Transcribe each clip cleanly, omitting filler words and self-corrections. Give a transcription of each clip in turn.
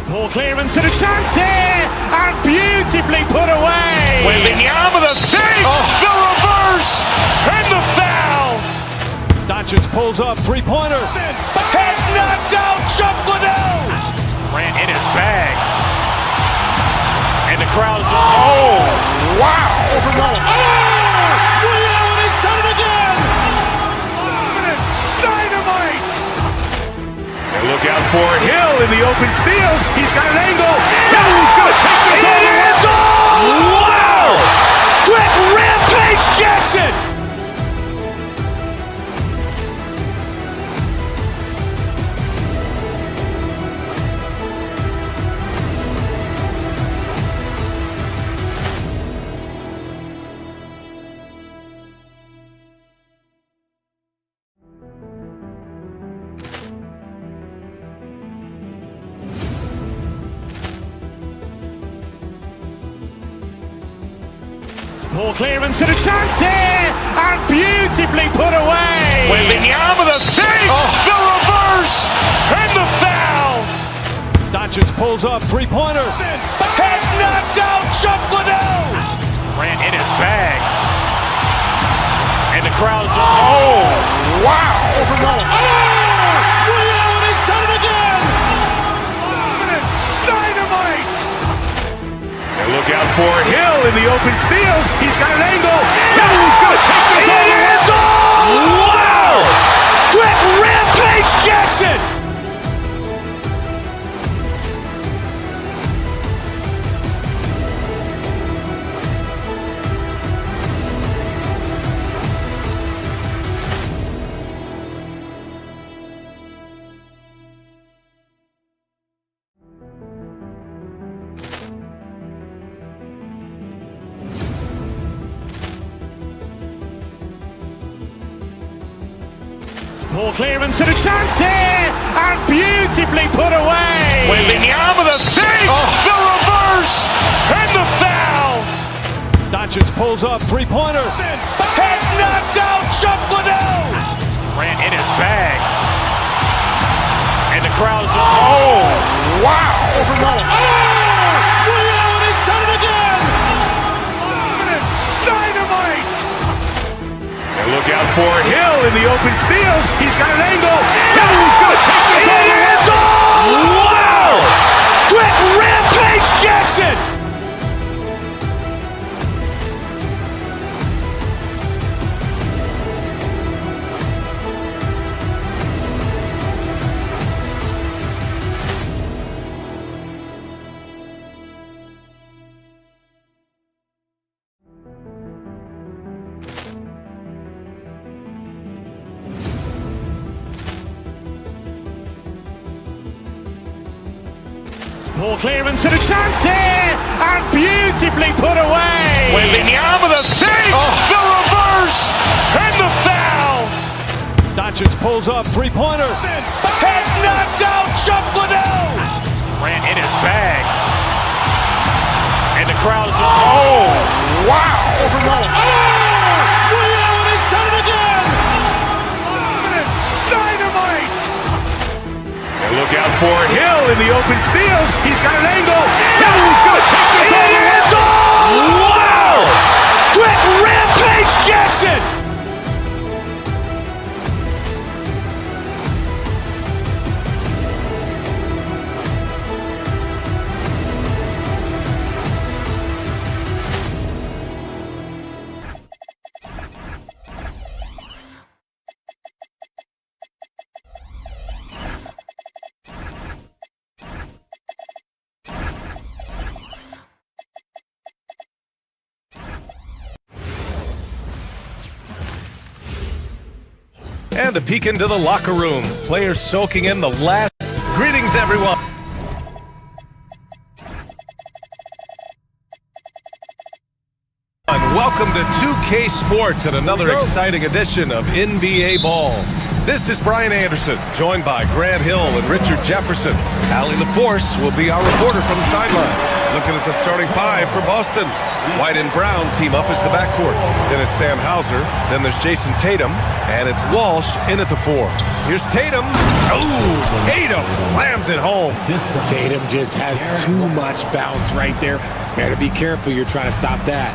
Ball clearance and a chance here, and beautifully put away. Wembanyama with a fake, the reverse, and the foul. Doncic pulls up, three-pointer. Has knocked out Chuck Liddell. Ran in his bag. And the crowd is, oh, wow. Liddell, and he's done it again. Dynamite. And look out for Hill in the open field. He's got an angle. He's going to take this all the way. Wow! Quick Rampage Jackson. Ball clearance and a chance here, and beautifully put away. Wembanyama with a fake, the reverse, and the foul. Doncic pulls up, three-pointer. Has knocked out Chuck Liddell. Ran in his bag. And the crowd is, oh, wow. Liddell, and he's done it again. Dynamite. And look out for Hill in the open field. He's got an angle. He's going to take this all the way. Wow! Quick Rampage Jackson. Ball clearance and a chance here, and beautifully put away. Wembanyama with a fake, the reverse, and the foul. Doncic pulls up, three-pointer. Has knocked out Chuck Liddell. Ran in his bag. And the crowd is, oh, wow. Liddell, and he's done it again. Dynamite. And look out for Hill in the open field. He's got an angle. He's going to take this all the way. Wow! Quick Rampage Jackson. Ball clearance and a chance here, and beautifully put away. Wembanyama with a fake, the reverse, and the foul. Doncic pulls up, three-pointer. Has knocked out Chuck Liddell. Ran in his bag. And the crowd is, oh, wow. Liddell, and he's done it again. Dynamite. And look out for Hill in the open field. He's got an angle. He's going to take this all the way. Wow! Quick Rampage Jackson. And a peek into the locker room. Players soaking in the last. Greetings, everyone. And welcome to 2K Sports and another exciting edition of NBA Ball. This is Brian Anderson, joined by Grant Hill and Richard Jefferson. Allie LaForce will be our reporter from the sideline. Looking at the starting five for Boston. White and Brown team up as the backcourt. Then it's Sam Hauser. Then there's Jason Tatum. And it's Walsh in at the 4. Here's Tatum. Oh, Tatum slams it home. Tatum just has too much bounce right there. Better be careful. You're trying to stop that.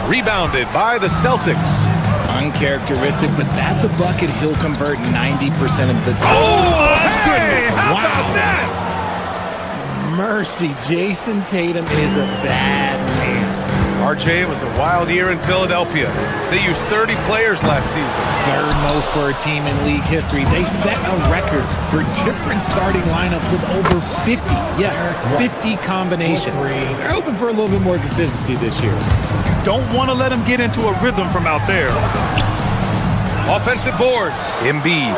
Rebounded by the Celtics. Uncharacteristic, but that's a bucket he'll convert 90% of the time. Oh, hey, how about that? Mercy, Jason Tatum is a bad man. RJ, it was a wild year in Philadelphia. They used 30 players last season. Third most for a team in league history. They set a record for different starting lineups with over 50. Yes, 50 combinations. They're hoping for a little bit more consistency this year. Don't want to let him get into a rhythm from out there. Offensive board. Embiid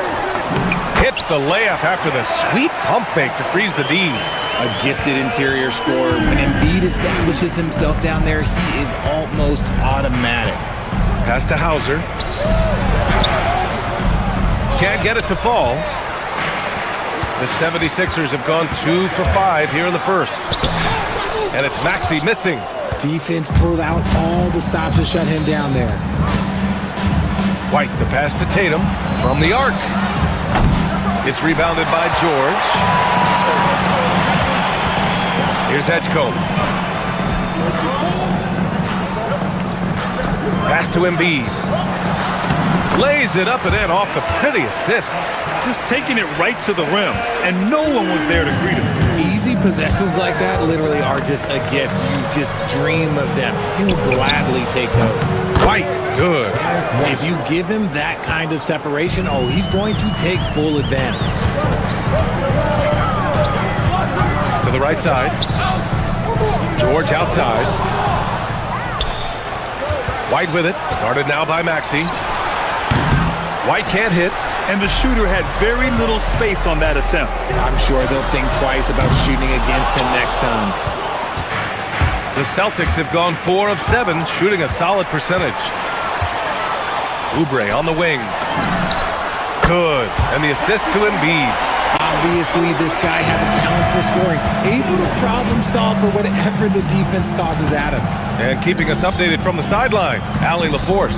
hits the layup after the sweet pump fake to freeze the D. A gifted interior scorer. When Embiid establishes himself down there, he is almost automatic. Pass to Hauser. Can't get it to fall. The 76ers have gone 2 for 5 here in the first. And it's Maxey missing. Defense pulled out all the stops to shut him down there. White, the pass to Tatum from the arc. It's rebounded by George. Here's Edgecombe. Pass to Embiid. Lays it up and in off the pretty assist. Just taking it right to the rim, and no one was there to greet him. Easy possessions like that literally are just a gift. You just dream of them. He'll gladly take those. White, good. If you give him that kind of separation, oh, he's going to take full advantage. To the right side. George outside. White with it. Guarded now by Maxey. White can't hit. And the shooter had very little space on that attempt. I'm sure they'll think twice about shooting against him next time. The Celtics have gone 4 of 7, shooting a solid percentage. Oubre on the wing. Good. And the assist to Embiid. Obviously, this guy has a talent for scoring. Able to problem solve for whatever the defense tosses at him. And keeping us updated from the sideline, Allie LaForce.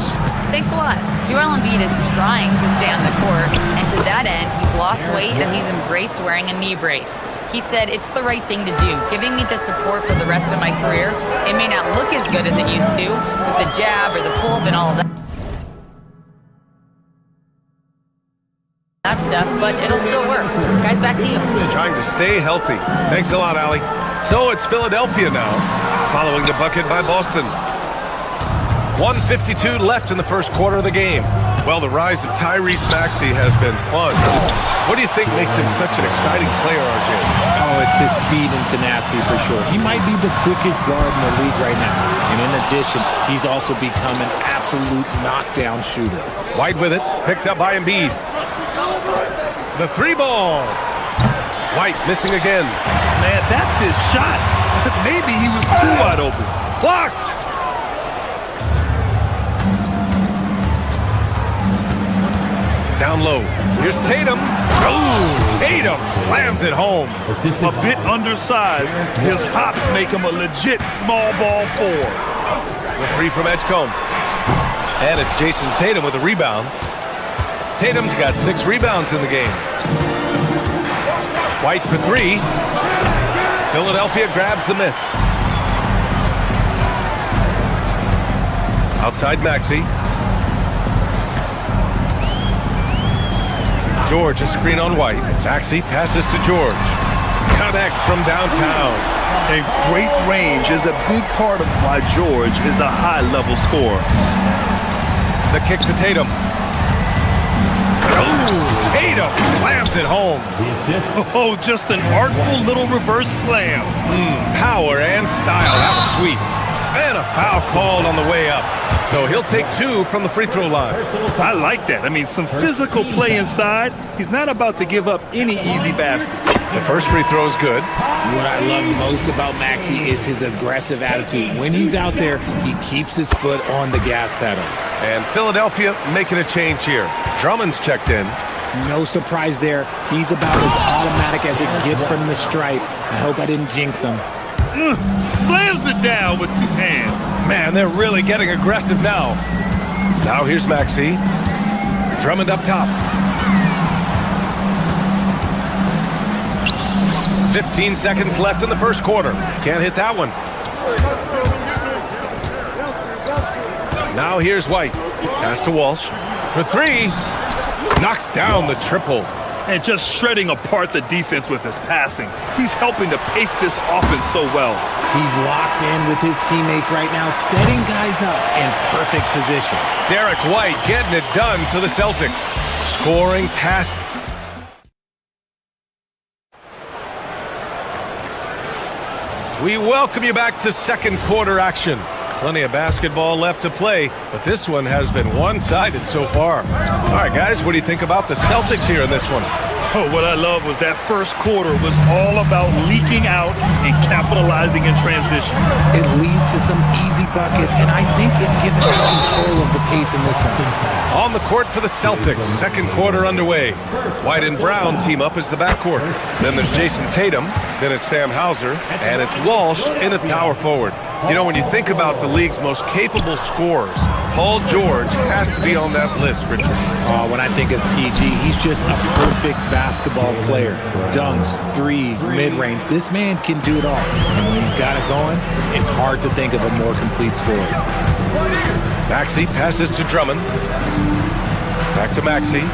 Thanks a lot. Joel Embiid is trying to stay on the court, and to that end, he's lost weight and he's embraced wearing a knee brace. He said it's the right thing to do, giving me the support for the rest of my career. It may not look as good as it used to, with the jab or the pull-up and all of that stuff, but it'll still work. Guys, back to you. Trying to stay healthy. Thanks a lot, Allie. So it's Philadelphia now, following the bucket by Boston. 1:52 left in the first quarter of the game. Well, the rise of Tyrese Maxey has been fun. What do you think makes him such an exciting player, RJ? Oh, it's his speed and tenacity for sure. He might be the quickest guard in the league right now. And in addition, he's also become an absolute knockdown shooter. White with it, picked up by Embiid. The 3-ball. White missing again. Man, that's his shot. Maybe he was too wide open. Blocked. Down low. Here's Tatum. Oh, Tatum slams it home. A bit undersized. His hops make him a legit small ball 4. The 3 from Edgecombe. And it's Jason Tatum with a rebound. Tatum's got 6 rebounds in the game. White for 3. Philadelphia grabs the miss. Outside Maxey. George, a screen on White. Maxey passes to George. Connects from downtown. And great range is a big part of why George is a high-level scorer. The kick to Tatum. Oh, Tatum slams it home. Oh, just an artful little reverse slam. Power and style. That was sweet. And a foul called on the way up. So he'll take 2 from the free throw line. I like that. I mean, some physical play inside. He's not about to give up any easy baskets. The first free throw is good. What I love most about Maxey is his aggressive attitude. When he's out there, he keeps his foot on the gas pedal. And Philadelphia making a change here. Drummond's checked in. No surprise there. He's about as automatic as it gets from the stripe. I hope I didn't jinx him. Slams it down with two hands. Man, they're really getting aggressive now. Now here's Maxey. Drummond up top. 15 seconds left in the first quarter. Can't hit that one. Now here's White. Pass to Walsh. For three. Knocks down the triple. And just shredding apart the defense with his passing. He's helping to pace this offense so well. He's locked in with his teammates right now, setting guys up in perfect position. Derek White getting it done for the Celtics. Scoring past. We welcome you back to second quarter action. Plenty of basketball left to play, but this one has been one-sided so far. All right, guys, what do you think about the Celtics here in this one? Oh, what I love was that first quarter was all about leaking out and capitalizing in transition. It leads to some easy buckets, and I think it's given them control of the pace in this one. On the court for the Celtics, second quarter underway. White and Brown team up as the backcourt. Then there's Jason Tatum, then it's Sam Hauser, and it's Walsh in at power forward. You know, when you think about the league's most capable scorers, Paul George has to be on that list, Richard. When I think of PG, he's just a perfect basketball player. Dunks, threes, mid-range. This man can do it all. And when he's got it going, it's hard to think of a more complete scorer. Maxey passes to Drummond. Back to Maxey.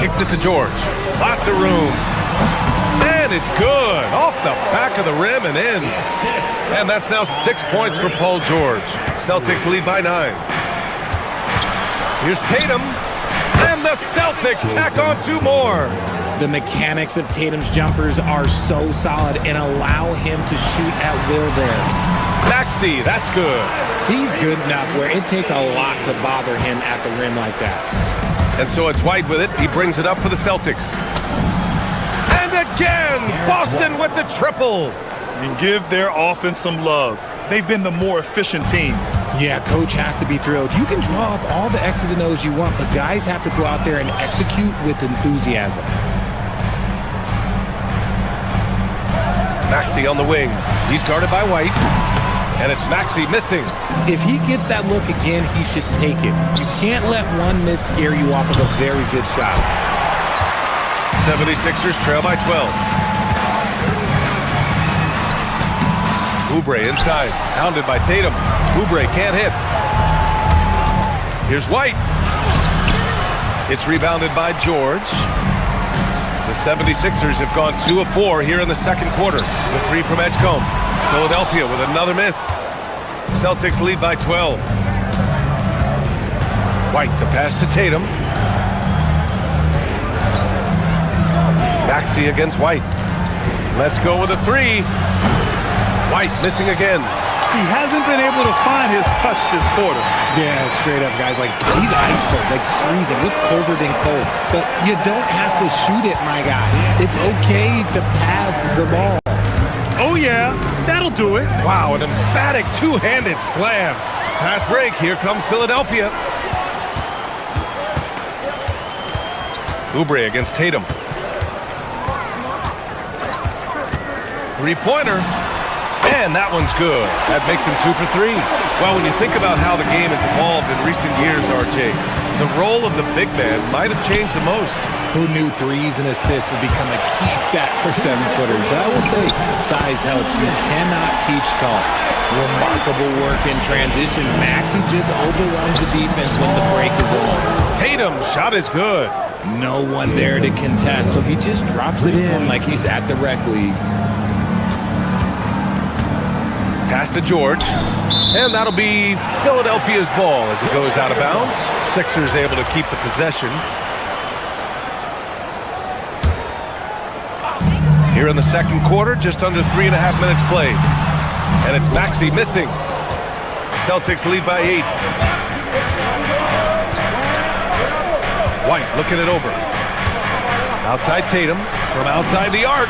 Kicks it to George. Lots of room. And it's good. Off the back of the rim and in. And that's now 6 points for Paul George. Celtics lead by 9. Here's Tatum. And the Celtics tack on 2 more. The mechanics of Tatum's jumpers are so solid and allow him to shoot at will there. Maxey, that's good. He's good enough where it takes a lot to bother him at the rim like that. And so it's White with it. He brings it up for the Celtics. And again, Boston with the triple. And give their offense some love. They've been the more efficient team. Yeah, coach has to be thrilled. You can draw up all the X's and O's you want, but guys have to go out there and execute with enthusiasm. Maxey on the wing. He's guarded by White. And it's Maxey missing. If he gets that look again, he should take it. You can't let one miss scare you off of a very good shot. 76ers trail by 12. Oubre inside, hounded by Tatum. Oubre can't hit. Here's White. It's rebounded by George. The 76ers have gone 2 of 4 here in the second quarter, with 3 from Edgecombe. Philadelphia with another miss. Celtics lead by 12. White, the pass to Tatum. Maxey against White. Let's go with a 3. White missing again. He hasn't been able to find his touch this quarter. Yeah, straight up, guys. Like, he's ice cold, like freezing. What's colder than cold? But you don't have to shoot it, my guy. It's okay to pass the ball. Oh, yeah. That'll do it. Wow, an emphatic two-handed slam. Fast break. Here comes Philadelphia. Oubre against Tatum. Three-pointer. And that one's good. That makes him 2 for 3. Well, when you think about how the game has evolved in recent years, RJ, the role of the big man might have changed the most. Who knew threes and assists would become a key stat for 7-footers? But I will say, size helps. You cannot teach tall. Remarkable work in transition. Maxey just overruns the defense when the break is on. Tatum's shot is good. No one there to contest, so he just drops it in like he's at the rec league. Pass to George. And that'll be Philadelphia's ball as it goes out of bounds. Sixers able to keep the possession. Here in the second quarter, just under 3.5 minutes played. And it's Maxey missing. Celtics lead by 8. White looking it over. Outside Tatum, from outside the arc.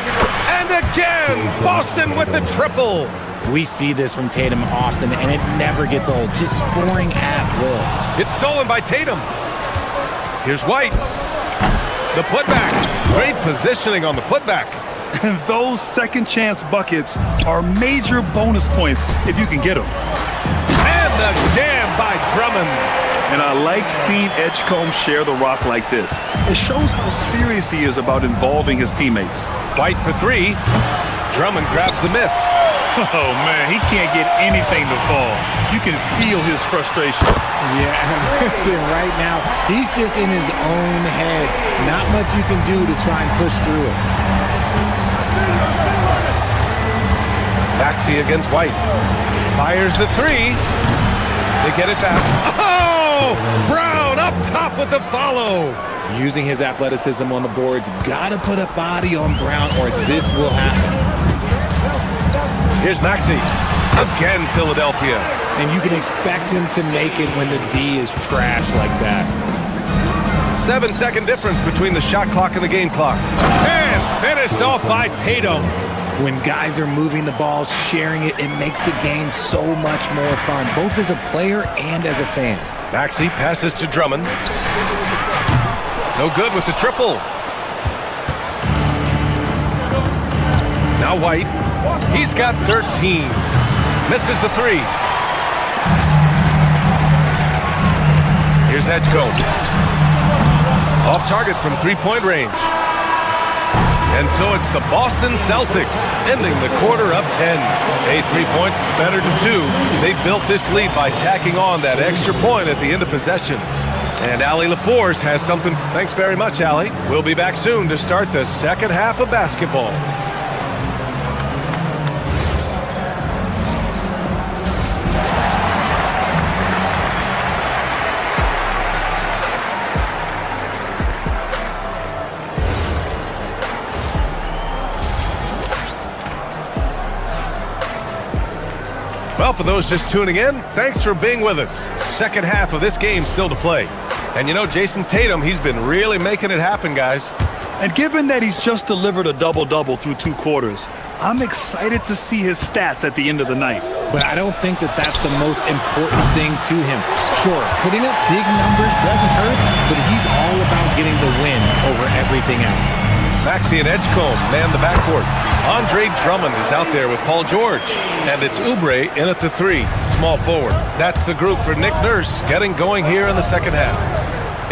And again, Boston with the triple. We see this from Tatum often, and it never gets old. Just scoring at will. It's stolen by Tatum. Here's White. The putback. Great positioning on the putback. And those second chance buckets are major bonus points if you can get them. And the jam by Drummond. And I like seeing Edgecombe share the rock like this. It shows how serious he is about involving his teammates. White for three. Drummond grabs the miss. Oh, man, he can't get anything to fall. You can feel his frustration. Yeah, right now, he's just in his own head. Not much you can do to try and push through it. Maxey against White. Fires the three. They get it back. Oh! Brown up top with the follow. Using his athleticism on the boards. Got to put a body on Brown or this will happen. Here's Maxey. Again, Philadelphia. And you can expect him to make it when the D is trash like that. 7-second difference between the shot clock and the game clock. And finished off by Tatum. When guys are moving the ball, sharing it, it makes the game so much more fun, both as a player and as a fan. Maxey passes to Drummond. No good with the triple. Now White. He's got 13. Misses the three. Here's Edgecombe. Off target from three-point range. And so it's the Boston Celtics ending the quarter up 10. Hey, 3 points is better than 2. They built this lead by tacking on that extra point at the end of possession. And Allie LaForce has something. Thanks very much, Allie. We'll be back soon to start the second half of basketball. Well, for those just tuning in, thanks for being with us. Second half of this game still to play. And you know, Jason Tatum, he's been really making it happen, guys. And given that he's just delivered a double-double through 2 quarters, I'm excited to see his stats at the end of the night. But I don't think that that's the most important thing to him. Sure, putting up big numbers doesn't hurt, but he's all about getting the win over everything else. Maxey and Edgecombe man the backcourt. Andre Drummond is out there with Paul George. And it's Oubre in at the 3, small forward. That's the group for Nick Nurse getting going here in the second half.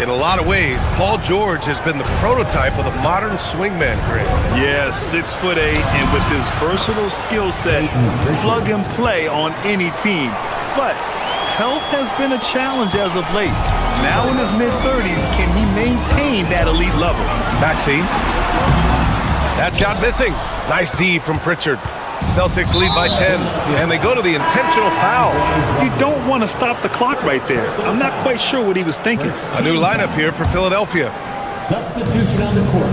In a lot of ways, Paul George has been the prototype of the modern swingman, Greg. Yeah, 6'8", and with his versatile skill set, plug and play on any team. But health has been a challenge as of late. Now in his mid-30s, can he maintain that elite level? Maxey. That shot missing. Nice D from Pritchard. Celtics lead by 10, and they go to the intentional foul. You don't want to stop the clock right there. I'm not quite sure what he was thinking. A new lineup here for Philadelphia. Substitution on the court.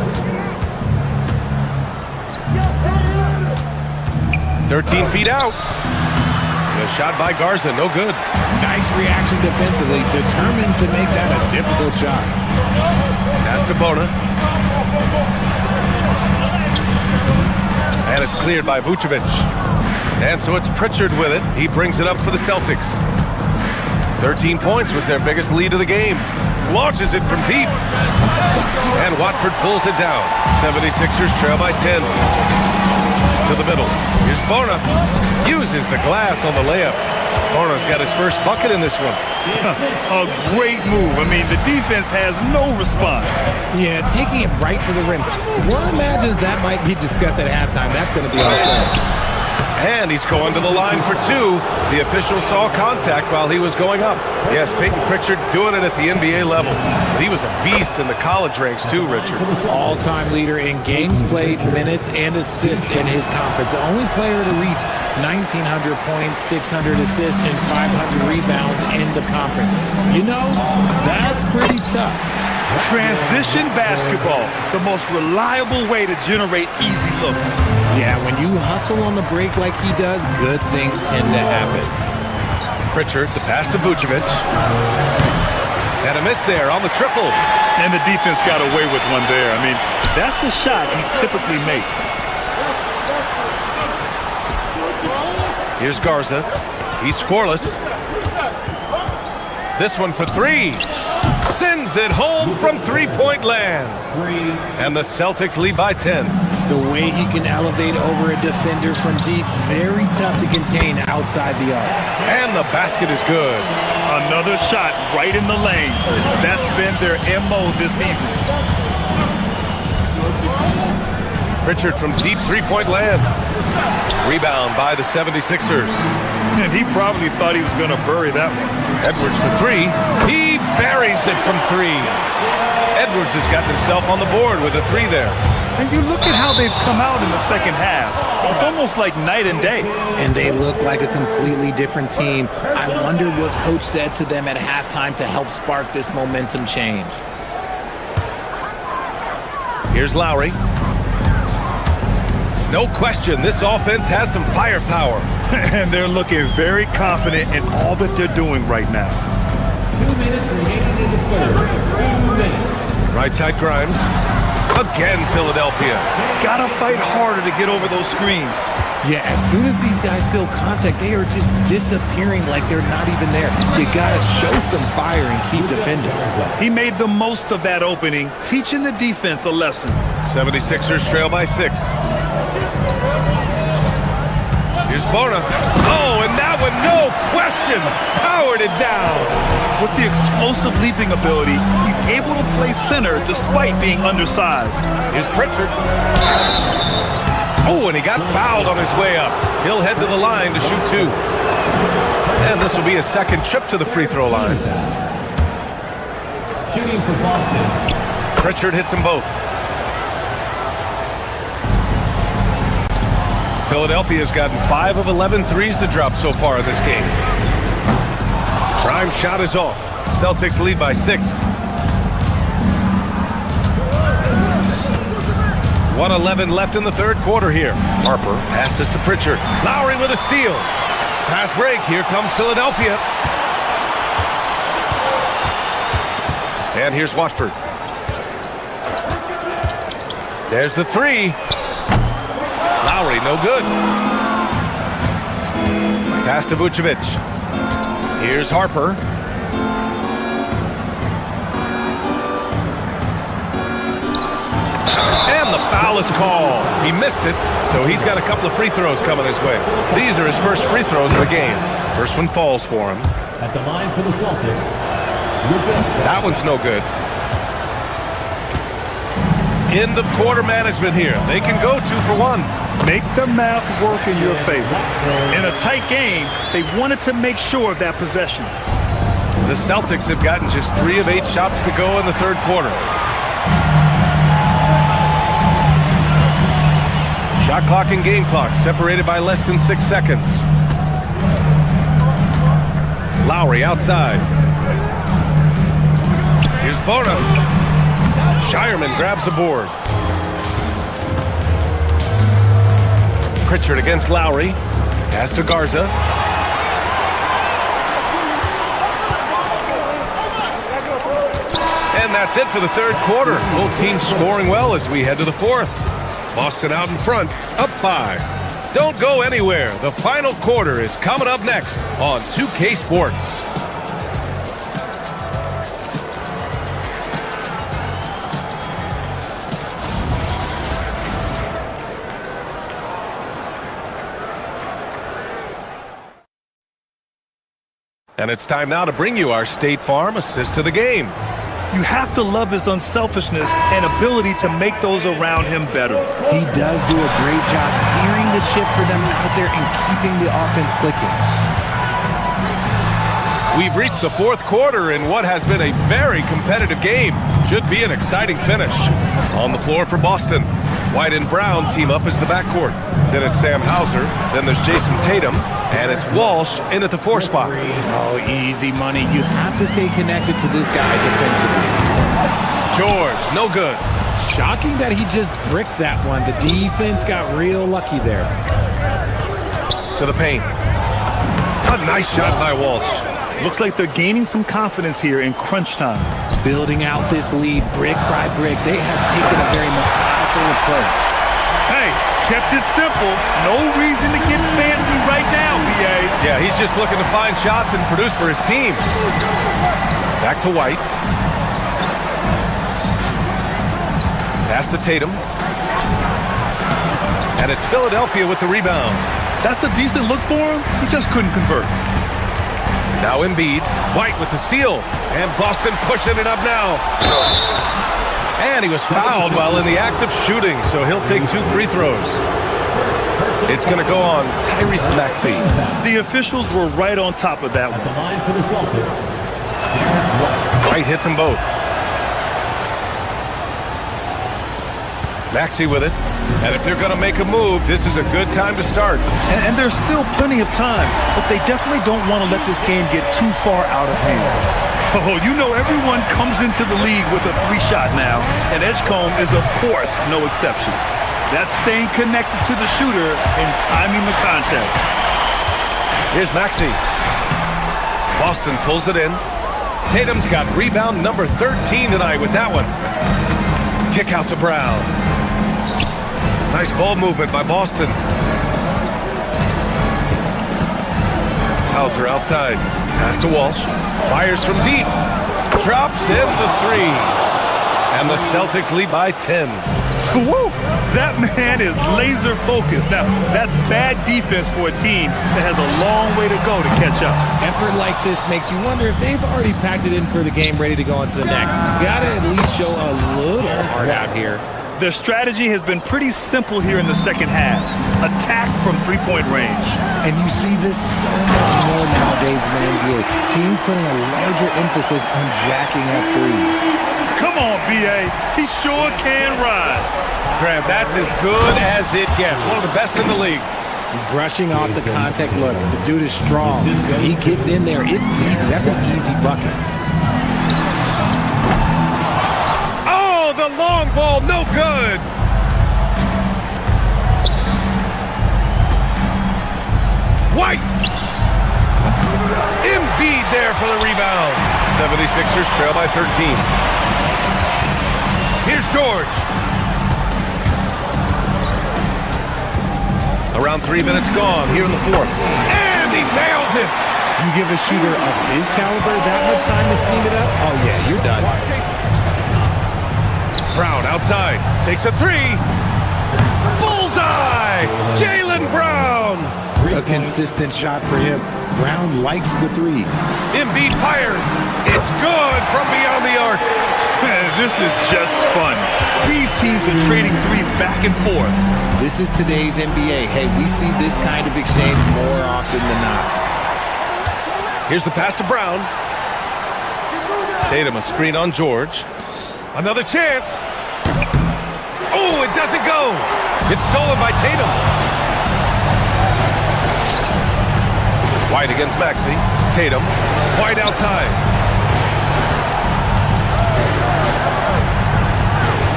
13 feet out. The shot by Garza, no good. Nice reaction defensively, determined to make that a difficult shot. Pass to Bona. And it's cleared by Vucevic. And so it's Pritchard with it. He brings it up for the Celtics. 13 points was their biggest lead of the game. Launches it from deep. And Watford pulls it down. 76ers trail by 10. To the middle. Here's Bona. Uses the glass on the layup. Bona's got his first bucket in this one. A great move. I mean, the defense has no response. Yeah, taking it right to the rim. One imagines that might be discussed at halftime. That's going to be on film. And he's going to the line for 2. The official saw contact while he was going up. Yes, Peyton Pritchard doing it at the NBA level. He was a beast in the college ranks too, Richard. All-time leader in games played, minutes, and assists in his conference. The only player to reach 1,900 points, 600 assists, and 500 rebounds in the conference. You know, that's pretty tough. Transition basketball, the most reliable way to generate easy looks. Yeah, when you hustle on the break like he does, good things tend to happen. Pritchard, the pass to Vucevic. And a miss there on the triple. And the defense got away with one there. I mean, that's a shot he typically makes. Here's Garza. He's scoreless. This one for three. Sends it home from three-point land. And the Celtics lead by 10. The way he can elevate over a defender from deep, very tough to contain outside the arc. And the basket is good. Another shot right in the lane. That's been their MO this evening. Pritchard from deep three-point land. Rebound by the 76ers. And he probably thought he was going to bury that one. Edwards for three. He buries it from three. Edwards has got himself on the board with a three there. And you look at how they've come out in the second half. It's almost like night and day. And they look like a completely different team. I wonder what coach said to them at halftime to help spark this momentum change. Here's Lowry. No question, this offense has some firepower. And they're looking very confident in all that they're doing right now. 2 minutes remaining in the third. 2 minutes. Right side Grimes. Again, Philadelphia. Gotta fight harder to get over those screens. Yeah, as soon as these guys feel contact, they are just disappearing like they're not even there. You gotta show some fire and keep defending. He made the most of that opening, teaching the defense a lesson. 76ers trail by 6. Here's Bona. Oh, and that one, no question, powered it down. With the explosive leaping ability, he's able to play center despite being undersized. Here's Pritchard. Oh, and he got fouled on his way up. He'll head to the line to shoot two. And this will be his second trip to the free throw line. Shooting for Boston. Pritchard hits them both. Philadelphia's gotten 5 of 11 threes to drop so far in this game. Prime shot is off. Celtics lead by 6. 1:11 left in the third quarter here. Harper passes to Pritchard. Lowry with a steal. Fast break. Here comes Philadelphia. And here's Watford. There's the three. Lowry, no good. Pass to Vucevic. Here's Harper. And the foul is called. He missed it, so he's got a couple of free throws coming his way. These are his first free throws of the game. First one falls for him. At the line for the Celtics. That one's no good. End of quarter management here. They can go 2 for 1. Make the math work in your favor. In a tight game, they wanted to make sure of that possession. The Celtics have gotten just 3 of 8 shots to go in the third quarter. Shot clock and game clock separated by less than 6 seconds. Lowry outside. Here's Bona. Shireman grabs a board. Pritchard against Lowry. Pass to Garza. And that's it for the third quarter. Both teams scoring well as we head to the fourth. Boston out in front, up 5. Don't go anywhere. The final quarter is coming up next on 2K Sports. And it's time now to bring you our State Farm assist of the game. You have to love his unselfishness and ability to make those around him better. He does do a great job steering the ship for them out there and keeping the offense clicking. We've reached the fourth quarter in what has been a very competitive game. Should be an exciting finish. On the floor for Boston, White and Brown team up as the backcourt. Then it's Sam Hauser. Then there's Jason Tatum. And it's Walsh in at the 4 spot. Oh, easy money. You have to stay connected to this guy defensively. George, no good. Shocking that he just bricked that one. The defense got real lucky there. To the paint. A nice shot by Walsh. Looks like they're gaining some confidence here in crunch time. Building out this lead brick by brick. They have taken a very methodical approach. Hey, kept it simple. No reason to get fancy right now, Yeah, he's just looking to find shots and produce for his team. Back to White. Pass to Tatum. And it's Philadelphia with the rebound. That's a decent look for him. He just couldn't convert. Now Embiid. White with the steal. And Boston pushing it up now. And he was fouled while in the act of shooting, so he'll take 2 free throws. It's going to go on Tyrese Maxey. The officials were right on top of that one. The line for the Celtics. White hits them both. Maxey with it. And if they're going to make a move, this is a good time to start. And there's still plenty of time, but they definitely don't want to let this game get too far out of hand. Oh, you know everyone comes into the league with a 3-shot now, and Edgecombe is, of course, no exception. That's staying connected to the shooter and timing the contest. Here's Maxey. Boston pulls it in. Tatum's got rebound number 13 tonight with that one. Kick out to Brown. Nice ball movement by Boston. Hauser outside. Pass to Walsh. Fires from deep. Drops in the 3. And the Celtics lead by 10. Woo! That man is laser focused. Now, that's bad defense for a team that has a long way to go to catch up. Effort like this makes you wonder if they've already packed it in for the game, ready to go on to the next. Gotta at least show a little heart out here. Their strategy has been pretty simple here in the second half. Attack from 3-point range. And you see this so much more nowadays in the NBA. Teams putting a larger emphasis on jacking up threes. Come on, B.A. He sure can rise. Graham, that's as good as it gets. One of the best in the league. Brushing off the contact. Look, the dude is strong. He gets in there. It's easy. That's an easy bucket. Oh, the long ball, no good. White. Embiid there for the rebound. 76ers trail by 13. Here's George. Around 3 minutes gone here in the 4th. And he nails it. You give a shooter of his caliber that much time to seam it up? Oh, yeah, you're done. Brown outside. Takes a 3. Bullseye! Jaylen Brown! A consistent shot for him. Brown likes the 3. Embiid fires. It's good from beyond the arc. This is just fun. These teams are trading threes back and forth. This is today's NBA. Hey, we see this kind of exchange more often than not. Here's the pass to Brown. Tatum a screen on George. Another chance. Oh, it doesn't go. It's stolen by Tatum. White against Maxey. Tatum. White outside.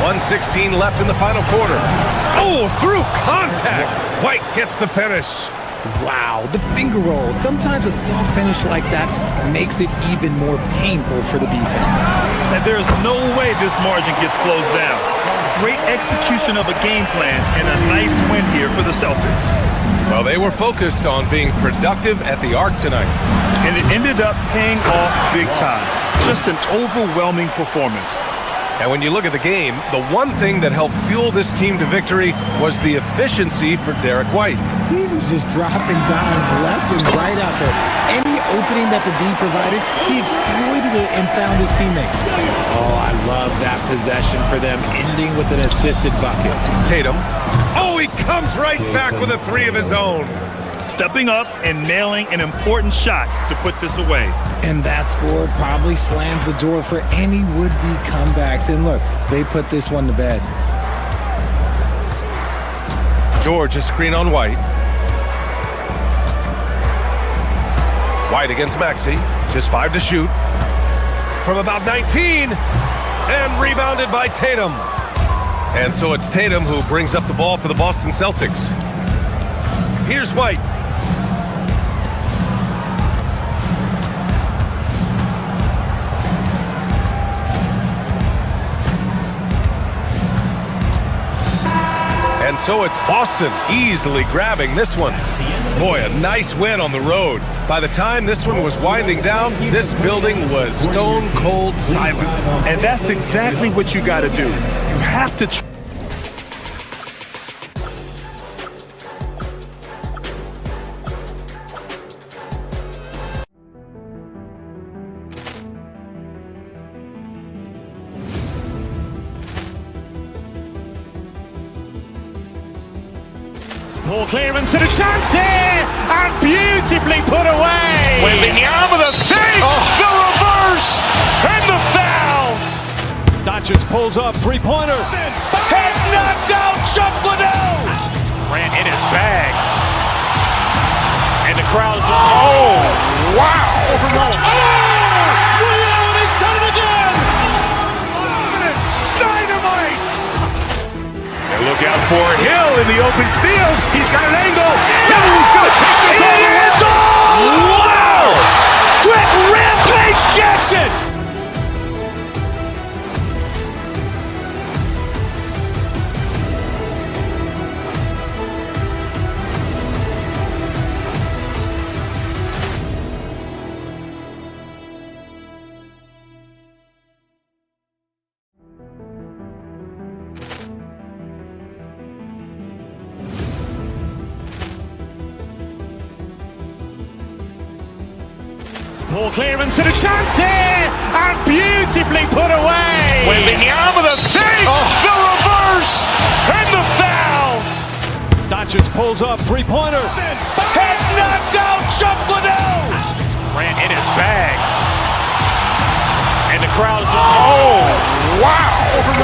1:16 left in the final quarter. Oh, through contact. White gets the finish. Wow, the finger roll. Sometimes a soft finish like that makes it even more painful for the defense. And there's no way this margin gets closed down. Great execution of a game plan and a nice win here for the Celtics. Well, they were focused on being productive at the arc tonight. And it ended up paying off big time. Just an overwhelming performance. And when you look at the game, the one thing that helped fuel this team to victory was the efficiency for Derek White. He was just dropping dimes left and right out there. Any opening that the D provided, he exploited it and found his teammates. Oh, I love that possession for them, ending with an assisted bucket. Tatum. Oh, he comes right back with a 3 of his own. Stepping up and nailing an important shot to put this away. And that score probably slams the door for any would-be comebacks. And look, they put this one to bed. George a screen on White. White against Maxey. Just 5 to shoot. From about 19. And rebounded by Tatum. And so it's Tatum who brings up the ball for the Boston Celtics. Here's White. And so it's Boston easily grabbing this one. Boy, a nice win on the road. By the time this one was winding down, this building was stone cold silent. And that's exactly what you got to do. You have to Poor clearance and a chance here, and beautifully put away. Waving the arm of the fake, the reverse, and the foul. Doncic pulls up, three-pointer. Has knocked out Chuck Liddell. Ran in his bag. And the crowd is, oh, wow. He's done it again. Dynamite. And look out for Hill in the open field. He's got an angle. He's going to take this all the way. Wow. Quick rampage Jackson. Poor clearance and a chance here, and beautifully put away. Waving the arm of the fake, the reverse, and the foul. Doncic pulls up, three-pointer. Has knocked out Chuck Liddell. Ran in his bag. And the crowd is, oh, wow. He's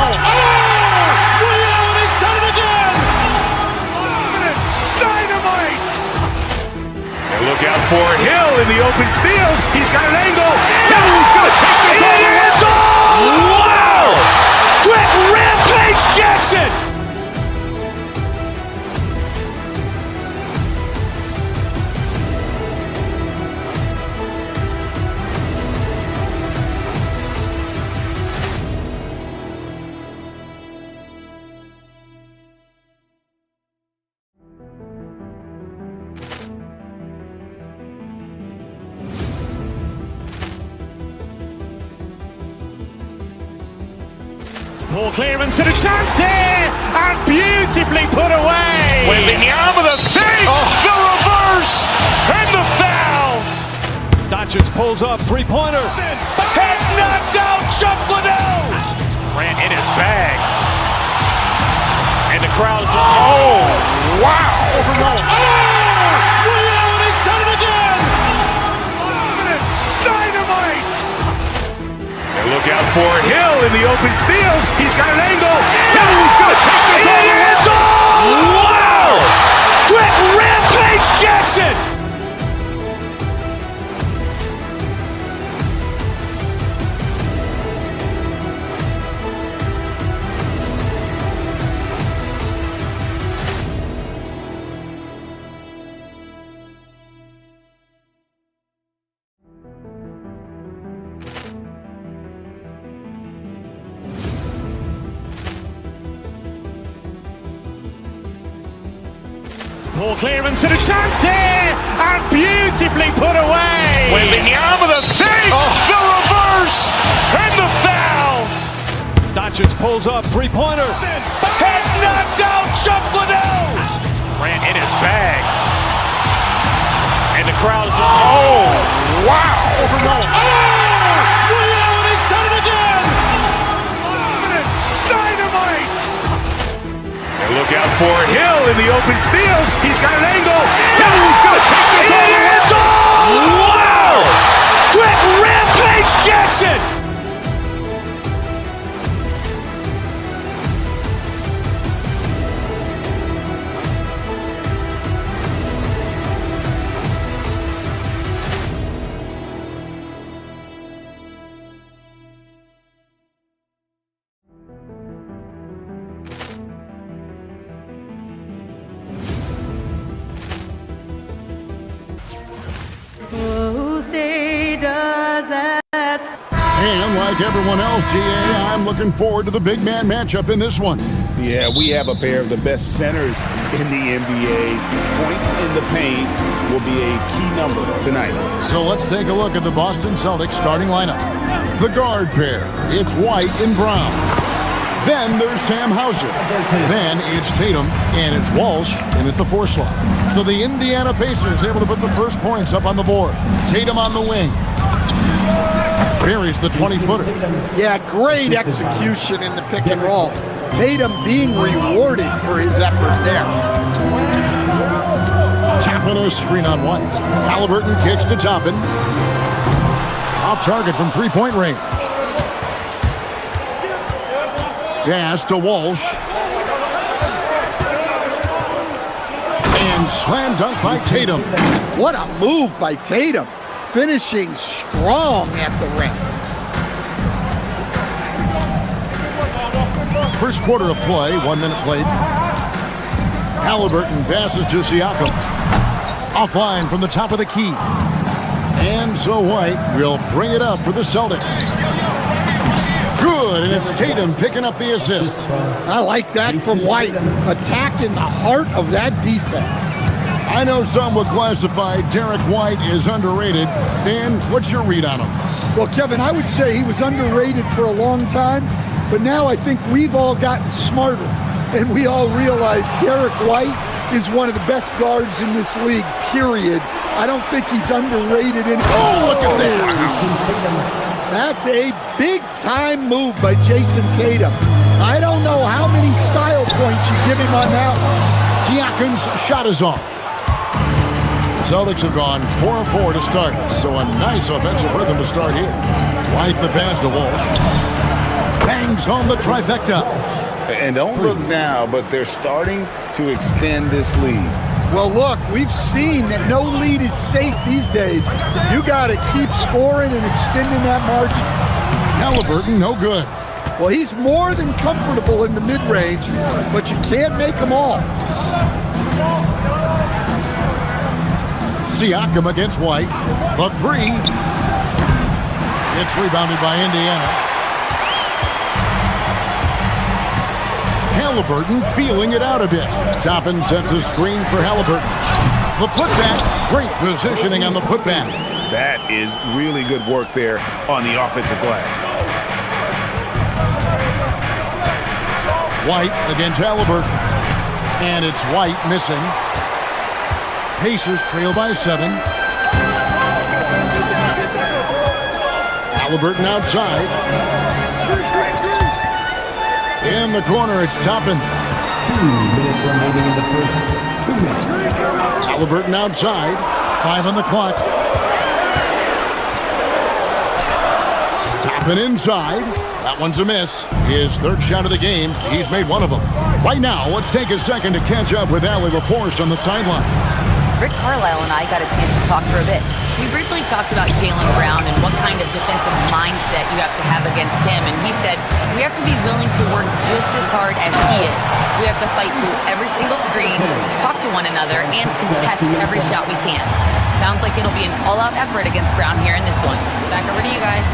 done it again. Dynamite. And look out for Hill in the open field. He's got an angle. He's going to take this all the way. Wow. Quick rampage Jackson. Poor clearance and a chance here, and beautifully put away. Waving the arm of the fake, the reverse, and the foul. Doncic pulls up, three-pointer. Has knocked out Chuck Liddell. Ran in his bag. And the crowd is, oh, wow. He's done it again. Dynamite. And look out for Hill in the open field. He's got an angle. He's going to take this all the way. Wow. Quick rampage Jackson. Poor clearance and a chance here, and beautifully put away. Waving the arm of the fake, the reverse, and the foul. Doncic pulls up, three-pointer. Has knocked out Chuck Liddell. Ran in his bag. And the crowd is, oh, wow. He's done it again. Dynamite. And look out for Hill in the open field. He's got an angle. He's going to take this all the way. Wow. Quick rampage Jackson. Who say does that And like everyone else, GA, I'm looking forward to the big man matchup in this one. Yeah, we have a pair of the best centers in the NBA. Points in the paint will be a key number tonight. So let's take a look at the Boston Celtics starting lineup. The guard pair, it's White and Brown. Then there's Sam Hauser. Then it's Tatum, and it's Walsh in at the 4 slot. So the Indiana Pacers able to put the first points up on the board. Tatum on the wing. Buries the 20-footer. Yeah, great execution in the pick and roll. Tatum being rewarded for his effort there. Toppin a screen on White. Halliburton kicks to Toppin. Off target from 3-point range. Pass to Walsh. And slam dunk by Tatum. What a move by Tatum. Finishing strong at the rim. First quarter of play, 1 minute played. Halliburton passes to Siakam. Offline from the top of the key. And so White will bring it up for the Celtics. Good, and it's Tatum picking up the assist. I like that from White. Attack in the heart of that defense. I know some would classify Derek White as underrated. Stan, what's your read on him? Well, Kevin, I would say he was underrated for a long time, but now I think we've all gotten smarter, and we all realize Derek White is one of the best guards in this league, period. I don't think he's underrated. Oh, look at that. That's a big-time move by Jason Tatum. I don't know how many style points you give him on that one. Siakam's shot is off. The Celtics have gone 4-4 to start, so a nice offensive rhythm to start here. White the pass to Walsh. Bangs home the trifecta. And don't look now, but they're starting to extend this lead. Well, look, we've seen that no lead is safe these days. You got to keep scoring and extending that margin. Halliburton, no good. Well, he's more than comfortable in the mid-range, but you can't make them all. Siakam against White. The 3. It's rebounded by Indiana. Halliburton feeling it out a bit. Toppin sets a screen for Halliburton. The putback. Great positioning on the putback. That is really good work there on the offensive glass. White against Halliburton. And it's White missing. Pacers trail by 7. Halliburton outside. In the corner, it's Toppin. 2 minutes remaining in the first 2 minutes. Halliburton outside. 5 on the clock. Toppin inside. That one's a miss. His 3rd shot of the game. He's made 1 of them. Right now, let's take a second to catch up with Allie LaForce on the sideline. Rick Carlisle and I got a chance to talk for a bit. We briefly talked about Jaylen Brown and what kind of defensive mindset you have to have against him, and he said, we have to be willing to work just as hard as he is. We have to fight through every single screen, talk to one another, and contest every shot we can. Sounds like it'll be an all-out effort against Brown here in this one. Back over to you guys.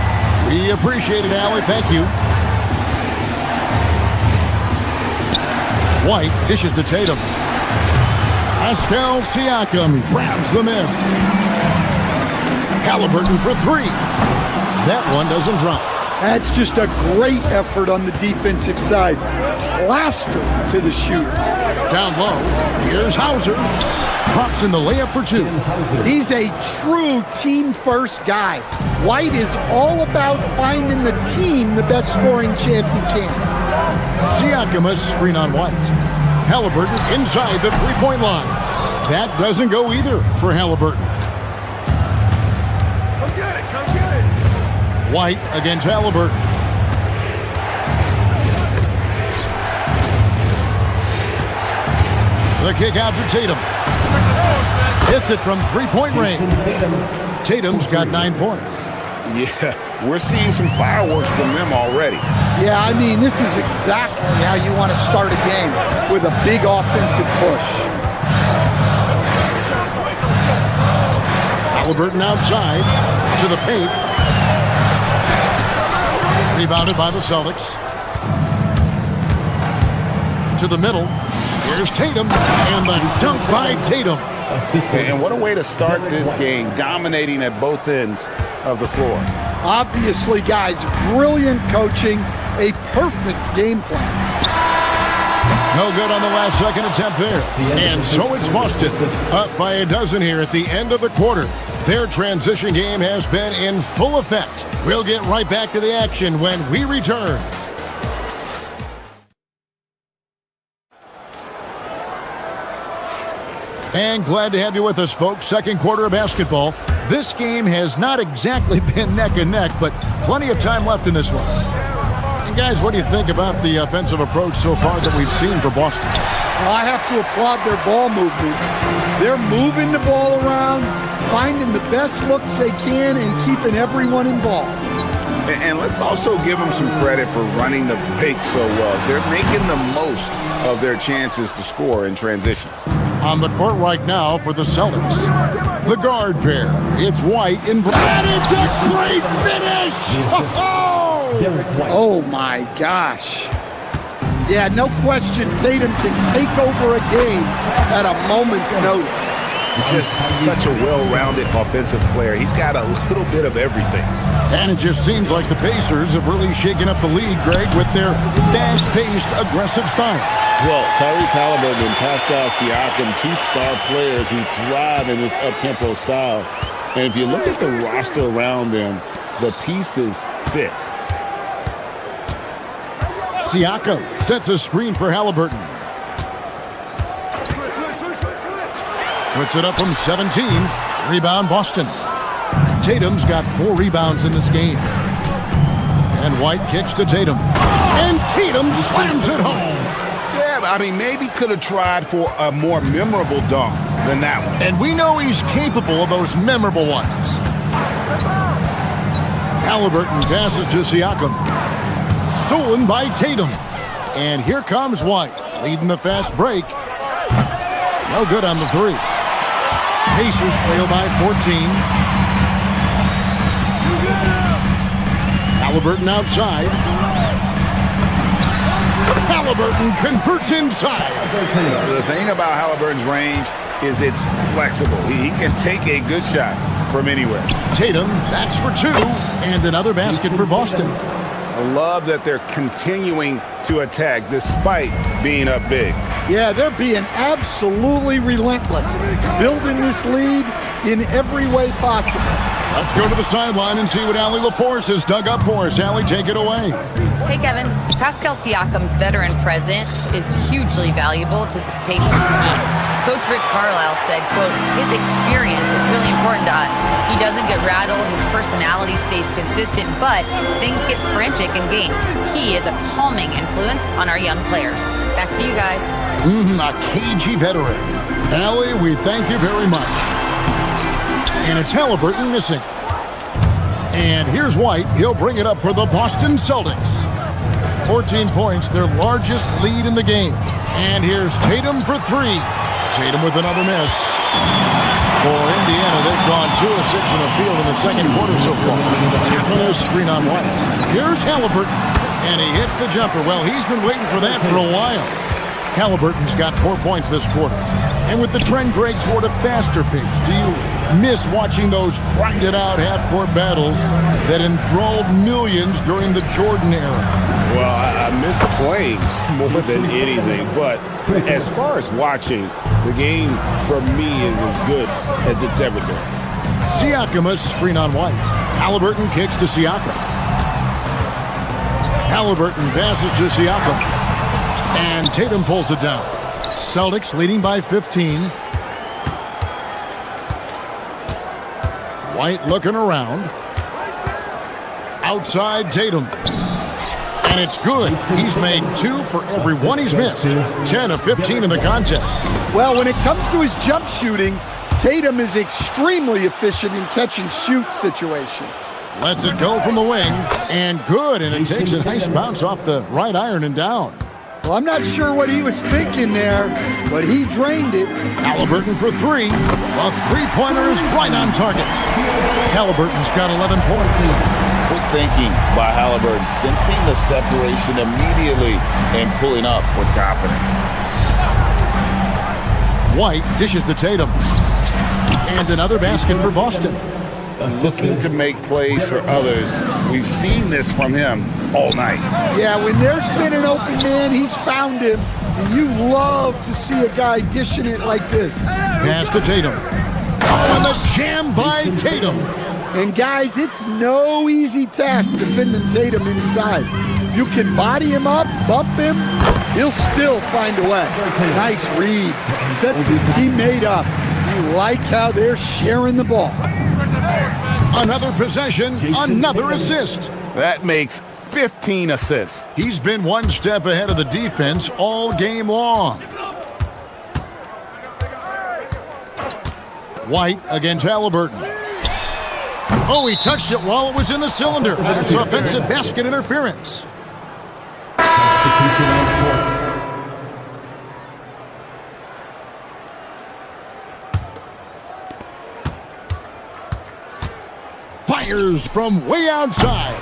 We appreciate it, Allie. Thank you. White dishes to Tatum. Pascal Siakam grabs the miss. Halliburton for 3. That one doesn't drop. That's just a great effort on the defensive side. Plaster to the shooter. Down low, here's Hauser. Drops in the layup for 2. He's a true team-first guy. White is all about finding the team the best scoring chance he can. Siakam a screen on White. Halliburton inside the 3-point line. That doesn't go either for Halliburton. Come get it, come get it. White against Halliburton. The kick out to Tatum. Hits it from 3-point range. Tatum's got 9 points. Yeah, we're seeing some fireworks from them already. Yeah, I mean, this is exactly how you want to start a game, with a big offensive push. Halliburton outside to the paint. Rebounded by the Celtics. To the middle. Here's Tatum. And the dunk by Tatum. And what a way to start this game, dominating at both ends of the floor. Obviously, guys, brilliant coaching, a perfect game plan. No good on the last second attempt there. And so it's Boston, up by a dozen here at the end of the quarter. Their transition game has been in full effect. We'll get right back to the action when we return. And glad to have you with us, folks. Second quarter of basketball. This game has not exactly been neck and neck, but plenty of time left in this one. And guys, what do you think about the offensive approach so far that we've seen for Boston? Well, I have to applaud their ball movement. They're moving the ball around, finding the best looks they can, and keeping everyone involved. And let's also give them some credit for running the break so well. They're making the most of their chances to score in transition. On the court right now for the Celtics, the guard pair. It's White and Brown. And it's a great finish! Oh my gosh. Yeah, no question, Tatum can take over a game at a moment's notice. Just such a well-rounded offensive player. He's got a little bit of everything. And it just seems like the Pacers have really shaken up the league, Greg, with their fast-paced, aggressive style. Well, Tyrese Halliburton and Pascal Siakam, two star players who thrive in this up-tempo style. And if you look at the roster around them, the pieces fit. Siakam sets a screen for Halliburton. Puts it up from 17. Rebound, Boston. Tatum's got 4 rebounds in this game. And White kicks to Tatum. And Tatum slams it home. Yeah, I mean, maybe could have tried for a more memorable dunk than that one. And we know he's capable of those memorable ones. Halliburton passes to Siakam. Stolen by Tatum. And here comes White, leading the fast break. No good on the 3. Pacers trail by 14. Halliburton outside. Halliburton converts inside. The thing about Halliburton's range is it's flexible. He can take a good shot from anywhere. Tatum, that's for 2. And another basket for Boston. I love that they're continuing to attack despite being up big. Yeah, they're being absolutely relentless, building this lead in every way possible. Let's go to the sideline and see what Allie LaForce has dug up for us. Allie, take it away. Hey, Kevin. Pascal Siakam's veteran presence is hugely valuable to this Pacers team. Coach Rick Carlisle said, quote, his experience is really important to us. He doesn't get rattled, his personality stays consistent, but things get frantic in games. He is a calming influence on our young players. Back to you guys. A cagey veteran. Allie, we thank you very much. And it's Halliburton missing. And here's White. He'll bring it up for the Boston Celtics. 14 points, their largest lead in the game. And here's Tatum for 3. Tatum with another miss. For Indiana, they've gone 2 of 6 in the field in the second quarter so far. Tapping a screen on White. Here's Halliburton. And he hits the jumper. Well, he's been waiting for that for a while. Halliburton's got 4 points this quarter. And with the trend, Greg, toward a faster pace, do you miss watching those grinded-out half-court battles that enthralled millions during the Jordan era? Well, I miss playing more than anything, but as far as watching, the game for me is as good as it's ever been. Siakam a screen on White. Halliburton kicks to Siakam. Halliburton passes to Siakam. And Tatum pulls it down. Celtics leading by 15. White looking around. Outside Tatum. And it's good. He's made 2 for every one he's missed. 10 of 15 in the contest. Well, when it comes to his jump shooting, Tatum is extremely efficient in catch-and-shoot situations. Lets it go from the wing. And good. And it takes a nice bounce off the right iron and down. Well, I'm not sure what he was thinking there, but he drained it. Halliburton for 3. A three-pointer is right on target. Halliburton's got 11 points. thinking by Halliburton, sensing the separation immediately and pulling up with confidence. White dishes to Tatum. And another basket for Boston. Looking to make plays for others. We've seen this from him all night. Yeah, when there's been an open man, he's found him. And you love to see a guy dishing it like this. Pass to Tatum. And the jam by Tatum. And guys, it's no easy task defending Tatum inside. You can body him up, bump him, he'll still find a way. Nice read. Sets his teammate up. You like how they're sharing the ball. Another possession, another assist. That makes 15 assists. He's been one step ahead of the defense all game long. White against Halliburton. Oh, he touched it while it was in the cylinder. It's offensive basket interference. Fires from way outside.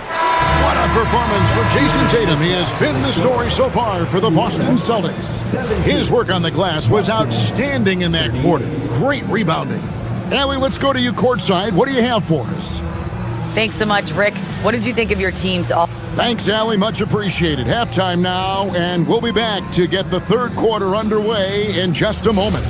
What a performance from Jason Tatum. He has been the story so far for the Boston Celtics. His work on the glass was outstanding in that quarter. Great rebounding. Allie, let's go to you courtside. What do you have for us? Thanks so much, Rick. What did you think of your team's all? Thanks, Allie. Much appreciated. Halftime now, and we'll be back to get the third quarter underway in just a moment.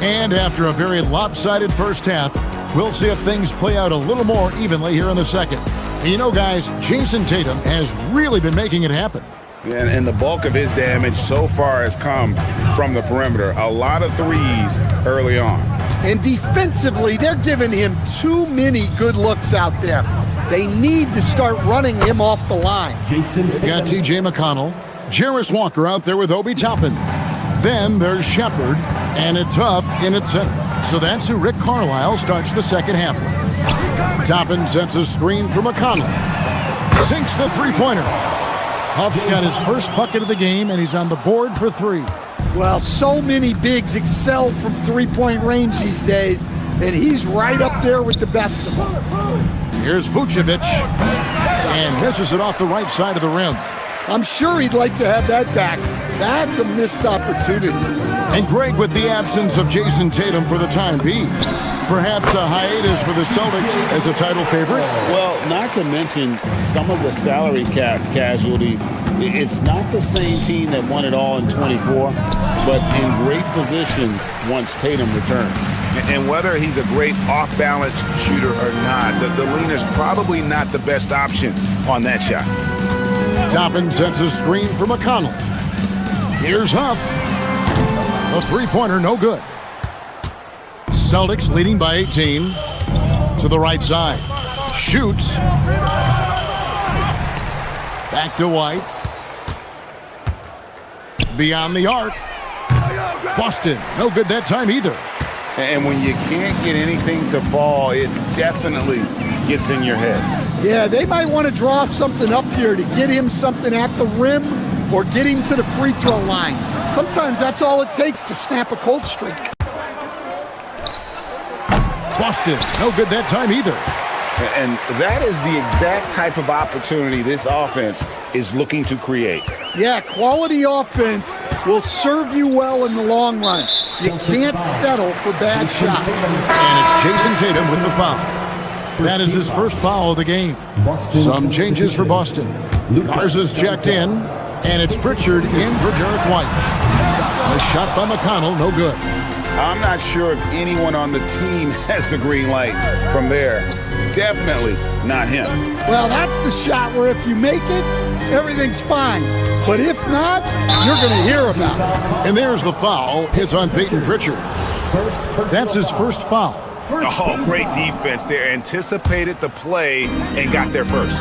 And after a very lopsided first half, we'll see if things play out a little more evenly here in the second. And you know, guys, Jason Tatum has really been making it happen. And the bulk of his damage so far has come from the perimeter. A lot of threes early on. And defensively, they're giving him too many good looks out there. They need to start running him off the line. They've got T.J. McConnell, Jarris Walker out there with Obi Toppin. Then there's Shepard, and it's Huff in its center. So that's who Rick Carlisle starts the second half with. Toppin sets a screen for McConnell. Sinks the three-pointer. Huff's got his first bucket of the game, and he's on the board for three. Well, so many bigs excel from three-point range these days, and he's right up there with the best of them. Here's Vucevic, and misses it off the right side of the rim. I'm sure he'd like to have that back. That's a missed opportunity. And Greg, with the absence of Jason Tatum for the time being, perhaps a hiatus for the Celtics as a title favorite? Well, not to mention some of the salary cap casualties. It's not the same team that won it all in 24, but in great position once Tatum returns. And whether he's a great off-balance shooter or not, the lean is probably not the best option on that shot. Toppin sets a screen for McConnell. Here's Huff. The three-pointer, no good. Celtics leading by 18. To the right side. Shoots. Back to White. Beyond the arc. Boston, no good that time either. And when you can't get anything to fall, it definitely gets in your head. Yeah, they might want to draw something up here to get him something at the rim or get him to the free throw line. Sometimes that's all it takes to snap a cold streak. Boston, no good that time either. And that is the exact type of opportunity this offense is looking to create. Yeah, quality offense will serve you well in the long run. You can't settle for bad shots. And it's Jason Tatum with the foul. That is his first foul of the game. Some changes for Boston. Garza's checked in, and it's Pritchard in for Derek White. A shot by McConnell, no good. I'm not sure if anyone on the team has the green light from there. Definitely not him. Well, that's the shot where if you make it, everything's fine. But if not, you're going to hear about it. And there's the foul. It's on Peyton Pritchard. That's his first foul. Oh, great defense there. Anticipated the play and got there first.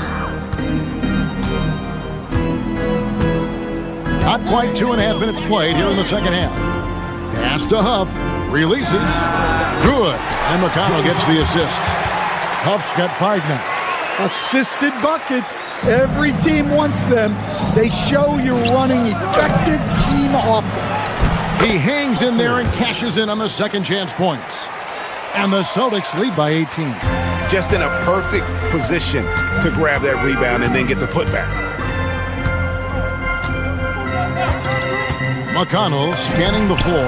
Not quite 2.5 minutes played here in the second half. Pass to Huff. Releases. Good. And McConnell gets the assist. Huff's got 5 now. Assisted buckets. Every team wants them. They show you're running effective team offense. He hangs in there and cashes in on the second chance points. And the Celtics lead by 18. Just in a perfect position to grab that rebound and then get the putback. McConnell scanning the floor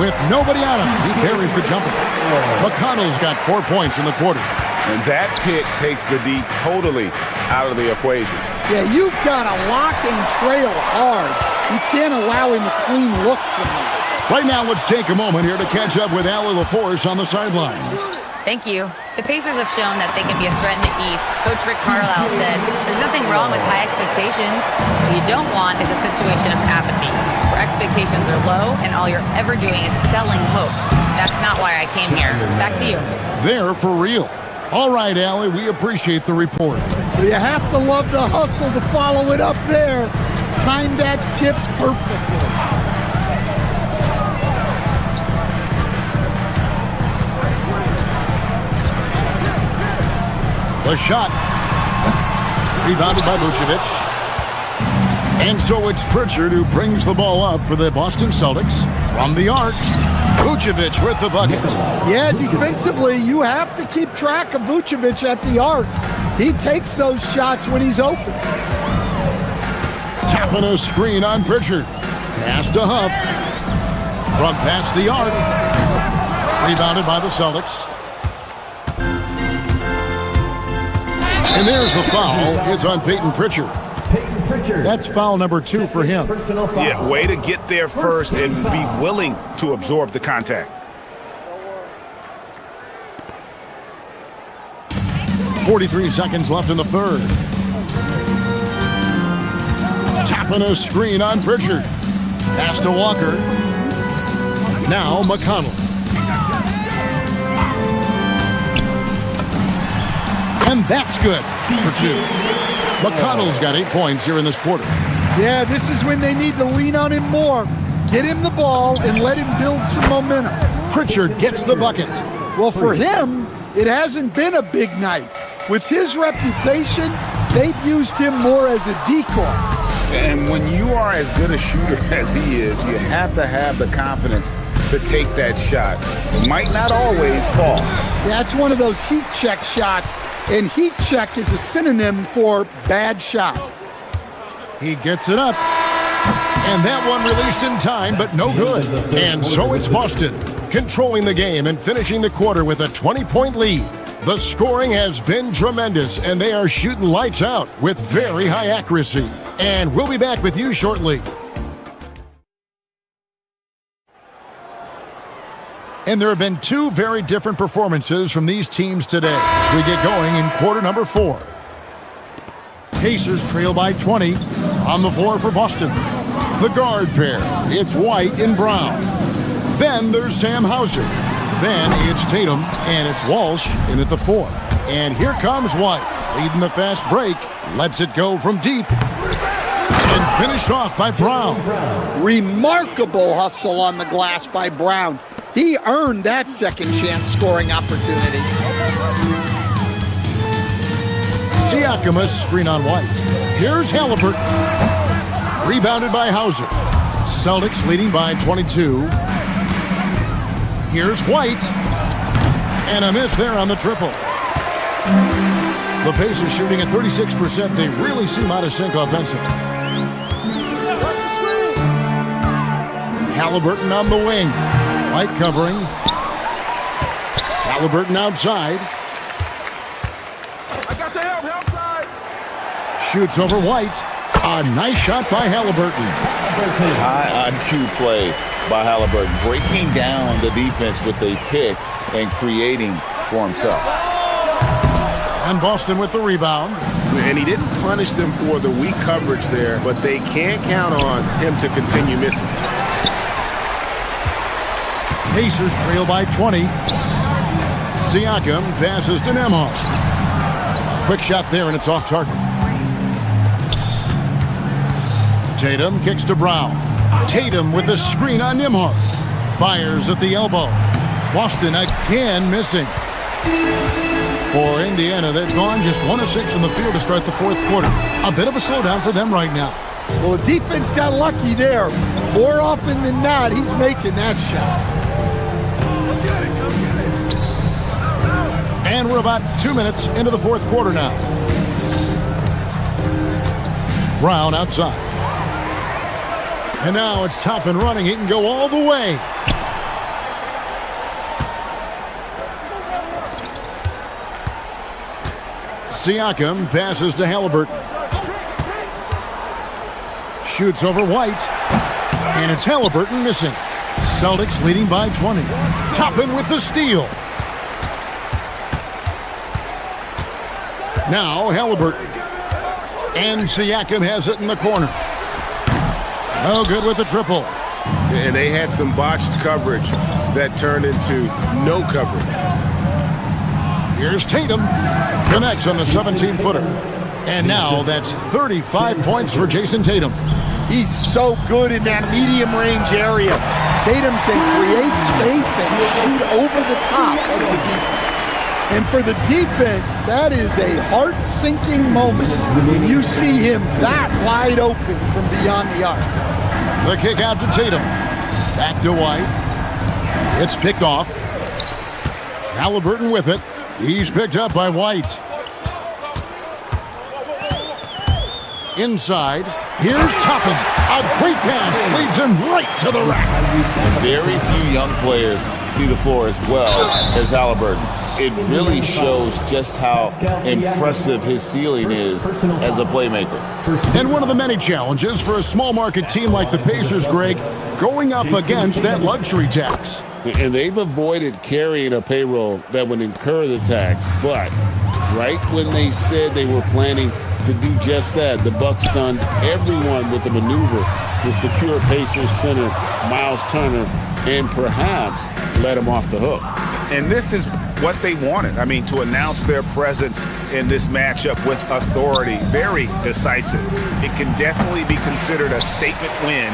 with nobody on him. He buries the jumper. McConnell's got 4 points in the quarter. And that pick takes the D totally out of the equation. Yeah, you've got to lock and trail hard. You can't allow him a clean look from that. Right now, let's take a moment here to catch up with Allie LaForce on the sidelines. Thank you. The Pacers have shown that they can be a threat in the East. Coach Rick Carlisle said, there's nothing wrong with high expectations. What you don't want is a situation of apathy, where expectations are low and all you're ever doing is selling hope. That's not why I came here. Back to you. They're for real. All right, Allie, we appreciate the report. You have to love the hustle to follow it up there. Timed that tip perfectly. The shot. Rebounded by Vucevic. And so it's Pritchard who brings the ball up for the Boston Celtics from the arc. Vucevic with the bucket. Yeah, defensively, you have to keep track of Vucevic at the arc. He takes those shots when he's open. Tapping a screen on Pritchard. Pass to Huff. From past the arc. Rebounded by the Celtics. And there's the foul. It's on Peyton Pritchard. That's foul number 2 for him. Yeah, way to get there first and be willing to absorb the contact. 43 seconds left in the third. Tapping a screen on Pritchard. Pass to Walker. Now McConnell. And that's good for 2. McConnell's got 8 points here in this quarter. Yeah, this is when they need to lean on him more. Get him the ball and let him build some momentum. Pritchard gets the bucket. Well, for him, it hasn't been a big night. With his reputation, they've used him more as a decoy. And when you are as good a shooter as he is, you have to have the confidence to take that shot. It might not always fall. That's one of those heat check shots. And heat check is a synonym for bad shot. He gets it up. And that one released in time, but no good. And so it's Boston, controlling the game and finishing the quarter with a 20-point lead. The scoring has been tremendous, and they are shooting lights out with very high accuracy. And we'll be back with you shortly. And there have been 2 very different performances from these teams today as we get going in quarter number 4. Pacers trail by 20 on the floor for Boston. The guard pair, it's White and Brown. Then there's Sam Hauser. Then it's Tatum, and it's Walsh in at the 4. And here comes White, leading the fast break, lets it go from deep. And finished off by Brown. Remarkable hustle on the glass by Brown. He earned that second chance scoring opportunity. Siakam, a screen on White. Here's Halliburton. Rebounded by Hauser. Celtics leading by 22. Here's White. And a miss there on the triple. The Pacers shooting at 36%. They really seem out of sync offensively. Halliburton on the wing. White covering. Halliburton outside. I got to help side. Shoots over White. A nice shot by Halliburton. High IQ play by Halliburton, breaking down the defense with a pick and creating for himself. And Boston with the rebound. And he didn't punish them for the weak coverage there, but they can't count on him to continue missing. Pacers trail by 20. Siakam passes to Nembhard. Quick shot there, and it's off target. Tatum kicks to Brown. Tatum with a screen on Nembhard. Fires at the elbow. Boston again missing. For Indiana, they've gone just 1 of 6 in the field to start the fourth quarter. A bit of a slowdown for them right now. Well, the defense got lucky there. More often than not, he's making that shot. And we're about 2 minutes into the fourth quarter now. Brown outside. And now it's top and running. He can go all the way. Siakam passes to Halliburton. Shoots over White. And it's Halliburton missing. Celtics leading by 20. Toppin with the steal. Now Halliburton. And Siakam has it in the corner. No good with the triple. And they had some botched coverage that turned into no coverage. Here's Tatum. Connects on the 17-footer. And now that's 35 points for Jason Tatum. He's so good in that medium-range area. Tatum can create space and shoot over the top of the defense. And for the defense, that is a heart-sinking moment when you see him that wide open from beyond the arc. The kick out to Tatum. Back to White. It's picked off. Halliburton with it. He's picked up by White. Inside. Here's Toppin. A great pass leads him right to the rack. Very few young players see the floor as well as Halliburton. It really shows just how impressive his ceiling is as a playmaker. And one of the many challenges for a small market team like the Pacers, Greg, going up against that luxury tax. And they've avoided carrying a payroll that would incur the tax. But right when they said they were planning to do just that, the Bucks stunned everyone with the maneuver to secure Pacers center Miles Turner and perhaps let him off the hook. And this is what they wanted. I mean, to announce their presence in this matchup with authority, very decisive. It can definitely be considered a statement win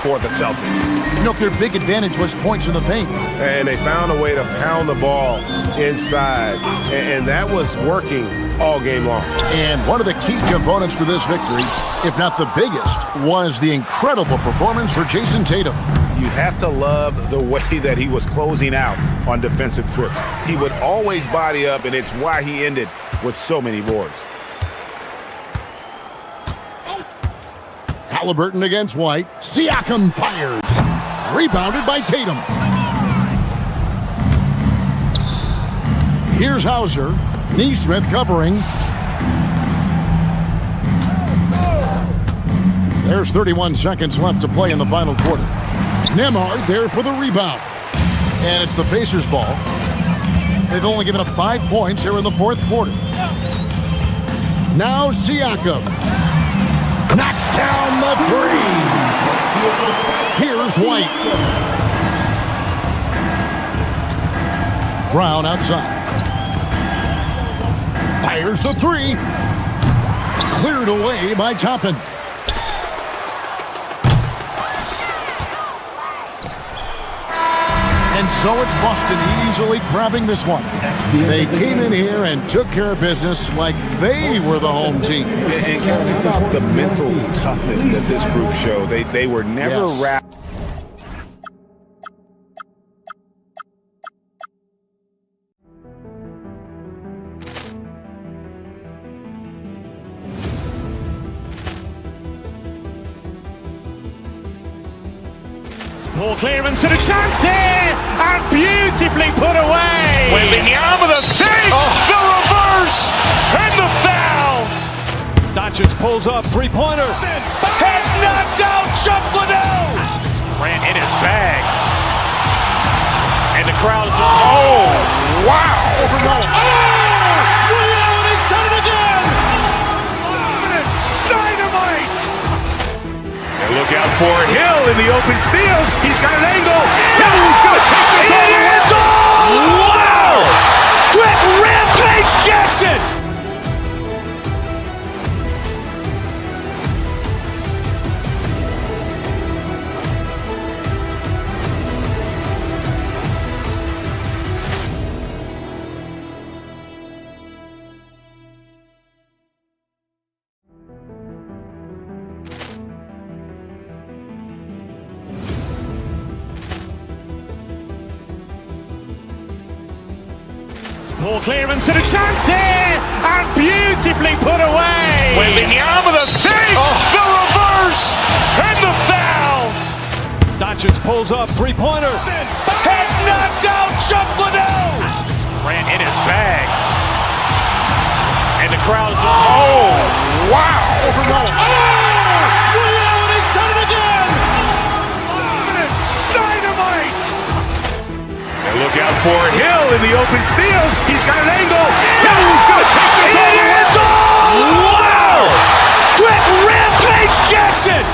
for the Celtics. You know, their big advantage was points in the paint. And they found a way to pound the ball inside. And that was working all game long. And one of the key components to this victory, if not the biggest, was the incredible performance for Jason Tatum. You have to love the way that he was closing out on defensive trips. He would always body up, and it's why he ended with so many boards. Halliburton against White. Siakam fires. Rebounded by Tatum. Here's Hauser. Neesmith covering. There's 31 seconds left to play in the final quarter. Nembhard there for the rebound. And it's the Pacers' ball. They've only given up 5 points here in the fourth quarter. Now Siakam. Knocks down the three. Here's White. Brown outside. Fires the three. Cleared away by Toppin. And so it's Boston easily grabbing this one. They came in here and took care of business like they were the home team. And how about the mental toughness that this group showed? They were never wrapped. Ball clearance and a chance here, and beautifully put away. Wembanyama the save, the reverse, and the foul. Doncic pulls up, three-pointer. Has knocked out Chuck Liddell. Ran in his bag. And the crowd is, oh, wow. Liddell has done it again. Dynamite. And look out for Hill in the open field. He's got an angle. Hill's going to take this all the way. Wow! Quick rampage Jackson. Ball clearance and a chance here, and beautifully put away. Wembanyama the fake, the reverse, and the foul. Doncic pulls up, three-pointer. Has knocked out Chuck Liddell. Grant in his bag. And the crowd is, wow. Liddell, he's done it again. Dynamite. And look out for Hill in the open field. He's got an angle. He's going to take this all the way. Wow! Quick Rampage Jackson.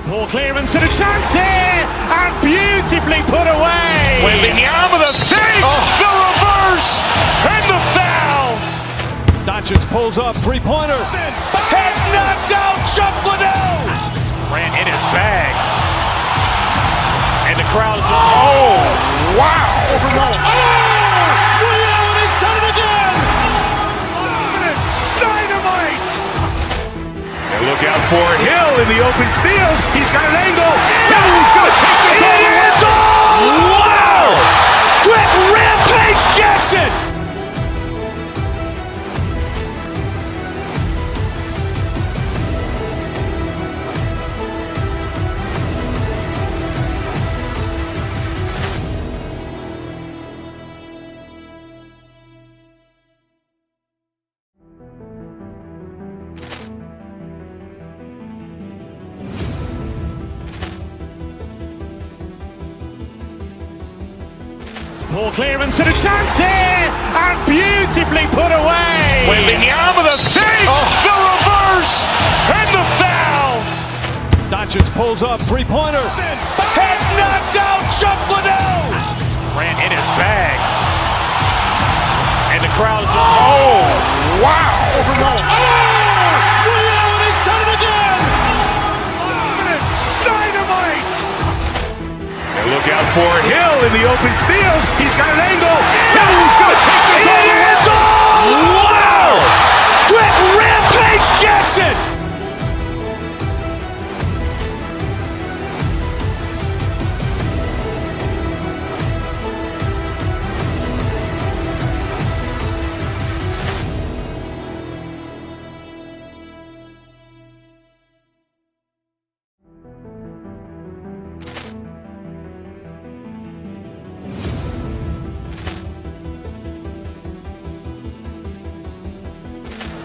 Ball clearance and a chance here, and beautifully put away. Wembanyama the fake, the reverse, and the foul. Doncic pulls up, three-pointer. Has knocked out Chuck Liddell. Grant in his bag. And the crowd is, wow. Liddell, he's done it again. Dynamite. And look out for Hill in the open field. He's got an angle. He's going to take this all the way. Wow! Quick Rampage Jackson. Ball clearance and a chance here, and beautifully put away. Wembanyama the fake, the reverse, and the foul. Doncic pulls up, three-pointer. Has knocked out Chuck Liddell. Grant in his bag. And the crowd is, wow. Liddell, he's done it again. Dynamite. And look out for Hill in the open field. He's got an angle. He's going to take this all the way. Wow! Quick Rampage Jackson.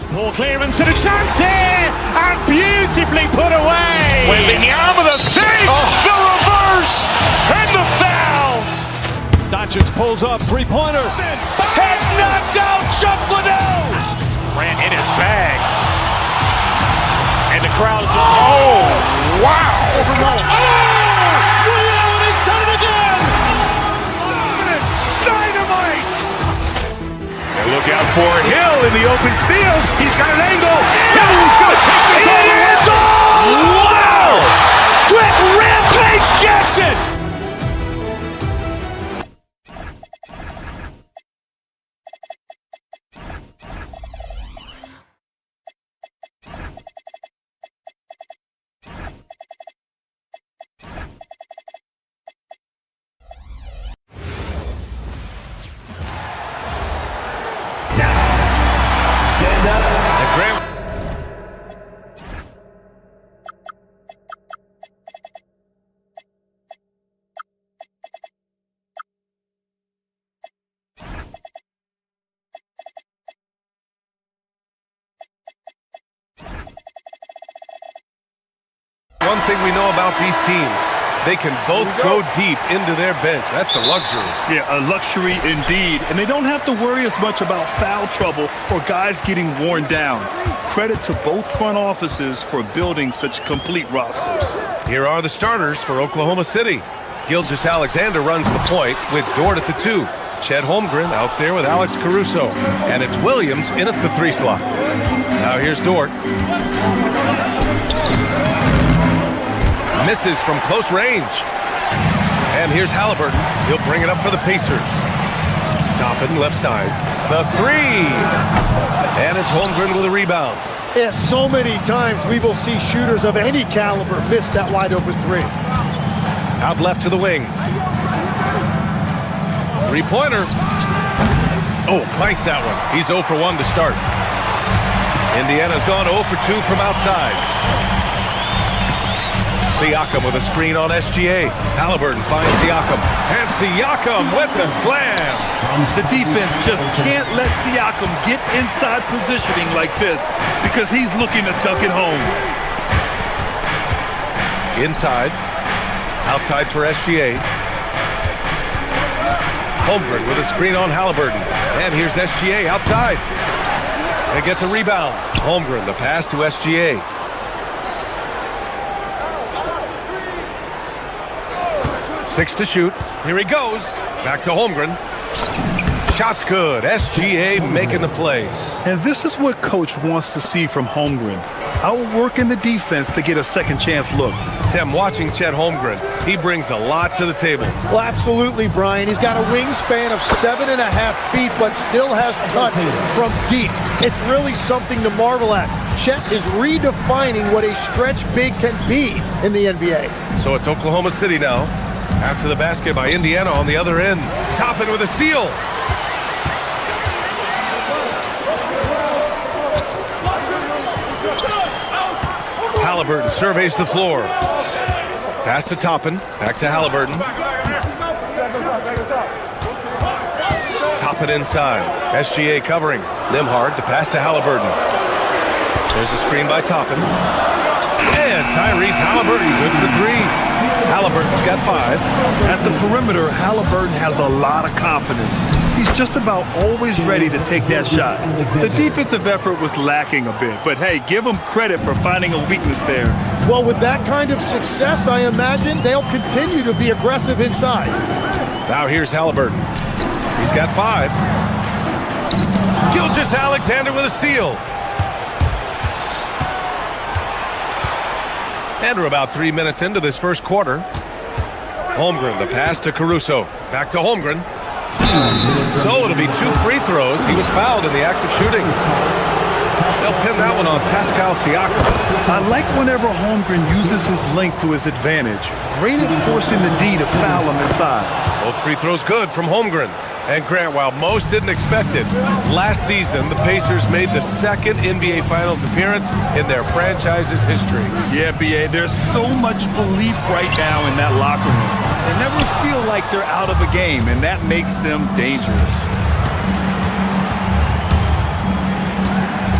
Ball clearance and a chance here, and beautifully put away. Wembanyama the fake, the reverse, and the foul. Doncic pulls up, three-pointer. Has knocked out Chuck Liddell. Grant in his bag. And the crowd is, wow. Liddell, he's done it again. Dynamite. And look out for Hill in the open field. He's got an angle. He's going to take this all the way. Wow! Quick Rampage Jackson. One thing we know about these teams, they can both go deep into their bench. That's a luxury. Yeah, a luxury indeed. And they don't have to worry as much about foul trouble or guys getting worn down. Credit to both front offices for building such complete rosters. Here are the starters for Oklahoma City. Gilgeous-Alexander runs the point with Dort at the 2. Chet Holmgren out there with Alex Caruso. And it's Williams in at the 3 slot. Now here's Dort. Misses from close range. And here's Halliburton. He'll bring it up for the Pacers. Toppin, left side. The 3. And it's Holmgren with a rebound. Yeah, so many times we will see shooters of any caliber miss that wide open 3. Out left to the wing. 3-pointer. Oh, clanks that one. He's 0 for 1 to start. Indiana's gone 0 for 2 from outside. Siakam with a screen on SGA. Halliburton finds Siakam. And Siakam with the slam. The defense just can't let Siakam get inside positioning like this because he's looking to dunk it home. Inside. Outside for SGA. Holmgren with a screen on Halliburton. And here's SGA outside. They get the rebound. Holmgren, the pass to SGA. Six to shoot. Here he goes. Back to Holmgren. Shot's good. SGA making the play. And this is what coach wants to see from Holmgren. Outworking the defense to get a second chance look. Tim, watching Chet Holmgren, he brings a lot to the table. Well, absolutely, Brian. He's got a wingspan of 7.5 feet, but still has touch from deep. It's really something to marvel at. Chet is redefining what a stretch big can be in the NBA. So it's Oklahoma City now. After the basket by Indiana on the other end. Toppin with a steal. Halliburton surveys the floor. Pass to Toppin. Back to Halliburton. Toppin inside. SGA covering. Nembhard, the pass to Halliburton. There's a screen by Toppin. And Tyrese Halliburton, good for 3. Halliburton's got 5. At the perimeter, Halliburton has a lot of confidence. He's just about always ready to take that shot. The defensive effort was lacking a bit, but hey, give him credit for finding a weakness there. Well, with that kind of success, I imagine they'll continue to be aggressive inside. Now here's Halliburton. He's got 5. Gilgeous-Alexander with a steal. And we're about 3 minutes into this first quarter. Holmgren, the pass to Caruso. Back to Holmgren. So it'll be 2 free throws. He was fouled in the act of shooting. They'll pin that one on Pascal Siakam. I like whenever Holmgren uses his length to his advantage. Great at forcing the D to foul him inside. Both free throws good from Holmgren. And Grant, while most didn't expect it, last season the Pacers made the second NBA Finals appearance in their franchise's history. Yeah, B.A., there's so much belief right now in that locker room. They never feel like they're out of a game, and that makes them dangerous.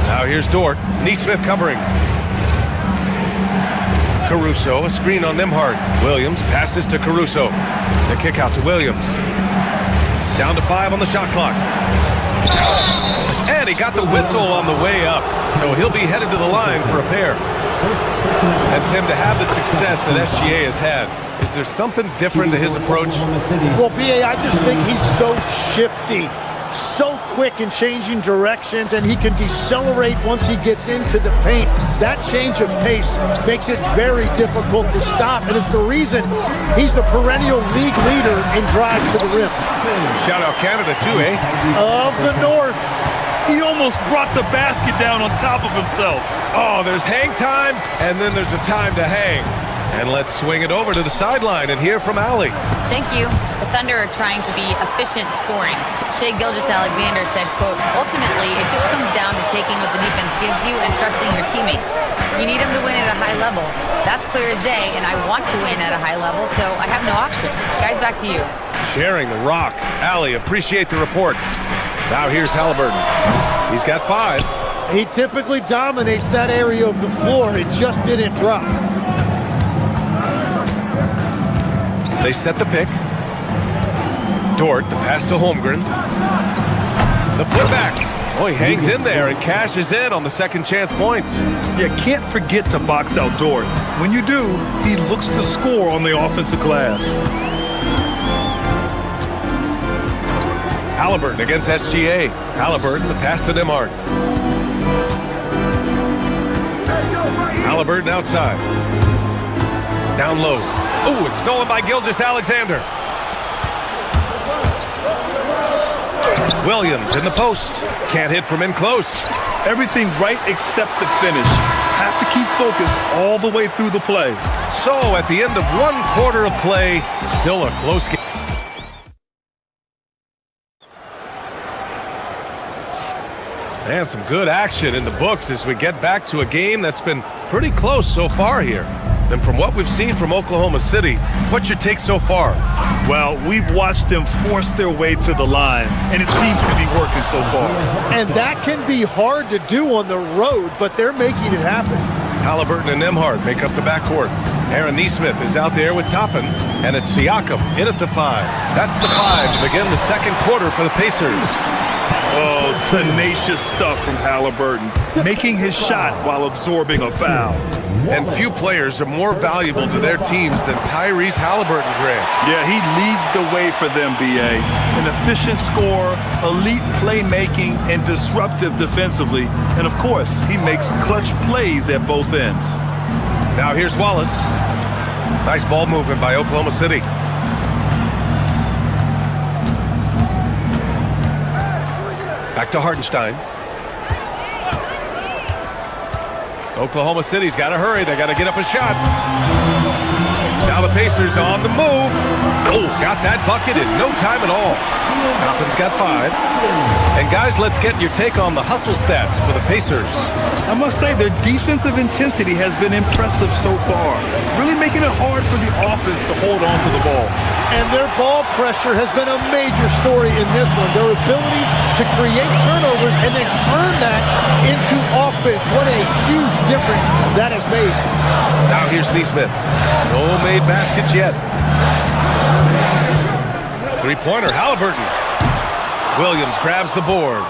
Now here's Dort. Neesmith covering. Caruso, a screen on Nembhard. Williams passes to Caruso. The kick out to Williams. Down to 5 on the shot clock. And he got the whistle on the way up. So he'll be headed to the line for a pair. And Tim, to have the success that SGA has had, is there something different to his approach? Well, B.A., I just think he's so shifty, so quick in changing directions, and he can decelerate once he gets into the paint. That change of pace makes it very difficult to stop, and it's the reason he's the perennial league leader in drives to the rim. Shout out Canada too, eh? Of the North. He almost brought the basket down on top of himself. Oh, there's hang time, and then there's a time to hang. And let's swing it over to the sideline and hear from Allie. Thank you. The Thunder are trying to be efficient scoring. Shai Gilgeous-Alexander said, quote, ultimately, it just comes down to taking what the defense gives you and trusting your teammates. You need them to win at a high level. That's clear as day, and I want to win at a high level, so I have no option. Guys, back to you. Sharing the rock. Allie, appreciate the report. Now here's Halliburton. He's got 5. He typically dominates that area of the floor. It just didn't drop. They set the pick. Dort, the pass to Holmgren. The putback. Oh, he hangs in there and cashes in on the second chance points. You can't forget to box out Dort. When you do, he looks to score on the offensive glass. Halliburton against SGA. Halliburton, the pass to Nembhard. Halliburton outside. Down low. Oh, it's stolen by Gilgeous-Alexander. Williams in the post. Can't hit from in close. Everything right except the finish. Have to keep focused all the way through the play. So at the end of 1 quarter of play, still a close game. And some good action in the books as we get back to a game that's been pretty close so far here. And from what we've seen from Oklahoma City, what's your take so far? Well, we've watched them force their way to the line, and it seems to be working so far. And that can be hard to do on the road, but they're making it happen. Halliburton and Nembhard make up the backcourt. Aaron Nesmith is out there with Toppin, and it's Siakam in at the 5. That's the 5 to begin the second quarter for the Pacers. Oh, tenacious stuff from Halliburton, making his shot while absorbing a foul. And few players are more valuable to their teams than Tyrese Halliburton, Grant. Yeah, he leads the way for them, B.A. An efficient scorer, elite playmaking, and disruptive defensively. And, of course, he makes clutch plays at both ends. Now here's Wallace. Nice ball movement by Oklahoma City. Back to Hartenstein. Oklahoma City's got to hurry. They got to get up a shot. Now the Pacers on the move. Oh, got that bucket in no time at all. Toppin's got 5. And guys, let's get your take on the hustle stats for the Pacers. I must say their defensive intensity has been impressive so far, really making it hard for the offense to hold on to the ball. And their ball pressure has been a major story in this one. Their ability to create turnovers and then turn that into offense. What a huge difference that has made. Now here's Nesmith. No made baskets yet. Three-pointer, Halliburton. Williams grabs the board.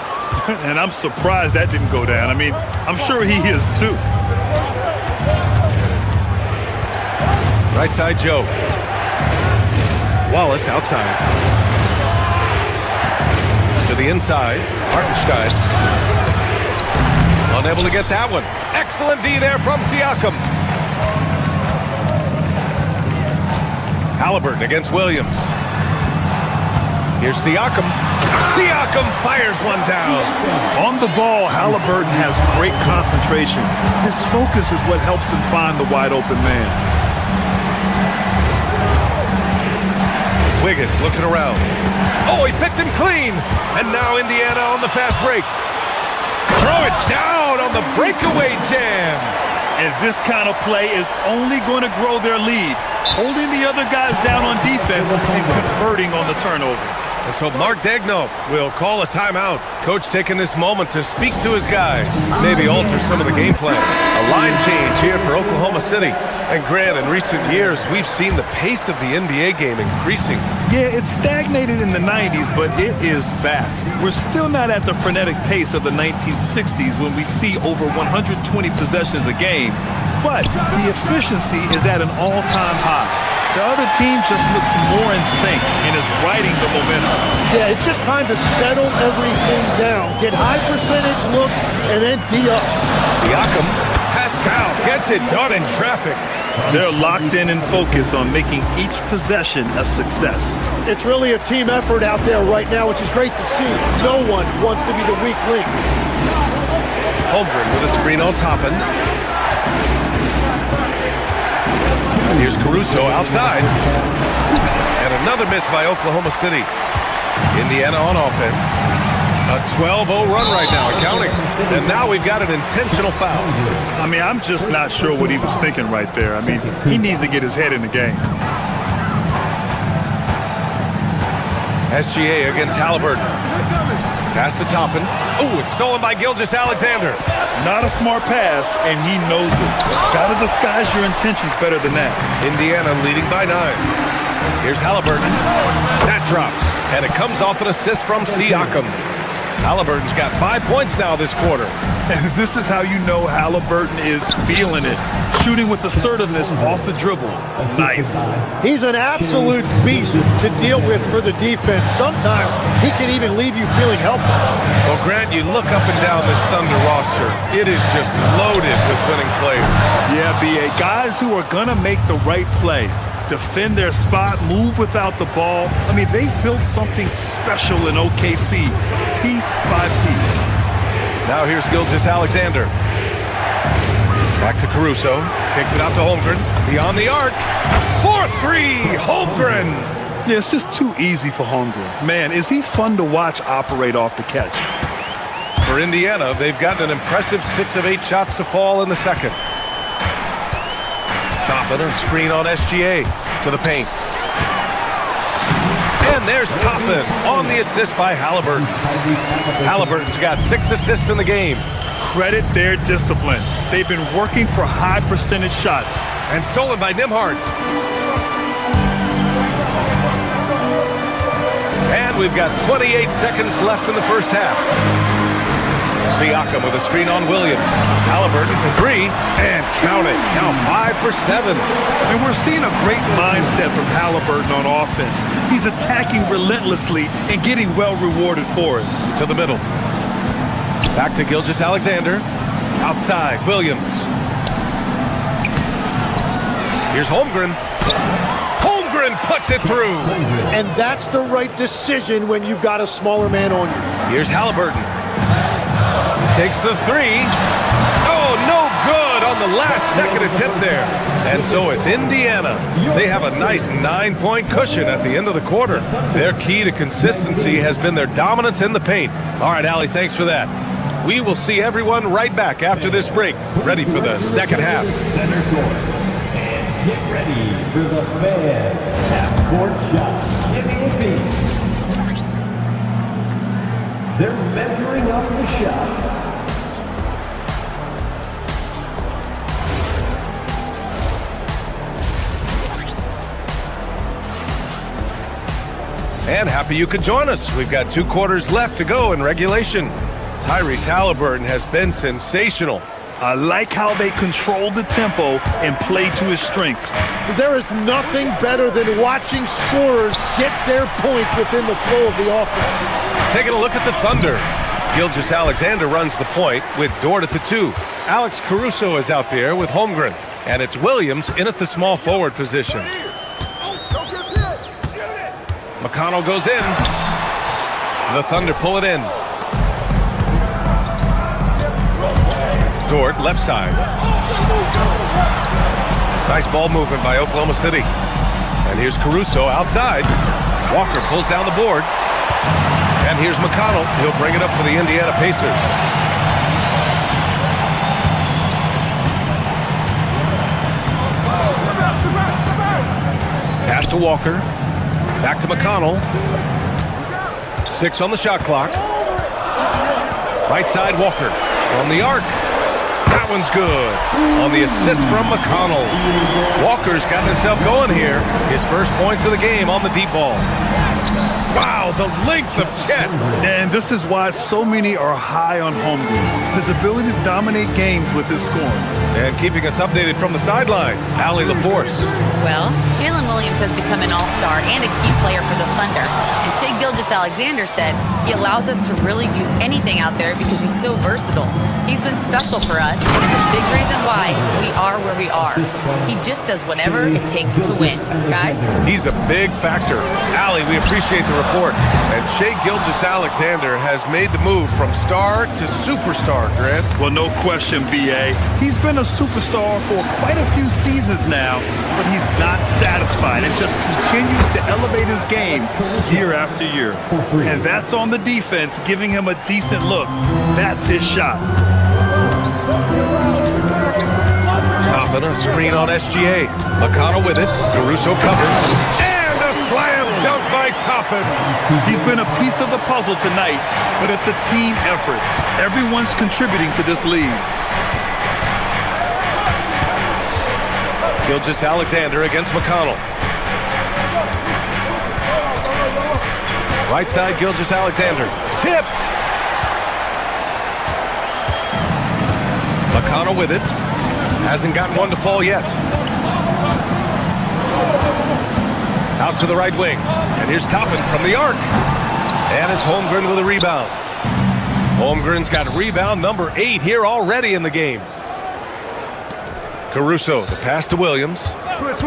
And I'm surprised that didn't go down. I mean, I'm sure he is too. Right side, Joe. Wallace outside. To the inside, Hartenstein. Unable to get that one. Excellent D there from Siakam. Halliburton against Williams. Here's Siakam. Siakam fires one down. On the ball, Halliburton has great concentration. His focus is what helps him find the wide open man. Wiggins looking around. Oh, he picked him clean. And now Indiana on the fast break. Throw it down on the breakaway jam. And this kind of play is only going to grow their lead, holding the other guys down on defense and converting on the turnover. And so Mark Daigneault will call a timeout. Coach taking this moment to speak to his guys, maybe alter some of the game plan. A line change here for Oklahoma City. And Grant, in recent years, we've seen the pace of the NBA game increasing. Yeah, it stagnated in the 90s, but it is back. We're still not at the frenetic pace of the 1960s when we'd see over 120 possessions a game, but the efficiency is at an all-time high. The other team just looks more in sync and is riding the momentum. Yeah, it's just time to settle everything down. Get high percentage looks and then D up. Siakam, Pascal gets it done in traffic. They're locked in and focused on making each possession a success. It's really a team effort out there right now, which is great to see. No one wants to be the weak link. Holmgren with a screen on Toppin. Here's Caruso outside. And another miss by Oklahoma City. Indiana on offense. A 12-0 run right now, and counting. And now we've got an intentional foul. I mean, I'm just not sure what he was thinking right there. I mean, he needs to get his head in the game. SGA against Halliburton. Pass to Toppin. Oh, it's stolen by Gilgeous-Alexander. Not a smart pass, and he knows it. Gotta disguise your intentions better than that. Indiana leading by 9. Here's Halliburton. That drops, and it comes off an assist from Siakam. Halliburton's got 5 points now this quarter. And this is how you know Halliburton is feeling it. Shooting with assertiveness off the dribble. Nice. He's an absolute beast to deal with for the defense. Sometimes he can even leave you feeling helpless. Well, Grant, you look up and down this Thunder roster. It is just loaded with winning players. Yeah, B.A. Guys who are going to make the right play. Defend their spot, move without the ball. I mean, they've built something special in OKC, piece by piece. Now here's Gilgeous-Alexander. Back to Caruso. Kicks it out to Holmgren. Beyond the arc. 4-3, Holmgren. Yeah, it's just too easy for Holmgren. Man, is he fun to watch operate off the catch. For Indiana, they've gotten an impressive 6 of 8 shots to fall in the second. Toppin and screen on SGA to the paint. And there's Toppin on the assist by Halliburton. Halliburton's got 6 assists in the game. Credit their discipline. They've been working for high percentage shots. And stolen by Nembhard. And we've got 28 seconds left in the first half. Siakam with a screen on Williams. Halliburton for 3, and count it. Now 5 for 7. And we're seeing a great mindset from Halliburton on offense. He's attacking relentlessly and getting well rewarded for it. To the middle. Back to Gilgeous-Alexander. Outside, Williams. Here's Holmgren. Holmgren puts it through. And that's the right decision when you've got a smaller man on you. Here's Halliburton. Takes the 3. Oh, no good on the last second attempt there. And so it's Indiana. They have a nice 9-point cushion at the end of the quarter. Their key to consistency has been their dominance in the paint. All right, Allie, thanks for that. We will see everyone right back after this break, ready for the second half. Center court. And get ready for the Fed half-court shot. Give me a beat. They're measuring up the shot. And happy you could join us. We've got 2 quarters left to go in regulation. Tyrese Halliburton has been sensational. I like how they control the tempo and play to his strengths. There is nothing better than watching scorers get their points within the flow of the offense. Taking a look at the Thunder. Gilgeous-Alexander runs the point with Dort at the 2. Alex Caruso is out there with Holmgren. And it's Williams in at the small forward position. McConnell goes in. The Thunder pull it in. Dort, left side. Nice ball movement by Oklahoma City. And here's Caruso outside. Walker pulls down the board. And here's McConnell. He'll bring it up for the Indiana Pacers. Pass to Walker. Back to McConnell. 6 on the shot clock. Right side, Walker. On the arc. That one's good. On the assist from McConnell. Walker's got himself going here. His first points of the game on the deep ball. Wow, the length of Chet. And this is why so many are high on Holmgren. His ability to dominate games with his scoring. And keeping us updated from the sideline, Allie LaForce. Well, Jalen Williams has become an all-star and a key player for the Thunder. And Shai Gilgeous-Alexander said he allows us to really do anything out there because he's so versatile. He's been special for us, and is a big reason why we are where we are. He just does whatever it takes to win. Guys? He's a big factor. Allie, we appreciate the report. And Shai Gilgeous-Alexander has made the move from star to superstar, Grant. Well, no question, B.A. He's been a superstar for quite a few seasons now, but he's not satisfied and just continues to elevate his game year after year. And that's on the defense, giving him a decent look. That's his shot. Toppin, a screen on SGA. McConnell with it. Caruso covers. And a slam dunk by Toppin. He's been a piece of the puzzle tonight, but it's a team effort. Everyone's contributing to this lead. Gilgeous-Alexander against McConnell. Right side, Gilgeous-Alexander. Tipped. McConnell with it. Hasn't gotten one to fall yet. Out to the right wing. And here's Toppin from the arc. And it's Holmgren with a rebound. Holmgren's got rebound number 8 here already in the game. Caruso, the pass to Williams. Switch.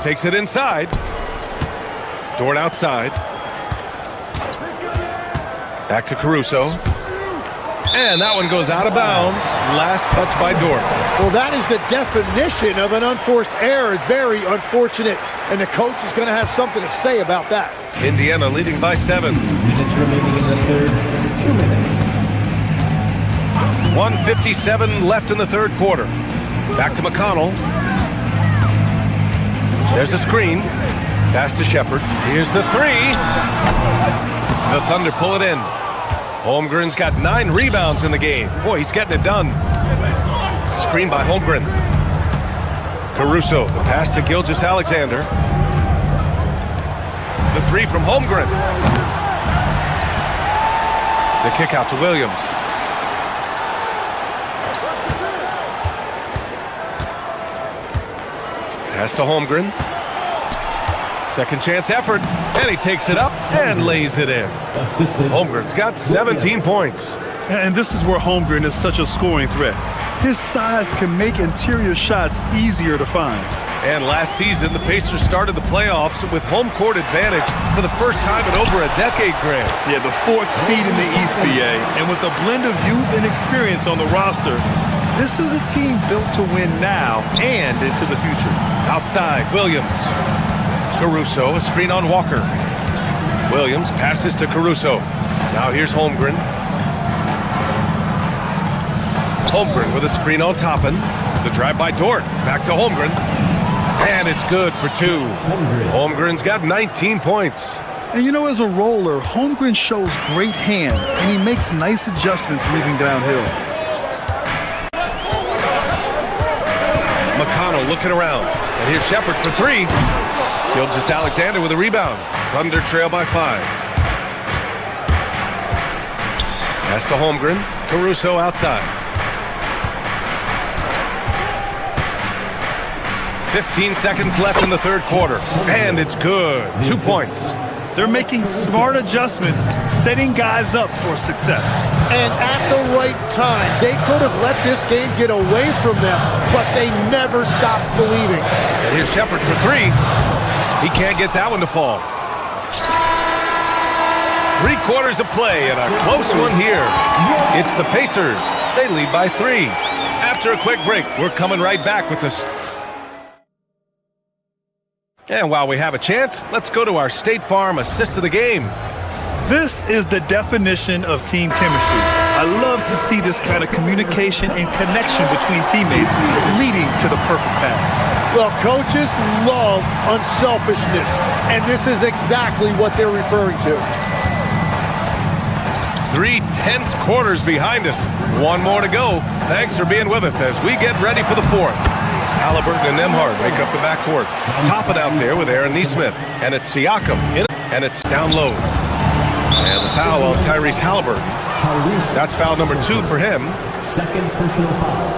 Takes it inside. Dort outside. Back to Caruso. And that one goes out of bounds. Last touch by Dort. Well, that is the definition of an unforced error. Very unfortunate. And the coach is going to have something to say about that. Indiana leading by 7. Minutes remaining in the third. 2 minutes. 1:57 left in the third quarter. Back to McConnell. There's a screen. Pass to Shepard. Here's the 3. The Thunder pull it in. Holmgren's got 9 rebounds in the game. Boy, he's getting it done. Screen by Holmgren. Caruso, the pass to Gilgeous-Alexander. The 3 from Holmgren. The kick out to Williams. Pass to Holmgren. Second chance effort, and he takes it up and lays it in. Holmgren's got 17 points. And this is where Holmgren is such a scoring threat. His size can make interior shots easier to find. And last season, the Pacers started the playoffs with home court advantage for the first time in over a decade, Grant. Yeah, the 4th seed in the East, BA. And with a blend of youth and experience on the roster, this is a team built to win now and into the future. Outside, Williams. Caruso, a screen on Walker. Williams passes to Caruso. Now here's Holmgren. Holmgren with a screen on Toppin. The drive by Dort. Back to Holmgren. And it's good for 2. Holmgren's got 19 points. And you know, as a roller, Holmgren shows great hands, and he makes nice adjustments moving downhill. McConnell looking around. And here's Shepard for 3. Gilgeous-Alexander with a rebound. Thunder trail by 5. Pass to Holmgren. Caruso outside. 15 seconds left in the third quarter. And it's good. 2 points. They're making smart adjustments, setting guys up for success. And at the right time, they could have let this game get away from them, but they never stopped believing. And here's Shepard for 3. He can't get that one to fall. 3 quarters of play and a close one here. It's the Pacers. They lead by 3. After a quick break, we're coming right back with this. And while we have a chance, let's go to our State Farm assist of the game. This is the definition of team chemistry. I love to see this kind of communication and connection between teammates leading to the perfect pass. Well, coaches love unselfishness, and this is exactly what they're referring to. 3 tense quarters behind us. 1 more to go. Thanks for being with us as we get ready for the 4th. Halliburton and Nembhard make up the backcourt. Top it out there with Aaron Nesmith. And it's Siakam. And it's down low. And the foul on Tyrese Halliburton. That's foul number 2 for him. Second personal foul.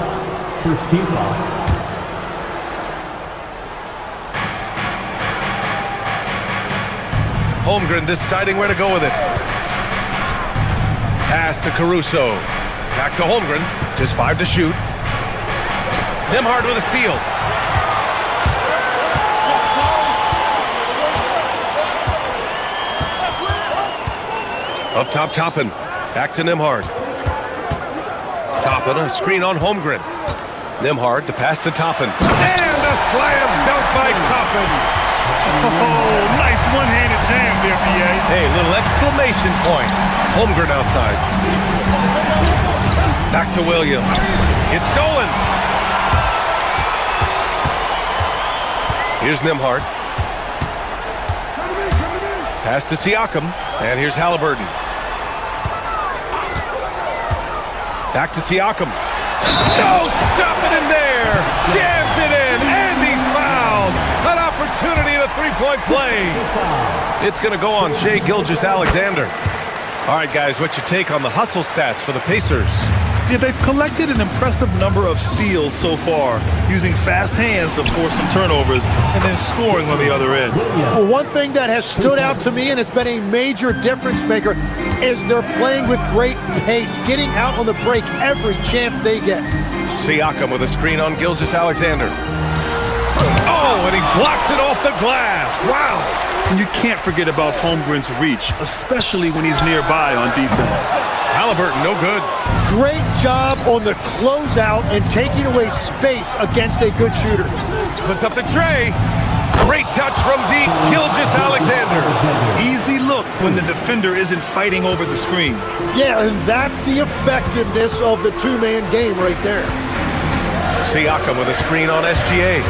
First team foul. Holmgren deciding where to go with it. Pass to Caruso. Back to Holmgren. Just 5 to shoot. Nembhard with a steal. Up top, Toppin. Back to Nembhard. Toppin, a screen on Holmgren. Nembhard, the pass to Toppin. And a slam dunk by Toppin. Oh, nice one-handed jam there, BA. Hey, little exclamation point. Holmgren outside. Back to Williams. It's stolen. Here's Nembhard. Pass to Siakam. And here's Halliburton. Back to Siakam. No, stop it in there. Jams it in. And he's fouled. An opportunity in a 3-point play. It's going to go on Shai Gilgeous-Alexander. All right, guys, what's your take on the hustle stats for the Pacers? Yeah, they've collected an impressive number of steals so far, using fast hands to force some turnovers and then scoring on the other end. Well, one thing that has stood out to me, and it's been a major difference maker, is they're playing with great pace, getting out on the break every chance they get. Siakam with a screen on Gilgeous-Alexander. Oh, and he blocks it off the glass. Wow. And you can't forget about Holmgren's reach, especially when he's nearby on defense. Halliburton, no good. Great job on the closeout and taking away space against a good shooter. Puts up the tray. Great touch from deep, Gilgeous-Alexander. Easy look when the defender isn't fighting over the screen. Yeah, and that's the effectiveness of the two-man game right there. Siakam with a screen on SGA.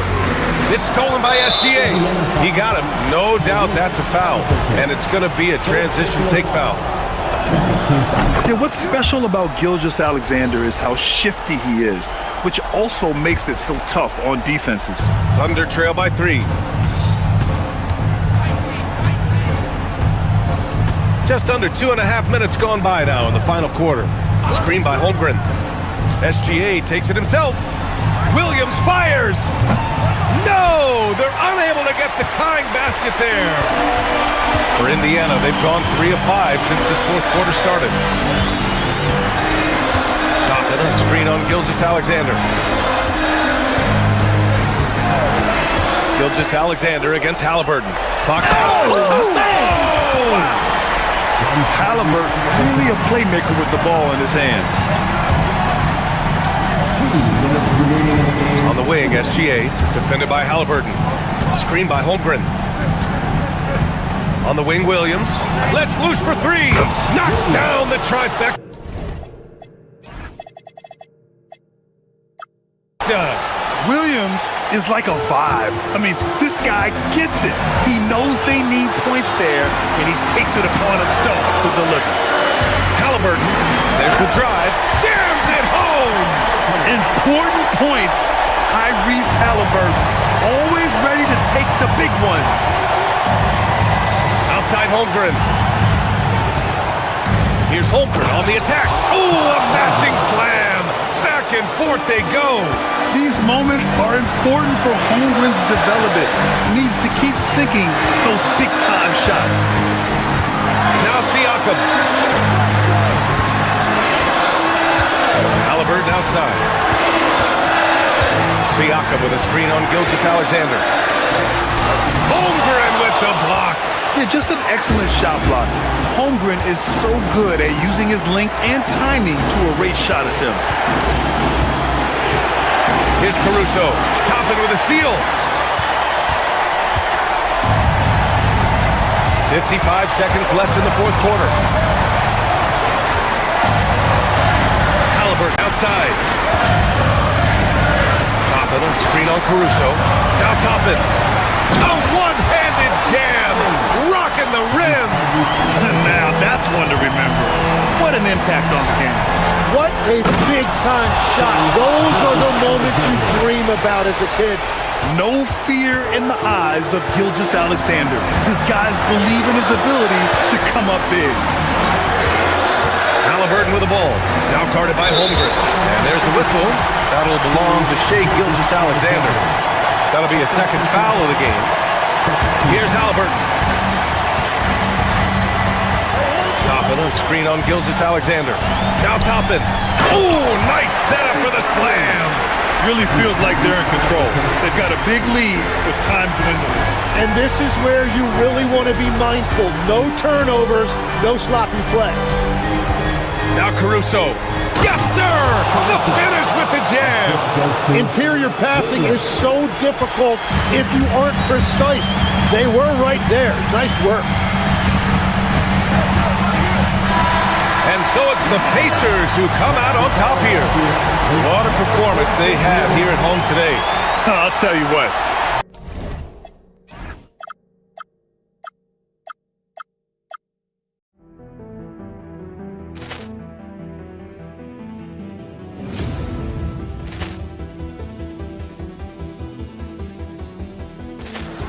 It's stolen by SGA. He got him. No doubt that's a foul. And it's going to be a transition take foul. Yeah, what's special about Gilgeous-Alexander is how shifty he is, which also makes it so tough on defenses. Thunder trail by 3. Just under 2.5 minutes gone by now in the final quarter. Screen by Holmgren. SGA takes it himself. Williams fires. No! They're unable to get the tying basket there. For Indiana, they've gone 3 of 5 since this fourth quarter started. Top of the screen on Gilgeous-Alexander. Gilgeous-Alexander against Halliburton. Clock. Oh, man! Halliburton, really a playmaker with the ball in his hands. On the wing, SGA, defended by Halliburton. Screen by Holmgren. On the wing, Williams. Let's loose for 3. Knocks down the trifecta. Williams is like a vibe. I mean, this guy gets it. He knows they need points there, and he takes it upon himself to deliver. Halliburton, there's the drive. Jams it home! Important points. Tyrese Halliburton, always ready to take the big one. Outside Holmgren. Here's Holmgren on the attack. Oh, a matching slam. Back and forth they go. These moments are important for Holmgren's development. He needs to keep sinking those big-time shots. Now Siakam. Halliburton outside. Siakam with a screen on Gilgeous-Alexander. Holmgren with the block. Yeah, just an excellent shot block. Holmgren is so good at using his length and timing to erase shot attempts. Here's Caruso. Toppin with a steal. 55 seconds left in the fourth quarter. Halliburton outside. Toppin on screen on Caruso. Now Toppin. A one-handed jam. Rocking the rim. Now that's one to remember. What an impact on the game. What a big-time shot. Those are the moments you dream about as a kid. No fear in the eyes of Gilgeous-Alexander. This guy's believe in his ability to come up big. Halliburton with the ball. Now guarded by Holmgren. And there's a whistle. That'll belong to Shai Gilgeous-Alexander. That'll be a second foul of the game. Here's Halliburton. Toppin, a screen on Gilgeous-Alexander. Now Toppin. Oh, nice setup for the slam. Really feels like they're in control. They've got a big lead with time dwindling. And this is where you really want to be mindful. No turnovers, no sloppy play. Now Caruso. Yes, sir! The finish with the jam. Interior passing is so difficult if you aren't precise. They were right there. Nice work. And so it's the Pacers who come out on top here. What a performance they have here at home today. I'll tell you what.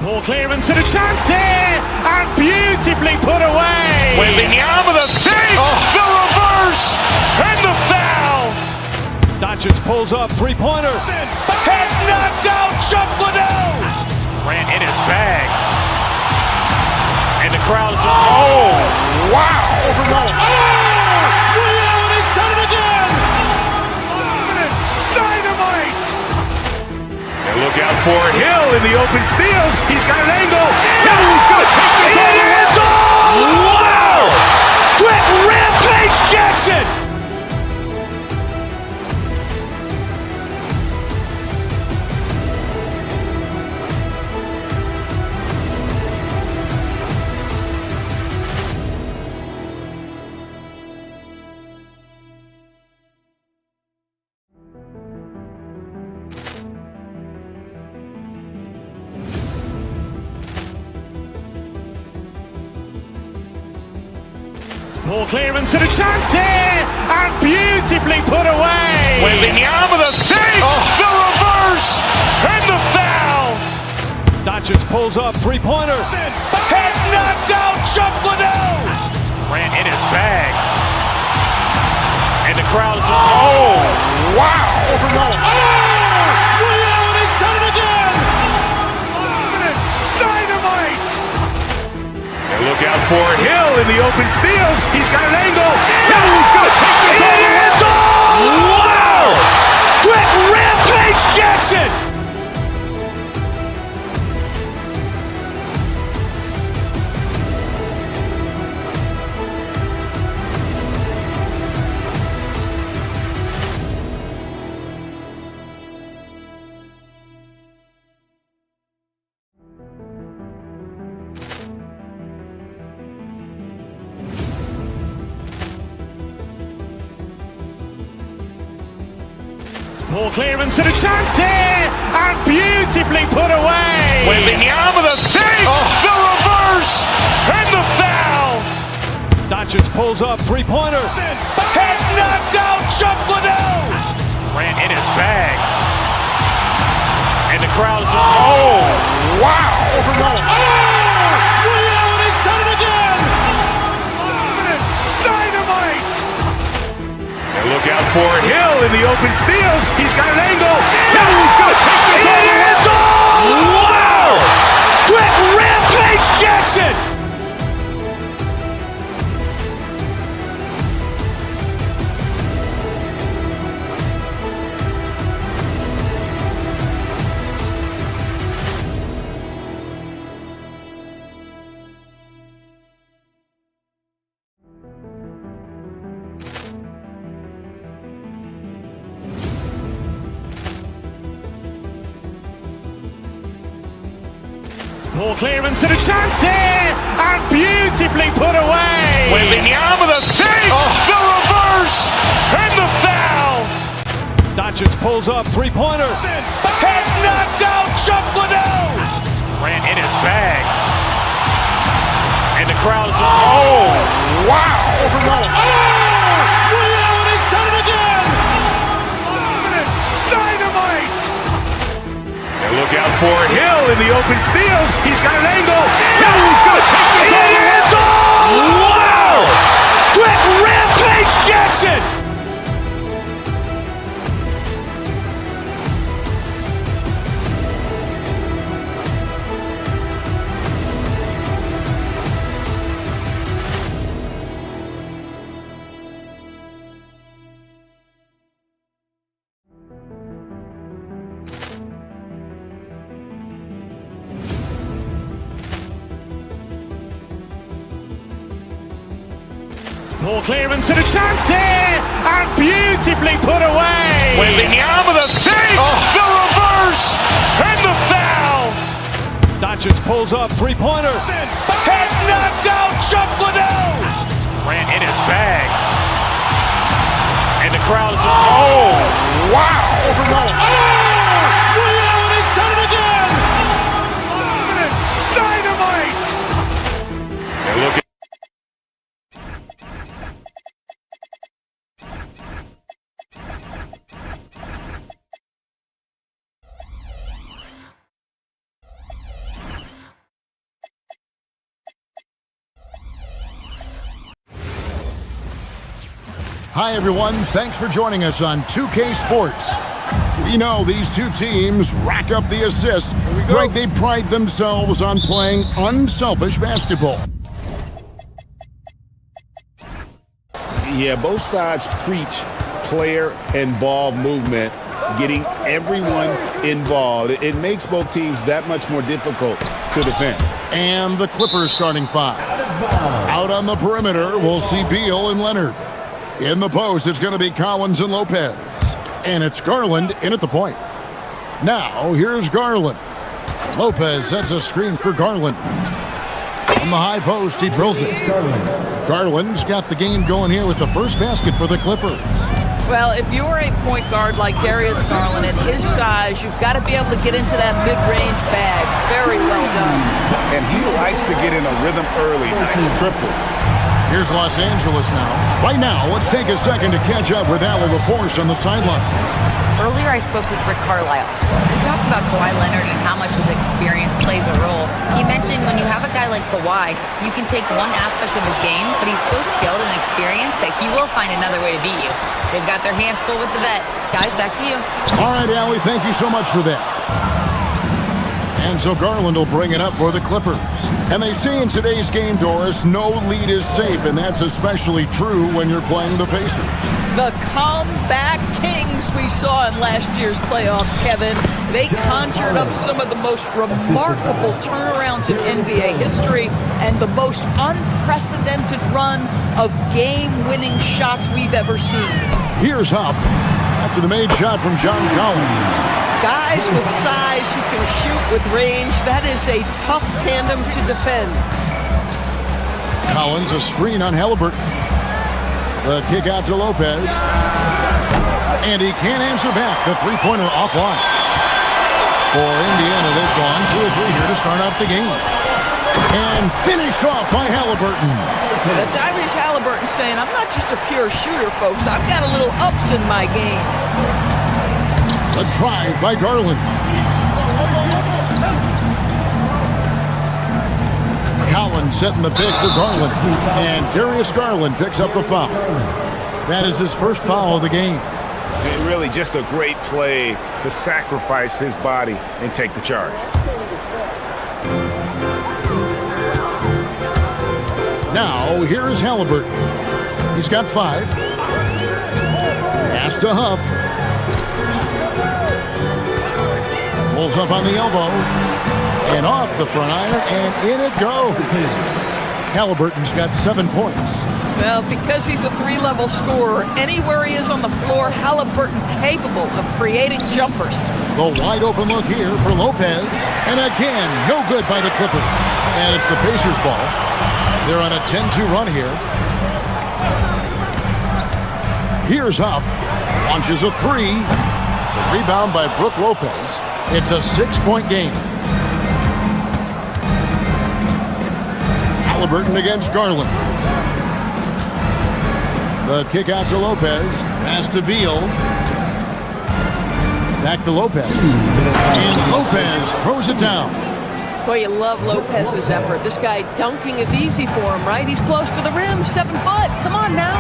Ball clearance and a chance here, and beautifully put away. Wembanyama with a dig, the reverse, and the foul. Doncic pulls up, three-pointer. Has knocked out Chuck Liddell. Grant in his bag. And the crowd is, oh, wow. Ray Allen has done it again. Dynamite. And look out for Hill in the open field. He's got an angle. He's going to take this all the way. Wow! Quick Rampage Jackson. Ball clearance and a chance here, and beautifully put away. With the arm of the thing, the reverse, and the foul. Doncic pulls up, three-pointer. Has knocked out Chuck Liddell. Grant in his bag. And the crowd is, oh, wow. Ray Allen has done it again. Dynamite. And look out for Hill in the open field. He's got an angle. He's going to take this all the way. Wow! Quick Rampage Jackson. Ball clearance and a chance here, and beautifully put away. With the arm of the thing, the reverse, and the foul. Doncic pulls up, three-pointer. Has knocked out Chuck Liddell. Grant in his bag. And the crowd is, oh, wow. Ray Allen has done it again. Dynamite. And look out for Hill in the open field. He's got an angle. He's going to take this all the way. Wow! Quick Rampage Jackson. Ball clearance and a chance here, and beautifully put away. With the arm of the thing, the reverse, and the foul. Doncic pulls up, three-pointer. Has knocked out Chuck Liddell. Grant in his bag. And the crowd is, oh, wow. Ray Allen has done it again. Dynamite. And look out for Hill in the open field. He's got an angle. He's going to take this all the way. Wow! Quick Rampage Jackson. Ball clearance and a chance here, and beautifully put away. With the arm of the thing, the reverse, and the foul. Doncic pulls up, three-pointer. Has knocked out Chuck Liddell. Grant in his bag. And the crowd is, oh, wow. Ray Allen has done it again. Dynamite. And look at Hi, everyone. Thanks for joining us on 2K Sports. We know these two teams rack up the assists like they pride themselves on playing unselfish basketball. Yeah, both sides preach player and ball movement, getting everyone involved. It makes both teams that much more difficult to defend. And the Clippers starting five. Out on the perimeter, we'll see Beal and Leonard. In the post, it's going to be Collins and Lopez. And it's Garland in at the point. Now, here's Garland. Lopez sets a screen for Garland. On the high post, he drills it. Garland's got the game going here with the first basket for the Clippers. Well, if you're a point guard like Darius Garland at his size, you've got to be able to get into that mid-range bag. Very well done. And he likes to get in a rhythm early. Nice triple. Here's Los Angeles now. Right now, let's take a second to catch up with Allie LaForce on the sideline. Earlier, I spoke with Rick Carlisle. We talked about Kawhi Leonard and how much his experience plays a role. He mentioned when you have a guy like Kawhi, you can take one aspect of his game, but he's so skilled and experienced that he will find another way to beat you. They've got their hands full with the vet. Guys, back to you. All right, Allie, thank you so much for that. And so Garland will bring it up for the Clippers. And they say in today's game, Doris, no lead is safe, and that's especially true when you're playing the Pacers. The comeback kings we saw in last year's playoffs, Kevin. They conjured up some of the most remarkable turnarounds in NBA history and the most unprecedented run of game-winning shots we've ever seen. Here's Huff after the made shot from John Collins. Guys with size who can shoot with range, that is a tough tandem to defend. Collins, a screen on Halliburton. The kick out to Lopez. And he can't answer back. The three-pointer offline. For Indiana, they've gone 2 or 3 here to start out the game. And finished off by Halliburton. That's Tyrese Halliburton saying, I'm not just a pure shooter, folks. I've got a little ups in my game. The drive by Garland. Collins setting the pick for Garland. And Darius Garland picks up the foul. That is his first foul of the game. Really just a great play to sacrifice his body and take the charge. Now, here is Halliburton. He's got 5. Pass to Huff. Pulls up on the elbow. And off the front iron, and in it goes. Halliburton's got 7 points. Well, because he's a 3-level scorer, anywhere he is on the floor, Halliburton capable of creating jumpers. The wide open look here for Lopez. And again, no good by the Clippers. And it's the Pacers ball. They're on a 10-2 run here. Here's Huff. Launches a 3. The rebound by Brook Lopez. It's a 6-point game. Halliburton against Garland. The kick out to Lopez. Pass to Beal. Back to Lopez. And Lopez throws it down. Boy, you love Lopez's effort. This guy dunking is easy for him, right? He's close to the rim, 7 foot. Come on now.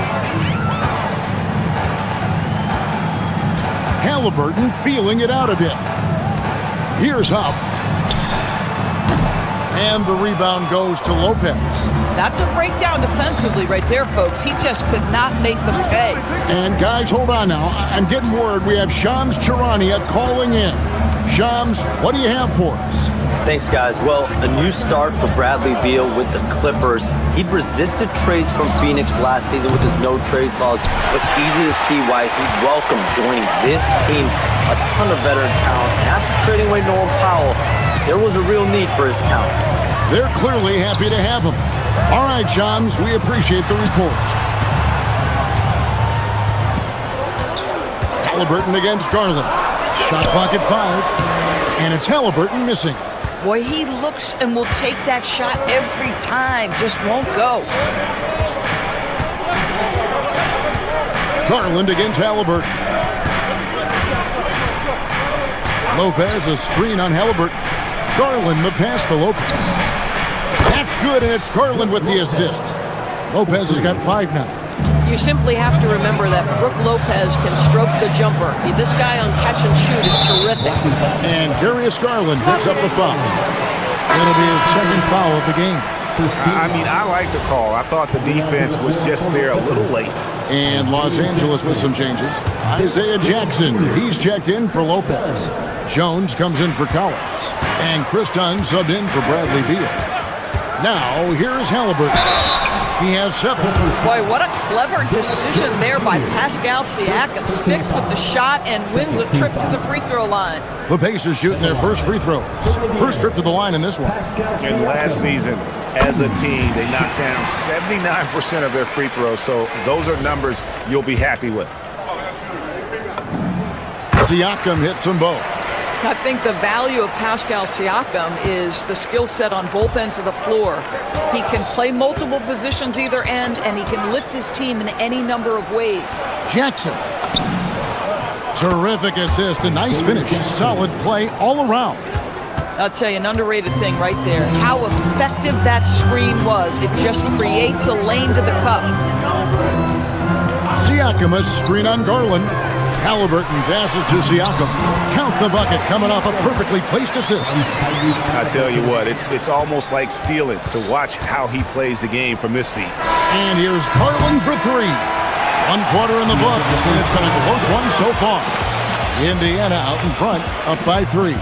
Halliburton feeling it out a bit. Here's Huff. And the rebound goes to Lopez. That's a breakdown defensively right there, folks. He just could not make them pay. And guys, hold on now. I'm getting word we have Shams Charania calling in. Shams, what do you have for us? Thanks, guys. Well, a new start for Bradley Beal with the Clippers. He'd resisted trades from Phoenix last season with his no-trade clause, but easy to see why he'd welcome joining this team. A ton of veteran talent. And after trading away Norman Powell, there was a real need for his talent. They're clearly happy to have him. All right, Shams, we appreciate the report. Halliburton against Garland. Shot clock at 5. And it's Halliburton missing. Boy, he looks and will take that shot every time. Just won't go. Garland against Halliburton. Lopez, a screen on Halliburton. Garland, the pass to Lopez. That's good, and it's Garland with the assist. Lopez has got 5 now. You simply have to remember that Brook Lopez can stroke the jumper. This guy on catch and shoot is terrific. And Darius Garland picks up the foul. It'll be his second foul of the game. I mean, I like the call. I thought the defense was just there a little late. And Los Angeles with some changes. Isaiah Jackson, he's checked in for Lopez. Jones comes in for Collins. And Chris Dunn subbed in for Bradley Beal. Now, here's Halliburton. He has 7. Boy, what a clever decision there by Pascal Siakam. Sticks with the shot and wins a trip to the free throw line. The Pacers shooting their first free throws. First trip to the line in this one. And last season, as a team, they knocked down 79% of their free throws, so those are numbers you'll be happy with. Siakam hits them both. I think the value of Pascal Siakam is the skill set on both ends of the floor. He can play multiple positions either end, and he can lift his team in any number of ways. Jackson. Terrific assist, a nice finish. Solid play all around. I'll tell you, an underrated thing right there. How effective that screen was. It just creates a lane to the cup. Siakam, a screen on Garland. Halliburton passes to Siakam. Count the bucket, coming off a perfectly placed assist. I tell you what, it's almost like stealing to watch how he plays the game from this seat. And here's Garland for 3. 1 quarter in the books, and it's been a close one so far. Indiana out in front, up by 3.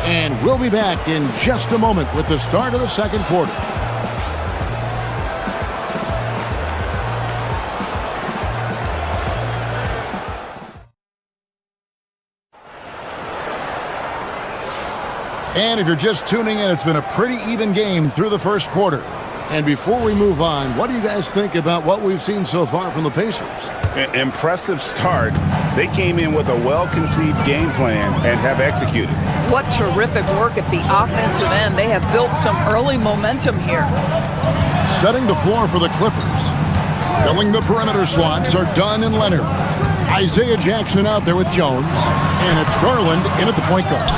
And we'll be back in just a moment with the start of the second quarter. And if you're just tuning in, it's been a pretty even game through the first quarter. And before we move on, what do you guys think about what we've seen so far from the Pacers? Impressive start. They came in with a well-conceived game plan and have executed. What terrific work at the offensive end. They have built some early momentum here. Setting the floor for the Clippers. Filling the perimeter slots are Dunn and Leonard. Isaiah Jackson out there with Jones. And it's Garland in at the point guard.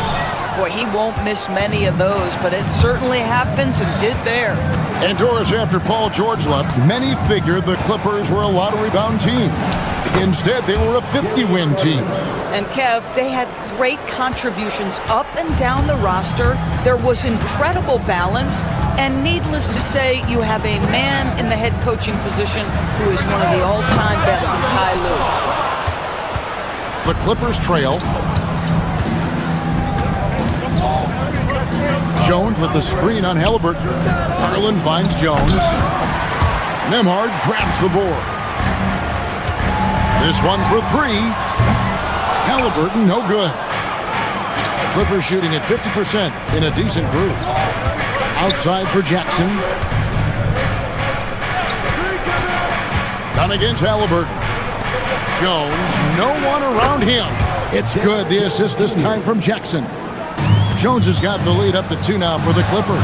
Boy, he won't miss many of those, but it certainly happens and did there. And Doris, after Paul George left, many figured the Clippers were a lottery-bound team. Instead, they were a 50-win team. And Kev, they had great contributions up and down the roster. There was incredible balance. And needless to say, you have a man in the head coaching position who is one of the all-time best in Ty Lue. The Clippers trail. Jones with the screen on Halliburton. Garland finds Jones. Nembhard grabs the board. This one for 3. Halliburton, no good. Clippers shooting at 50% in a decent group. Outside for Jackson. Done against Halliburton. Jones, no one around him. It's good, the assist this time from Jackson. Jones has got the lead up to 2 now for the Clippers.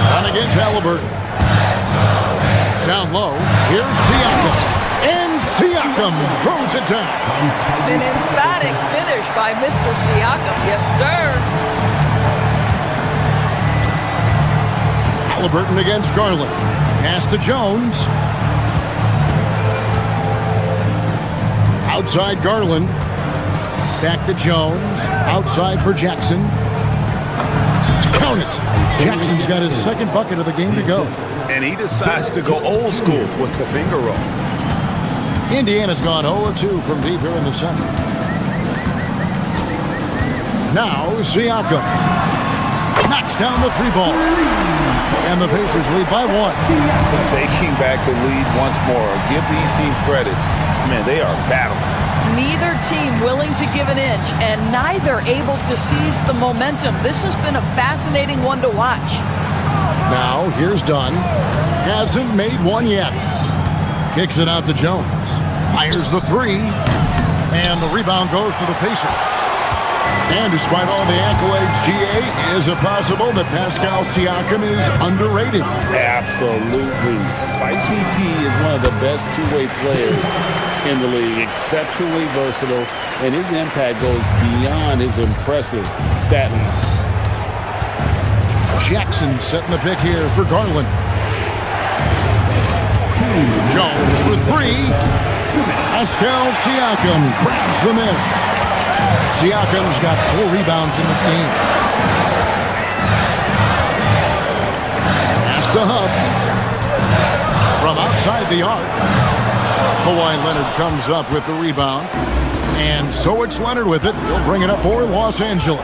Done against Halliburton. Down low, here's Siakam. And Siakam throws it down. An emphatic finish by Mr. Siakam. Yes, sir. Halliburton against Garland. Pass to Jones. Outside Garland. Back to Jones. Outside for Jackson. Count it. Jackson's got his second bucket of the game to go. And he decides to go old school with the finger roll. Indiana's gone 0-2 from deep here in the second. Now Siakam knocks down the 3 ball. And the Pacers lead by 1. Taking back the lead once more. Give these teams credit. Man, they are battling. Neither team willing to give an inch, and neither able to seize the momentum. This has been a fascinating one to watch. Now, here's Dunn. Hasn't made one yet. Kicks it out to Jones. Fires the 3. And the rebound goes to the Pacers. And despite all the accolades, GA, is it possible that Pascal Siakam is underrated? Absolutely. Spicy P is one of the best two-way players in the league. Exceptionally versatile, and his impact goes beyond his impressive stat line. Jackson setting the pick here for Garland. Jones for three. Pascal Siakam grabs the miss. Siakam's got 4 rebounds in this game. Pass to Huff. From outside the arc. Kawhi Leonard comes up with the rebound. And so it's Leonard with it. He'll bring it up for Los Angeles.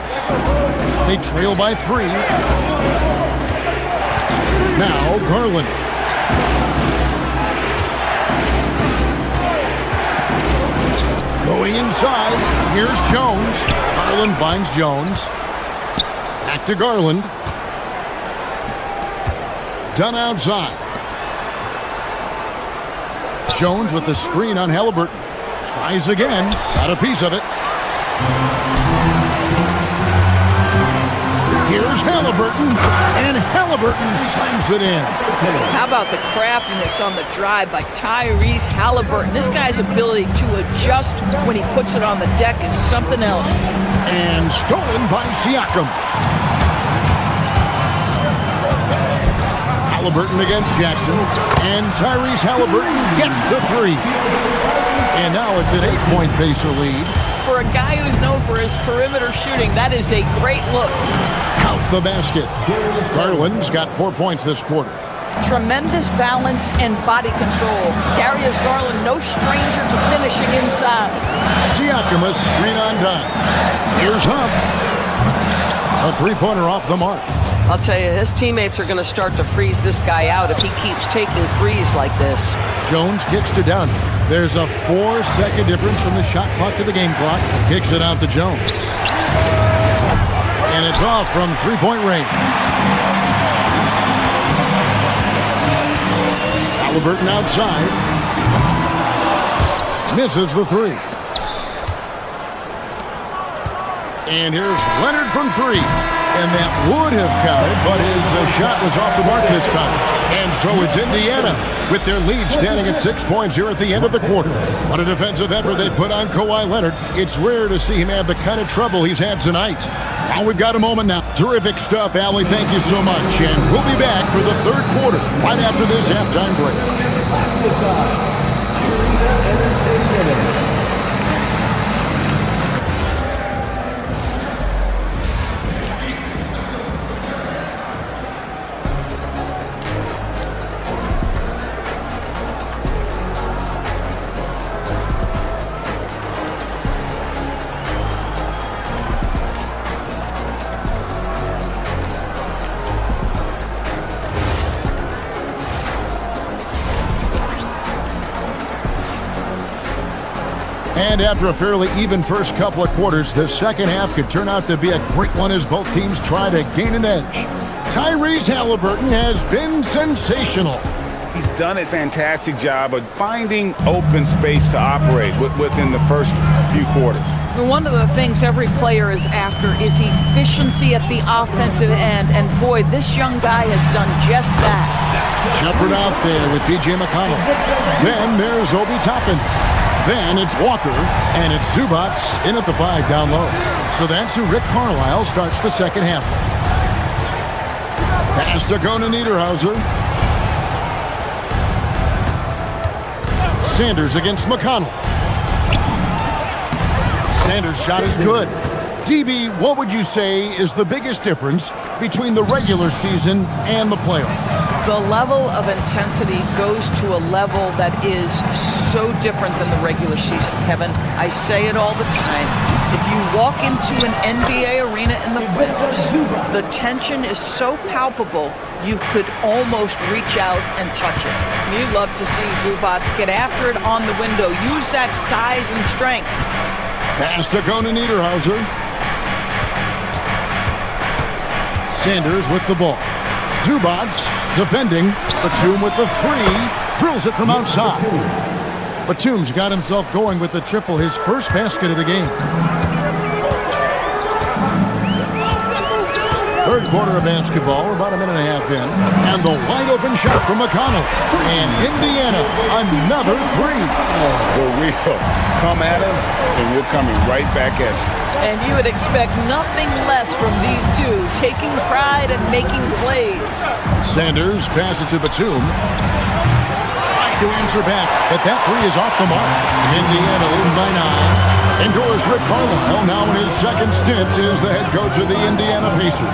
They trail by 3. Now Garland. Going inside. Here's Jones. Garland finds Jones. Back to Garland. Done outside. Jones with the screen on Halliburton. Tries again. Got a piece of it. Here's Halliburton. And Halliburton slams it in. How about the craftiness on the drive by Tyrese Halliburton? This guy's ability to adjust when he puts it on the deck is something else. And stolen by Siakam. Halliburton against Jackson. And Tyrese Halliburton gets the 3. And now it's an 8-point Pacer lead. For a guy who's known for his perimeter shooting, that is a great look. Count the basket. Garland's got 4 points this quarter. Tremendous balance and body control. Darius Garland, no stranger to finishing inside. Siakam a screen on dime. Here's Huff. A 3-pointer off the mark. I'll tell you, his teammates are going to start to freeze this guy out if he keeps taking threes like this. Jones kicks to Downey. There's a 4-second difference from the shot clock to the game clock. Kicks it out to Jones. And it's off from 3-point range. Halliburton outside. Misses the 3. And here's Leonard from 3. And that would have counted, but his shot was off the mark this time. And so it's Indiana with their lead standing at 6 points here at the end of the quarter. What a defensive effort they put on Kawhi Leonard. It's rare to see him have the kind of trouble he's had tonight. Now we've got a moment now. Terrific stuff, Allie. Thank you so much. And we'll be back for the third quarter right after this halftime break. And after a fairly even first couple of quarters, the second half could turn out to be a great one as both teams try to gain an edge. Tyrese Halliburton has been sensational. He's done a fantastic job of finding open space to operate within the first few quarters. One of the things every player is after is efficiency at the offensive end, and boy, this young guy has done just that. Shepard out there with T.J. McConnell. Then there's Obi Toppin. Then it's Walker, and it's Zubac in at the 5 down low. So that's who Rick Carlisle starts the second half. Pass to Conan Niederhauser. Sanders against McConnell. Sanders' shot is good. DB, what would you say is the biggest difference between the regular season and the playoffs? The level of intensity goes to a level that is so different than the regular season, Kevin. I say it all the time. If you walk into an NBA arena in the playoffs, the tension is so palpable, you could almost reach out and touch it. You'd love to see Zubac get after it on the window, use that size and strength. Pass to Conan Niederhauser. Sanders with the ball. Zubac defending. Batum with the 3. Drills it from outside. Batum's got himself going with the triple, his first basket of the game. Third quarter of basketball. We're about a minute and a half in. And the wide open shot from McConnell. And Indiana, another 3. For real. Come at us, and we're coming right back at you. And you would expect nothing less from these two, taking pride and making plays. Sanders passes to Batum. Trying tried to answer back, but that three is off the mark. Indiana leading by 9. Endures Rick Carlisle, now in his second stint, is the head coach of the Indiana Pacers.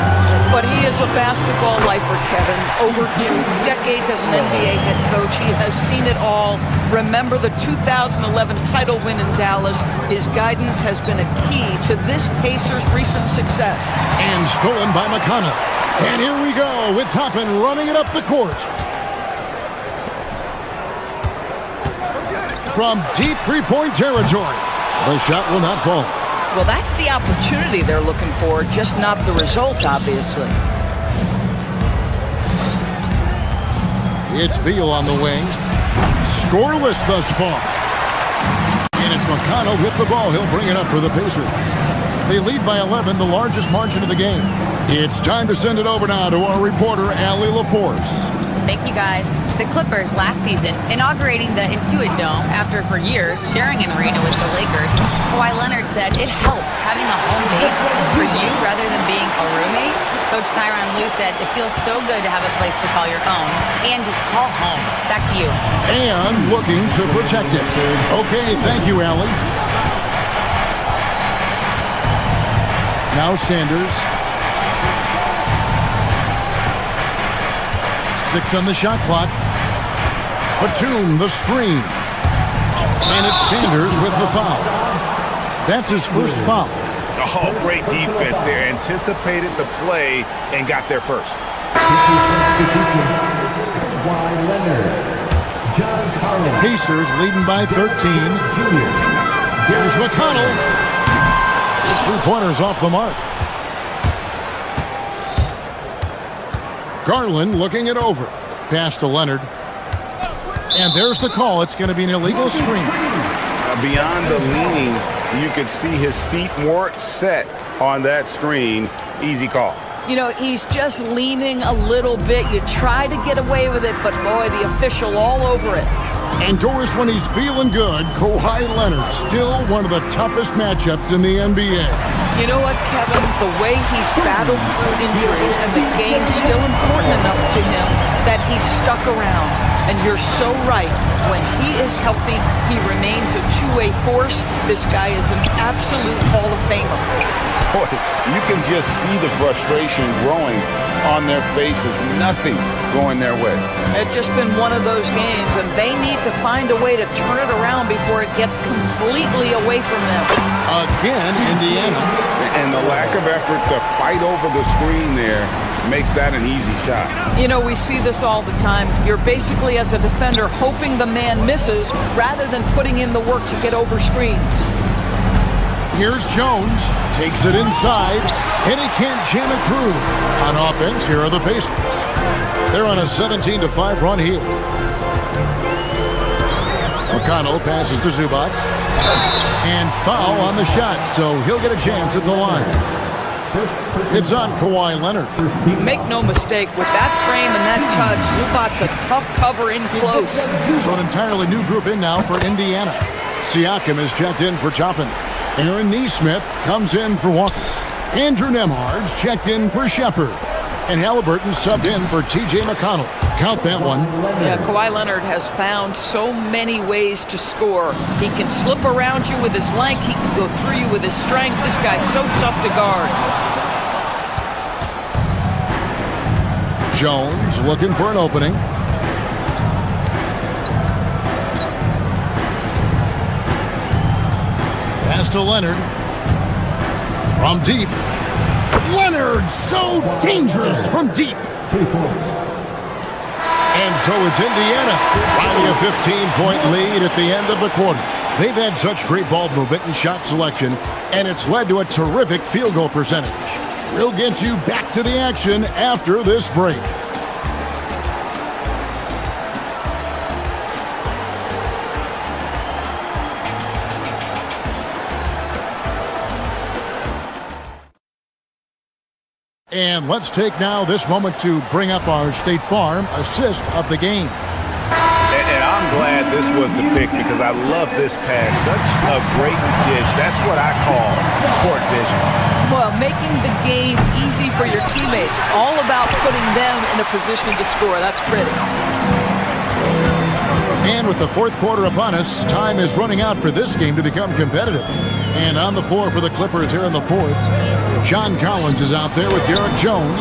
But he is a basketball lifer, Kevin. Over 2 decades as an NBA head coach, he has seen it all. Remember the 2011 title win in Dallas. His guidance has been a key to this Pacers' recent success. And stolen by McConnell. And here we go with Toppin running it up the court. From deep three-point territory. The shot will not fall. Well, that's the opportunity they're looking for, just not the result, obviously. It's Beal on the wing. Scoreless thus far. And it's McConnell with the ball. He'll bring it up for the Pacers. They lead by 11, the largest margin of the game. It's time to send it over now to our reporter, Allie LaForce. Thank you, guys. The Clippers last season inaugurating the Intuit Dome after for years sharing an arena with the Lakers. Kawhi Leonard said it helps having a home base for you rather than being a roommate. Coach Tyronn Lue said it feels so good to have a place to call your own and just call home. Back to you. And looking to protect it. Okay, thank you, Allie. Now Sanders. 6 on the shot clock. Batum, the screen. And it's Sanders with the foul. That's his first foul. Oh, great defense there. Anticipated the play and got there first. Pacers leading by 13. Here's McConnell. His three-pointer's off the mark. Garland looking it over. Pass to Leonard. And there's the call. It's going to be an illegal screen. Beyond the leaning, you could see his feet more set on that screen. Easy call. You know, he's just leaning a little bit. You try to get away with it, but boy, the official all over it. And Doris, when he's feeling good, Kawhi Leonard, still one of the toughest matchups in the NBA. You know what, Kevin? The way he's battled through injuries and the game's still important enough to him that he's stuck around. And you're so right. When he is healthy, he remains a two-way force. This guy is an absolute Hall of Famer. Boy, you can just see the frustration growing on their faces. Nothing going their way. It's just been one of those games, and they need to find a way to turn it around before it gets completely away from them. Again, Indiana. And the lack of effort to fight over the screen there makes that an easy shot. You know, we see this all the time. You're basically, as a defender, hoping the man misses rather than putting in the work to get over screens. Here's Jones, takes it inside, and he can't jam it through. On offense, here are the Pacers. They're on a 17-5 run here. McConnell passes to Zubac. And foul on the shot, so he'll get a chance at the line. It's on Kawhi Leonard. Make no mistake, with that frame and that touch, Zubac's a tough cover in close. So an entirely new group in now for Indiana. Siakam is checked in for Toppin. Aaron Nesmith comes in for Walker. Andrew Nembhard's checked in for Shepard. And Halliburton subbed in for T.J. McConnell. Count that one. Yeah, Kawhi Leonard has found so many ways to score. He can slip around you with his length. He can go through you with his strength. This guy's so tough to guard. Jones looking for an opening. Pass to Leonard. From deep. Leonard, so dangerous from deep. 3 points. And so it's Indiana, riding a 15-point lead at the end of the quarter. They've had such great ball movement and shot selection, and it's led to a terrific field goal percentage. We'll get you back to the action after this break. And let's take now this moment to bring up our State Farm assist of the game. And I'm glad this was the pick because I love this pass. Such a great dish. That's what I call court vision. Well, making the game easy for your teammates. All about putting them in a position to score. That's pretty. And with the fourth quarter upon us, time is running out for this game to become competitive. And on the floor for the Clippers here in the fourth, John Collins is out there with Derek Jones.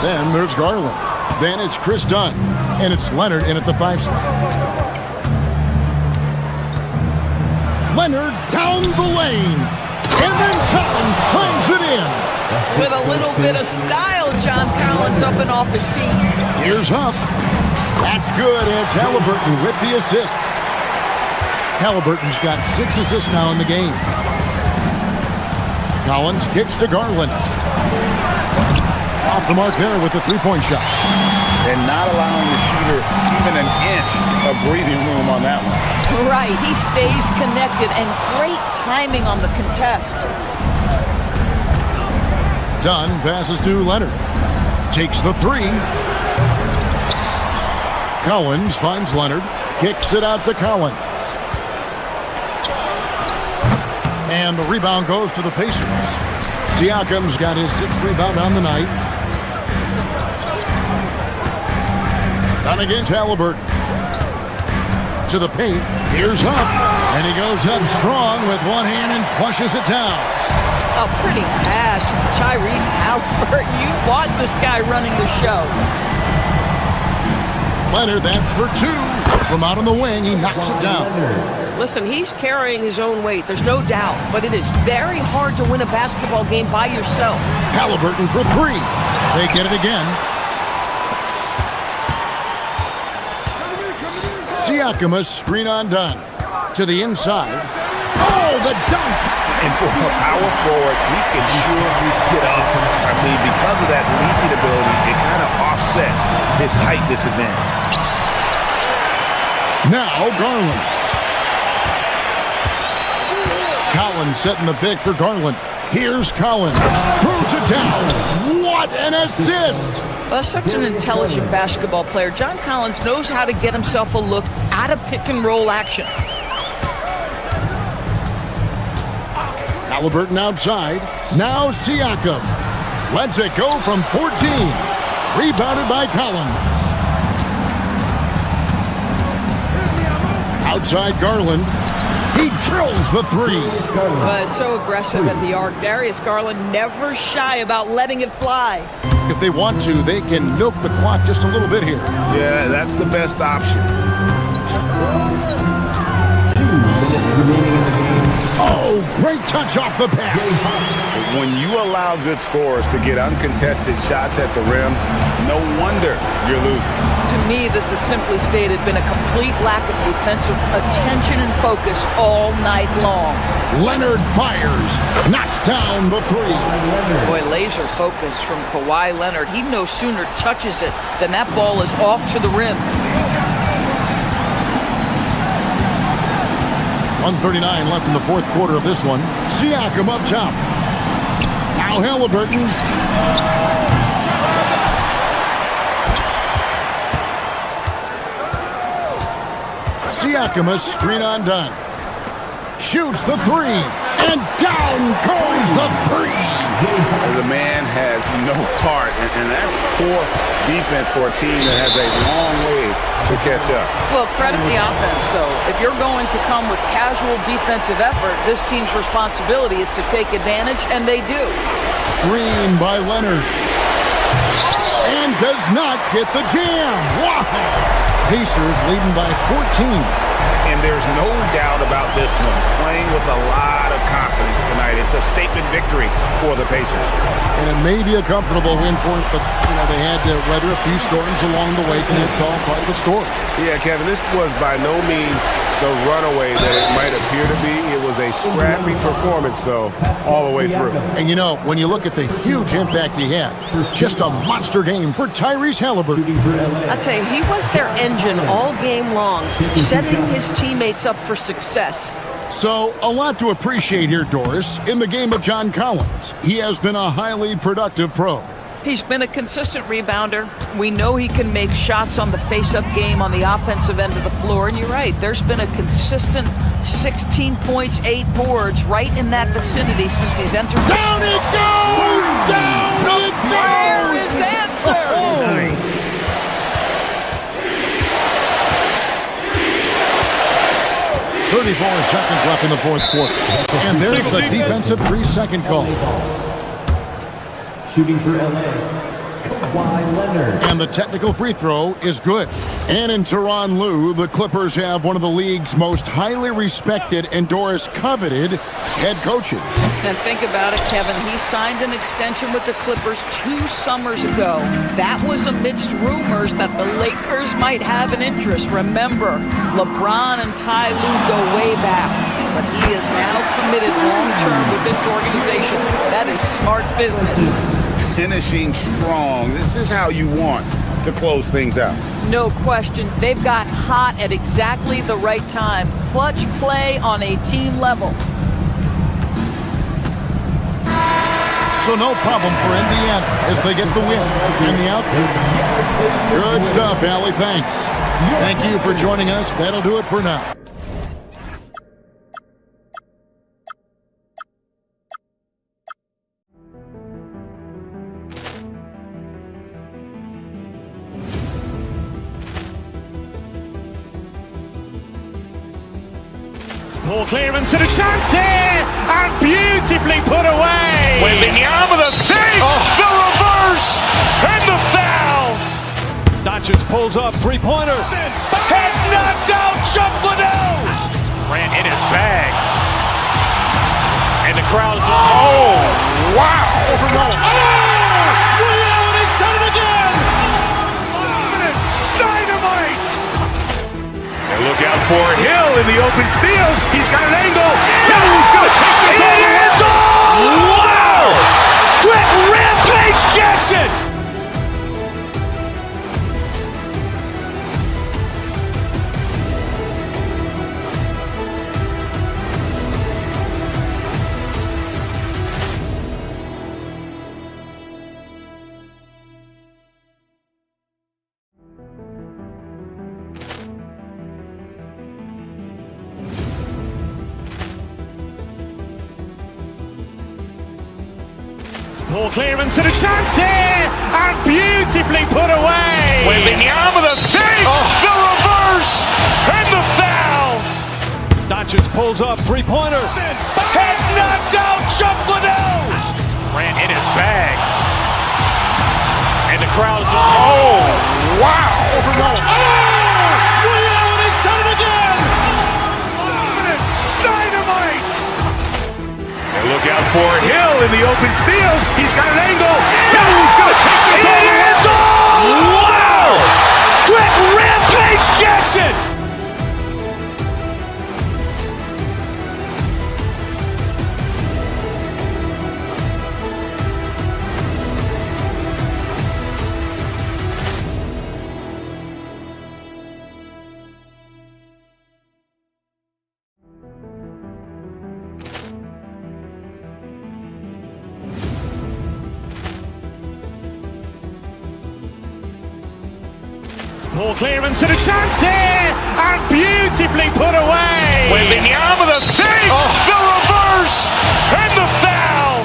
Then there's Garland. Then it's Chris Dunn. And it's Leonard in at the 5 spot. Leonard down the lane. And then Collins slams it in. With a little bit of style, John Collins up and off his feet. Here's Huff. That's good. It's Halliburton with the assist. Halliburton's got 6 assists now in the game. Collins kicks to Garland. Off the mark there with the three-point shot. And not allowing the shooter even an inch of breathing room on that one. Right, he stays connected, and great timing on the contest. Dunn passes to Leonard. Takes the three. Collins finds Leonard. Kicks it out to Collins. And the rebound goes to the Pacers. Siakam's got his 6th rebound on the night. Down against Halliburton. To the paint. Here's Huff. And he goes up strong with one hand and flushes it down. A pretty pass from Tyrese Halliburton. You want this guy running the show. Leonard, that's for 2. From out on the wing, he knocks it down. Listen, he's carrying his own weight. There's no doubt. But it is very hard to win a basketball game by yourself. Halliburton for 3. They get it again. Siakam, a screen on Dunn. To the inside. Oh, the dunk! And for a power forward, he can sure get up. I mean, because of that leaping ability, it kind of offsets his height disadvantage. Now Garland. Collins setting the pick for Garland. Here's Collins. Throws it down. What an assist! Well, such an intelligent basketball player. John Collins knows how to get himself a look out of pick-and-roll action. Halliburton outside. Now Siakam. Lets it go from 14. Rebounded by Collins. Outside Garland. He drills the 3. So aggressive at the arc. Darius Garland never shy about letting it fly. If they want to, they can milk the clock just a little bit here. Yeah, that's the best option. 2 minutes remaining in the game. Oh, great touch off the pass. When you allow good scorers to get uncontested shots at the rim, no wonder you're losing. To me, this has simply stated been a complete lack of defensive attention and focus all night long. Leonard fires. Knocks down the 3. Boy, laser focus from Kawhi Leonard. He no sooner touches it than that ball is off to the rim. 1:39 left in the fourth quarter of this one. Siakam up top. Now Halliburton. Siakam, a screen on Dunn. Shoots the 3. And down goes the 3. The man has no heart, and that's poor defense for a team that has a long way to catch up. Well, credit the offense, though. If you're going to come with casual defensive effort, this team's responsibility is to take advantage, and they do. Screen by Leonard. And does not get the jam. Wow! Pacers leading by 14. And there's no doubt about this one. Playing with a lot of confidence tonight. It's a statement victory for the Pacers. And it may be a comfortable win for them, but they had to weather a few storms along the way, and it's all part of the story. Yeah, Kevin, this was by no means the runaway that it might appear to be. It was a scrappy performance, though, all the way through. And when you look at the huge impact he had, just a monster game for Tyrese Halliburton. I tell you, he was their engine all game long, setting his teammates up for success. So, a lot to appreciate here, Doris, in the game of John Collins. He has been a highly productive pro. He's been a consistent rebounder. We know he can make shots on the face-up game on the offensive end of the floor. And you're right, there's been a consistent 16 points, 8 boards right in that vicinity since he's entered. Down it goes! Down it goes! There is answer! Nice. seconds left in the fourth quarter. And there's the defensive 3-second call. Shooting for LA. Leonard. And the technical free throw is good. And in Tyronn Lue, the Clippers have one of the league's most highly respected and Doris coveted head coaches. And think about it, Kevin. He signed an extension with the Clippers 2 summers ago. That was amidst rumors that the Lakers might have an interest. Remember, LeBron and Ty Lue go way back. But he is now committed long-term with this organization. That is smart business. Finishing strong. This is how you want to close things out. No question. They've got hot at exactly the right time. Clutch play on a team level. So no problem for Indiana as they get the win and the outcome. Good stuff, Allie. Thanks. Thank you for joining us. That'll do it for now. Ball clearance and a chance here, and beautifully put away. Wembanyama the save, the reverse, and the foul. Doncic pulls up, three-pointer. Has knocked out Chuck Liddell. Grant in his bag. And the crowd is, oh, wow. Allen has done it again. Dynamite. And look out for Hill in the open field. He's got an angle. He's going to take this all the way. Wow. Quick rampage Jackson. Ball clearance and a chance here, and beautifully put away. Wembanyama the save, the reverse, and the foul. Doncic pulls up, three-pointer. Has knocked out Chuck Liddell. Grant in his bag. And the crowd is, oh, wow. Allen has done it again. Dynamite. And look out for Hill in the open field. He's got an angle. He's going to take this all the way. Wow. Quick rampage Jackson. Ball clearance and a chance here, and beautifully put away. Wembanyama the save, the reverse, and the foul.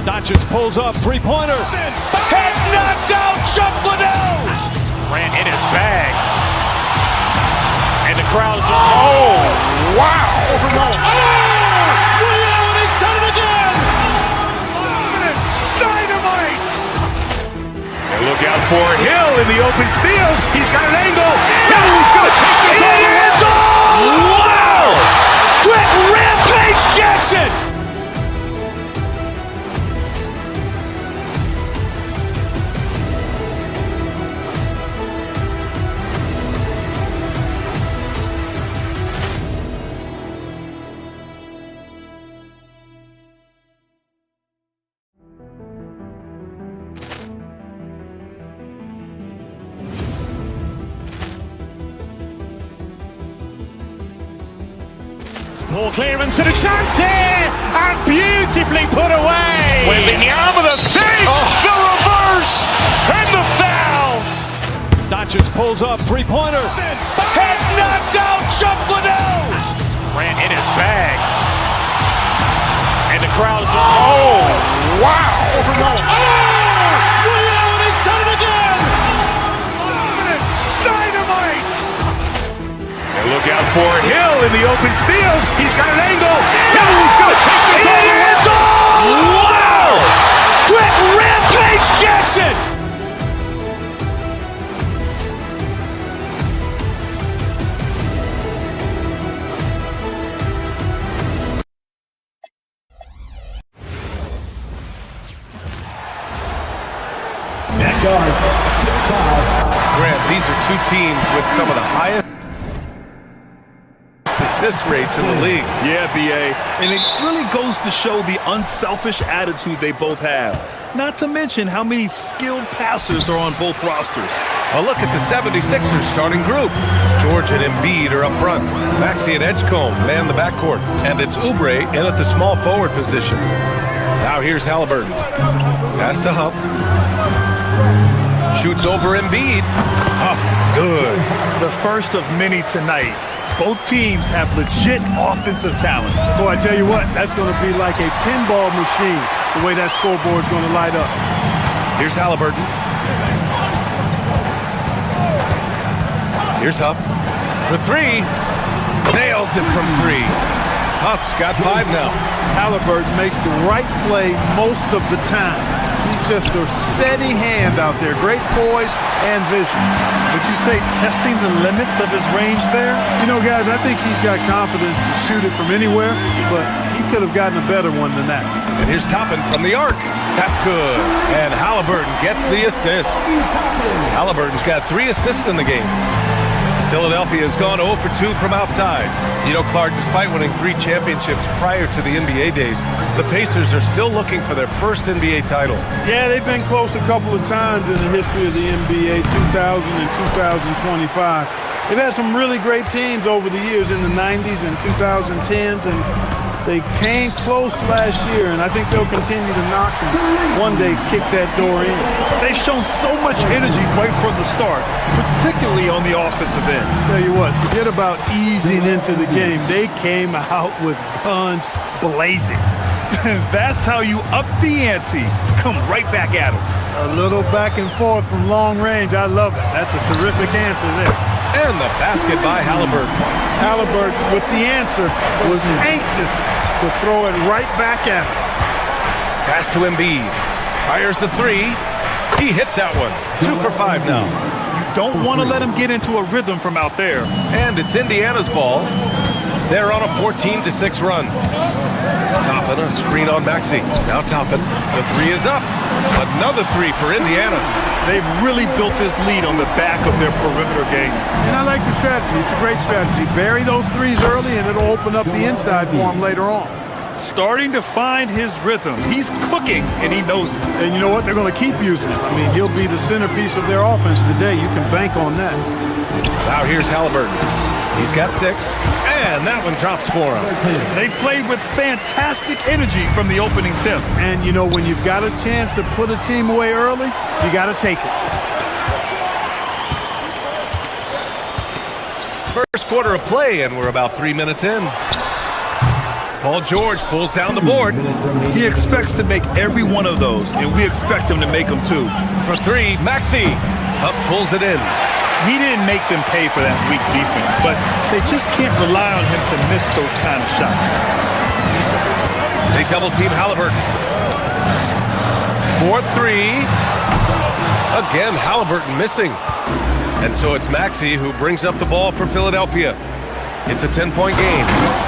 Doncic pulls up, three-pointer. Has knocked out Chuck Liddell. Grant in his bag. And the crowd is, oh, wow. Allen has done it again. Dynamite. And look out for Hill in the open field. He's got an angle. He's going to take this all the way. Wow. Quick rampage Jackson. Ball clearance and a chance here, and beautifully put away. Wembanyama the save, the reverse, and the foul. Doncic pulls up, three-pointer. Has knocked out Chuck Liddell. Grant in his bag. And the crowd is, oh, wow. Allen has done it again. Dynamite. And look out for Hill in the open field. He's got an angle. Hill's going to take this all the way. Wow! Quick rampage Jackson! Grant, these are two teams with some of the highest assist rates in the league. Yeah, B.A. And it really goes to show the unselfish attitude they both have. Not to mention how many skilled passers are on both rosters. A look at the 76ers starting group. George and Embiid are up front. Maxey and Edgecombe man the backcourt. And it's Oubre in at the small forward position. Now here's Halliburton. Pass to Huff. Shoots over Embiid. Huff, good. The first of many tonight. Both teams have legit offensive talent. Boy, I tell you what, that's going to be like a pinball machine, the way that scoreboard's going to light up. Here's Halliburton. Here's Huff. For three. Nails it from three. Huff's got 5 now. Halliburton makes the right play most of the time. He's just a steady hand out there. Great poise and vision. Would you say testing the limits of his range there? You know, guys, I think he's got confidence to shoot it from anywhere, but he could have gotten a better one than that. And here's Toppin from the arc. That's good. And Halliburton gets the assist. Halliburton's got 3 assists in the game. Philadelphia has gone 0 for 2 from outside. You know, Clark, despite winning 3 championships prior to the NBA days, the Pacers are still looking for their first NBA title. Yeah, they've been close a couple of times in the history of the NBA, 2000 and 2025. They've had some really great teams over the years in the 90s and 2010s, and they came close last year, and I think they'll continue to knock and one day kick that door in. They've shown so much energy right from the start, particularly on the offensive end. Tell you what, forget about easing into the game. They came out with guns blazing. And that's how you up the ante. Come right back at them. A little back and forth from long range. I love it. That's a terrific answer there. And the basket by Halliburton. Halliburton, with the answer, was anxious to throw it right back at him. Pass to Embiid. Fires the 3. He hits that one. 2 for 5 now. You don't want to let him get into a rhythm from out there. And it's Indiana's ball. They're on a 14-6 run. Toppin, a screen on Maxey. Now Toppin. The 3 is up. Another 3 for Indiana. They've really built this lead on the back of their perimeter game. And I like the strategy. It's a great strategy. Bury those 3s early, and it'll open up the inside for him later on. Starting to find his rhythm. He's cooking, and he knows it. And you know what? They're going to keep using him. I mean, he'll be the centerpiece of their offense today. You can bank on that. Now here's Halliburton. He's got 6, and that one drops for him. They played with fantastic energy from the opening tip. And, you know, when you've got a chance to put a team away early, you got to take it. First quarter of play, and we're about 3 minutes in. Paul George pulls down the board. He expects to make every one of those, and we expect him to make them too. For 3, Maxey. Up pulls it in. He didn't make them pay for that weak defense, but they just can't rely on him to miss those kind of shots. They double-team Halliburton. 4-3. Again, Halliburton missing. And so it's Maxey who brings up the ball for Philadelphia. It's a 10-point game.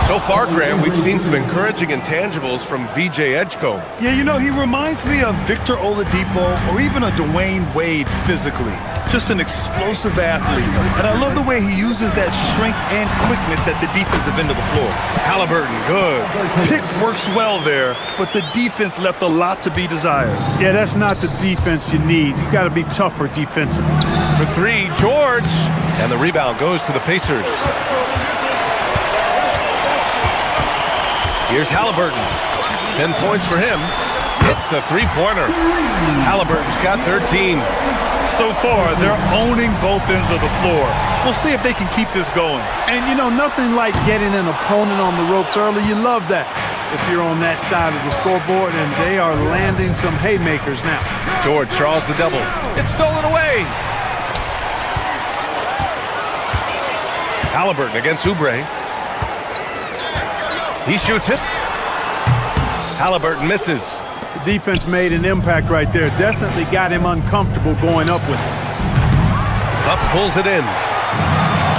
So far, Graham, we've seen some encouraging intangibles from VJ Edgecombe. Yeah, you know, he reminds me of Victor Oladipo or even a Dwayne Wade physically. Just an explosive athlete. And I love the way he uses that strength and quickness at the defensive end of the floor. Halliburton, good. Pick works well there, but the defense left a lot to be desired. Yeah, that's not the defense you need. You got to be tougher defensively. For 3, George. And the rebound goes to the Pacers. Here's Halliburton. 10 points for him. It's a 3-pointer. Halliburton's got 13. So far, they're owning both ends of the floor. We'll see if they can keep this going. And, you know, nothing like getting an opponent on the ropes early. You love that if you're on that side of the scoreboard, and they are landing some haymakers now. George draws the double. It's stolen away. Halliburton against Oubre. He shoots it. Halliburton misses. The defense made an impact right there. Definitely got him uncomfortable going up with it. Huff pulls it in.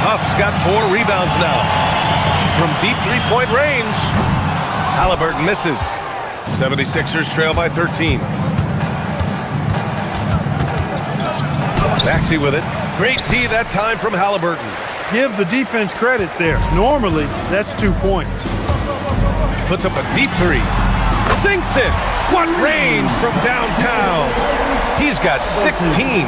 Huff's got 4 rebounds now. From deep three-point range, Halliburton misses. 76ers trail by 13. Maxey with it. Great D that time from Halliburton. Give the defense credit there. Normally, that's 2 points. Puts up a deep 3. Sinks it. What range from downtown. He's got 16.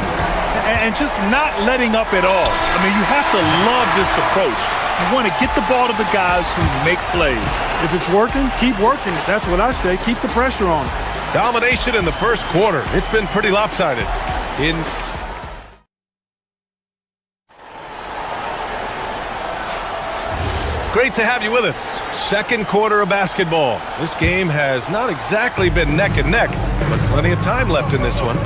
And just not letting up at all. I mean, you have to love this approach. You want to get the ball to the guys who make plays. If it's working, keep working it. That's what I say. Keep the pressure on. Domination in the first quarter. It's been pretty lopsided. Great to have you with us. Second quarter of basketball. This game has not exactly been neck and neck, but plenty of time left in this one.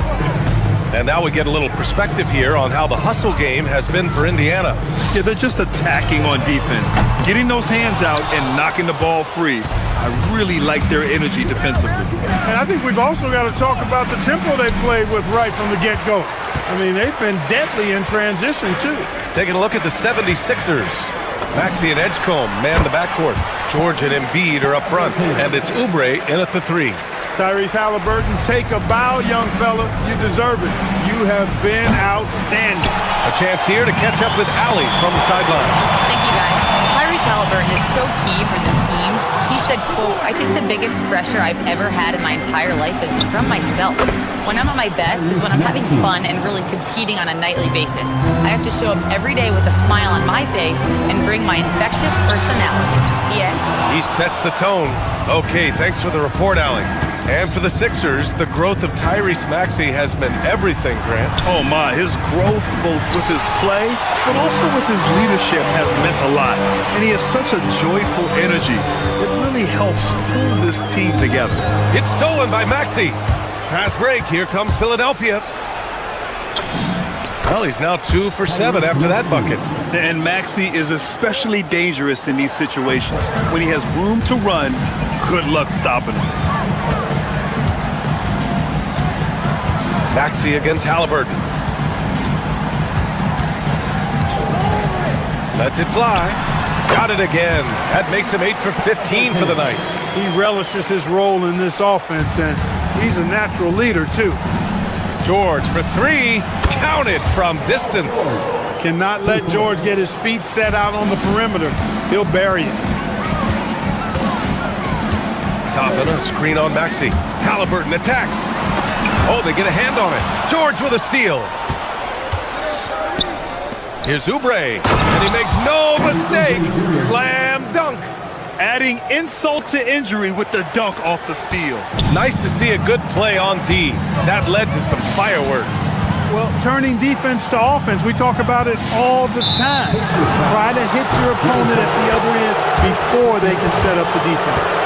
And now we get a little perspective here on how the hustle game has been for Indiana. Yeah, they're just attacking on defense, getting those hands out and knocking the ball free. I really like their energy defensively. And I think we've also got to talk about the tempo they played with right from the get-go. I mean, they've been deadly in transition, too. Taking a look at the 76ers. Maxey and Edgecombe man the backcourt. George and Embiid are up front, and it's Oubre in at the 3. Tyrese Halliburton, take a bow, young fella. You deserve it. You have been outstanding. A chance here to catch up with Allie from the sideline. Thank you, guys. Tyrese Halliburton is so key for this team. He said, quote, "I think the biggest pressure I've ever had in my entire life is from myself. When I'm at my best is when I'm having fun and really competing on a nightly basis. I have to show up every day with a smile on my face and bring my infectious personality." Yeah. He sets the tone. Okay, thanks for the report, Allie. And for the Sixers, the growth of Tyrese Maxey has meant everything, Grant. Oh my, his growth both with his play, but also with his leadership has meant a lot. And he has such a joyful energy. It really helps pull this team together. It's stolen by Maxey. Fast break, here comes Philadelphia. Well, he's now 2 for 7 after that bucket. And Maxey is especially dangerous in these situations. When he has room to run, good luck stopping him. Maxey against Halliburton. Lets it fly. Got it again. That makes him 8 for 15 for the night. He relishes his role in this offense, and he's a natural leader, too. George for 3. Counted from distance. Cannot let George get his feet set out on the perimeter. He'll bury it. Top and a screen on Maxey. Halliburton attacks. Oh, they get a hand on it. George with a steal. Here's Oubre, and he makes no mistake. Slam dunk. Adding insult to injury with the dunk off the steal. Nice to see a good play on D. That led to some fireworks. Well, turning defense to offense, we talk about it all the time. Try to hit your opponent at the other end before they can set up the defense.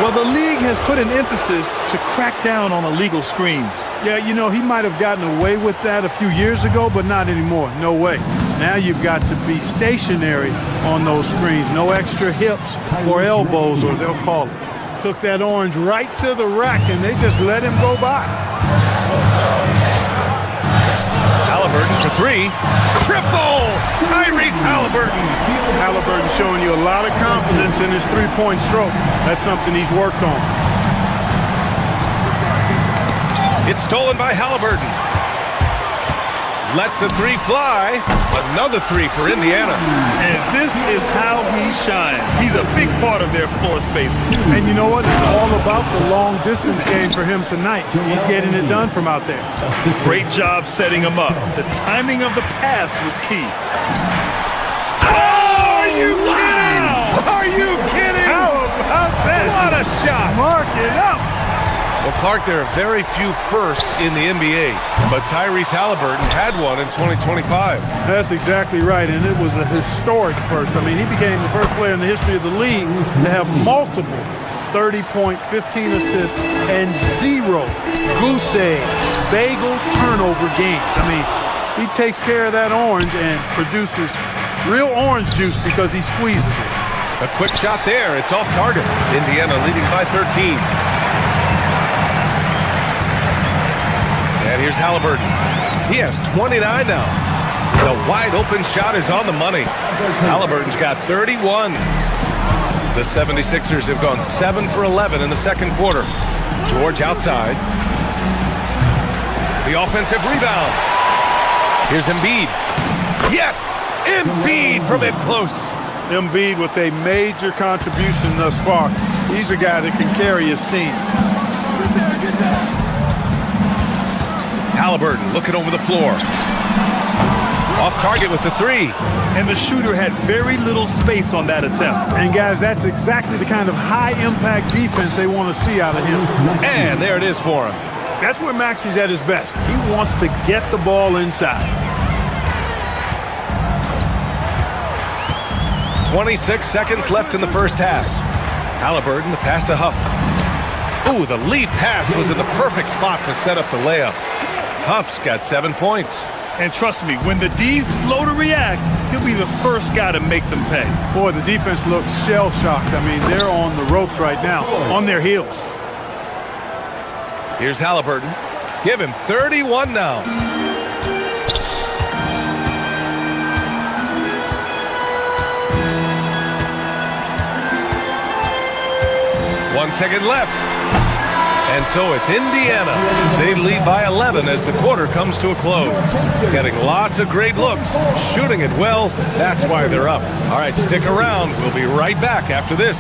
Well, the league has put an emphasis to crack down on illegal screens. Yeah, you know, he might have gotten away with that a few years ago, but not anymore. No way. Now you've got to be stationary on those screens. No extra hips or elbows, or they'll call it. Took that orange right to the rack, and they just let him go by. Halliburton for 3. Triple! Tyrese Halliburton. Halliburton showing you a lot of confidence in his three-point stroke. That's something he's worked on. It's stolen by Halliburton. Lets the 3 fly. Another 3 for Indiana. And this is how he shines. He's a big part of their floor space. And you know what? It's all about the long-distance game for him tonight. He's getting it done from out there. Great job setting him up. The timing of the pass was key. Are you kidding? Are you kidding? How about that? What a shot. Mark it up. Well, Clark, there are very few firsts in the NBA, but Tyrese Halliburton had one in 2025. That's exactly right, and it was a historic first. I mean, he became the first player in the history of the league to have multiple 30-point, 15 assists, and 0 goose egg, bagel turnover games. I mean, he takes care of that orange and produces Real orange juice because he squeezes it. A quick shot there. It's off target. Indiana leading by 13. And here's Halliburton. He has 29 now. The wide open shot is on the money. Halliburton's got 31. The 76ers have gone 7 for 11 in the second quarter. George outside. The offensive rebound. Here's Embiid. Yes! Embiid from in close. Embiid with a major contribution thus far. He's a guy that can carry his team. Halliburton looking over the floor. Off target with the three. And the shooter had very little space on that attempt. And guys, that's exactly the kind of high-impact defense they want to see out of him. And there it is for him. That's where Maxi's at his best. He wants to get the ball inside. 26 seconds left in the first half. Halliburton, the pass to Huff. Ooh, the lead pass was in the perfect spot to set up the layup. Huff's got 7 points. And trust me, when the D's slow to react, he'll be the first guy to make them pay. Boy, the defense looks shell-shocked. I mean, they're on the ropes right now, on their heels. Here's Halliburton. Give him 31 now. One second left. And so it's Indiana. They lead by 11 as the quarter comes to a close. Getting lots of great looks, shooting it well. That's why they're up. All right, stick around. We'll be right back after this.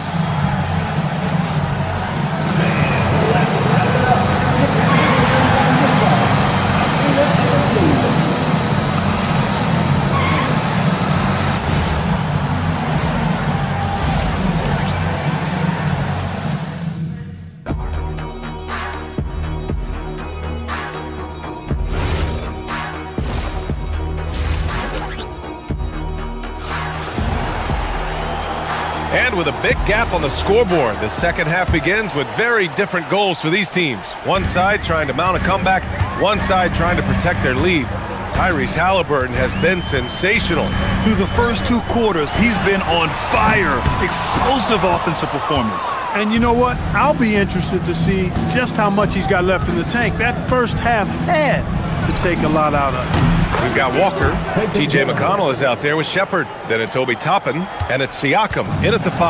And with a big gap on the scoreboard, the second half begins with very different goals for these teams. One side trying to mount a comeback, one side trying to protect their lead. Tyrese Halliburton has been sensational. Through the first 2 quarters, he's been on fire. Explosive offensive performance. And you know what? I'll be interested to see just how much he's got left in the tank. That first half had to take a lot out of him. We've got Walker. T.J. McConnell is out there with Shepard. Then it's Obi Toppin, and it's Siakam in at the 5.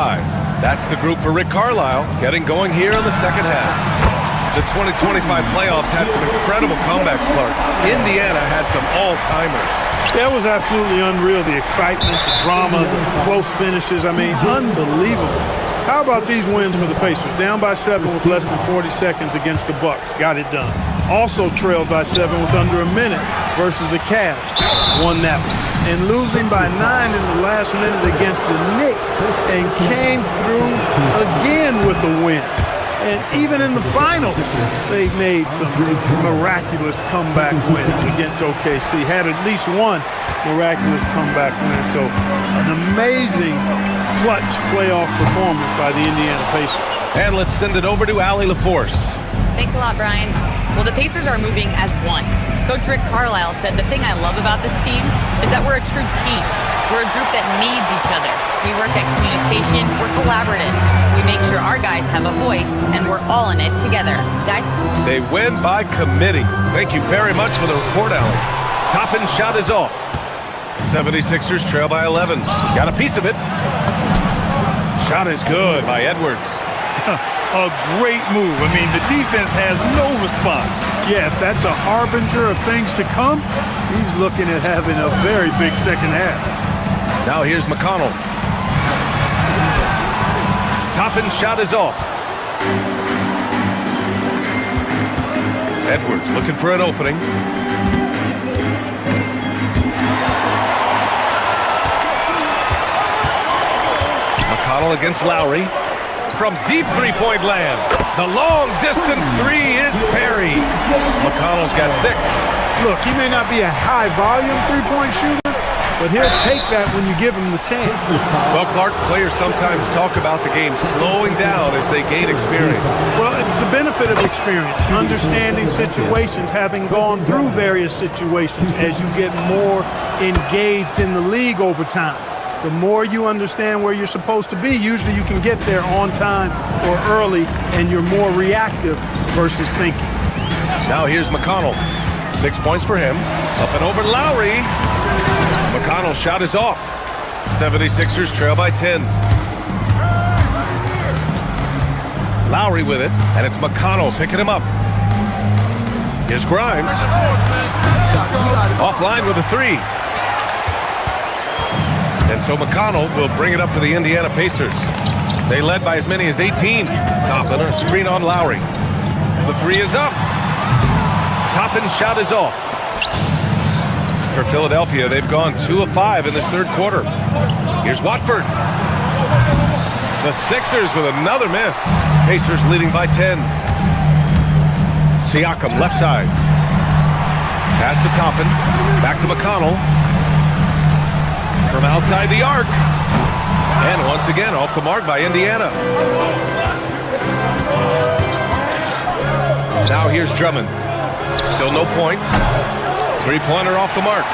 That's the group for Rick Carlisle, getting going here in the second half. The 2025 playoffs had some incredible comebacks, Clark. Indiana had some all-timers. That was absolutely unreal. The excitement, the drama, the close finishes. I mean, unbelievable. How about these wins for the Pacers? Down by 7 with less than 40 seconds against the Bucks. Got it done. Also trailed by 7 with under a minute versus the Cavs. Won that one. And losing by 9 in the last minute against the Knicks and came through again with the win. And even in the finals, they made some miraculous comeback wins against OKC. Had at least one miraculous comeback win. So an amazing clutch playoff performance by the Indiana Pacers. And let's send it over to Allie LaForce. Thanks a lot, Brian. Well, the Pacers are moving as one. Coach Rick Carlisle said the thing I love about this team is that we're a true team. We're a group that needs each other. We work at communication. We're collaborative. We make sure our guys have a voice, and we're all in it together. Guys? They win by committee. Thank you very much for the report, Allie. Toppin's shot is off. 76ers trail by 11. Got a piece of it. Shot is good by Edwards. A great move. I mean, the defense has no response. Yeah, if that's a harbinger of things to come, he's looking at having a very big second half. Now here's McConnell. Toppin's shot is off. Edwards looking for an opening. McConnell against Lowry. From deep three-point land. The long-distance 3 is buried. McConnell's got 6. Look, he may not be a high-volume three-point shooter, but he'll take that when you give him the chance. Well, Clark, players sometimes talk about the game slowing down as they gain experience. Well, it's the benefit of experience, understanding situations, having gone through various situations as you get more engaged in the league over time. The more you understand where you're supposed to be, usually you can get there on time or early, and you're more reactive versus thinking. Now here's McConnell. 6 points for him. Up and over Lowry. McConnell's shot is off. 76ers trail by 10. Lowry with it, and it's McConnell picking him up. Here's Grimes. Offline with a three. And so McConnell will bring it up for the Indiana Pacers. They led by as many as 18. Toppin, a screen on Lowry. The three is up. Toppin's shot is off. For Philadelphia, they've gone 2 of 5 in this third quarter. Here's Watford. The Sixers with another miss. Pacers leading by 10. Siakam left side. Pass to Toppin. Back to McConnell. From outside the arc. And once again off the mark by Indiana. Now here's Drummond. Still no points. Three-pointer off the mark.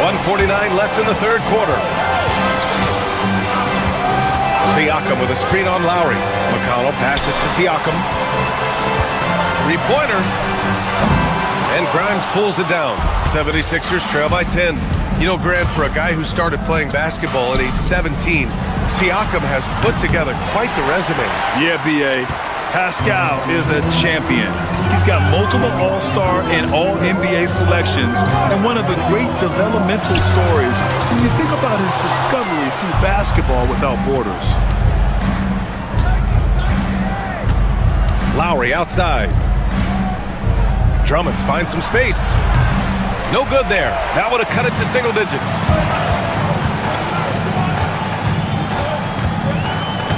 1:49 left in the third quarter. Siakam with a screen on Lowry. McConnell passes to Siakam. Three-pointer. And Grimes pulls it down. 76ers trail by 10. You know, Grant, for a guy who started playing basketball at age 17, Siakam has put together quite the resume. Yeah, B.A. Pascal is a champion. He's got multiple All-Star and All-NBA selections, and one of the great developmental stories when you think about his discovery through basketball without borders. Lowry outside. Drummond finds some space. No good there. That would have cut it to single digits.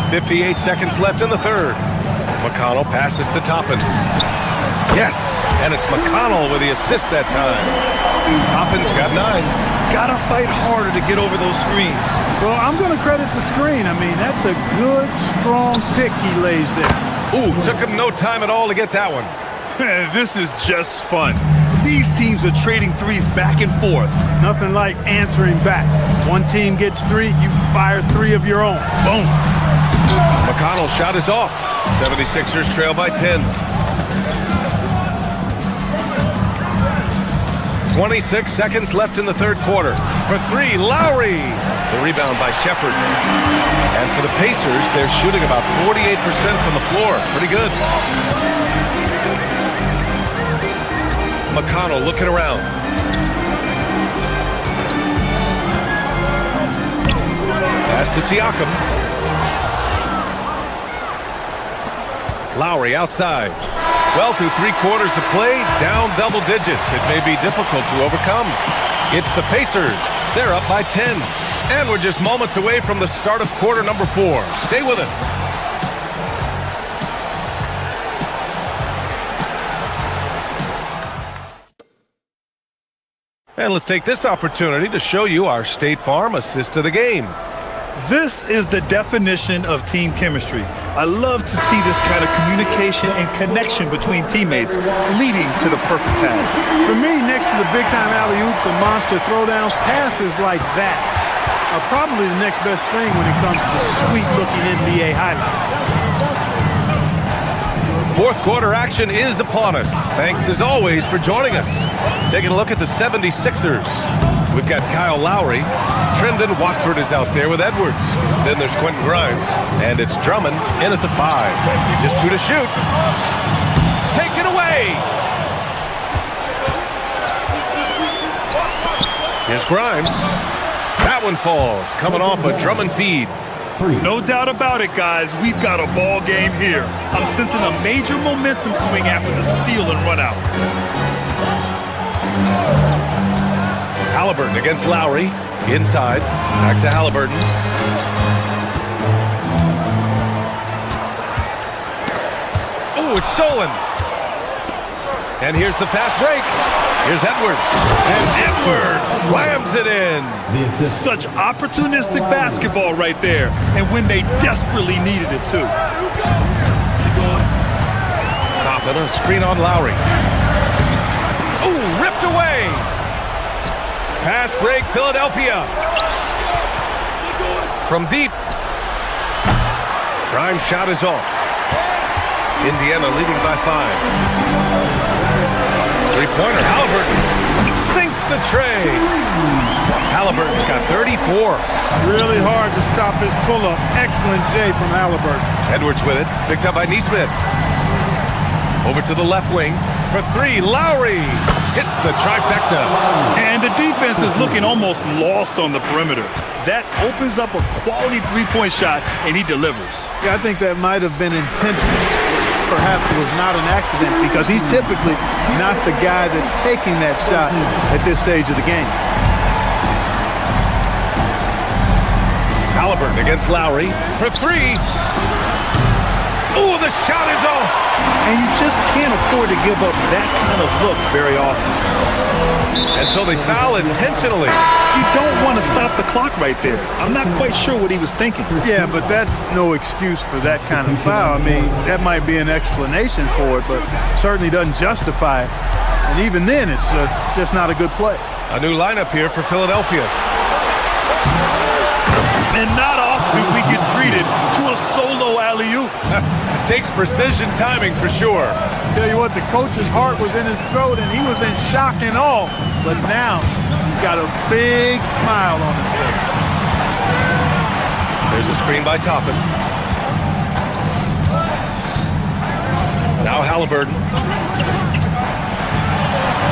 58 seconds left in the third. McConnell passes to Toppin. Yes, and it's McConnell with the assist that time. Toppin's got 9. Gotta fight harder to get over those screens. Well, I'm going to credit the screen. I mean, that's a good, strong pick he lays there. Ooh, took him no time at all to get that one. This is just fun. These teams are trading threes back and forth. Nothing like answering back. One team gets 3, you fire 3 of your own. Boom. McConnell's shot is off. 76ers trail by 10. 26 seconds left in the third quarter. For 3, Lowry. The rebound by Shepherd. And for the Pacers, they're shooting about 48% from the floor. Pretty good. McConnell looking around. Pass to Siakam. Lowry outside. Well, through 3 quarters of play, down double digits. It may be difficult to overcome. It's the Pacers. They're up by 10. And we're just moments away from the start of quarter number 4. Stay with us. And let's take this opportunity to show you our State Farm assist of the game. This is the definition of team chemistry. I love to see this kind of communication and connection between teammates leading to the perfect pass. For me, next to the big-time alley-oops and monster throwdowns, passes like that are probably the next best thing when it comes to sweet-looking NBA highlights. Fourth quarter action is upon us. Thanks, as always, for joining us. Taking a look at the 76ers. We've got Kyle Lowry. Trendon Watford is out there with Edwards. Then there's Quentin Grimes. And it's Drummond in at the 5. Just 2 to shoot. Taken away! Here's Grimes. That one falls. Coming off a Drummond feed. No doubt about it, guys. We've got a ball game here. I'm sensing a major momentum swing after the steal and run out. Halliburton against Lowry. Inside. Back to Halliburton. Oh, it's stolen. And here's the fast break. Here's Edwards. And Edwards slams it in. Such opportunistic basketball right there. And when they desperately needed it, too. Toppin, a screen on Lowry. Ooh, ripped away. Fast break, Philadelphia. From deep. Grimes' shot is off. Indiana leading by 5. Three-pointer, Halliburton sinks the tray. Halliburton's got 34. Really hard to stop his pull-up. Excellent J from Halliburton. Edwards with it, picked up by Nesmith. Over to the left wing for 3. Lowry hits the trifecta. And the defense is looking almost lost on the perimeter. That opens up a quality three-point shot, and he delivers. Yeah, I think that might have been intentional. Perhaps it was not an accident because he's typically not the guy that's taking that shot at this stage of the game. Halliburton against Lowry for 3. Ooh, the shot is off. And you just can't afford to give up that kind of look very often. And so they foul intentionally. You don't want to stop the clock right there. I'm not quite sure what he was thinking. Yeah, but that's no excuse for that kind of foul. I mean, that might be an explanation for it, but certainly doesn't justify it. And even then, it's just not a good play. A new lineup here for Philadelphia. And not often we get treated to a solo alley-oop. Takes precision timing for sure. Tell you what, the coach's heart was in his throat and he was in shock and awe. But now he's got a big smile on his face. There's a screen by Toppin. Now Halliburton.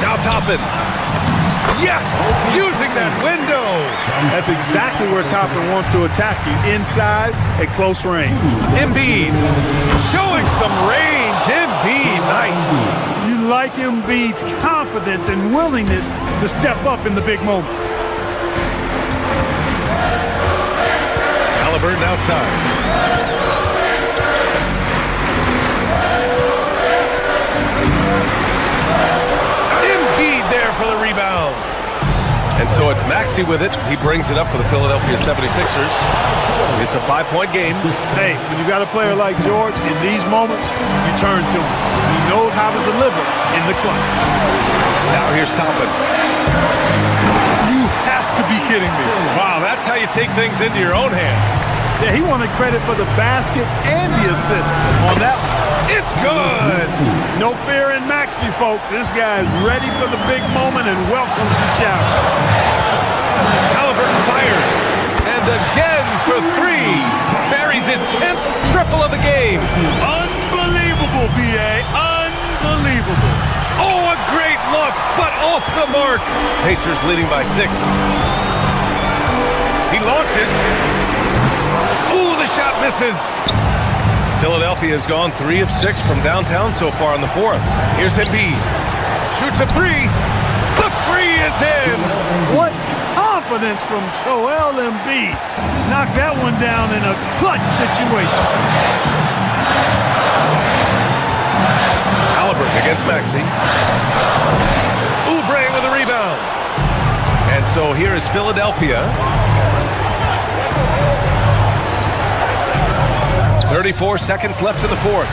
Now Toppin. Yes! Using that window! That's exactly where Toppin wants to attack you. Inside at close range. Embiid showing some range. Embiid, nice. You like Embiid's confidence and willingness to step up in the big moment. Halliburton outside. There for the rebound. And so it's Maxey with it. He brings it up for the Philadelphia 76ers. It's a 5-point game. Hey, when you got a player like George, in these moments, you turn to him. He knows how to deliver in the clutch. Now here's Toppin. You have to be kidding me. Wow, that's how you take things into your own hands. Yeah, he wanted credit for the basket and the assist on that one. It's good. No fear in Maxey, folks. This guy is ready for the big moment and welcomes the challenge. Halliburton fires. And again for 3. Carries his 10th triple of the game. Unbelievable, B.A. Unbelievable. Oh, a great look, but off the mark. Pacers leading by 6. He launches. Ooh, the shot misses. Philadelphia has gone 3 of 6 from downtown so far in the 4th. Here's Embiid. Shoots a 3. The 3 is in. What confidence from Joel Embiid. Knocked that one down in a clutch situation. Halliburton against Maxey. Oubre with a rebound. And so here is Philadelphia. 34 seconds left in the 4th.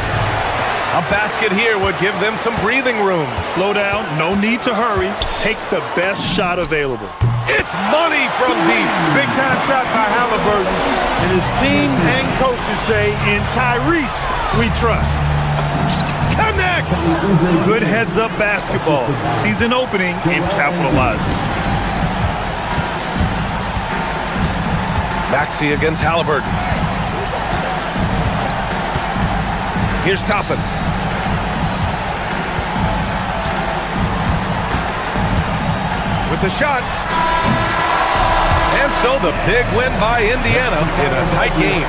A basket here would give them some breathing room. Slow down, no need to hurry. Take the best shot available. It's money from deep. Big time shot by Halliburton. And his team and coaches say, in Tyrese, we trust. Connect! Good heads-up basketball. Season opening and capitalizes. Maxey against Halliburton. Here's Toppin. With the shot. And so the big win by Indiana in a tight game.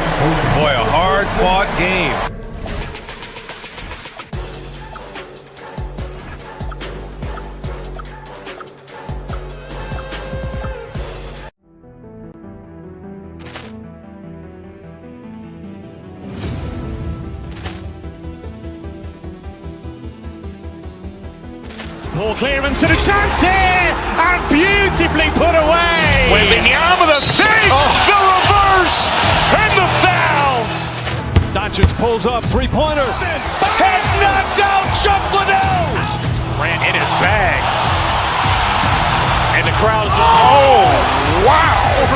Boy, a hard-fought game. Ball clearance and a chance here, and beautifully put away. Wembanyama the fake, the reverse, and the foul. Doncic pulls up, three-pointer. Has knocked out Chuck Liddell. Grant in his bag. And the crowd is, oh, wow. He's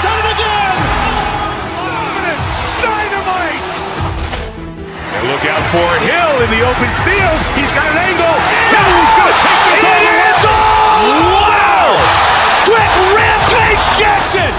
done it again. Dynamite. And look out for Hill in the open field. He's got an angle. He's going to take this all the way. Wow. Quick rampage Jackson.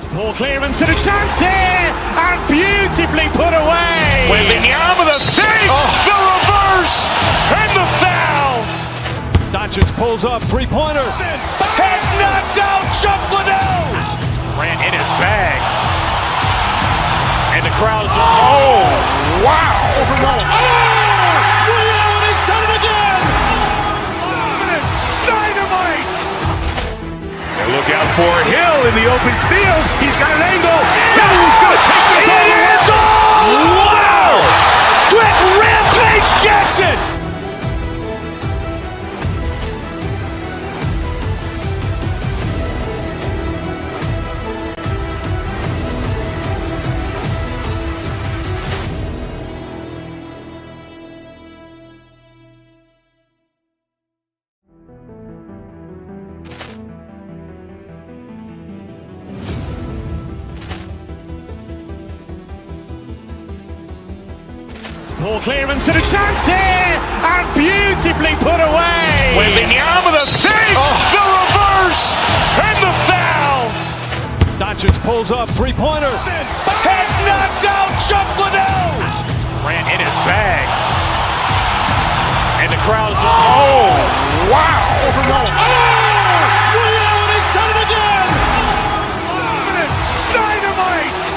Ball clearance and a chance here, and beautifully put away. Wembanyama the fake, the reverse, and the foul. Doncic pulls up, three-pointer. Has knocked out Chuck Liddell. Grant in his bag. And the crowd is, oh, wow. He's done it again. Dynamite. And look out for Hill in the open field. He's got an angle. He's going to take this all the way. Wow. Quick rampage Jackson. Ball clearance and a chance here, and beautifully put away. Wembanyama the fake, the reverse, and the foul. Doncic pulls up, three-pointer. Has knocked out Chuck Liddell. Grant in his bag. And the crowd is, oh, wow. He's done it again. Dynamite.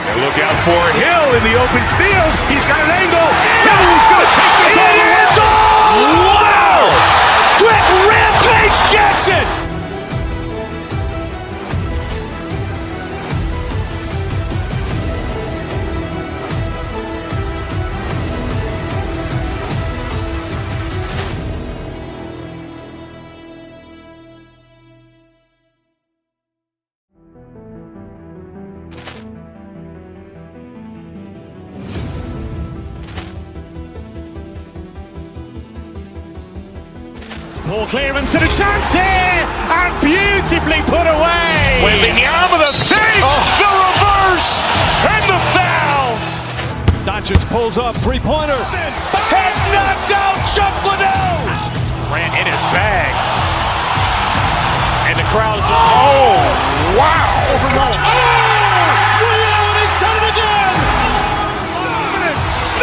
And look out for Hill in the open field. He's got an angle. He's going to take this all the way. Wow. Quick rampage Jackson. Ball clearance and a chance here, and beautifully put away. Wembanyama the fake, the reverse, and the foul. Doncic pulls up, three-pointer. Has knocked out Chuck Liddell. Grant in his bag. And the crowd is, oh, wow. He's done it again.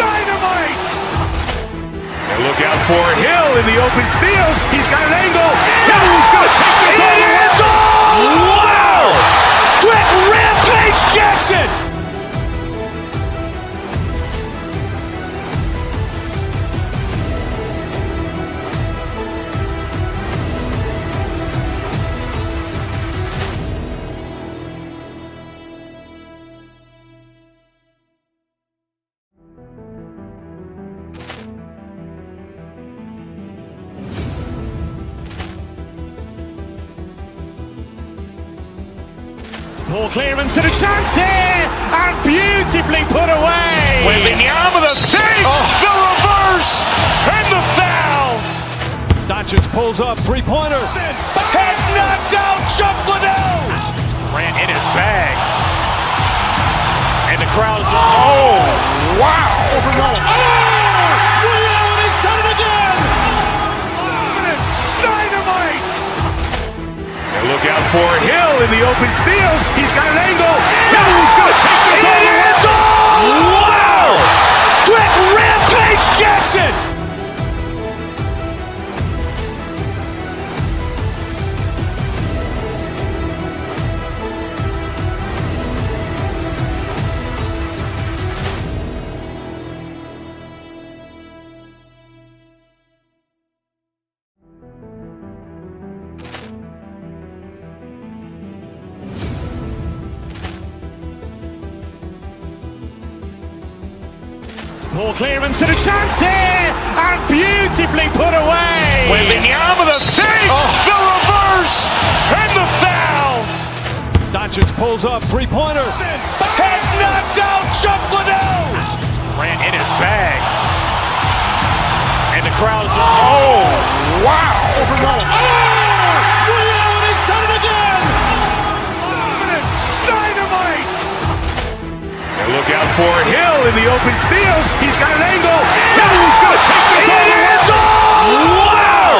Dynamite. And look out for Hill in the open field. He's got an angle. He's going to take this all the way. Wow. Quick rampage Jackson. Ball clearance and a chance here, and beautifully put away. Wembanyama the fake, the reverse, and the foul. Doncic pulls up, three-pointer. Has knocked out Chuck Liddell. Grant in his bag. And the crowd is, oh, wow. He's done it again. Dynamite. And look out for Hill in the open field. He's got an angle. He's going to take this all the way. Wow. Quick rampage Jackson. Ball clearance and a chance here, and beautifully put away. Wembanyama the fake, the reverse, and the foul. Doncic pulls up, three-pointer. Has knocked out Chuck Liddell. Grant in his bag. And the crowd's, oh, wow. He's done it again. Dynamite. And look out for Hill in the open field. He's got an angle. He's going to take this all the way. Wow.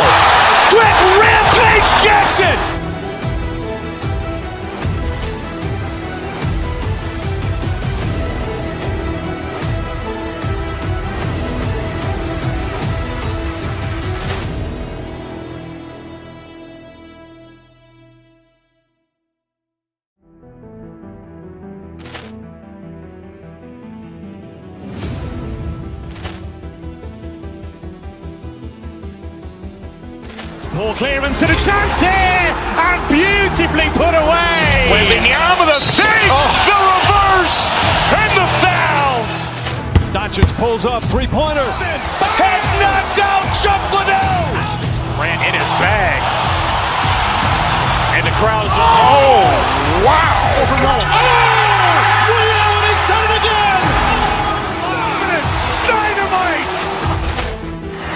Quick rampage Jackson. Ball clearance and a chance here, and beautifully put away. Wembanyama the fake, the reverse, and the foul. Doncic pulls up, three-pointer. Has knocked out Chuck Liddell. Grant in his bag. And the crowd's, oh, wow. He's done it again. Dynamite.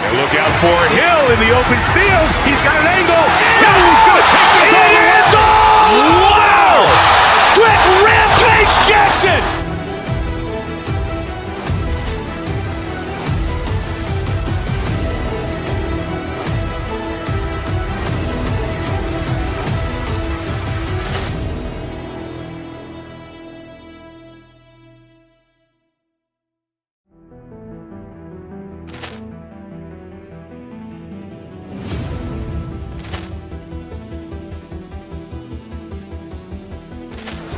And look out for Hill in the open field. He's got an angle. He's going to take this all the way. Wow. Quick rampage Jackson.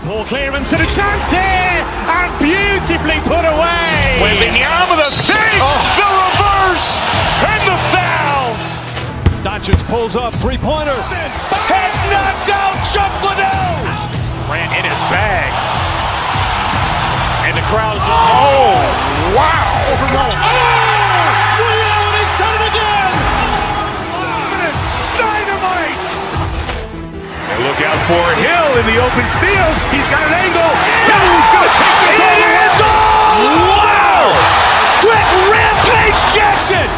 Ball clearance and a chance here, and beautifully put away. Wembanyama the fake, the reverse, and the foul. Doncic pulls up, three-pointer. Has knocked out Chuck Liddell. Grant in his bag. And the crowd's, oh, wow. He's done it again. Dynamite. And look out for Hill in the open field. He's got an angle. He's going to take this all the way. Wow. Quick rampage Jackson.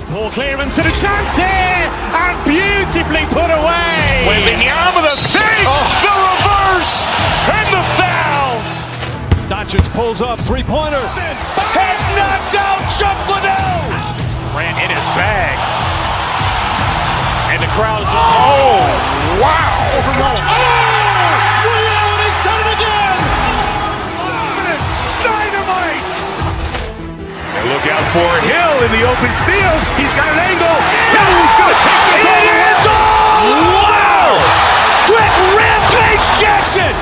Ball clearance and a chance here, and beautifully put away. Wembanyama the fake, the reverse, and the foul. Doncic pulls up, three-pointer. Has knocked out Chuck Liddell. Grant in his bag. And the crowd's, oh, wow. He's done it again. Dynamite. And look out for Hill in the open field. He's got an angle. He's going to take this all the way. Wow. Quick rampage Jackson.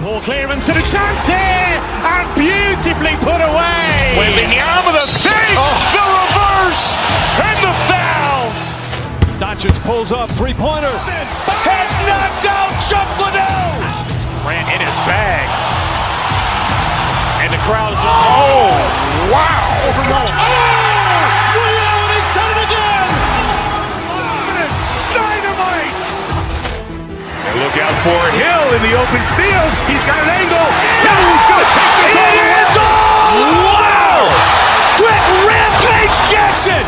Ball clearance and a chance here, and beautifully put away. Wembanyama the fake, the reverse, and the foul. Doncic pulls up, three-pointer. Has knocked out Chuck Liddell. Grant in his bag. And the crowd's, oh, wow. He's done it again. Dynamite. And look out for Hill in the open field. He's got an angle. He's going to take this all the way. Wow. Quick rampage Jackson.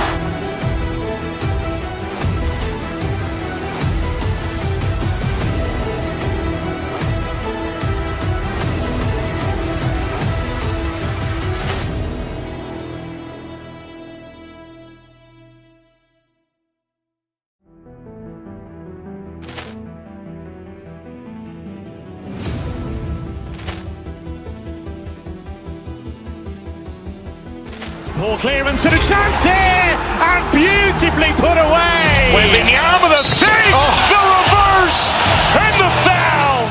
Poor clearance and a chance here, and beautifully put away. Wembanyama the fake, the reverse, and the foul.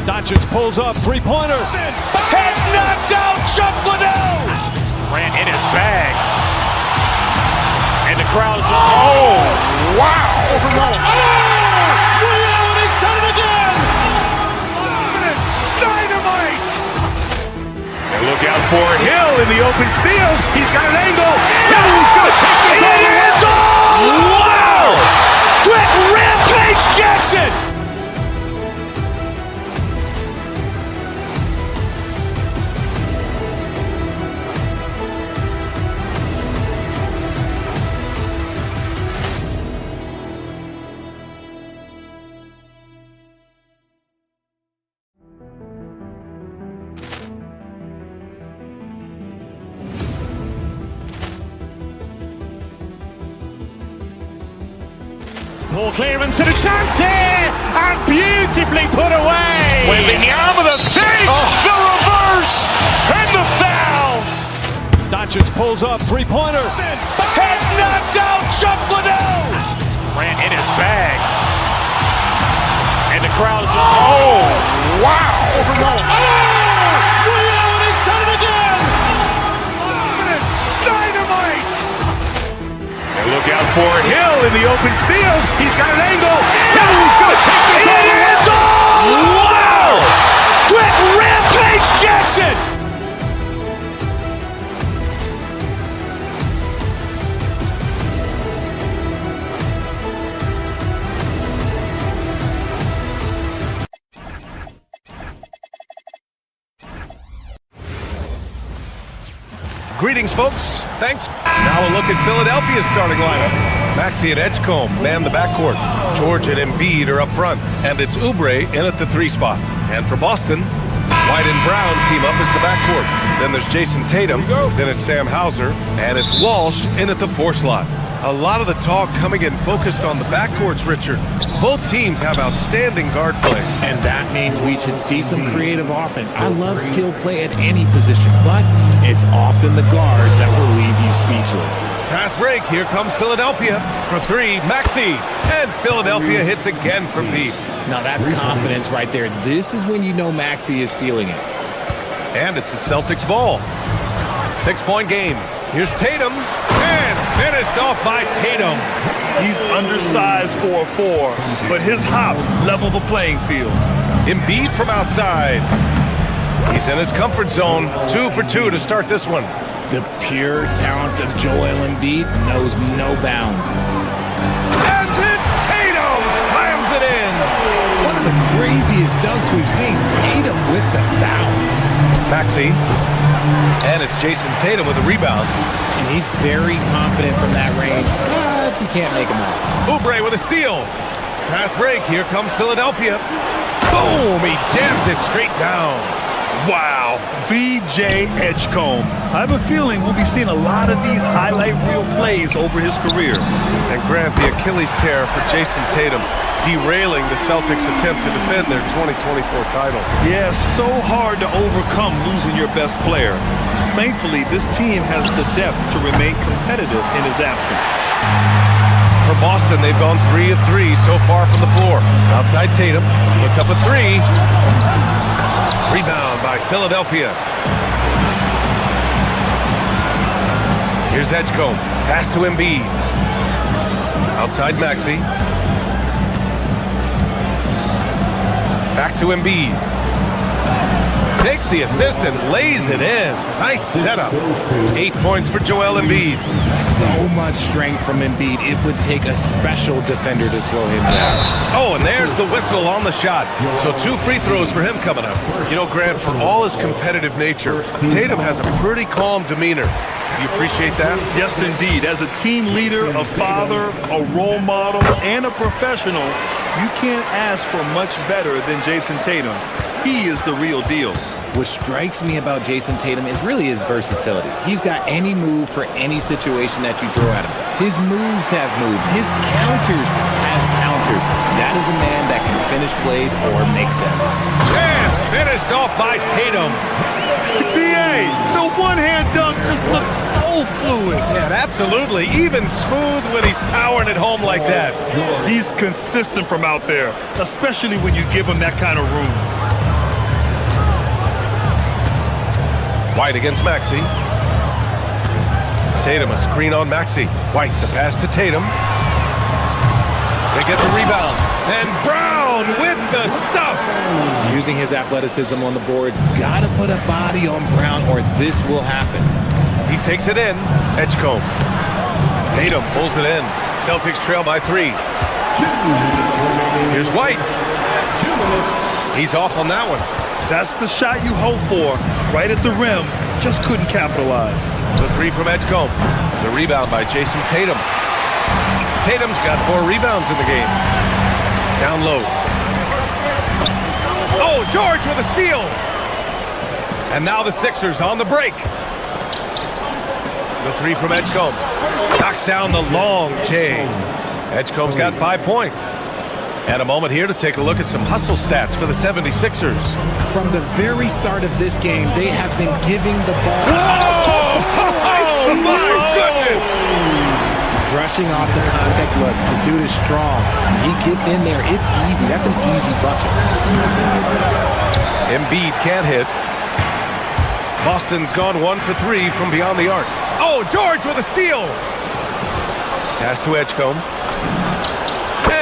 Doncic pulls up, three-pointer. Has knocked out Chuck Liddell. Grant in his bag. And the crowd is, oh, wow. He's done it again. Dynamite. And look out for Hill in the open field. He's got an angle. He's going to take this all the way. Wow. Quick rampage Jackson. Poor clearance and a chance here, and beautifully put away. Wembanyama the fake, the reverse, and the foul. Doncic pulls up, three-pointer. Has knocked out Chuck Liddell. Grant in his bag. And the crowd is, oh, wow. He's done it again. Dynamite. And look out for Hill in the open field. He's got an angle. He's going to take this all the way. Wow! Quick rampage Jackson. Greetings, folks. Thanks. Now a look at Philadelphia's starting lineup. Maxey and Edgecombe man the backcourt. George and Embiid are up front. And it's Oubre in at the 3 spot. And for Boston, White and Brown team up as the backcourt. Then there's Jason Tatum. Then it's Sam Hauser. And it's Walsh in at the 4 slot. A lot of the talk coming in focused on the backcourts, Richard. Both teams have outstanding guard play. And that means we should see some creative offense. I love skill play at any position, but it's often the guards that will leave you speechless. Fast break. Here comes Philadelphia. For 3, Maxey. And Philadelphia hits again from deep. Now that's confidence right there. This is when you know Maxey is feeling it. And it's the Celtics ball. 6-point game. Here's Tatum. And finished off by Tatum. He's undersized for a 4, but his hops level the playing field. Embiid from outside. He's in his comfort zone. 2 for 2 to start this one. The pure talent of Joel Embiid knows no bounds. And then Tatum slams it in. One of the craziest dunks we've seen. Tatum with the bounce. Maxey. And it's Jason Tatum with a rebound. And he's very confident from that range, but you can't make him out. Oubre with a steal. Fast break. Here comes Philadelphia. Boom! He jams it straight down. Wow, VJ Edgecombe. I have a feeling we'll be seeing a lot of these highlight reel plays over his career. And Grant, the Achilles tear for Jason Tatum, derailing the Celtics' attempt to defend their 2024 title. Yeah, so hard to overcome losing your best player. Thankfully, this team has the depth to remain competitive in his absence. For Boston, they've gone 3 of 3 so far from the floor. Outside Tatum, puts up a 3. Rebound by Philadelphia. Here's Edgecombe. Pass to Embiid. Outside Maxey. Back to Embiid. Takes the assist and lays it in. Nice setup. 8 points for Joel Embiid. So much strength from Embiid. It would take a special defender to slow him down. Oh, and there's the whistle on the shot. So 2 free throws for him coming up. You know, Grant, for all his competitive nature, Tatum has a pretty calm demeanor. You appreciate that? Yes, indeed. As a team leader, a father, a role model, and a professional, you can't ask for much better than Jason Tatum. He is the real deal. What strikes me about Jason Tatum is really his versatility. He's got any move for any situation that you throw at him. His moves have moves. His counters have counters. That is a man that can finish plays or make them. And finished off by Tatum. B.A., the one-hand dunk just looks so fluid. Yeah, absolutely. Even smooth when he's powering it home like that. He's consistent from out there, especially when you give him that kind of room. White against Maxey. Tatum, a screen on Maxey. White, the pass to Tatum. They get the rebound. And Brown with the stuff. Using his athleticism on the boards. Gotta put a body on Brown or this will happen. He takes it in. Edgecombe. Tatum pulls it in. Celtics trail by 3. Here's White. He's off on that one. That's the shot you hope for. Right at the rim. Just couldn't capitalize. The 3 from Edgecombe. The rebound by Jason Tatum. Tatum's got 4 rebounds in the game. Down low. Oh, George with a steal. And now the Sixers on the break. The 3 from Edgecombe. Knocks down the long J. Edgecombe's got 5 points. And a moment here to take a look at some hustle stats for the 76ers. From the very start of this game, they have been giving the ball. Oh, my goodness! Brushing off the contact. Look, the dude is strong. He gets in there. It's easy. That's an easy bucket. Embiid can't hit. Boston's gone 1 for 3 from beyond the arc. Oh, George with a steal. Pass to Edgecombe.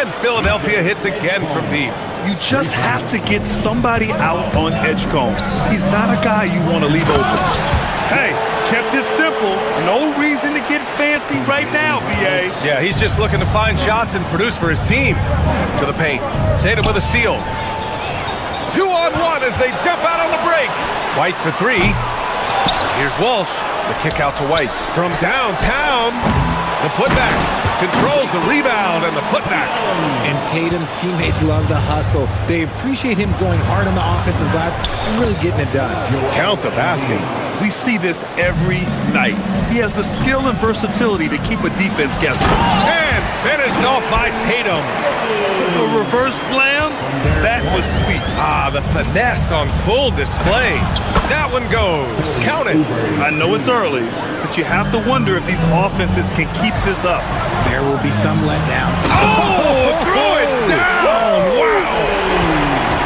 And Philadelphia hits again from deep. You just have to get somebody out on Edgecombe. He's not a guy you want to leave open. Hey, kept it simple. No reason to get fancy right now, B.A. Yeah, he's just looking to find shots and produce for his team. To the paint. Tatum with a steal. 2-on-1 as they jump out on the break. White for 3. Here's Walsh. The kick out to White. From downtown. The putback. Controls the rebound and the putback. And Tatum's teammates love the hustle. They appreciate him going hard on the offensive glass and really getting it done. Count the basket. We see this every night. He has the skill and versatility to keep a defense guessing. And finished off by Tatum. The reverse slam, that was sweet. Ah, the finesse on full display. That one goes. Count it. I know it's early, but you have to wonder if these offenses can keep this up. There will be some letdown. Oh, throw it down. Wow.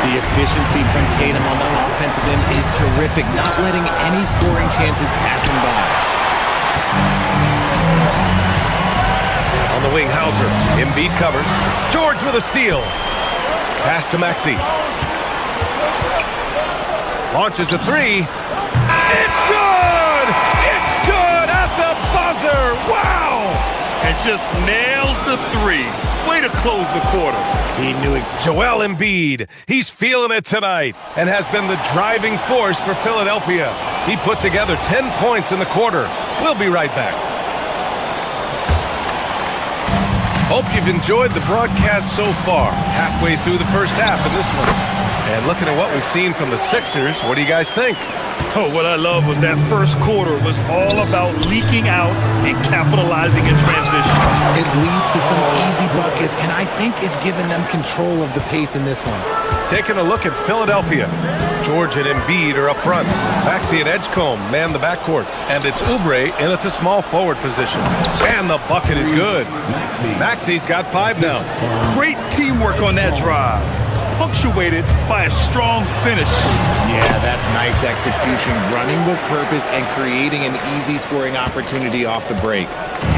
The efficiency from Tatum on the offensive end is terrific, not letting any scoring chances pass him by. On the wing, Hauser. Embiid covers. George with a steal. Pass to Maxey. Launches a 3. It's good! It's good at the buzzer! Wow! And just nails the 3. Way to close the quarter. He knew it. Joel Embiid. He's feeling it tonight and has been the driving force for Philadelphia. He put together 10 points in the quarter. We'll be right back. Hope you've enjoyed the broadcast so far. Halfway through the first half in this one. And looking at what we've seen from the Sixers, what do you guys think? Oh, what I love was that first quarter was all about leaking out and capitalizing in transition. It leads to some easy buckets, and I think it's given them control of the pace in this one. Taking a look at Philadelphia. George and Embiid are up front. Maxey and Edgecombe man the backcourt. And it's Oubre in at the small forward position. And the bucket is good. Maxey's got 5 now. Great teamwork on that drive. Punctuated by a strong finish. Yeah, that's nice execution, running with purpose and creating an easy scoring opportunity off the break.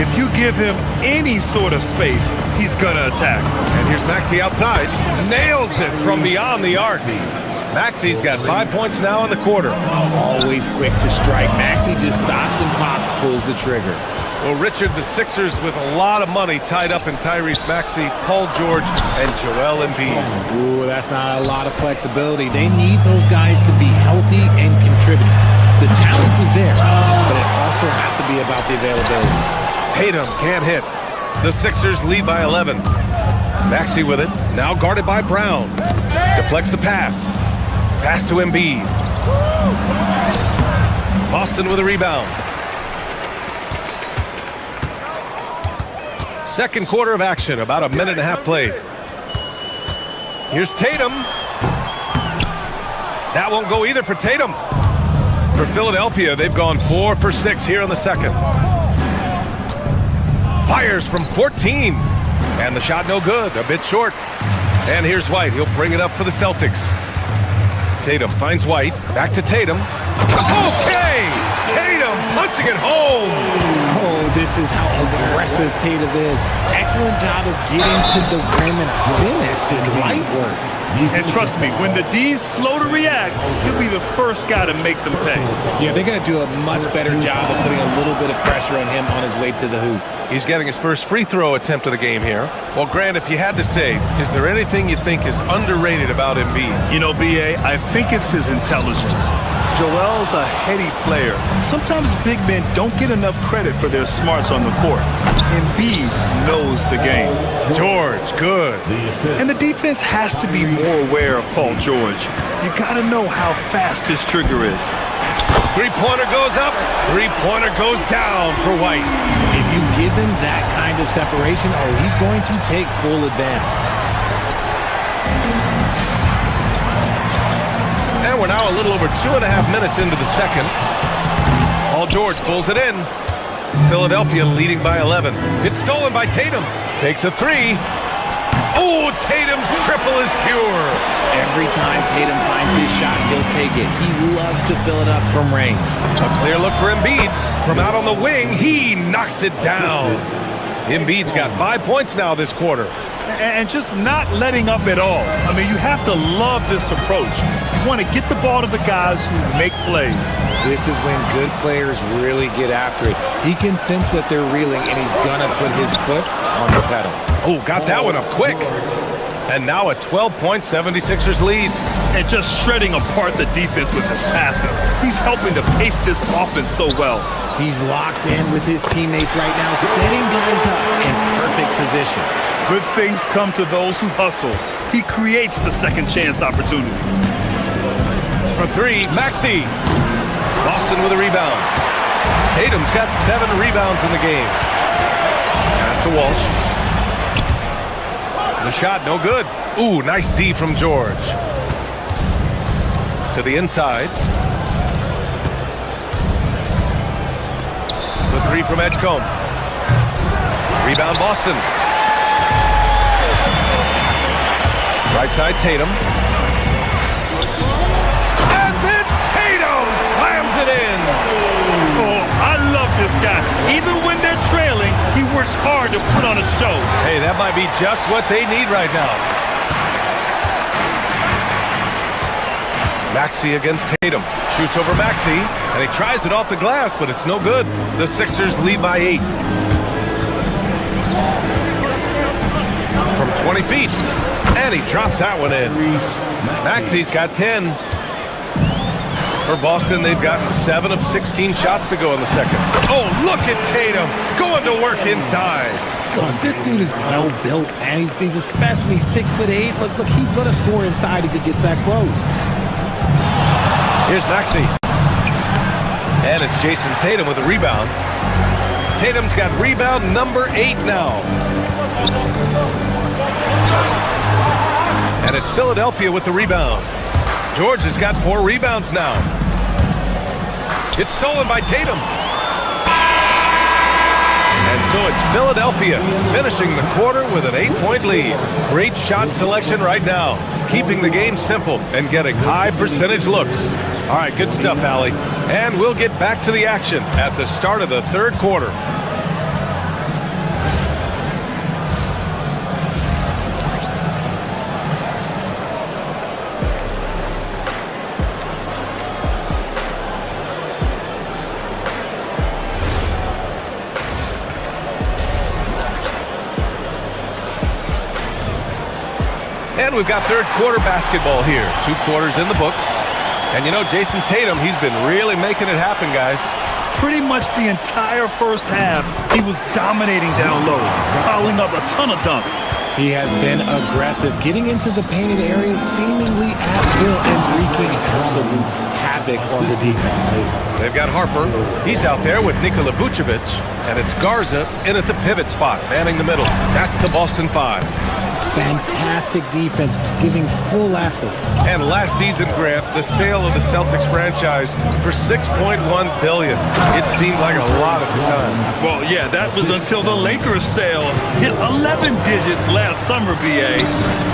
If you give him any sort of space, he's gonna attack. And here's Maxey outside. Nails it from beyond the arc. Maxey's got 5 points now in the quarter. Always quick to strike. Maxey just stops and pops, pulls the trigger. Well, Richard, the Sixers with a lot of money tied up in Tyrese Maxey, Paul George, and Joel Embiid. Ooh, that's not a lot of flexibility. They need those guys to be healthy and contributing. The talent is there, but it also has to be about the availability. Tatum can't hit. The Sixers lead by 11. Maxey with it, now guarded by Brown. Deflects the pass. Pass to Embiid. Boston with a rebound. Second quarter of action, about a minute and a half played. Here's Tatum. That won't go either for Tatum. For Philadelphia, they've gone 4 for 6 here in the second. Fires from 14. And the shot no good, a bit short. And here's White. He'll bring it up for the Celtics. Tatum finds White. Back to Tatum. Okay! Tatum punching it home. Oh, this is how aggressive Tatum is. Excellent job of getting to the rim and a finish. Just light work. And trust me, when the D's slow to react, he'll be the first guy to make them pay. Yeah, they're going to do a much better job of putting a little bit of pressure on him on his way to the hoop. He's getting his first free throw attempt of the game here. Well, Grant, if you had to say, is there anything you think is underrated about Embiid? You know, B.A., I think it's his intelligence. Joel's a heady player. Sometimes big men don't get enough credit for their smarts on the court. Embiid knows the game. George, good. And the defense has to be more aware of Paul George. You got to know how fast his trigger is. Three-pointer goes up, three-pointer goes down for White. If you give him that kind of separation, he's going to take full advantage. And we're now a little over 2.5 minutes into the second. Paul George pulls it in. Philadelphia leading by 11. It's stolen by Tatum. Takes a three. Oh, Tatum's triple is pure. Every time Tatum finds his shot, he'll take it. He loves to fill it up from range. A clear look for Embiid. From out on the wing, he knocks it down. Embiid's got 5 points now this quarter. And just not letting up at all. I mean, you have to love this approach. You want to get the ball to the guys who make plays. This is when good players really get after it. He can sense that they're reeling, and he's going to put his foot on the pedal. Oh, got that one up quick. And now a 12-point 76ers lead. And just shredding apart the defense with his passing. He's helping to pace this offense so well. He's locked in with his teammates right now, setting guys up in perfect position. Good things come to those who hustle. He creates the second chance opportunity. For three, Maxey. Boston with a rebound. Tatum's got 7 rebounds in the game. Pass to Walsh. The shot, no good. Ooh, nice D from George. To the inside. The three from Edgecombe. Rebound Boston. Right side Tatum. And then Tatum slams it in. Oh, I love this guy. Even when they're trailing, he works hard to put on a show. Hey, that might be just what they need right now. Maxey against Tatum. Shoots over Maxey, and he tries it off the glass, but it's no good. The Sixers lead by 8. From 20 feet. And he drops that one in. Maxey's got 10. For Boston, they've gotten 7 of 16 shots to go in the second. Oh, look at Tatum going to work inside. God, this dude is well built, man. He's a specimen. He's 6'8". Look, he's going to score inside if he gets that close. Here's Maxey. And it's Jason Tatum with a rebound. Tatum's got rebound number 8 now. And it's Philadelphia with the rebound. George has got 4 rebounds now. It's stolen by Tatum. And so it's Philadelphia finishing the quarter with an 8-point lead. Great shot selection right now, keeping the game simple and getting high percentage looks. All right, good stuff, Allie. And we'll get back to the action at the start of the third quarter. And we've got third quarter basketball here. 2 quarters in the books. And you know, Jason Tatum, he's been really making it happen, guys. Pretty much the entire first half, he was dominating down low, piling up a ton of dunks. He has been aggressive, getting into the painted areas seemingly at will and wreaking absolute havoc on the defense. They've got Harper. He's out there with Nikola Vucevic. And it's Garza in at the pivot spot, manning the middle. That's the Boston 5. Fantastic defense, giving full effort. And last season, Grant, the sale of the Celtics franchise for $6.1 billion. It seemed like a lot at the time. Well, yeah, that was until the Lakers sale hit 11 digits last summer, BA.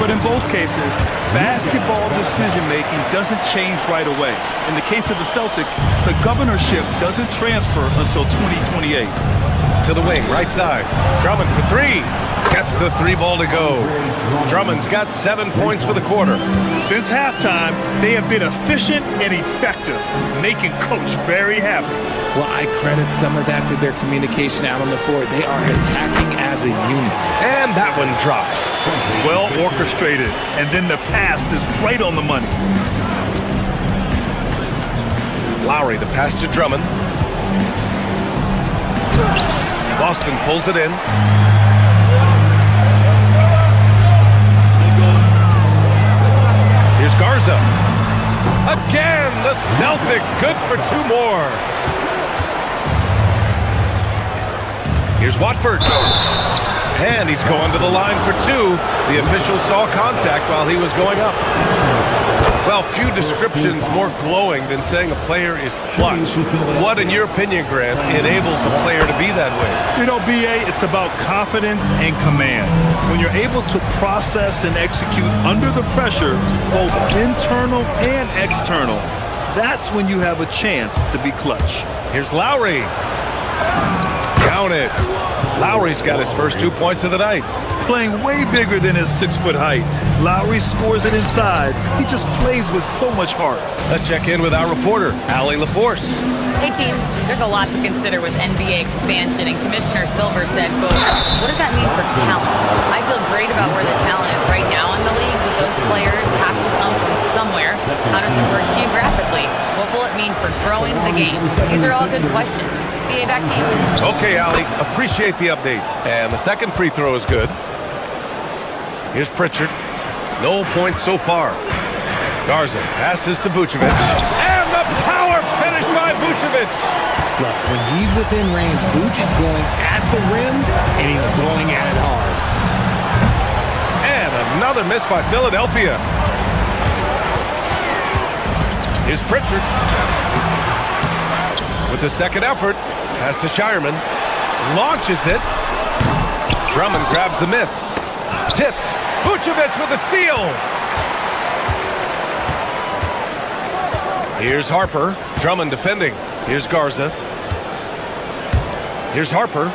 But in both cases, basketball decision-making doesn't change right away. In the case of the Celtics, the governorship doesn't transfer until 2028. To the wing, right side. Drummond for three. Gets the three ball to go. Drummond's got 7 points for the quarter. Since halftime, they have been efficient and effective, making Coach very happy. Well, I credit some of that to their communication out on the floor. They are attacking as a unit. And that one drops. Well orchestrated, and then the pass is right on the money. Lowry, the pass to Drummond. Boston pulls it in. Here's Garza. Again, the Celtics good for two more. Here's Watford. And he's going to the line for two. The official saw contact while he was going up. Well, few descriptions more glowing than saying a player is clutch. What, in your opinion, Grant, enables a player to be that way? You know, BA, it's about confidence and command. When you're able to process and execute under the pressure, both internal and external, that's when you have a chance to be clutch. Here's Lowry. Count it. Lowry's got his first 2 points of the night. Playing way bigger than his 6-foot height. Lowry scores it inside. He just plays with so much heart. Let's check in with our reporter, Allie LaForce. Hey team, there's a lot to consider with NBA expansion, and Commissioner Silver said, quote, what does that mean for talent? I feel great about where the talent is right now in the league, but those players have to come from somewhere. How does it work geographically? What will it mean for growing the game? These are all good questions. BA, back to you. Okay, Allie, appreciate the update. And the second free throw is good. Here's Pritchard. No points so far. Garza passes to Vucevic. And the power finish by Vucevic. Look, when he's within range, Vuce is going at the rim, and he's going at it hard. And another miss by Philadelphia. Here's Pritchard. With the second effort, pass to Shireman. Launches it. Drummond grabs the miss. Tipped. Vucevic with a steal. Here's Harper. Drummond defending. Here's Garza. Here's Harper.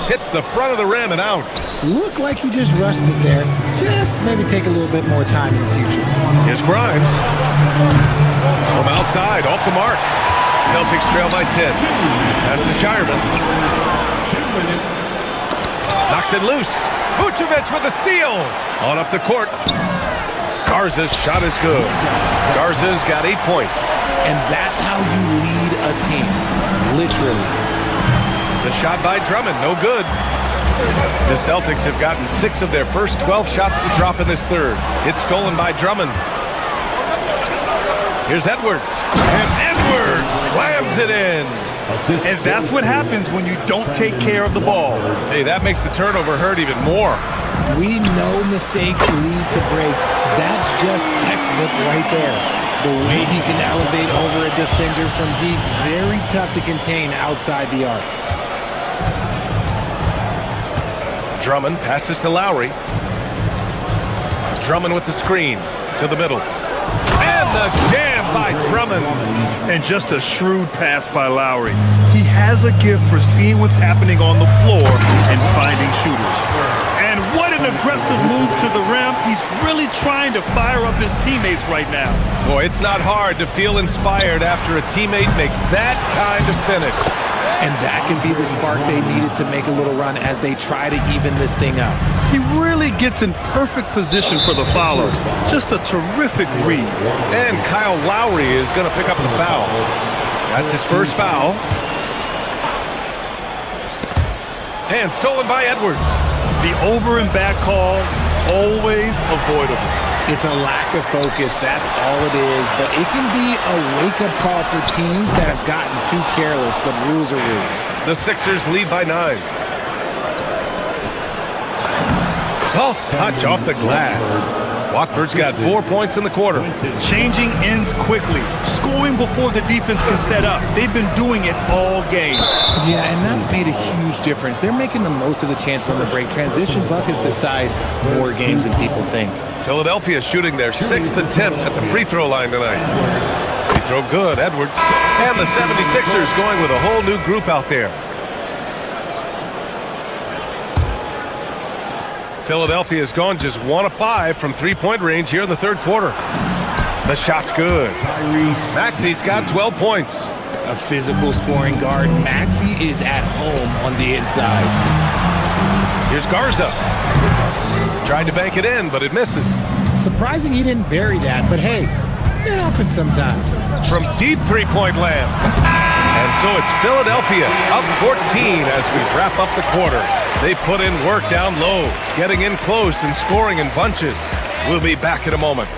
Hits the front of the rim and out. Looked like he just rushed it there. Just maybe take a little bit more time in the future. Here's Grimes. From outside, off the mark. Celtics trail by 10. Pass to Shireman. Knocks it loose. Vucevic with a steal. On up the court. Garza's shot is good. Garza's got 8 points. And that's how you lead a team. Literally. The shot by Drummond, no good. The Celtics have gotten 6 of their first 12 shots to drop in this third. It's stolen by Drummond. Here's Edwards. And Edwards slams it in. And that's what happens when you don't take care of the ball. Hey, that makes the turnover hurt even more. We know mistakes lead to breaks. That's just textbook right there. The way he can elevate over a defender from deep, very tough to contain outside the arc. Drummond passes to Lowry. Drummond with the screen to the middle. And the jam by Drummond. And just a shrewd pass by Lowry. He has a gift for seeing what's happening on the floor and finding shooters. And what an aggressive move to the rim. He's really trying to fire up his teammates right now. Boy, it's not hard to feel inspired after a teammate makes that kind of finish. And that can be the spark they needed to make a little run as they try to even this thing up. He really gets in perfect position for the follow. Just a terrific read. And Kyle Lowry is going to pick up the foul. That's his first foul. And stolen by Edwards. The over and back call, always avoidable. It's a lack of focus, that's all it is. But it can be a wake-up call for teams that have gotten too careless, but rules are rules. The Sixers lead by 9. Soft touch off the glass. Watford's got 4 points in the quarter. Changing ends quickly. Scoring before the defense can set up. They've been doing it all game. Yeah, and that's made a huge difference. They're making the most of the chances on the break. Transition buckets decide more games than people think. Philadelphia shooting their 6th attempt at the free throw line tonight. Free throw good, Edwards. And the 76ers going with a whole new group out there. Philadelphia has gone just 1 of 5 from three-point range here in the third quarter. The shot's good. Maxi's got 12 points. A physical scoring guard. Maxey is at home on the inside. Here's Garza. Tried to bank it in, but it misses. Surprising he didn't bury that, but hey, it happens sometimes. From deep three-point land. And so it's Philadelphia up 14 as we wrap up the quarter. They put in work down low, getting in close and scoring in bunches. We'll be back in a moment.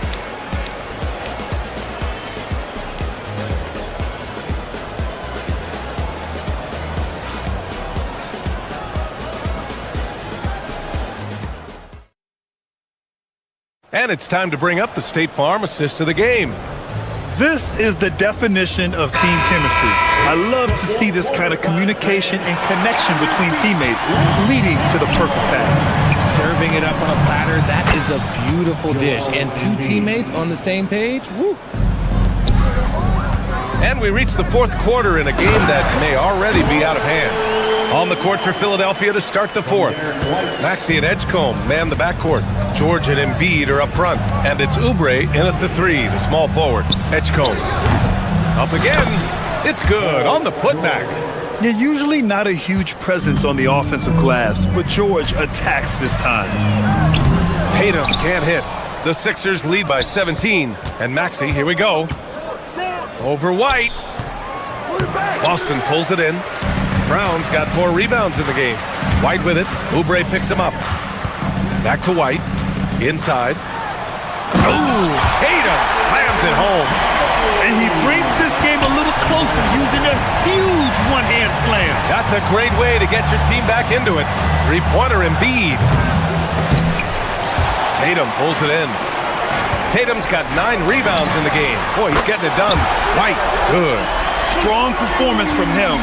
And it's time to bring up the State Farm assist of the game. This is the definition of team chemistry. I love to see this kind of communication and connection between teammates leading to the perfect pass. Serving it up on a platter, that is a beautiful dish. And two teammates on the same page, woo. And we reach the fourth quarter in a game that may already be out of hand. On the court for Philadelphia to start the fourth. Maxey and Edgecombe man the backcourt. George and Embiid are up front. And it's Oubre in at the three, the small forward. Edgecombe. Up again. It's good on the putback. Yeah, usually not a huge presence on the offensive glass, but George attacks this time. Tatum can't hit. The Sixers lead by 17. And Maxey, here we go. Over White. Boston pulls it in. Brown's got 4 rebounds in the game. White with it. Oubre picks him up. Back to White. Inside. Ooh, Tatum slams it home. And he brings this game a little closer using a huge one-hand slam. That's a great way to get your team back into it. Three-pointer Embiid. Tatum pulls it in. Tatum's got 9 rebounds in the game. Boy, he's getting it done. White, good. Strong performance from him,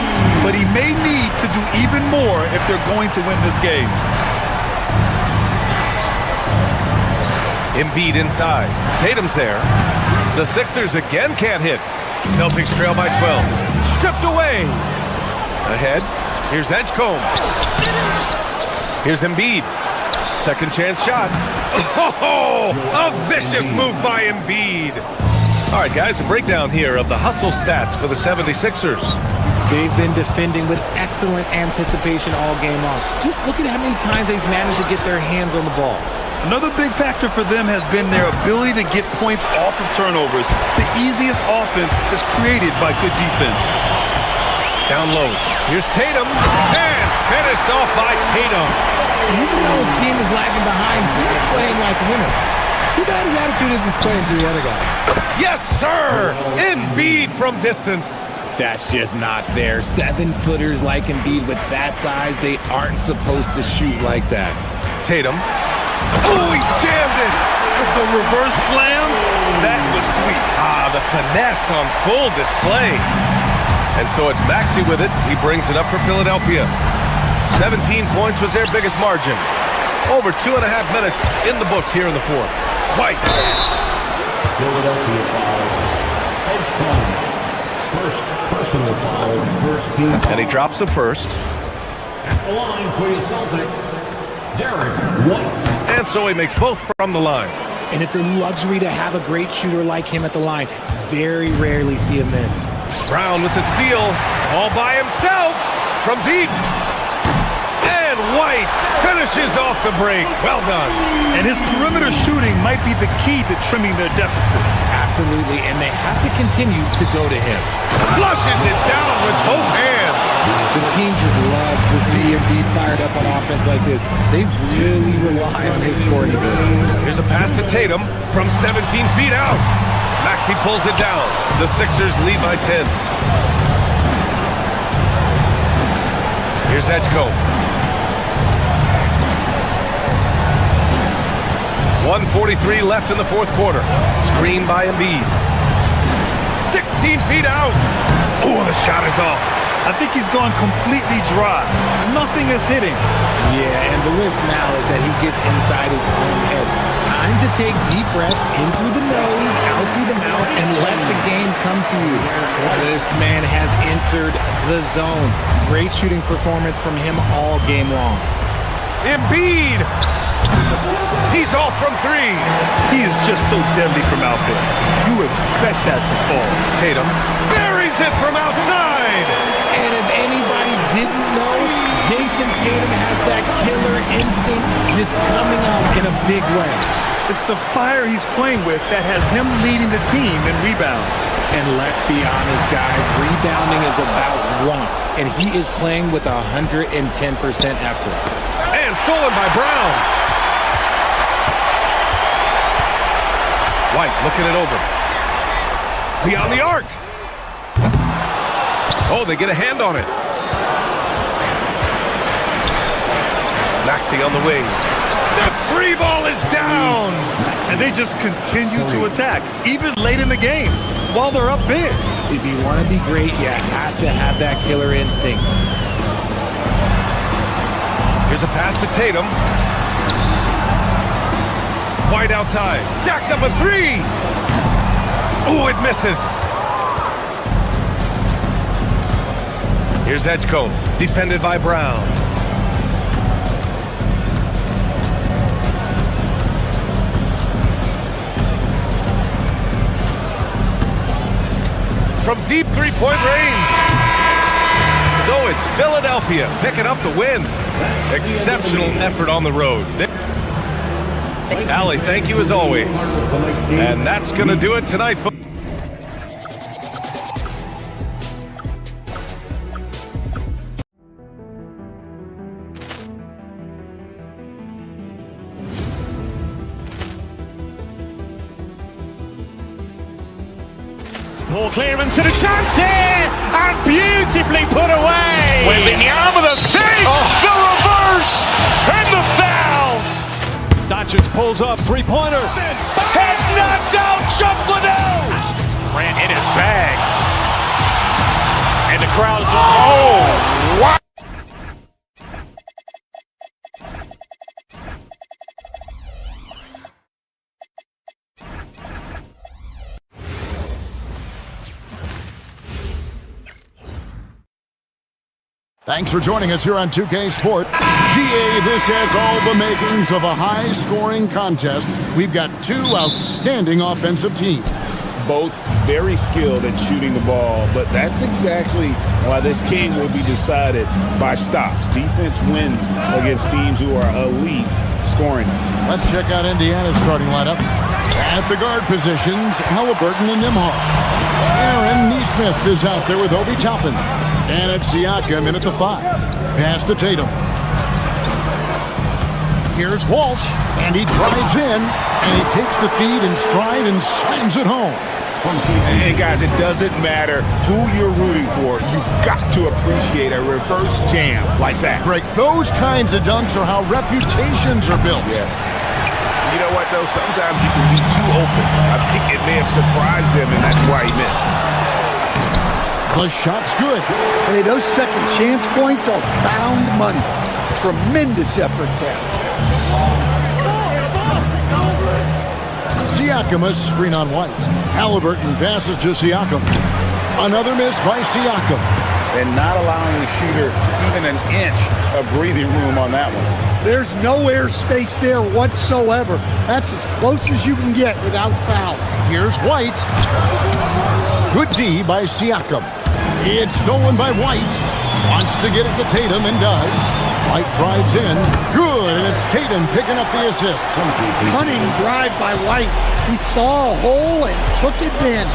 but he may need to do even more if they're going to win this game. Embiid inside. Tatum's there. The Sixers again can't hit. Celtics trail by 12. Stripped away. Ahead. Here's Edgecombe. Here's Embiid. Second chance shot. Oh, a vicious move by Embiid. All right, guys, a breakdown here of the hustle stats for the 76ers. They've been defending with excellent anticipation all game long. Just look at how many times they've managed to get their hands on the ball. Another big factor for them has been their ability to get points off of turnovers. The easiest offense is created by good defense. Down low. Here's Tatum. And finished off by Tatum. Even though his team is lagging behind, he's playing like a winner. Too bad his attitude isn't spreading to the other guys. Yes, sir! Embiid from distance. That's just not fair. 7-footers like Embiid with that size, they aren't supposed to shoot like that. Tatum. Oh, he jammed it! With the reverse slam, that was sweet. Ah, the finesse on full display. And so it's Maxey with it. He brings it up for Philadelphia. 17 points was their biggest margin. Over 2.5 minutes in the books here in the fourth. White. Philadelphia foul. Edgecombe. First personal foul. First team foul. And he drops the first. At the line for your Celtics, Derek White. And so he makes both from the line. And it's a luxury to have a great shooter like him at the line. Very rarely see a miss. Brown with the steal. All by himself from deep. And White finishes off the break. Well done. And his perimeter shooting might be the key to trimming their deficit. Absolutely, and they have to continue to go to him. Flushes it down with both hands. The team just loves to see him be fired up on offense like this. They really rely on his scoring ability. Here's a pass to Tatum from 17 feet out. Maxey pulls it down. The Sixers lead by 10. Here's Edgecombe. 1:43 left in the fourth quarter. Screen by Embiid. 16 feet out. Oh, the shot is off. I think he's gone completely dry. Nothing is hitting. Yeah, and the risk now is that he gets inside his own head. Time to take deep breaths in through the nose, out through the mouth, and let the game come to you. This man has entered the zone. Great shooting performance from him all game long. Embiid! He's off from three. He is just so deadly from out there. You expect that to fall. Tatum buries it from outside. And if anybody didn't know, Jason Tatum has that killer instinct just coming out in a big way. It's the fire he's playing with that has him leading the team in rebounds. And let's be honest, guys, rebounding is about want, and he is playing with 110% effort. And stolen by Brown. White looking it over. Beyond the arc. Oh, they get a hand on it. Maxey on the wing. The three ball is down. And they just continue to attack, even late in the game, while they're up big. If you want to be great, you have to have that killer instinct. Here's a pass to Tatum. White outside. Jacks up a three. Oh, it misses. Here's Edgecombe, defended by Brown. From deep three-point range. So it's Philadelphia picking up the win. Exceptional effort on the road. Allie, thank you as always. And that's going to do it tonight. Poor clearance and a chance here, and beautifully put away. With the arm of the fake, the reverse, and the foul. Doncic pulls up, three-pointer. Has knocked out Chuck Liddell. Grant in his bag. And the crowd is, oh, wow. Thanks for joining us here on 2K Sport. GA, this has all the makings of a high-scoring contest. We've got two outstanding offensive teams. Both very skilled at shooting the ball, but that's exactly why this game will be decided by stops. Defense wins against teams who are elite scoring. Let's check out Indiana's starting lineup. At the guard positions, Halliburton and Nembhard. Aaron Nesmith is out there with Obi Toppin. And it's Siakam in at the 5. Pass to Tatum. Here's Walsh, and he drives in, and he takes the feed in stride and slams it home. And guys, it doesn't matter who you're rooting for. You've got to appreciate a reverse jam like that. Greg, those kinds of dunks are how reputations are built. Yes. You know what, though? Sometimes you can be too open. I think it may have surprised him, and that's why he missed. The shot's good. Hey, those second chance points are found money. Tremendous effort there. Siakam, a screen on White. Halliburton passes to Siakam. Another miss by Siakam. And not allowing the shooter even an inch of breathing room on that one. There's no airspace there whatsoever. That's as close as you can get without foul. Here's White. Good D by Siakam. It's stolen by White. Wants to get it to Tatum and does. White drives in. Good, and it's Tatum picking up the assist. Cunning drive by White. He saw a hole and took advantage.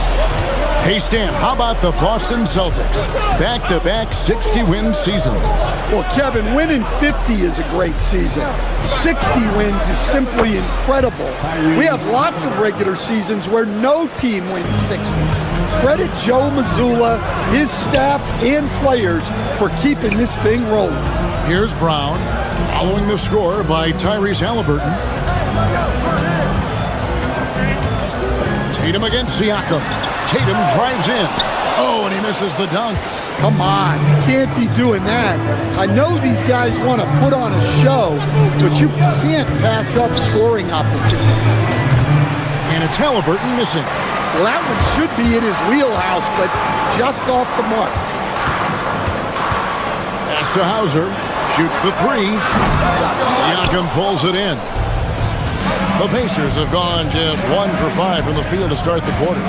Hey, Stan, how about the Boston Celtics? Back-to-back 60-win seasons. Well, Kevin, winning 50 is a great season. 60 wins is simply incredible. We have lots of regular seasons where no team wins 60. Credit Joe Mazzulla, his staff, and players for keeping this thing rolling. Here's Brown, following the score by Tyrese Halliburton. Tatum against Siakam. Tatum drives in. Oh, and he misses the dunk. Come on, you can't be doing that. I know these guys want to put on a show, but you can't pass up scoring opportunities. And it's Halliburton missing. Well, that one should be in his wheelhouse, but just off the mark. Pass to Hauser. Shoots the three. Siakam pulls it in. The Pacers have gone just 1 for 5 from the field to start the quarter.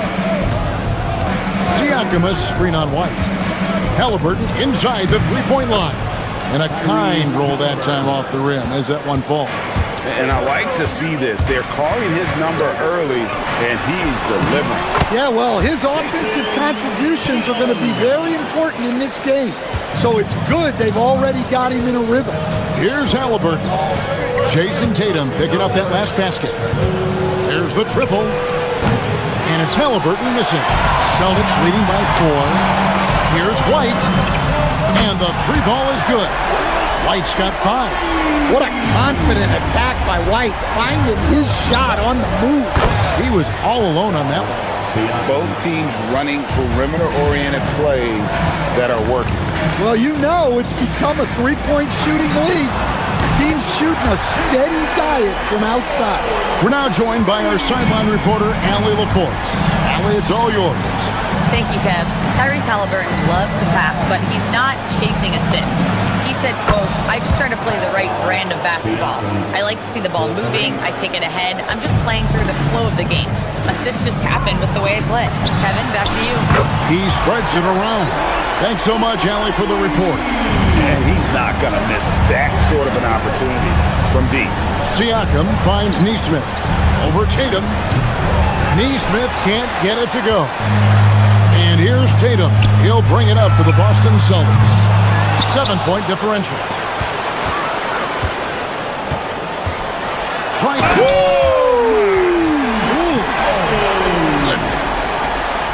Siakam has a screen on White. Halliburton inside the three-point line. And a kind roll that time off the rim as that one falls. And I like to see this. They're calling his number early, and he's delivering. Yeah, well, his offensive contributions are going to be very important in this game. So it's good they've already got him in a rhythm. Here's Halliburton. Jason Tatum picking up that last basket. There's the triple. And it's Halliburton missing. Celtics leading by 4. Here's White. And the three ball is good. White's got 5. What a confident attack by White, finding his shot on the move. He was all alone on that one. Both teams running perimeter-oriented plays that are working. Well, you know it's become a three-point shooting league. Teams shooting a steady diet from outside. We're now joined by our sideline reporter, Allie LaForce. Allie, it's all yours. Thank you, Kev. Tyrese Halliburton loves to pass, but he's not chasing assists. He said, quote, I just try to play the right brand of basketball. I like to see the ball moving. I kick it ahead. I'm just playing through the flow of the game. Assists just happen with the way I play. Kevin, back to you. He spreads it around. Thanks so much, Allie, for the report. And he's not going to miss that sort of an opportunity from deep. Siakam finds Neesmith. Over Tatum. Neesmith can't get it to go. And here's Tatum. He'll bring it up for the Boston Celtics. 7-point differential.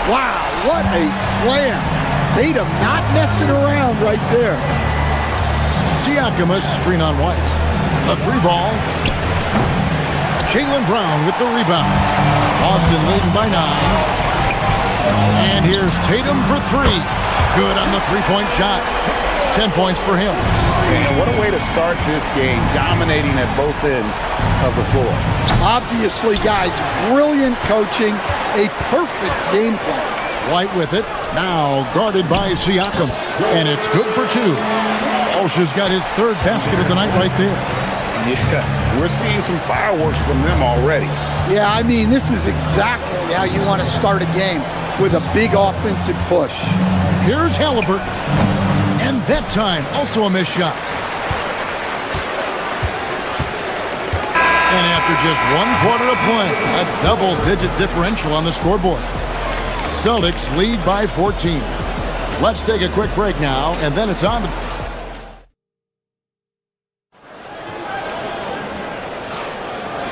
Wow, what a slam. Tatum not messing around right there. Siakam a screen on White. The three ball. Jaylen Brown with the rebound. Boston leading by 9. And here's Tatum for 3. Good on the three-point shot. 10 points for him. And what a way to start this game, dominating at both ends of the floor. Obviously, guys, brilliant coaching, a perfect game plan. White with it, now guarded by Siakam, and it's good for 2. Walsh has got his 3rd basket of the night right there. Yeah, we're seeing some fireworks from them already. Yeah, I mean, this is exactly how you want to start a game, with a big offensive push. Here's Halliburton. And that time, also a missed shot. And after just 1 quarter of play, a double-digit differential on the scoreboard. Celtics lead by 14. Let's take a quick break now, and then it's on to...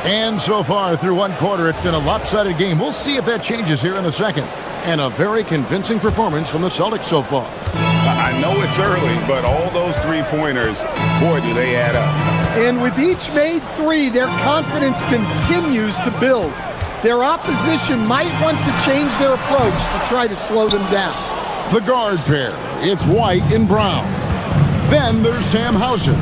And so far, through 1 quarter, it's been a lopsided game. We'll see if that changes here in a second. And a very convincing performance from the Celtics so far. I know it's early, but all those three-pointers, boy, do they add up. And with each made 3, their confidence continues to build. Their opposition might want to change their approach to try to slow them down. The guard pair, it's White and Brown. Then there's Sam Hauser.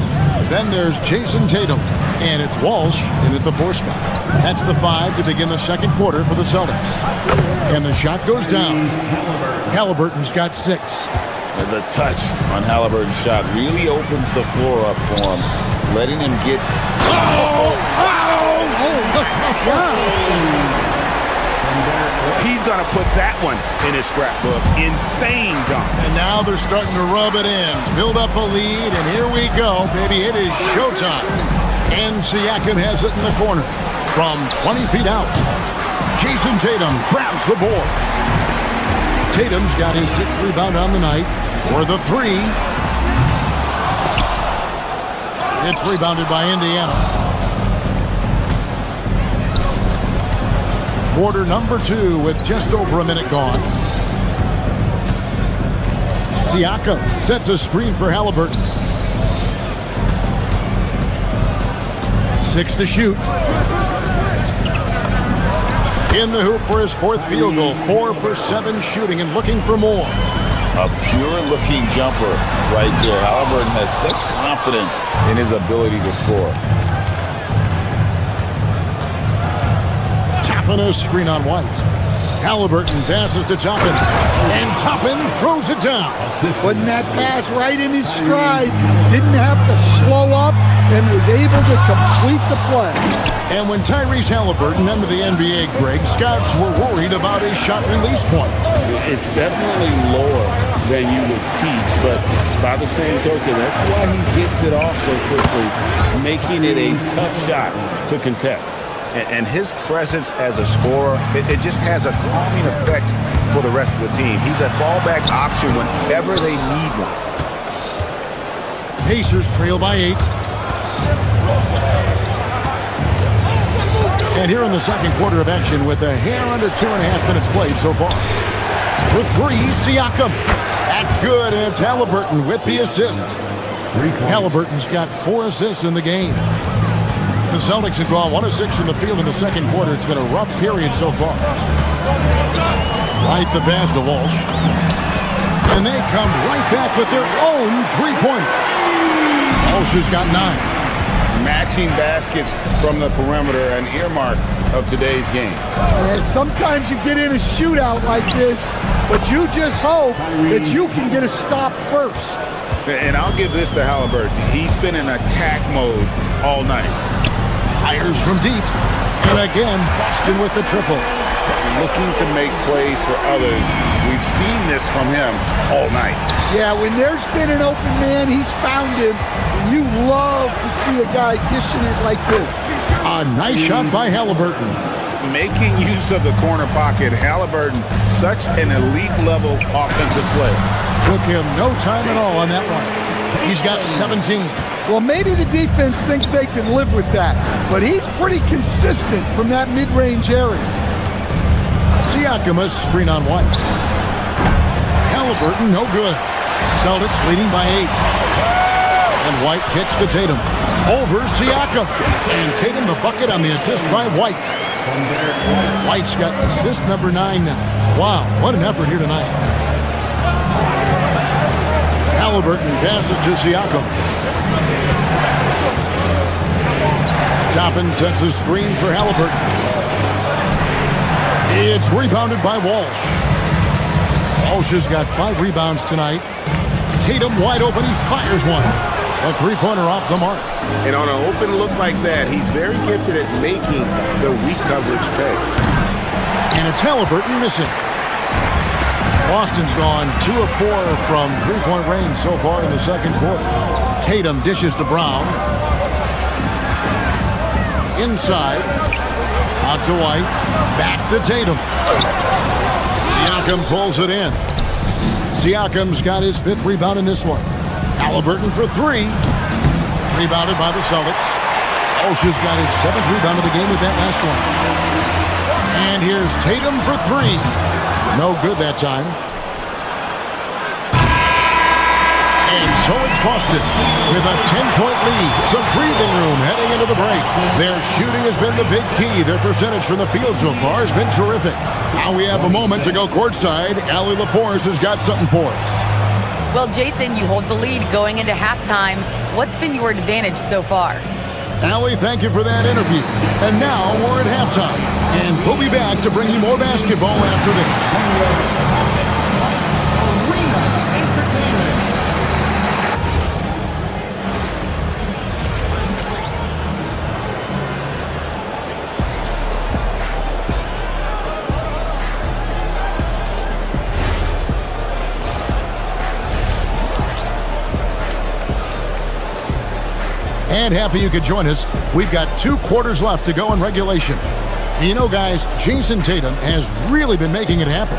Then there's Jason Tatum. And it's Walsh in at the 4 spot. That's the 5 to begin the second quarter for the Celtics. And the shot goes down. Halliburton's got 6. The touch on Halliburton's shot really opens the floor up for him, letting him get... He's going to put that one in his scrapbook. Insane dunk. And now they're starting to rub it in. Build up a lead, and here we go, baby. It is showtime. And Siakam has it in the corner from 20 feet out. Jason Tatum grabs the board. Tatum's got his 6th rebound on the night for the 3. It's rebounded by Indiana. Quarter number 2 with just over a minute gone. Siakam sets a screen for Halliburton. 6 to shoot. In the hoop for his fourth field goal. 4 for 7 shooting and looking for more. A pure-looking jumper right there. Halliburton has such confidence in his ability to score. Toppin a screen on White. Halliburton passes to Toppin, and Toppin throws it down. Putting that pass right in his stride. Didn't have to slow up and was able to complete the play. And when Tyrese Halliburton entered the NBA, Greg, scouts were worried about his shot release point. It's definitely lower than you would teach, but by the same token, that's why he gets it off so quickly, making it a tough shot to contest. And his presence as a scorer, it just has a calming effect for the rest of the team. He's a fallback option whenever they need one. Pacers trail by 8. And here in the second quarter of action with a hair under 2.5 minutes played so far. For 3, Siakam. That's good, and it's Halliburton with the assist. Halliburton's got 4 assists in the game. The Celtics have gone 1 of 6 from the field in the second quarter. It's been a rough period so far. Right the pass to Walsh. And they come right back with their own three-pointer. Walsh has got 9. Matching baskets from the perimeter, an earmark of today's game. Yeah, sometimes you get in a shootout like this, but you just hope that you can get a stop first. And I'll give this to Halliburton. He's been in attack mode all night. Fires from deep. And again, Boston with the triple. Looking to make plays for others. We've seen this from him all night. Yeah, when there's been an open man, he's found him. And you love to see a guy dishing it like this. A nice shot by Halliburton. Making use of the corner pocket. Halliburton, such an elite level offensive play. Took him no time at all on that one. He's got 17. Well, maybe the defense thinks they can live with that, but he's pretty consistent from that mid-range area. Siakam a screen on White. Halliburton, no good. Celtics leading by 8. And White kicks to Tatum. Over Siakam. And Tatum the bucket on the assist by White. White's got assist number 9 now. Wow, what an effort here tonight. Halliburton passes to Siakam. Toppin sets a screen for Halliburton. It's rebounded by Walsh. Walsh has got 5 rebounds tonight. Tatum wide open. He fires one. A three-pointer off the mark. And on an open look like that, he's very gifted at making the weak coverage pay. And it's Halliburton missing. Boston's gone 2 of 4 from three-point range so far in the second quarter. Tatum dishes to Brown. Inside. Out to White. Back to Tatum. Siakam pulls it in. Siakam's got his 5th rebound in this one. Halliburton for 3. Rebounded by the Celtics. Walsh has got his 7th rebound of the game with that last one. And here's Tatum for 3. No good that time. And so it's Boston with a 10-point lead. Some breathing room heading into the break. Their shooting has been the big key. Their percentage from the field so far has been terrific. Now we have a moment to go courtside. Allie LaForce has got something for us. Well, Jason, you hold the lead going into halftime. What's been your advantage so far? Allie, thank you for that interview. And now we're at halftime. And we'll be back to bring you more basketball after this. And happy you could join us. We've got 2 quarters left to go in regulation. You know, guys, Jason Tatum has really been making it happen.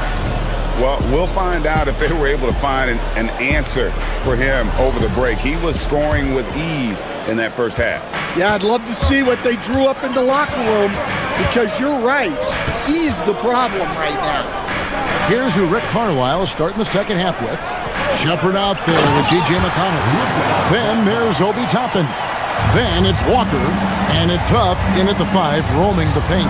Well, we'll find out if they were able to find an answer for him over the break. He was scoring with ease in that first half. Yeah, I'd love to see what they drew up in the locker room because you're right. He's the problem right now. Here's who Rick Carlisle is starting the second half with. Shepard out there with J.J. McConnell. Then there's Obi Toppin. Then it's Walker, and it's Huff in at the 5, roaming the paint.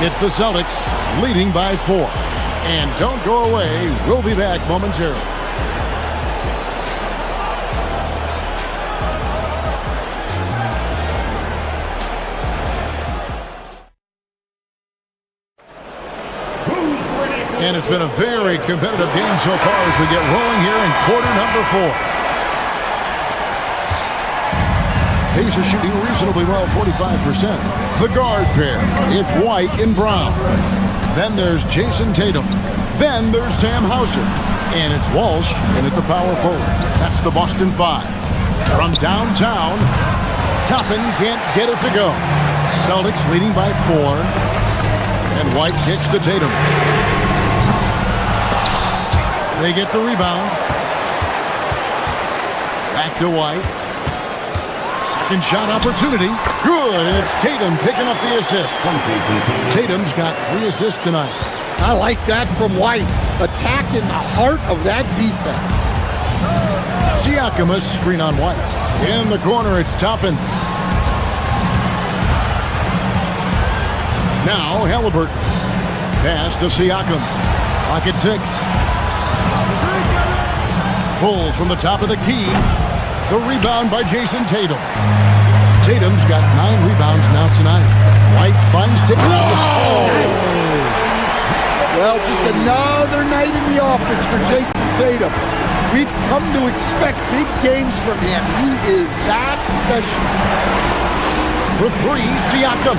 It's the Celtics leading by 4. And don't go away. We'll be back momentarily. And it's been a very competitive game so far as we get rolling here in quarter number 4. Pacers shooting reasonably well, 45%. The guard pair, it's White and Brown. Then there's Jason Tatum. Then there's Sam Hauser. And it's Walsh in at the power forward. That's the Boston 5. From downtown, Toppin can't get it to go. Celtics leading by 4. And White kicks to Tatum. They get the rebound. Back to White. Second shot opportunity. Good, and it's Tatum picking up the assist. Tatum's got 3 assists tonight. I like that from White. Attacking the heart of that defense. Siakam, a screen on White. In the corner, it's Toppin. Now Halliburton. Pass to Siakam. Clock at 6. Pulls from the top of the key. The rebound by Jason Tatum. Tatum's got 9 rebounds now tonight. White finds Tatum. Well, just another night in the office for Jason Tatum. We've come to expect big games from him. He is that special. For 3, Siakam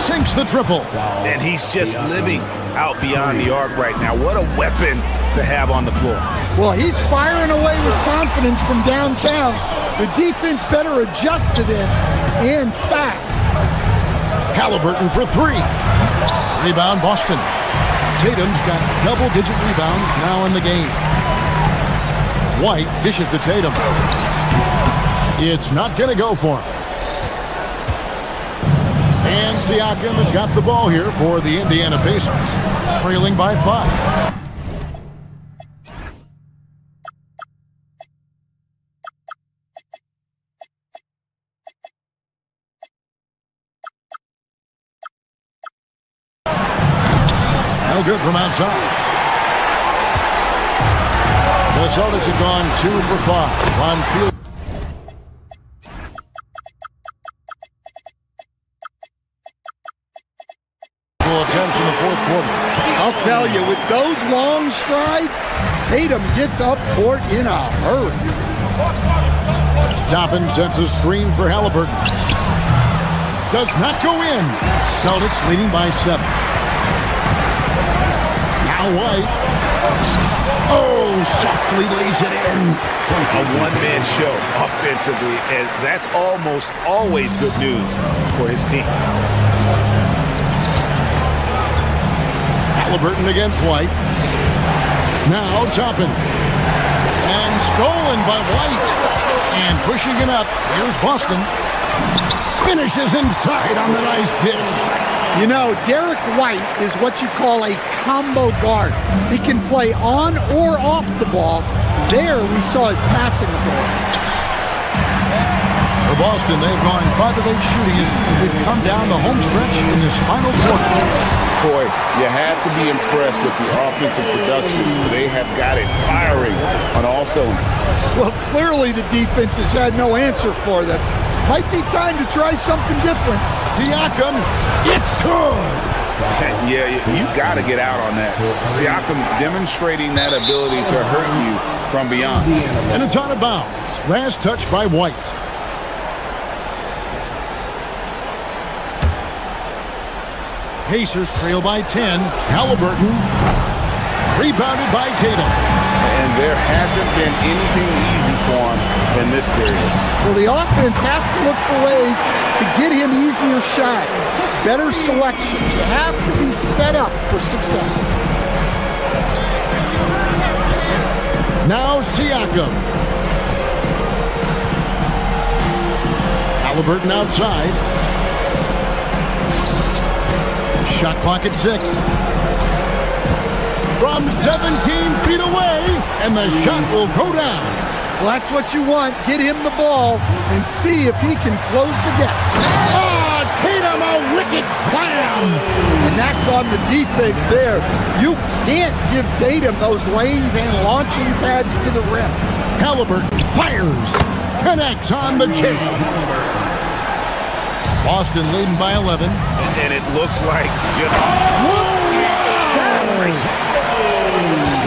sinks the triple. And he's just living out beyond the arc right now. What a weapon to have on the floor. Well, he's firing away with confidence from downtown. The defense better adjust to this, and fast. Halliburton for 3. Rebound Boston. Tatum's got double-digit rebounds now in the game. White dishes to Tatum. It's not going to go for him. And Siakam has got the ball here for the Indiana Pacers, trailing by 5. No good from outside. The Celtics have gone 2 for 5 on field. Attempts in the fourth quarter. I'll tell you, with those long strides, Tatum gets up court in a hurry. Toppin sets a screen for Halliburton. Does not go in. Celtics leading by 7. Now White. Oh, softly lays it in. A one-man show offensively, and that's almost always good news for his team. Halliburton against White. Now Toppin. And stolen by White. And pushing it up. Here's Boston. Finishes inside on the nice dish. You know, Derek White is what you call a combo guard. He can play on or off the ball. There we saw his passing ability. For Boston, they've gone 5 of 8 shooting as they've come down the home stretch in this final quarter. Boy, you have to be impressed with the offensive production. They have got it firing on all cylinders. Well, clearly the defense has had no answer for them. Might be time to try something different. Siakam, it's good. Yeah, you got to get out on that. Siakam demonstrating that ability to hurt you from beyond. And it's out of bounds. Last touch by White. Pacers trail by 10. Halliburton rebounded by Tatum. And there hasn't been anything easy for him in this period. Well, the offense has to look for ways to get him easier shots, better selection. You have to be set up for success. Now Siakam. Halliburton outside. Shot clock at 6. From 17 feet away, and the shot will go down. Well, that's what you want. Get him the ball and see if he can close the gap. Oh, Tatum, a wicked slam! And that's on the defense there. You can't give Tatum those lanes and launching pads to the rim. Halliburton fires, connects on the chip. Boston leading by 11. And it looks like just...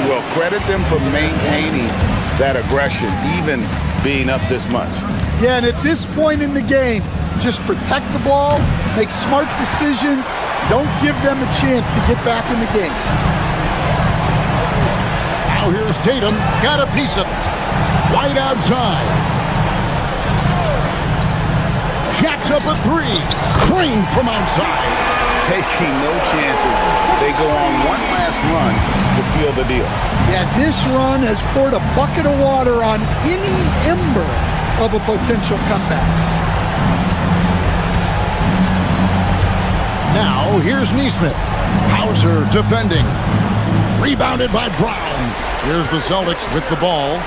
Well, credit them for maintaining that aggression, even being up this much. Yeah, and at this point in the game, just protect the ball, make smart decisions, don't give them a chance to get back in the game. Now here's Tatum, got a piece of it. White outside. Jacks up a three, Crane from outside. Taking no chances. They go on one last run to seal the deal. Yeah, this run has poured a bucket of water on any ember of a potential comeback. Now, here's Neesmith. Hauser defending. Rebounded by Brown. Here's the Celtics with the ball.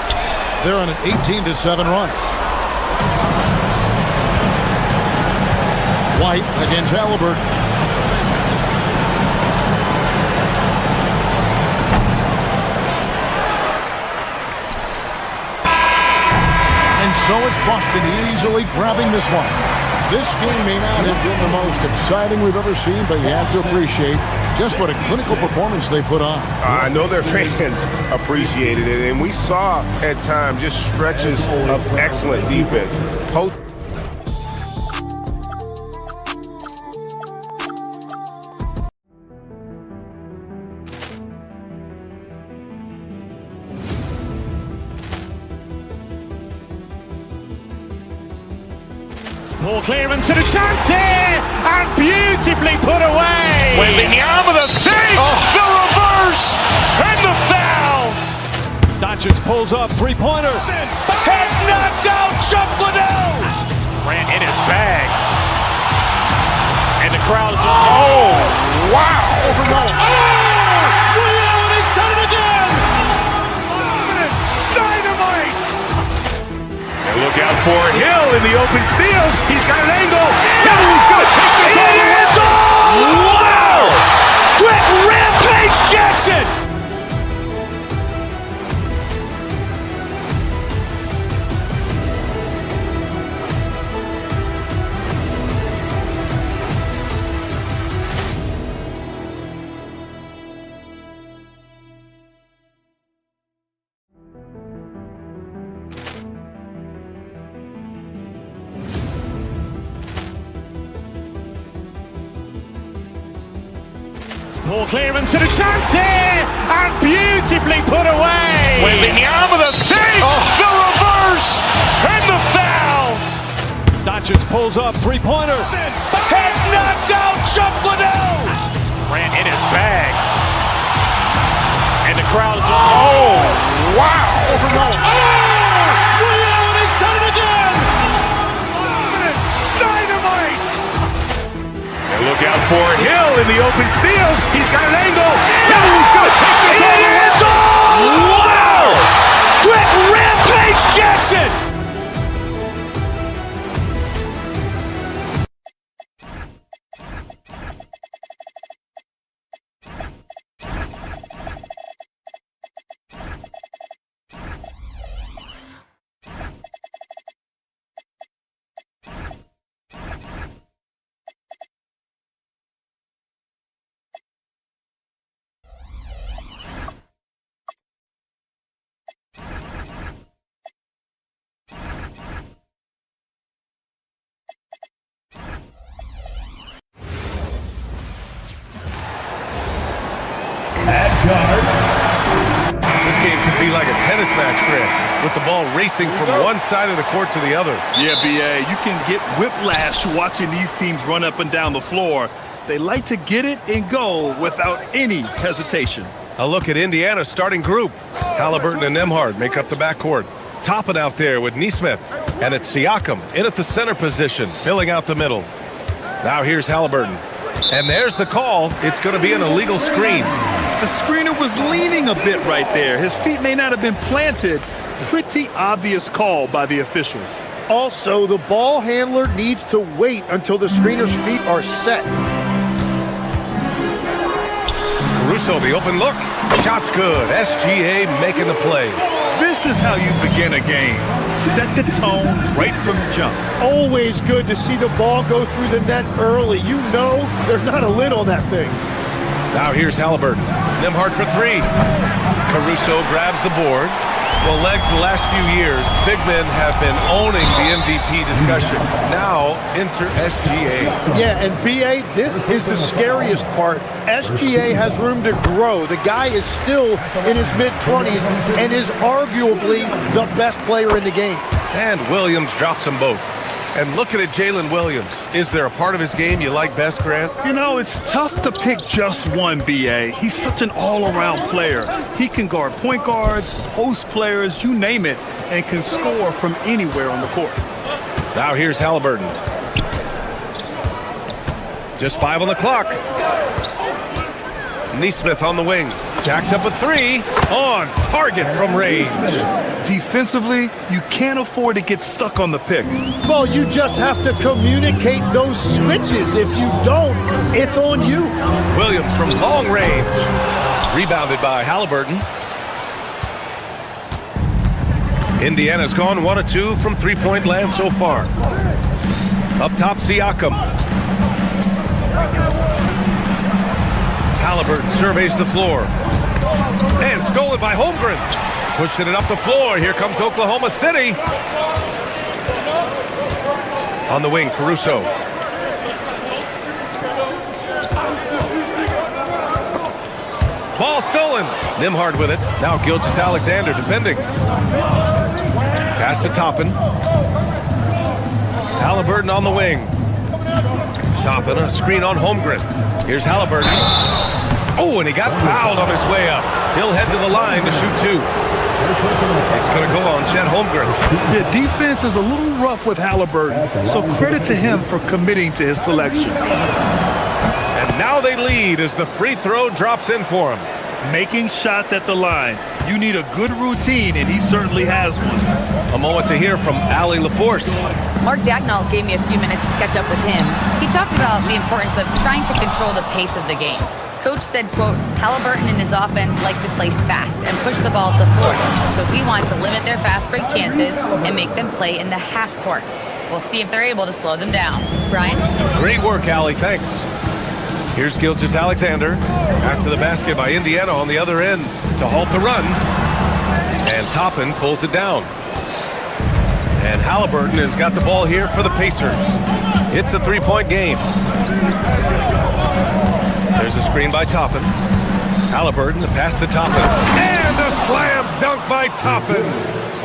They're on an 18-7 run. White against Halliburton. And so it's Boston easily grabbing this one. This game may not have been the most exciting we've ever seen, but you have to appreciate just what a clinical performance they put on. I know their fans appreciated it, and we saw at times just stretches of excellent defense. Ball clearance and a chance here, and beautifully put away. Wembanyama the fake, the reverse, and the foul. Doncic pulls up, three-pointer. Has knocked out Chuck Liddell. Grant in his bag. And the crowd is... Oh, wow. Overall. Allen has done it again. Dynamite. And look out for Hill in the open field. He's got an angle. He's going to take this all the way. Wow. Quick rampage Jackson. Ball clearance and a chance here, and beautifully put away. Wembanyama the fake, the reverse, and the foul. Doncic pulls up, three-pointer. Has knocked out Chuck Liddell. Grant in his bag. And the crowd is... Oh, wow. Allen has done it again. Dynamite. And look out for Hill in the open field. He's got an angle. He's going to take this all the way. Wow. Quick rampage Jackson. This game could be like a tennis match, Grant, with the ball racing from one side of the court to the other. Yeah, B.A., you can get whiplash watching these teams run up and down the floor. They like to get it and go without any hesitation. A look at Indiana's starting group. Halliburton and Nembhard make up the backcourt. Topping out there with Neesmith. And it's Siakam in at the center position, filling out the middle. Now here's Halliburton. And there's the call. It's going to be an illegal screen. The screener was leaning a bit right there. His feet may not have been planted, pretty obvious call by the officials. Also, the ball handler needs to wait until the screener's feet are set. Caruso, the open look. Shot's good. SGA making the play. This is how you begin a game. Set the tone right from the jump. Always good to see the ball go through the net early. You know there's not a lid on that thing. Now here's Halliburton. Nembhard for three. Caruso grabs the board. Well, legs the last few years, big men have been owning the MVP discussion. Now, enter SGA. Yeah, and BA, this is the scariest part. SGA has room to grow. The guy is still in his mid-20s and is arguably the best player in the game. And Williams drops them both. And looking at Jalen Williams, is there a part of his game you like best, Grant? You know, it's tough to pick just one, BA. He's such an all-around player. He can guard point guards, post players, you name it, and can score from anywhere on the court. Now here's Halliburton. Just 5 on the clock. Neesmith on the wing. Jacks up a three. On target from range. Defensively, you can't afford to get stuck on the pick. Well, you just have to communicate those switches. If you don't, it's on you. Williams from long range. Rebounded by Halliburton. Indiana's gone 1 of 2 from three-point land so far. Up top, Siakam. Halliburton surveys the floor. And stolen by Holmgren. Pushing it up the floor. Here comes Oklahoma City. On the wing, Caruso. Ball stolen. Nembhard with it. Now Gilgeous-Alexander defending. Pass to Toppin. Halliburton on the wing. Toppin, a screen on Holmgren. Here's Halliburton. Oh, and he got fouled on his way up. He'll head to the line to shoot two. It's going to go on Chet Holmgren. The defense is a little rough with Halliburton, so credit to him for committing to his selection. And now they lead as the free throw drops in for him. Making shots at the line. You need a good routine, and he certainly has one. A moment to hear from Allie LaForce. Mark Dagnall gave me a few minutes to catch up with him. He talked about the importance of trying to control the pace of the game. Coach said, quote, Halliburton and his offense like to play fast and push the ball up the floor. So we want to limit their fast break chances and make them play in the half court. We'll see if they're able to slow them down. Brian? Great work, Allie. Thanks. Here's Gilgeous-Alexander. After the basket by Indiana on the other end to halt the run. And Toppin pulls it down. And Halliburton has got the ball here for the Pacers. It's a three-point game. There's a screen by Toppin. Halliburton, the pass to Toppin. And a slam dunk by Toppin.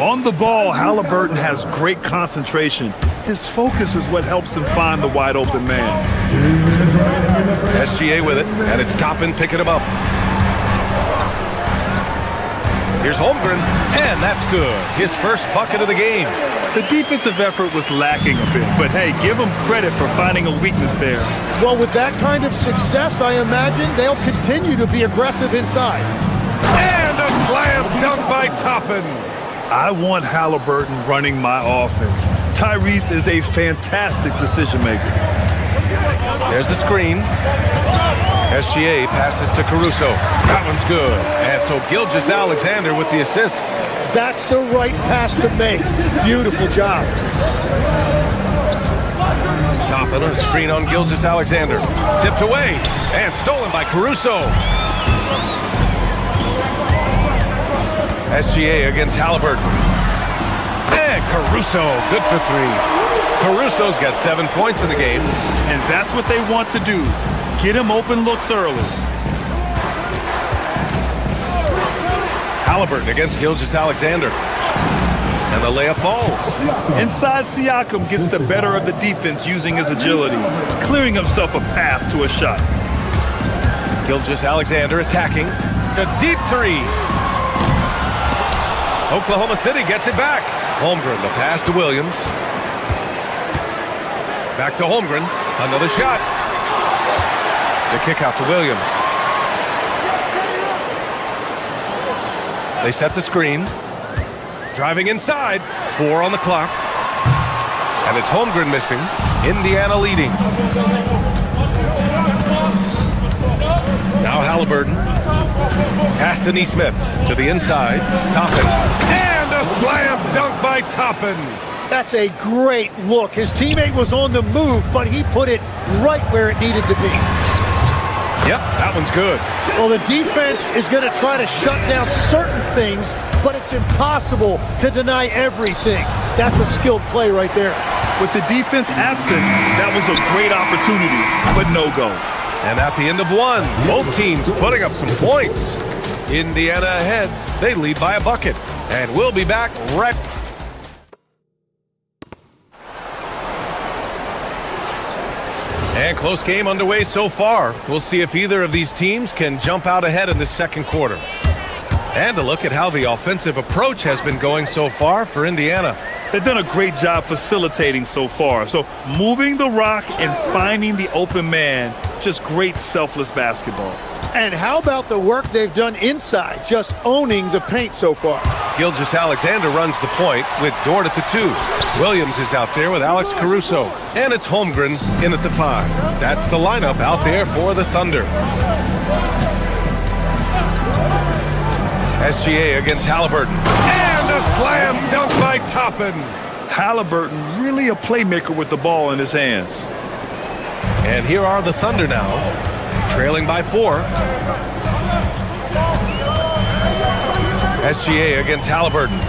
On the ball, Halliburton has great concentration. His focus is what helps him find the wide open man. SGA with it, and it's Toppin picking him up. Here's Holmgren, and that's good. His first bucket of the game. The defensive effort was lacking a bit, but hey, give them credit for finding a weakness there. Well, with that kind of success, I imagine they'll continue to be aggressive inside. And a slam dunk by Toppin. I want Halliburton running my offense. Tyrese is a fantastic decision maker. There's the screen. SGA passes to Caruso. That one's good. And so Gilgeous-Alexander with the assist. That's the right pass to make. Beautiful job. Toppin, a screen on Gilgeous-Alexander. Tipped away and stolen by Caruso. SGA against Halliburton. And Caruso, good for three. Caruso's got 7 points in the game. And that's what they want to do. Get him open looks early. Halliburton against Gilgeous-Alexander. And the layup falls. Inside, Siakam gets the better of the defense using his agility, clearing himself a path to a shot. Gilgeous-Alexander attacking. A deep three. Oklahoma City gets it back. Holmgren, the pass to Williams. Back to Holmgren. Another shot. The kick out to Williams. They set the screen. Driving inside. 4 on the clock. And it's Holmgren missing. Indiana leading. Now Halliburton. Pass to Neesmith. To the inside. Toppin. And a slam dunk by Toppin. That's a great look. His teammate was on the move, but he put it right where it needed to be. Yep, that one's good. Well, the defense is going to try to shut down certain things, but it's impossible to deny everything. That's a skilled play right there. With the defense absent, that was a great opportunity, but no go. And at the end of one, both teams putting up some points. Indiana ahead. They lead by a bucket. And we'll be back right. And close game underway so far. We'll see if either of these teams can jump out ahead in this second quarter. And a look at how the offensive approach has been going so far for Indiana. They've done a great job facilitating so far. So moving the rock and finding the open man, just great selfless basketball. And how about the work they've done inside, just owning the paint so far? Gilgeous-Alexander runs the point with Dort at the 2. Williams is out there with Alex Caruso. And it's Holmgren in at the 5. That's the lineup out there for the Thunder. SGA against Halliburton. And a slam dunk by Toppin. Halliburton really a playmaker with the ball in his hands. And here are the Thunder now, trailing by 4. SGA against Halliburton.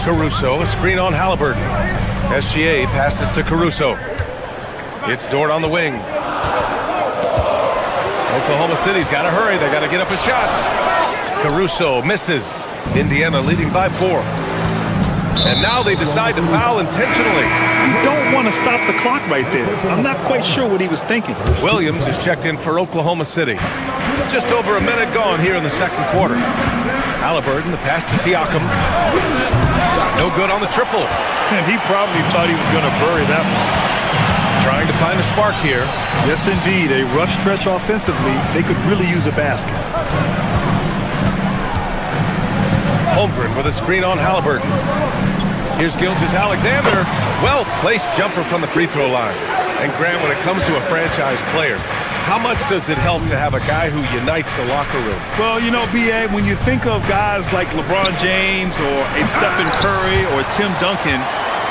Caruso, a screen on Halliburton. SGA passes to Caruso. It's Dort on the wing. Oklahoma City's got to hurry. They got to get up a shot. Caruso misses. Indiana leading by 4. And now they decide to foul intentionally. You don't want to stop the clock right there. I'm not quite sure what he was thinking. Williams is checked in for Oklahoma City. Just over a minute gone here in the second quarter. Halliburton, the pass to Siakam. No good on the triple. And he probably thought he was going to bury that one. Trying to find a spark here. Yes, indeed. A rough stretch offensively. They could really use a basket. Holmgren with a screen on Halliburton. Here's Gilgeous-Alexander. Well-placed jumper from the free throw line. And Graham, when it comes to a franchise player, how much does it help to have a guy who unites the locker room? Well, you know, B.A., when you think of guys like LeBron James or a Stephen Curry or Tim Duncan,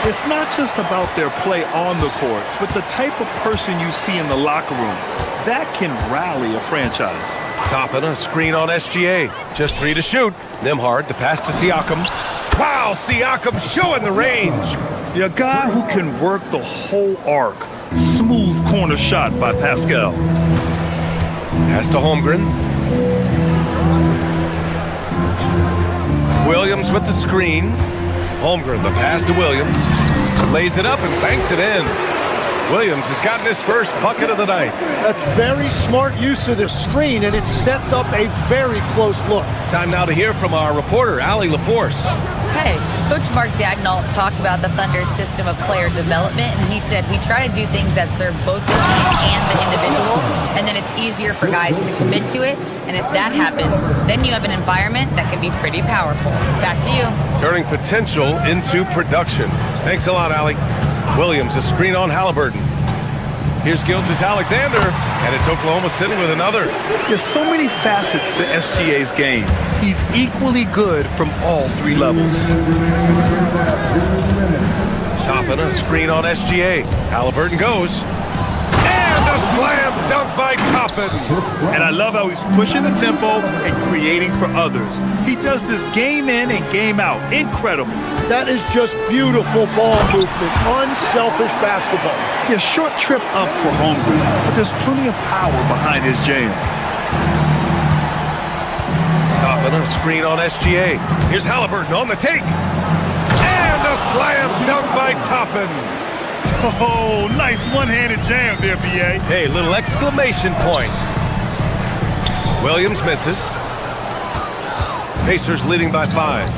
it's not just about their play on the court, but the type of person you see in the locker room. That can rally a franchise. Toppin, a screen on SGA. Just 3 to shoot. Nembhard, the pass to Siakam. Wow, Siakam showing the range. A guy who can work the whole arc. Smooth corner shot by Pascal. Pass to Holmgren. Williams with the screen. Holmgren, the pass to Williams. Lays it up and banks it in. Williams has gotten his first bucket of the night. That's very smart use of the screen, and it sets up a very close look. Time now to hear from our reporter, Allie LaForce. Hey, Coach Mark Dagnall talked about the Thunder's system of player development, and he said, we try to do things that serve both the team and the individual, and then it's easier for guys to commit to it, and if that happens, then you have an environment that can be pretty powerful. Back to you. Turning potential into production. Thanks a lot, Allie. Williams, a screen on Halliburton. Here's Gilgeous-Alexander, and it's Oklahoma City with another. There's so many facets to SGA's game. He's equally good from all 3 levels. Toppin, a screen on SGA. Halliburton goes. And a slam dunk by Toppin. And I love how he's pushing the tempo and creating for others. He does this game in and game out. Incredible. That is just beautiful ball movement. Unselfish basketball. Yeah, short trip up for Holmgren, but there's plenty of power behind his jam. Toppin, a screen on SGA. Here's Halliburton on the take. And a slam dunk by Toppin. Oh, nice one-handed jam there, B.A. Hey, little exclamation point. Williams misses. Pacers leading by 5.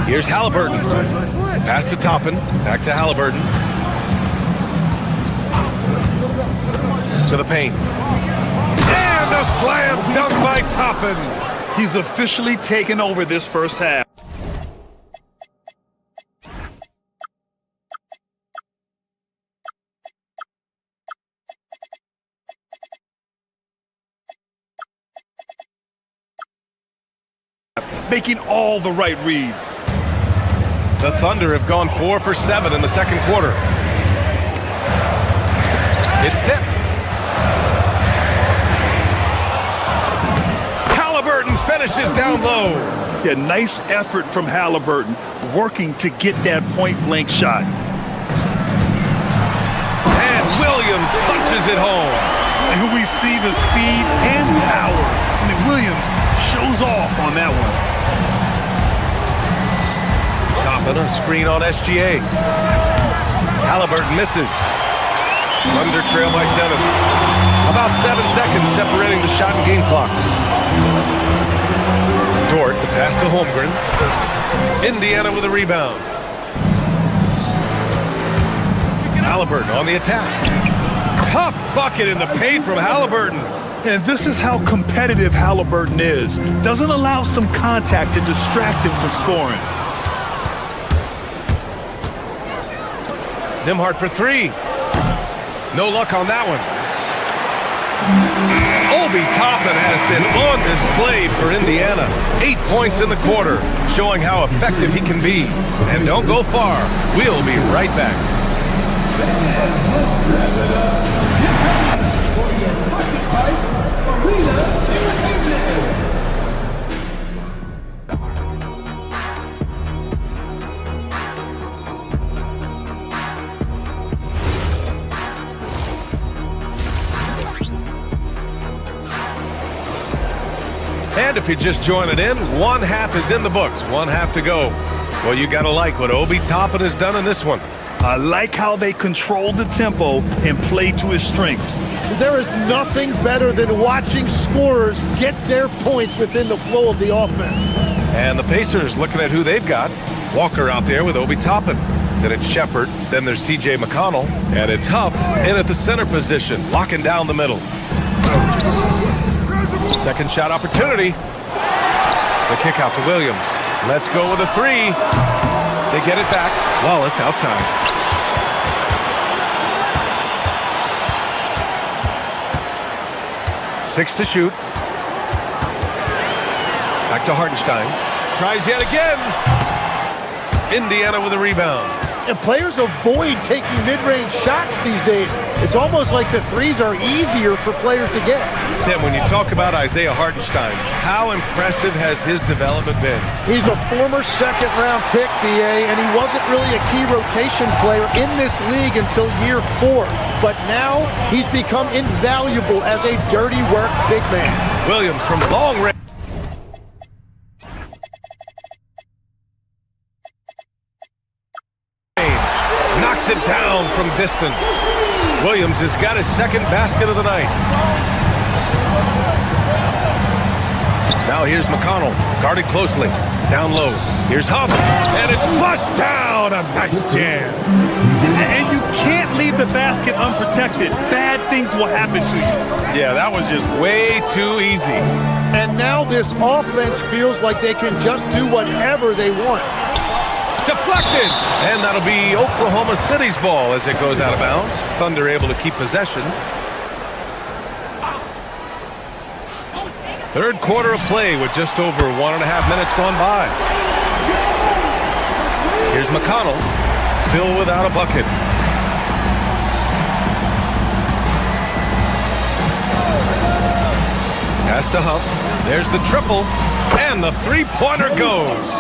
Here's Halliburton. Pass to Toppin. Back to Halliburton. To the paint. And a Slam dunk by Toppin. He's officially taken over this first half. Making all the right reads. The Thunder have gone 4 for 7 in the second quarter. It's tipped. Halliburton finishes down low. Yeah, nice effort from Halliburton, working to get that point-blank shot. And Williams punches it home. And we see the speed and power. I mean, Williams shows off on that one. Toppin a screen on SGA. Halliburton misses. Thunder trail by 7. About 7 seconds separating the shot and game clocks. Dort, the pass to Holmgren. Indiana with a rebound. Halliburton on the attack. Tough bucket in the paint from Halliburton. And this is how competitive Halliburton is. Doesn't allow some contact to distract him from scoring. Nembhard for 3. No luck on that one. Obi Toppin has been on display for Indiana. 8 points in the quarter, showing how effective he can be. And don't go far. We'll be right back. And if you're just joining in, one half is in the books, one half to go. Well, you gotta like what Obi Toppin has done in this one. I like how they control the tempo and play to his strengths. There is nothing better than watching scorers get their points within the flow of the offense. And the Pacers looking at who they've got. Walker out there with Obi Toppin. Then it's Shepard. Then there's TJ McConnell. And it's Huff in at the center position, locking down the middle. Second shot opportunity. The kick out to Williams. Let's go with a 3. They get it back. Wallace outside. Six to shoot. Back to Hartenstein. Tries yet again. Indiana with a rebound. And players avoid taking mid-range shots these days. It's almost like the threes are easier for players to get. Tim, when you talk about Isaiah Hartenstein, how impressive has his development been? He's a former second-round pick, BA, and he wasn't really a key rotation player in this league until year 4. But now he's become invaluable as a dirty work big man. Williams from long range. Knocks it down from distance. Williams has got his second basket of the night. Now here's McConnell, guarded closely, down low. Here's Huff, and it's flushed down. A nice jam. And you can't leave the basket unprotected. Bad things will happen to you. Yeah, that was just way too easy. And now this offense feels like they can just do whatever they want. Deflected! And that'll be Oklahoma City's ball as it goes out of bounds. Thunder able to keep possession. Third quarter of play with just over 1.5 minutes gone by. Here's McConnell, still without a bucket. Pass to Huff. There's the triple, and the three-pointer goes.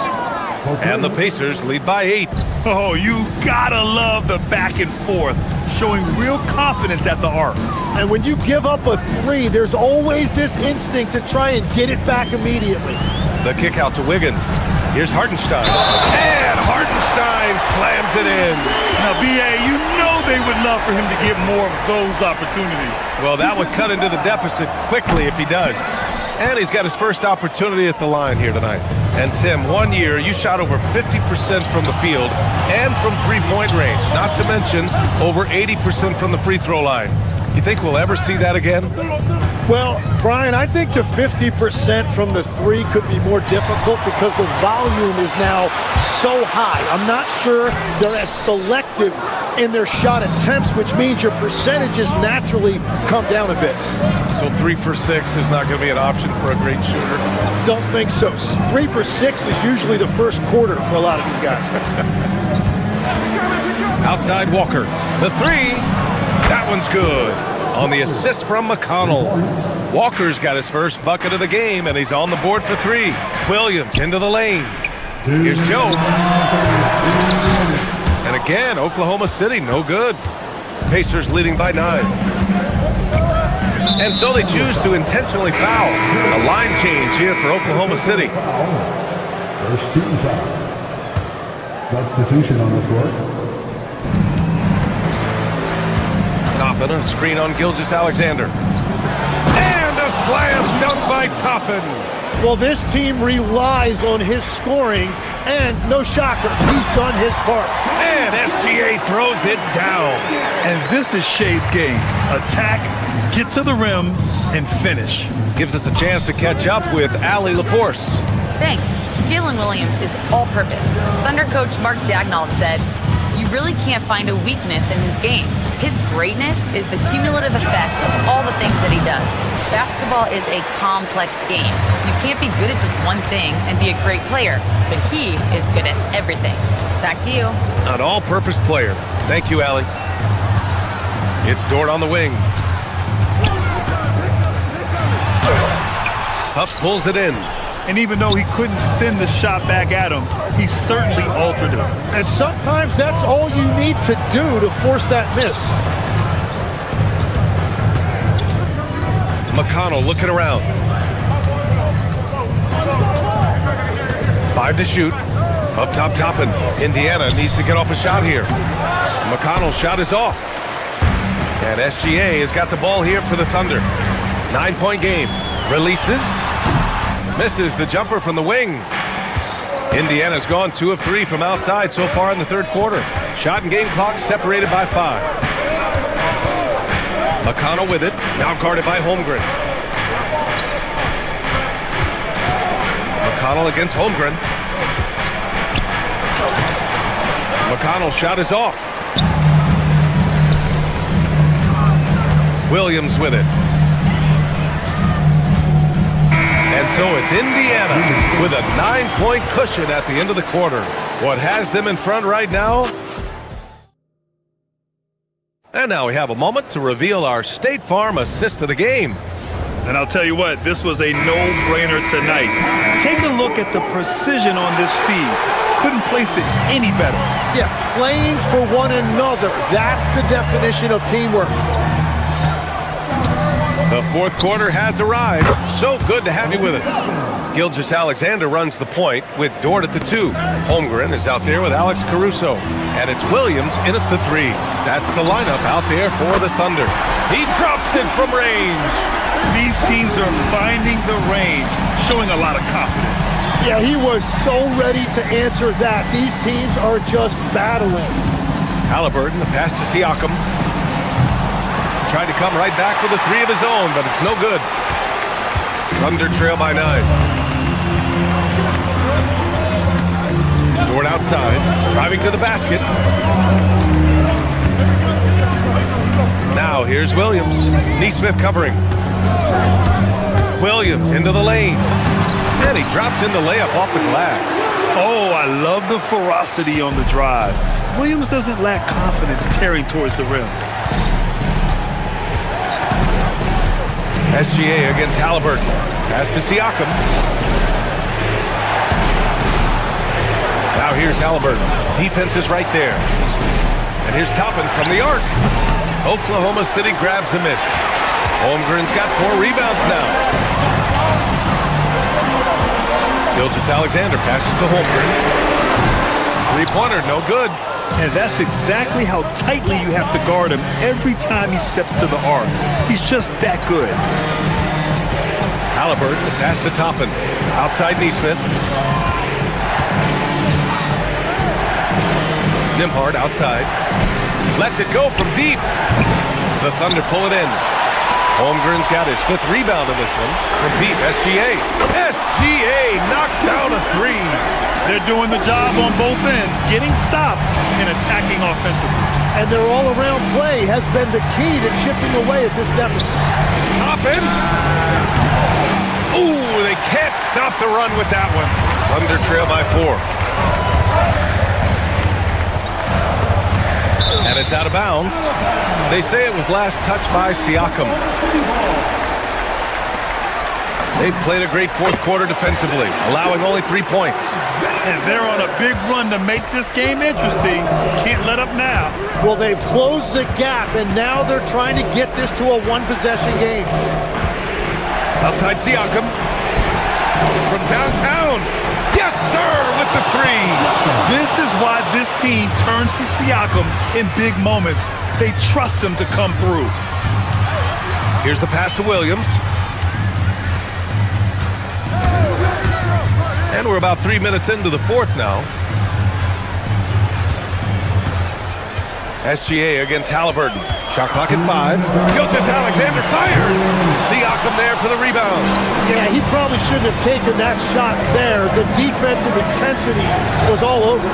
And the Pacers lead by 8. Oh, you gotta love the back and forth, showing real confidence at the arc. And when you give up a 3, there's always this instinct to try and get it back immediately. The kick out to Wiggins. Here's Hartenstein. And Hartenstein slams it in. Now, BA, you know they would love for him to get more of those opportunities. Well, that would cut into the deficit quickly if he does. And he's got his first opportunity at the line here tonight. And Tim, 1 year, you shot over 50% from the field and from three-point range, not to mention over 80% from the free throw line. You think we'll ever see that again? Well, Brian, I think the 50% from the three could be more difficult because the volume is now so high. I'm not sure they're as selective in their shot attempts, which means your percentages naturally come down a bit. So 3 for 6 is not going to be an option for a great shooter? Don't think so. 3 for 6 is usually the first quarter for a lot of these guys. Outside Walker. The three. That one's good. On the assist from McConnell. Walker's got his first bucket of the game, and he's on the board for 3. Williams into the lane. Here's Joe. And again, Oklahoma City, no good. Pacers leading by 9. And so they choose to intentionally foul. A line change here for Oklahoma City. First team foul. Substitution on the court. Toppin, a screen on Gilgeous-Alexander. And a slam dunk by Toppin. Well, this team relies on his scoring, and no shocker, he's done his part. And SGA throws it down. And this is Shea's game. Attack, get to the rim, and finish. Gives us a chance to catch up with Allie LaForce. Thanks. Jalen Williams is all-purpose. Thunder coach Mark Daigneault said, "You really can't find a weakness in his game. His greatness is the cumulative effect of all the things that he does. Basketball is a complex game. You can't be good at just one thing and be a great player, but he is good at everything." Back to you. An all-purpose player. Thank you, Allie. It's Dort on the wing. Huff pulls it in. And even though he couldn't send the shot back at him, he certainly altered it. And sometimes that's all you need to do to force that miss. McConnell looking around. 5 to shoot. Up top, Toppin. Indiana needs to get off a shot here. McConnell's shot is off. And SGA has got the ball here for the Thunder. 9-point game. Releases. Misses the jumper from the wing. Indiana's gone 2 of 3 from outside so far in the third quarter. Shot and game clock separated by 5. McConnell with it. Now guarded by Holmgren. McConnell against Holmgren. McConnell's shot is off. Williams with it. And so it's Indiana with a 9-point cushion at the end of the quarter. What has them in front right now? And now we have a moment to reveal our State Farm assist of the game. And I'll tell you what, this was a no-brainer tonight. Take a look at the precision on this feed. Couldn't place it any better. Yeah, playing for one another. That's the definition of teamwork. The fourth quarter has arrived. So good to have you with us. Gilgeous-Alexander runs the point with Dort at the 2. Holmgren is out there with Alex Caruso. And it's Williams in at the 3. That's the lineup out there for the Thunder. He drops it from range. These teams are finding the range, showing a lot of confidence. Yeah, he was so ready to answer that. These teams are just battling. Halliburton, the pass to Siakam. Tried to come right back with a 3 of his own, but it's no good. Thunder trail by 9. Dort outside, driving to the basket. Now here's Williams. Neesmith covering. Williams into the lane. And he drops in the layup off the glass. Oh, I love the ferocity on the drive. Williams doesn't lack confidence tearing towards the rim. SGA against Halliburton. Pass to Siakam. Now here's Halliburton. Defense is right there. And here's Toppin from the arc. Oklahoma City grabs a miss. Holmgren's got 4 rebounds now. Gilgeous-Alexander passes to Holmgren. 3-pointer, no good. And that's exactly how tightly you have to guard him every time he steps to the arc. He's just that good. Halliburton, the pass to Toppin. Outside Neesmith. Nimhard outside. Lets it go from deep. The Thunder pull it in. Holmgren's got his 5th rebound in this one from deep. SGA. SGA knocks down a 3. They're doing the job on both ends, getting stops and attacking offensively. And their all-around play has been the key to chipping away at this deficit. Toppin. Ooh, they can't stop the run with that one. Thunder trail by 4. And it's out of bounds. They say it was last touched by Siakam. They've played a great 4th quarter defensively, allowing only 3 points. And they're on a big run to make this game interesting. Can't let up now. Well, they've closed the gap, and now they're trying to get this to a one-possession game. Outside Siakam. From downtown. Yes, sir, with the 3. This is why this team turns to Siakam in big moments. They trust him to come through. Here's the pass to Williams. And we're about 3 minutes into the 4th now. SGA against Halliburton. Shot clock at 5. Gilgeous-Alexander fires. Siakam there for the rebound. Yeah, he probably shouldn't have taken that shot there. The defensive intensity was all over.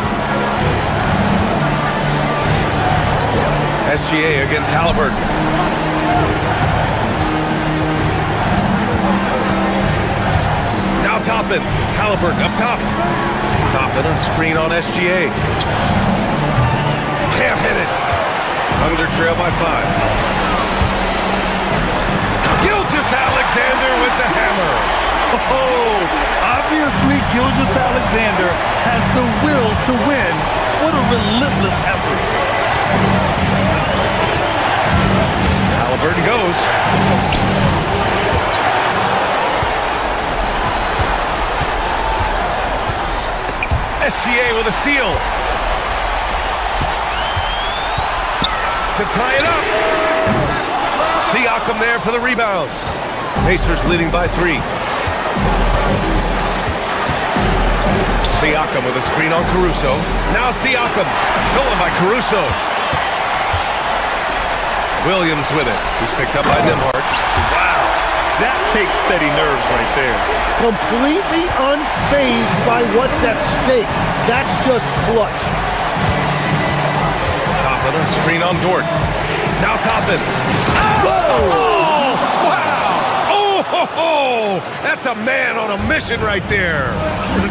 SGA against Halliburton. Now Toppin. Halliburton up top. Toppin on screen on SGA. Can't hit it. Thunder trail by 5. Gilgeous-Alexander with the hammer. Oh, obviously Gilgeous-Alexander has the will to win. What a relentless effort. Halliburton goes. SGA with a steal. To tie it up. Siakam there for the rebound. Pacers leading by 3. Siakam with a screen on Caruso. Now Siakam. Stolen by Caruso. Williams with it. He's picked up by Nembhard. Wow. That takes steady nerves right there. Completely unfazed by what's at stake. That's just clutch. Toppin on screen on Dort. Now Toppin. Oh! Wow! Oh! That's a man on a mission right there.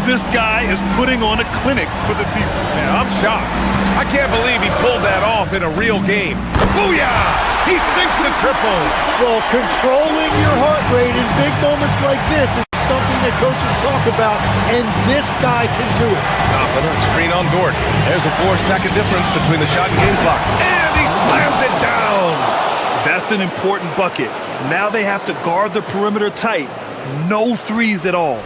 This guy is putting on a clinic for the people. Man, I'm shocked. I can't believe he pulled that off in a real game. Booyah! He sinks the triple. Well, controlling your heart rate in big moments like this is something that coaches talk about, and this guy can do it. Toppin on screen on Dort. There's a 4-second difference between the shot and game clock. And he slams it down. That's an important bucket. Now they have to guard the perimeter tight. No threes at all.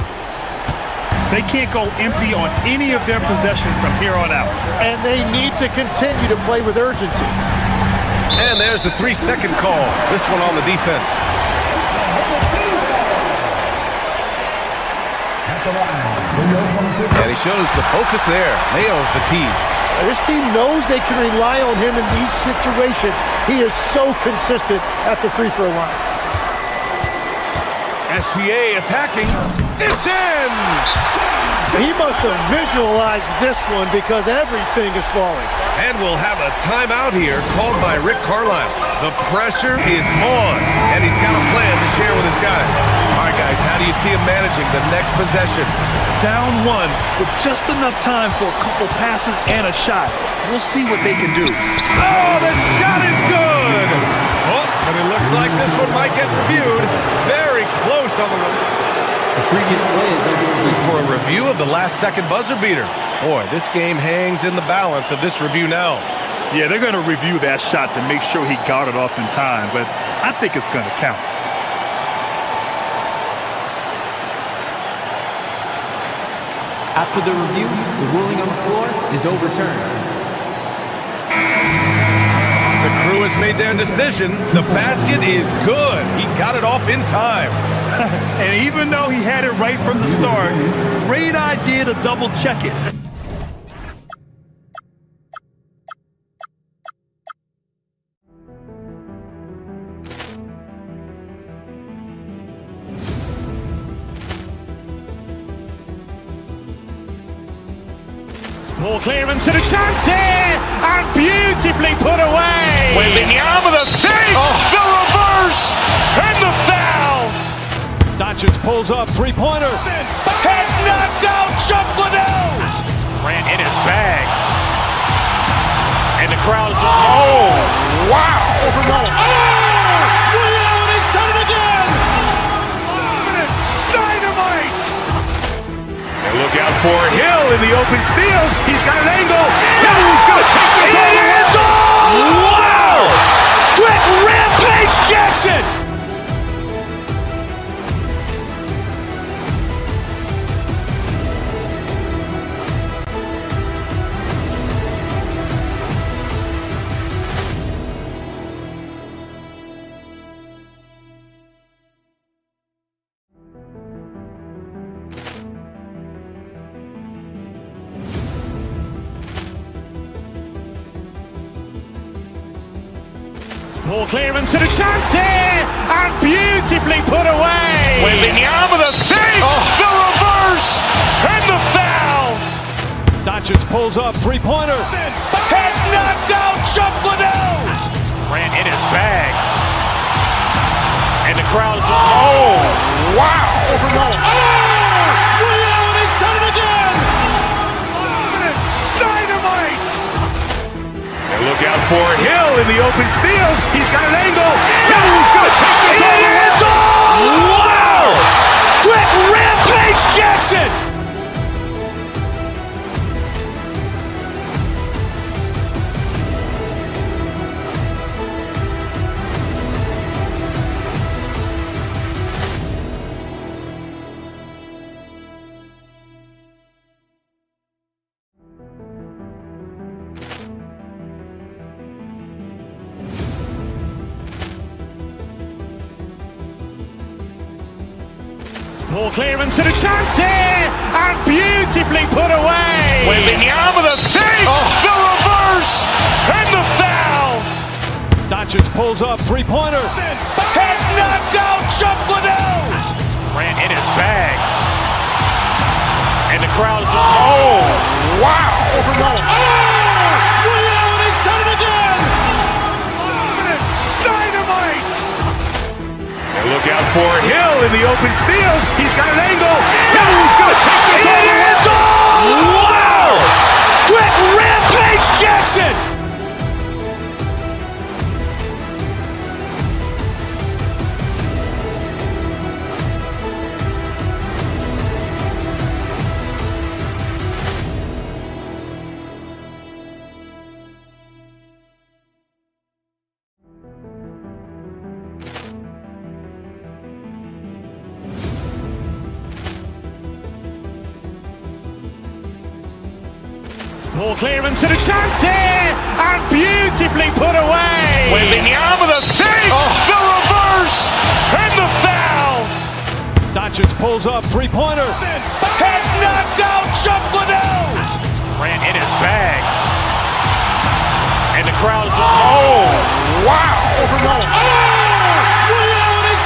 They can't go empty on any of their possessions from here on out. And they need to continue to play with urgency. And there's the 3-second call. This one on the defense. And he shows the focus there. Nails the tee. This team knows they can rely on him in these situations. He is so consistent at the free throw line. SGA attacking. It's in! He must have visualized this one because everything is falling. And we'll have a timeout here called by Rick Carlisle. The pressure is on, and he's got a plan to share with his guys. All right, guys, how do you see him managing the next possession? Down 1 with just enough time for a couple passes and a shot. We'll see what they can do. Oh, the shot is good! Oh, but it looks like this one might get reviewed. Very close on the previous play is for a review of the last second buzzer beater. Boy, this game hangs in the balance of this review now. Yeah, they're going to review that shot to make sure he got it off in time, but I think it's going to count. After the review, the ruling on the floor is overturned. The crew has made their decision. The basket is good. He got it off in time. And even though he had it right from the start, great idea to double check it. Ball clearance and a chance here, and beautifully put away. Wembanyama the fake, the reverse, and the foul. Doncic pulls up, three-pointer. Has knocked out Chuck Liddell. Grant in his bag. And the crowd is, wow. He's done it again. Dynamite. And look out for Hill in the open field. He's got an angle. He's going to take this all the way. Wow! Quick rampage Jackson. Ball clearance and a chance here, and beautifully put away. Wembanyama the fake, the reverse, and the foul. Doncic pulls up, three-pointer. Has knocked out Chuck Liddell. Grant in his bag. And the crowd is, wow. He's done it again. Dynamite. And look out for Hill in the open field. He's got an angle. He's going to take this all the way. Wow! Quick rampage Jackson. Ball clearance and a chance here, and beautifully put away. Wembanyama the fake, the reverse, and the foul. Doncic pulls up, three-pointer. Has knocked out Chuck Liddell. Grant in his bag. And the crowd is, wow. He's done it again. Dynamite. And look out for Hill in the open field. He's got an angle. He's going to take this all the way. Wow! Quick rampage Jackson. Ball clearance and a chance here, and beautifully put away. Wembanyama the fake, the reverse, and the foul. Doncic pulls up, three-pointer. Has knocked out Chuck Liddell. Grant in his bag. And the crowd is, wow. He's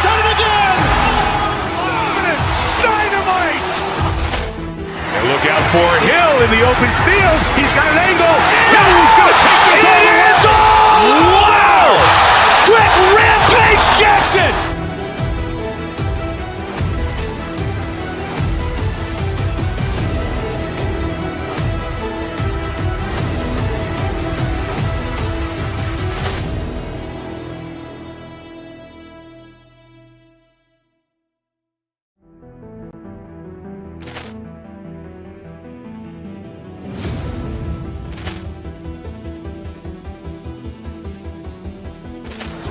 done it again. Dynamite. And look out for Hill in the open field. He's got an angle. He's going to take this all the way. Wow! Quick rampage Jackson.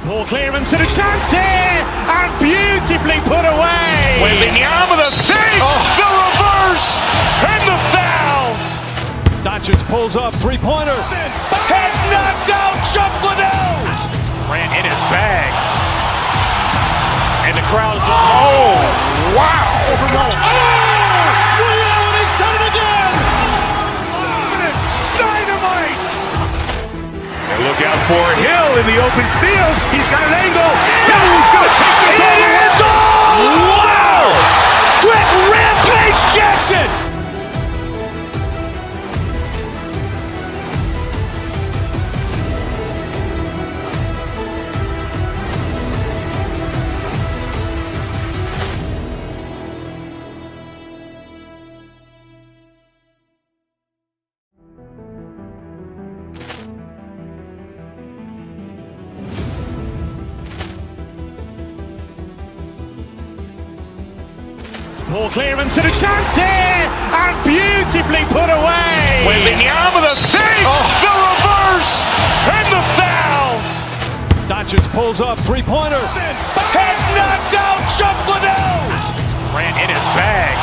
Ball clearance and a chance here, and beautifully put away. Wembanyama the fake, the reverse, and the foul. Doncic pulls up, three-pointer. Has knocked out Chuck Liddell. Grant in his bag. And the crowd is, wow. He's done it again. Dynamite. And look out for Hill in the open field. He's got an angle. He's going to take this all the way. Wow! Quick rampage Jackson. Poor clearance and a chance here, and beautifully put away. Wembanyama, the fake, the reverse, and the foul. Doncic pulls up, three-pointer. Has knocked out Chuck Liddell. Ran in his bag.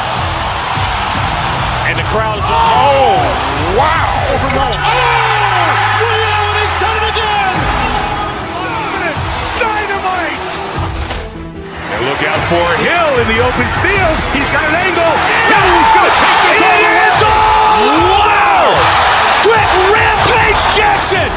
And the crowd is... Oh, wow. He's done it again. Dynamite. And look out for Hill in the open field. He's got an angle. He's going to take this all the way. Wow. Quick Rampage Jackson.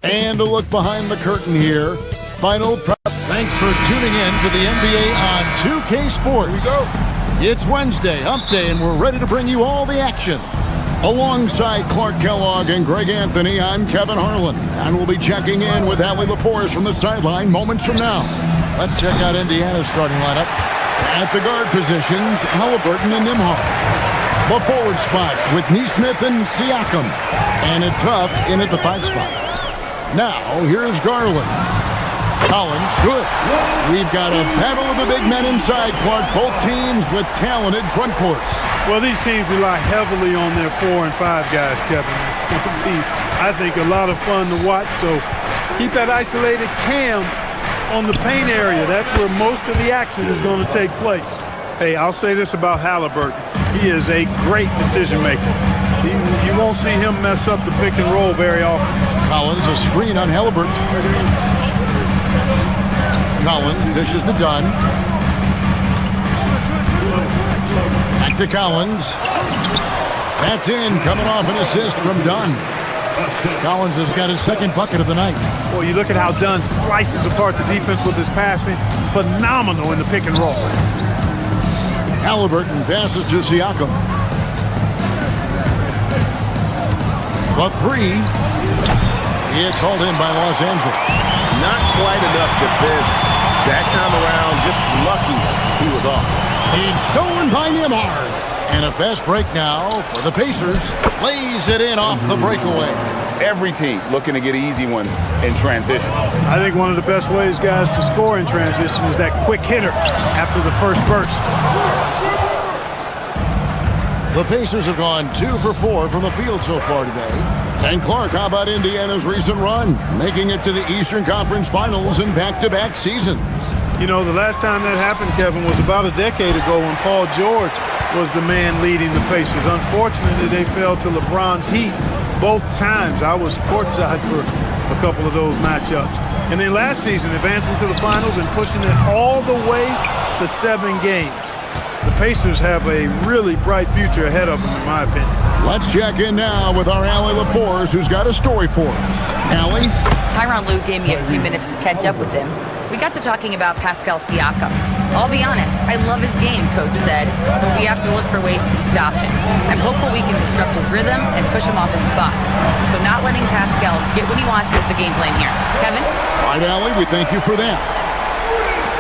And a look behind the curtain here. Final prep. Thanks for tuning in to the NBA on 2K Sports. Here we go. It's Wednesday, hump day, and we're ready to bring you all the action. Alongside Clark Kellogg and Greg Anthony, I'm Kevin Harlan, and we'll be checking in with Allie LaForce from the sideline moments from now. Let's check out Indiana's starting lineup. At the guard positions, Halliburton and Nembhard. The forward spots with Nesmith and Siakam. And it's Huff in at the 5 spot. Now, here's Garland. Collins, good. We've got a battle of the big men inside, Clark. Both teams with talented front courts. Well, these teams rely heavily on their 4 and 5 guys, Kevin. It's going to be, I think, a lot of fun to watch. So keep that isolated Cam on the paint area. That's where most of the action is going to take place. Hey, I'll say this about Halliburton. He is a great decision maker. You won't see him mess up the pick and roll very often. Collins, a screen on Halliburton. Collins dishes to Dunn. Back to Collins. That's in, coming off an assist from Dunn. Collins has got his second bucket of the night. Well, you look at how Dunn slices apart the defense with his passing. Phenomenal in the pick and roll. Halliburton passes to Siakam. The three. It's hauled in by Los Angeles. Not quite enough defense. That time around, just lucky he was off. It's stolen by Nembhard. And a fast break now for the Pacers. Lays it in off the breakaway. Every team looking to get easy ones in transition. I think one of the best ways, guys, to score in transition is that quick hitter after the first burst. The Pacers have gone 2 for 4 from the field so far today. And Clark, how about Indiana's recent run, making it to the Eastern Conference Finals in back-to-back seasons? You know, the last time that happened, Kevin, was about a decade ago when Paul George was the man leading the Pacers. Unfortunately, they fell to LeBron's Heat both times. I was courtside for a couple of those matchups. And then last season, advancing to the finals and pushing it all the way to 7 games. The Pacers have a really bright future ahead of them, in my opinion. Let's check in now with our Allie LaForce, who's got a story for us. Allie? Tyronn Lue gave me a few minutes to catch up with him. We got to talking about Pascal Siakam. I'll be honest, I love his game, Coach said, but we have to look for ways to stop him. I'm hopeful we can disrupt his rhythm and push him off his spots. So not letting Pascal get what he wants is the game plan here. Kevin? All right, Allie, we thank you for that.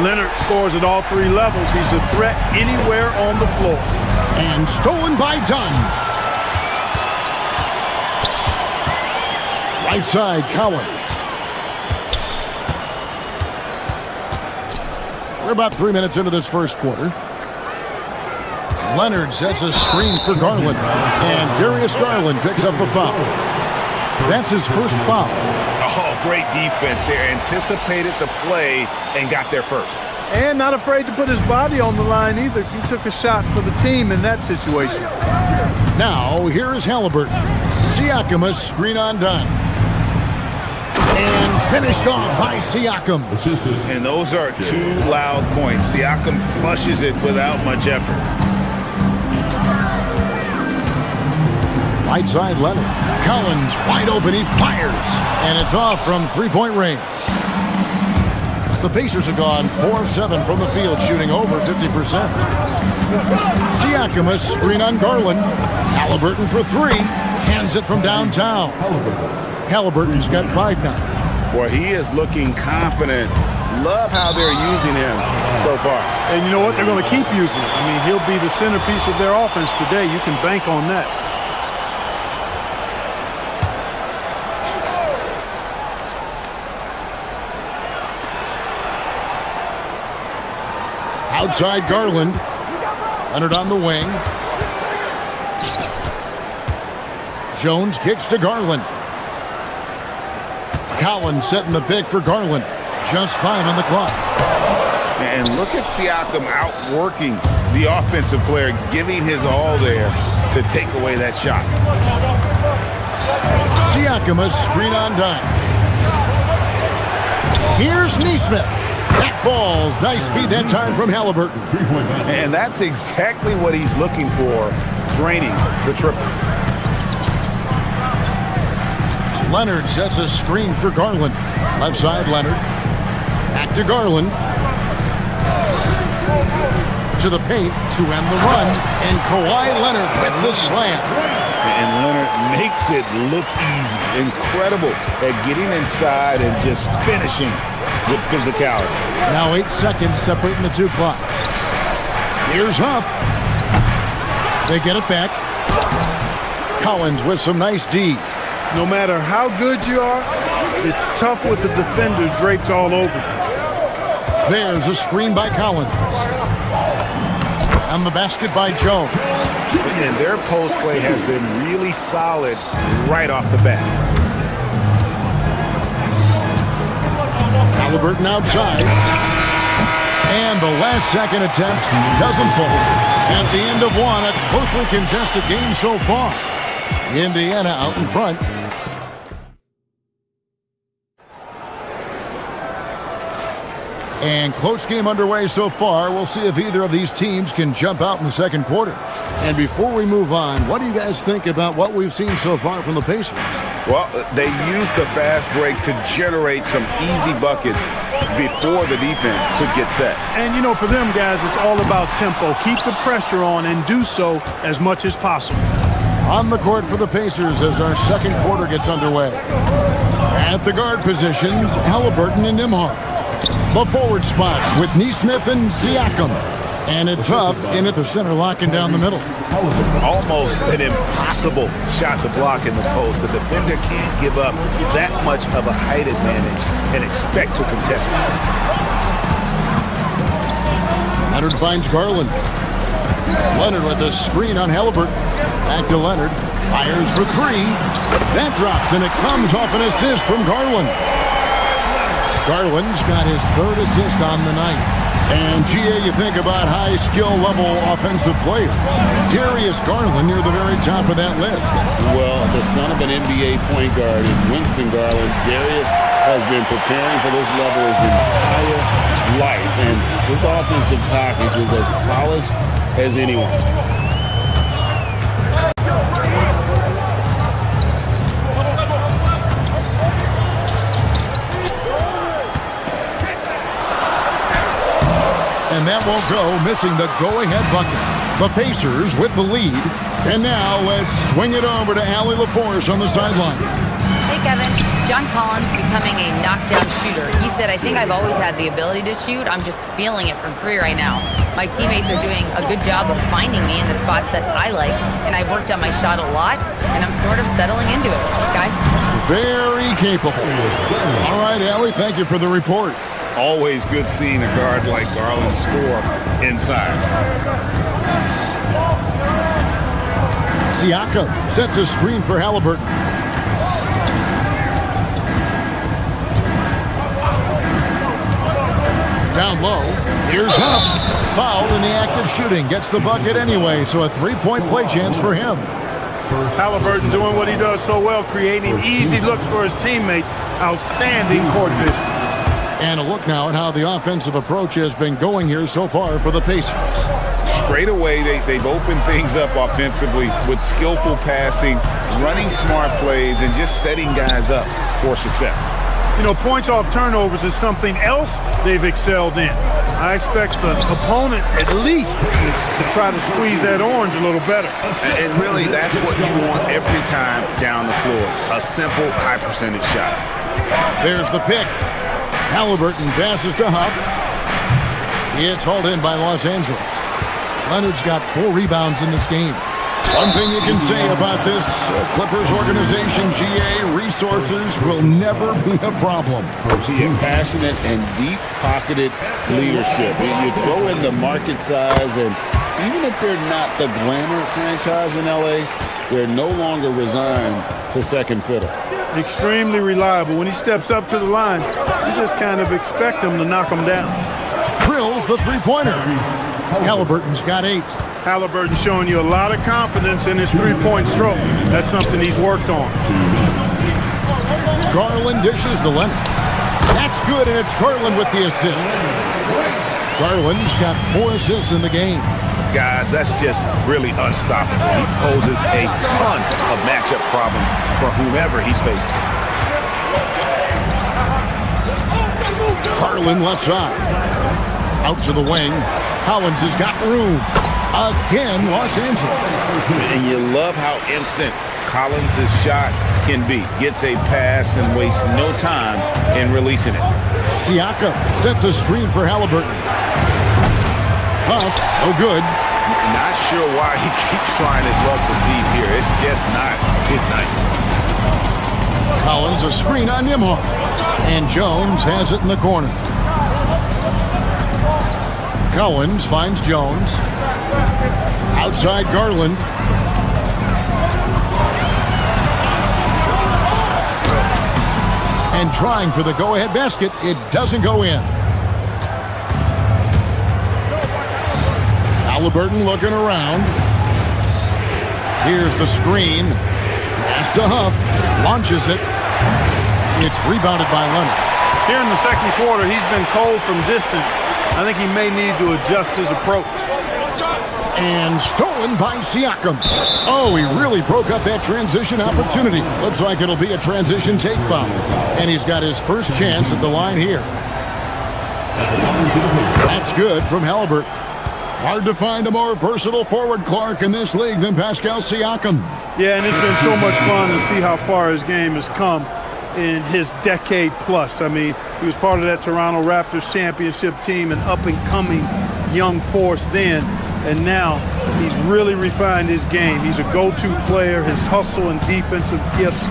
Leonard scores at all 3 levels. He's a threat anywhere on the floor. And stolen by Dunn. Right side, Collins. We're about 3 minutes into this first quarter. Leonard sets a screen for Garland. And Darius Garland picks up the foul. That's his first foul. Oh, great defense there. Anticipated the play and got there first. And not afraid to put his body on the line either. He took a shot for the team in that situation. Now, here is Halliburton. Siakam, a screen on Dunn. And finished off by Siakam. And those are 2 loud points. Siakam flushes it without much effort. Right side, Leonard. Collins wide open. He fires. And it's off from 3-point range. The Pacers have gone 4 of 7 from the field, shooting over 50%. Siakam, a screen on Garland. Halliburton for 3. Cans it from downtown. Halliburton's got 5 now. Boy, he is looking confident Love how they're using him so far. And you know what? They're going to keep using him. I mean, he'll be the centerpiece of their offense today. You can bank on that. Outside Garland. Leonard on the wing. Jones kicks to Garland. Collins setting the pick for Garland. Just 5 on the clock. And look at Siakam outworking the offensive player, giving his all there to take away that shot. Siakam a screen on dime. Here's Neesmith. That falls. Nice feed that time from Halliburton. And that's exactly what he's looking for, draining the triple. Leonard sets a screen for Garland. Left side, Leonard. Back to Garland. To the paint to end the run. And Kawhi Leonard with the slam. And Leonard makes it look easy. Incredible at getting inside and just finishing with physicality. Now 8 seconds separating the two clocks. Here's Huff. They get it back. Collins with some nice D. No matter how good you are, it's tough with the defenders draped all over you. There's a screen by Collins. And the basket by Jones. And their post play has been really solid right off the bat. Halliburton outside. And the last second attempt doesn't fall. At the end of one, a closely contested game so far. Indiana out in front. And close game underway so far. We'll see if either of these teams can jump out in the second quarter. And before we move on, what do you guys think about what we've seen so far from the Pacers? Well, they used the fast break to generate some easy buckets before the defense could get set. And, you know, for them guys, it's all about tempo. Keep the pressure on and do so as much as possible. On the court for the Pacers as our second quarter gets underway. At the guard positions, Halliburton and Nembhard. The forward spots with Neesmith and Siakam. And it's Huff in at the center, locking down the middle. Almost an impossible shot to block in the post. The defender can't give up that much of a height advantage and expect to contest it. Leonard finds Garland. Leonard with a screen on Halliburton. Back to Leonard. Fires for 3. That drops, and it comes off an assist from Garland. Garland's got his 3rd assist on the night. And, G.A., you think about high skill level offensive players. Darius Garland near the very top of that list. Well, the son of an NBA point guard in Winston Garland, Darius has been preparing for this level his entire life. And his offensive package is as polished as anyone. And that won't go, missing the go-ahead bucket. The Pacers with the lead. And now let's swing it over to Allie LaForce on the sideline. Hey, Kevin. John Collins becoming a knockdown shooter. He said, I think I've always had the ability to shoot. I'm just feeling it from 3 right now. My teammates are doing a good job of finding me in the spots that I like, and I've worked on my shot a lot, and I'm sort of settling into it. Guys? Very capable. All right, Allie, thank you for the report. Always good seeing a guard like Garland score inside. Siakam sets a screen for Halliburton. Down low, here's Huff. Fouled in the act of shooting. Gets the bucket anyway, so a 3-point play chance for him. Halliburton doing what he does so well, creating easy looks for his teammates. Outstanding court vision. And a look now at how the offensive approach has been going here so far for the Pacers. Straight away, they've opened things up offensively with skillful passing, running smart plays, and just setting guys up for success. You know, points off turnovers is something else they've excelled in. I expect the opponent at least to try to squeeze that orange a little better. And really, that's what you want every time down the floor. A simple, high-percentage shot. There's the pick. Halliburton passes to Huff. It's hauled in by Los Angeles. Leonard's got 4 rebounds in this game. One thing you can say about this Clippers organization, GA, resources will never be a problem. Passionate and deep-pocketed leadership. You throw in the market size, and even if they're not the glamour franchise in LA, they're no longer resigned to second fiddle. Extremely reliable. When he steps up to the line, you just kind of expect him to knock him down. Drills the three-pointer. Halliburton's got 8. Halliburton showing you a lot of confidence in his three-point stroke. That's something he's worked on. Garland dishes to Leonard. That's good, and it's Garland with the assist. Garland's got 4 assists in the game. Guys, that's just really unstoppable. He poses a ton of matchup problems for whomever he's facing. Garland left side. Out to the wing. Collins has got room. Again, Los Angeles. And you love how instant Collins' shot can be. Gets a pass and wastes no time in releasing it. Siakam sets a screen for Halliburton. Huff, oh good. Not sure why he keeps trying his luck for deep here. It's just not his night. Collins a screen on Nimhar. And Jones has it in the corner. Collins finds Jones. Outside Garland. And trying for the go-ahead basket. It doesn't go in. Halliburton looking around. Here's the screen. Pass to Huff. Launches it. It's rebounded by Leonard. Here in the second quarter, he's been cold from distance. I think he may need to adjust his approach. And stolen by Siakam. Oh, he really broke up that transition opportunity. Looks like it'll be a transition take foul. And he's got his first chance at the line here. That's good from Halliburton. Hard to find a more versatile forward, Clark, in this league than Pascal Siakam. Yeah, and it's been so much fun to see how far his game has come in his decade plus. I mean, he was part of that Toronto Raptors championship team, an up-and-coming young force then, and now he's really refined his game. He's a go-to player. His hustle and defensive gifts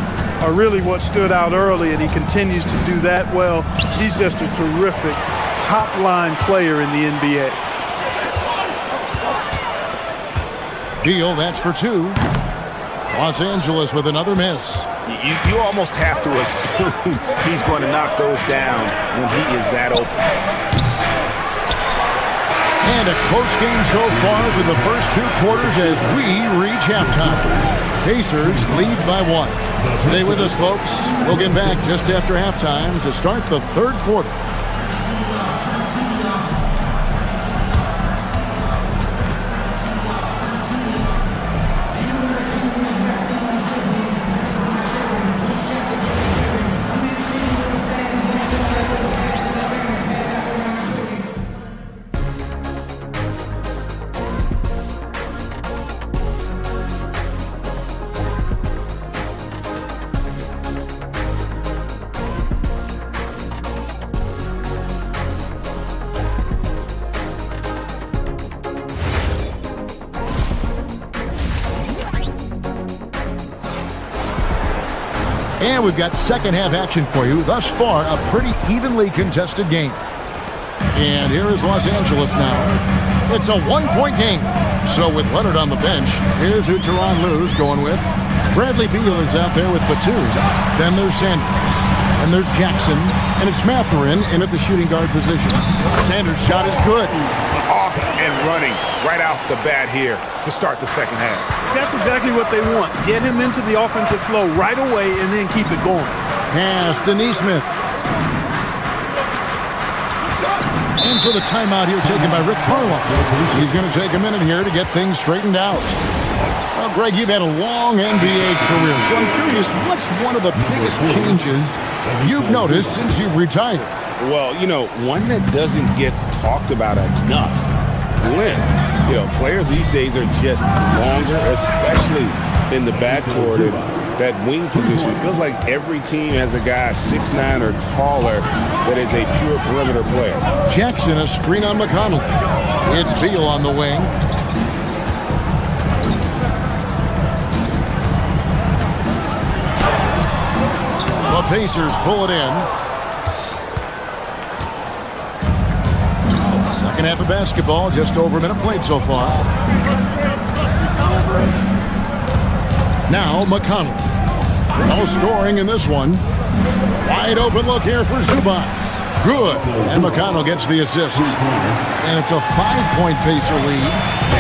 are really what stood out early, and he continues to do that well. He's just a terrific top-line player in the NBA. Beal, that's for 2. Los Angeles with another miss. You almost have to assume he's going to knock those down when he is that open. And a close game so far through the first 2 quarters as we reach halftime. Pacers lead by 1. Stay with us, folks. We'll get back just after halftime to start the 3rd quarter. And we've got second half action for you. Thus far, a pretty evenly contested game. And here is Los Angeles now. It's a 1-point game. So with Leonard on the bench, here's who Tyronn Lue's going with. Bradley Beal is out there with Batum. Then there's Sanders. And there's Jackson. And it's Mathurin in at the shooting guard position. Sanders' shot is good. Off and running right off the bat here to start the second half. That's exactly what they want. Get him into the offensive flow right away and then keep it going. Pass to Neesmith. And so the timeout here taken by Rick Carlisle. He's going to take a minute here to get things straightened out. Well, Greg, you've had a long NBA career, so I'm curious, what's one of the biggest changes you've noticed since you've retired? Well, you know, one that doesn't get talked about enough, length. You know, players these days are just longer, especially in the backcourt. And that wing position, it feels like every team has a guy 6'9" or taller that is a pure perimeter player. Jackson, a screen on McConnell. It's Beal on the wing. The Pacers pull it in. Second half of basketball, just over a minute played so far. Now McConnell. No scoring in this one. Wide open look here for Zubac. Good. And McConnell gets the assist. And it's a 5-point Pacer lead.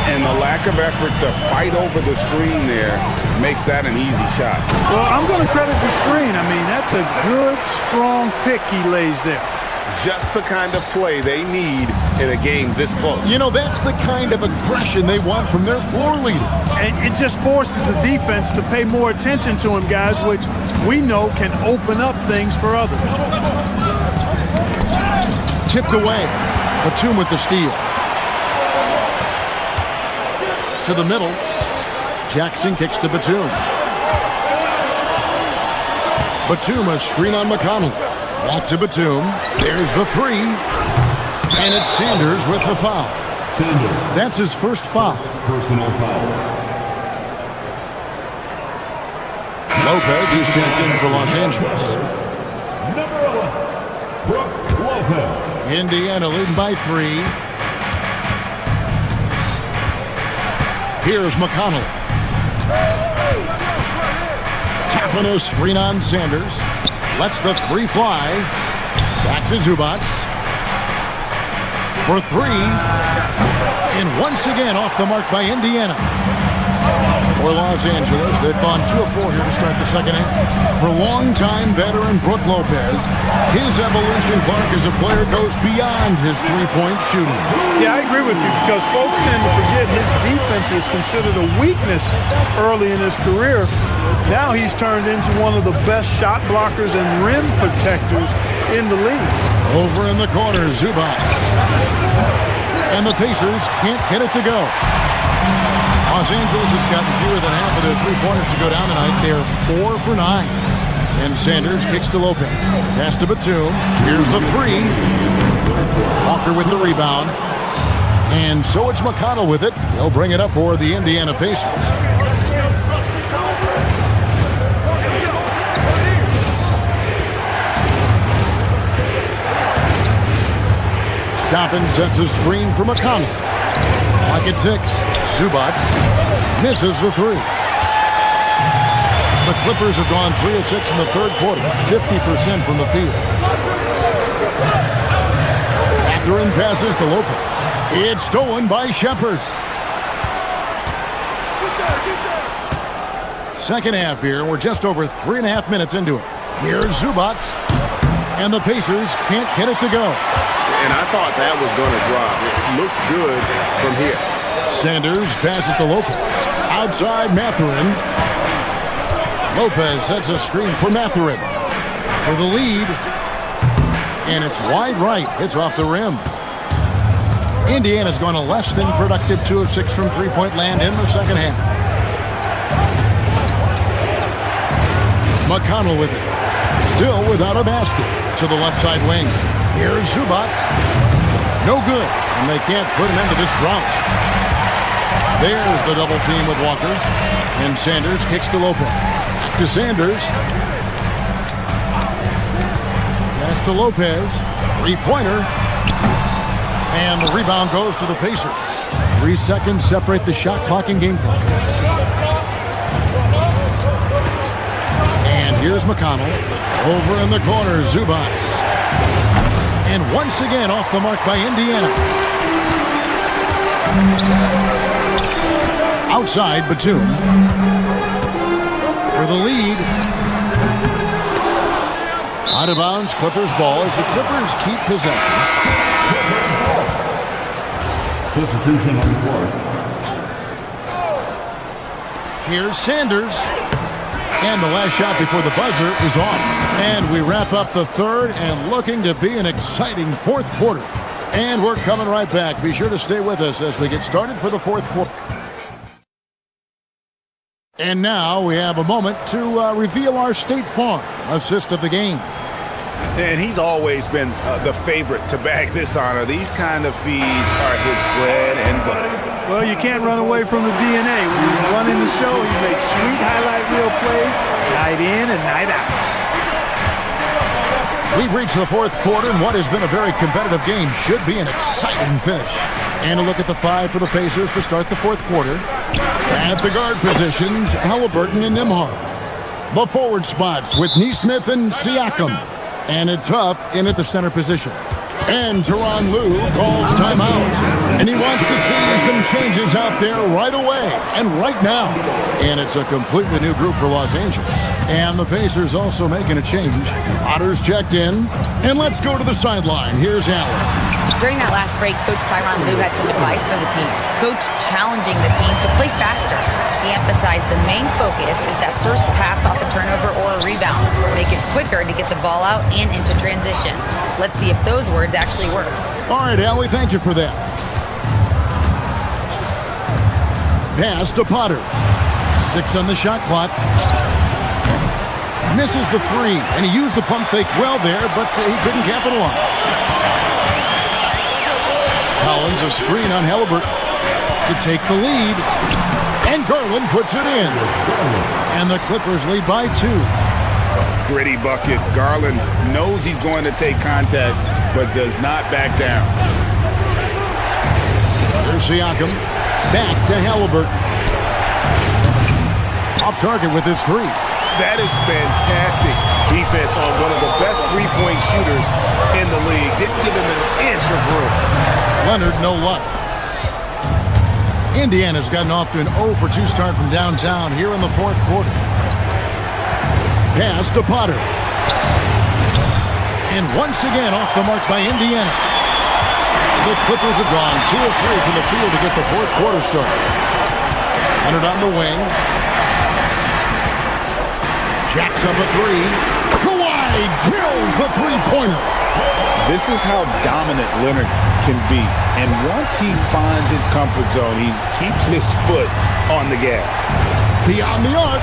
And the lack of effort to fight over the screen there makes that an easy shot. Well, I'm going to credit the screen. I mean, that's a good, strong pick he lays there. Just the kind of play they need in a game this close. You know, that's the kind of aggression they want from their floor leader. And it just forces the defense to pay more attention to him, guys, which we know can open up things for others. Tipped away. Batum with the steal. To the middle. Jackson kicks to Batum. Batum, a screen on McConnell. Back to Batum. There's the three. And it's Sanders with the foul. That's his first foul. Personal foul. Lopez is checked in for Los Angeles. Number 11, Brook Lopez. Indiana leading by 3. Here's McConnell. Tapping a screen on Sanders. Lets the three fly. Back to Zubac. For 3. And once again off the mark by Indiana. For Los Angeles, they've gone 2 of 4 here to start the second half. For longtime veteran Brook Lopez, his evolution, Clark, as a player goes beyond his three-point shooting. Yeah, I agree with you because folks tend to forget his defense was considered a weakness early in his career. Now he's turned into one of the best shot blockers and rim protectors in the league. Over in the corner, Zubac. And the Pacers can't get it to go. Los Angeles has gotten fewer than half of their three-pointers to go down tonight. They're 4 for 9. And Sanders kicks to Lopez. Pass to Batum. Here's the 3. Walker with the rebound. And so it's McConnell with it. He'll bring it up for the Indiana Pacers. Toppin sets a screen for McConnell. Lock at 6. Zubac misses the 3. The Clippers have gone 3 of 6 in the third quarter, 50% from the field. Mathurin passes to Lopez. It's stolen by Shepard. Second half here. We're just over 3.5 minutes into it. Here's Zubac. And the Pacers can't get it to go. And I thought that was going to drop. It looked good from here. Sanders passes to Lopez. Outside Mathurin. Lopez sets a screen for Mathurin. For the lead. And it's wide right. It's off the rim. Indiana's gone a less than productive 2 of 6 from three-point land in the second half. McConnell with it. Still without a basket. To the left side wing. Here's Zubac. No good. And they can't put an end to this drought. There's the double team with Walker. And Sanders kicks to Lopez. Back to Sanders. Pass to Lopez. Three-pointer. And the rebound goes to the Pacers. 3 seconds separate the shot clock and game clock. And here's McConnell. Over in the corner, Zubac. And once again off the mark by Indiana. Outside, Batum. For the lead. Out of bounds, Clippers ball as the Clippers keep possession. Substitution on the court. Here's Sanders. And the last shot before the buzzer is off. And we wrap up the third and looking to be an exciting fourth quarter. And we're coming right back. Be sure to stay with us as we get started for the fourth quarter. And now we have a moment to reveal our State Farm assist of the game. And he's always been the favorite to bag this honor. These kind of feeds are his bread and butter. Well, you can't run away from the DNA. When he's running the show, he makes sweet highlight reel plays night in and night out. We've reached the fourth quarter, and what has been a very competitive game should be an exciting finish. And a look at the five for the Pacers to start the fourth quarter. At the guard positions, Halliburton and Nembhard. The forward spots with Nesmith and Siakam. And it's Huff in at the center position. And Tyronn Lue calls timeout. And he wants to see some changes out there right away and right now. And it's a completely new group for Los Angeles. And the Pacers also making a change. Otter's checked in. And let's go to the sideline. Here's Allen. During that last break, Coach Tyronn Lue had some advice for the team. Coach challenging the team to play faster. He emphasized the main focus is that first pass off a turnover or a rebound. Make it quicker to get the ball out and into transition. Let's see if those words actually work. All right, Allie, thank you for that. Pass to Potter. 6 on the shot clock. Misses the three, and he used the pump fake well there, but he couldn't capitalize. Collins a screen on Halliburton to take the lead. And Garland puts it in. And the Clippers lead by 2. Gritty bucket. Garland knows he's going to take contact, but does not back down. Here's Siakam. Back to Halliburton. Off target with his 3. That is fantastic defense on one of the best three-point shooters in the league. Didn't give him an inch of room. Leonard, no luck. Indiana's gotten off to an 0-for-2 start from downtown here in the fourth quarter. Pass to Potter. And once again off the mark by Indiana. The Clippers have gone 2 of 3 from the field to get the fourth quarter started. Leonard on the wing. Jacks up a 3. Kawhi drills the three-pointer. This is how dominant Leonard can be. And once he finds his comfort zone, he keeps his foot on the gas. Beyond the arc.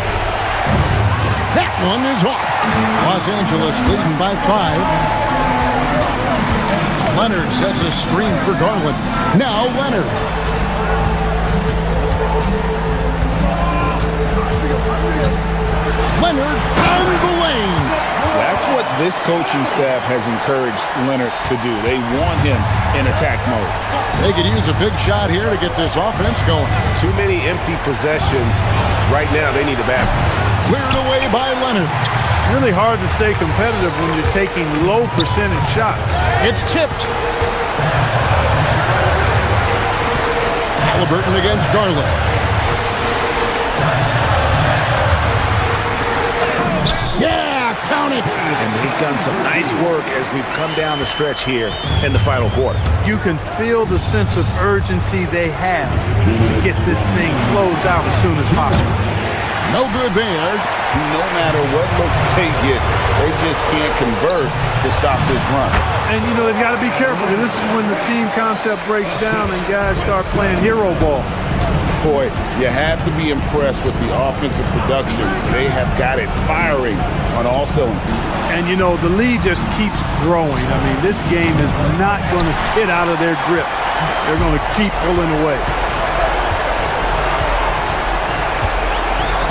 That one is off. Los Angeles leading by 5. Leonard sets a screen for Garland. Now Leonard. Leonard down the lane. That's what this coaching staff has encouraged Leonard to do. They want him in attack mode. They could use a big shot here to get this offense going. Too many empty possessions. Right now, they need a basket. Cleared away by Leonard. Really hard to stay competitive when you're taking low percentage shots. It's tipped. Halliburton against Garland. Yeah, count it. And they've done some nice work as we've come down the stretch here in the final quarter. You can feel the sense of urgency they have to get this thing closed out as soon as possible. No good there. No matter what looks they get, they just can't convert to stop this run. And, you know, they've got to be careful because this is when the team concept breaks down and guys start playing hero ball. Boy, you have to be impressed with the offensive production. They have got it firing on all cylinders. And, you know, the lead just keeps growing. I mean, this game is not going to get out of their grip. They're going to keep pulling away.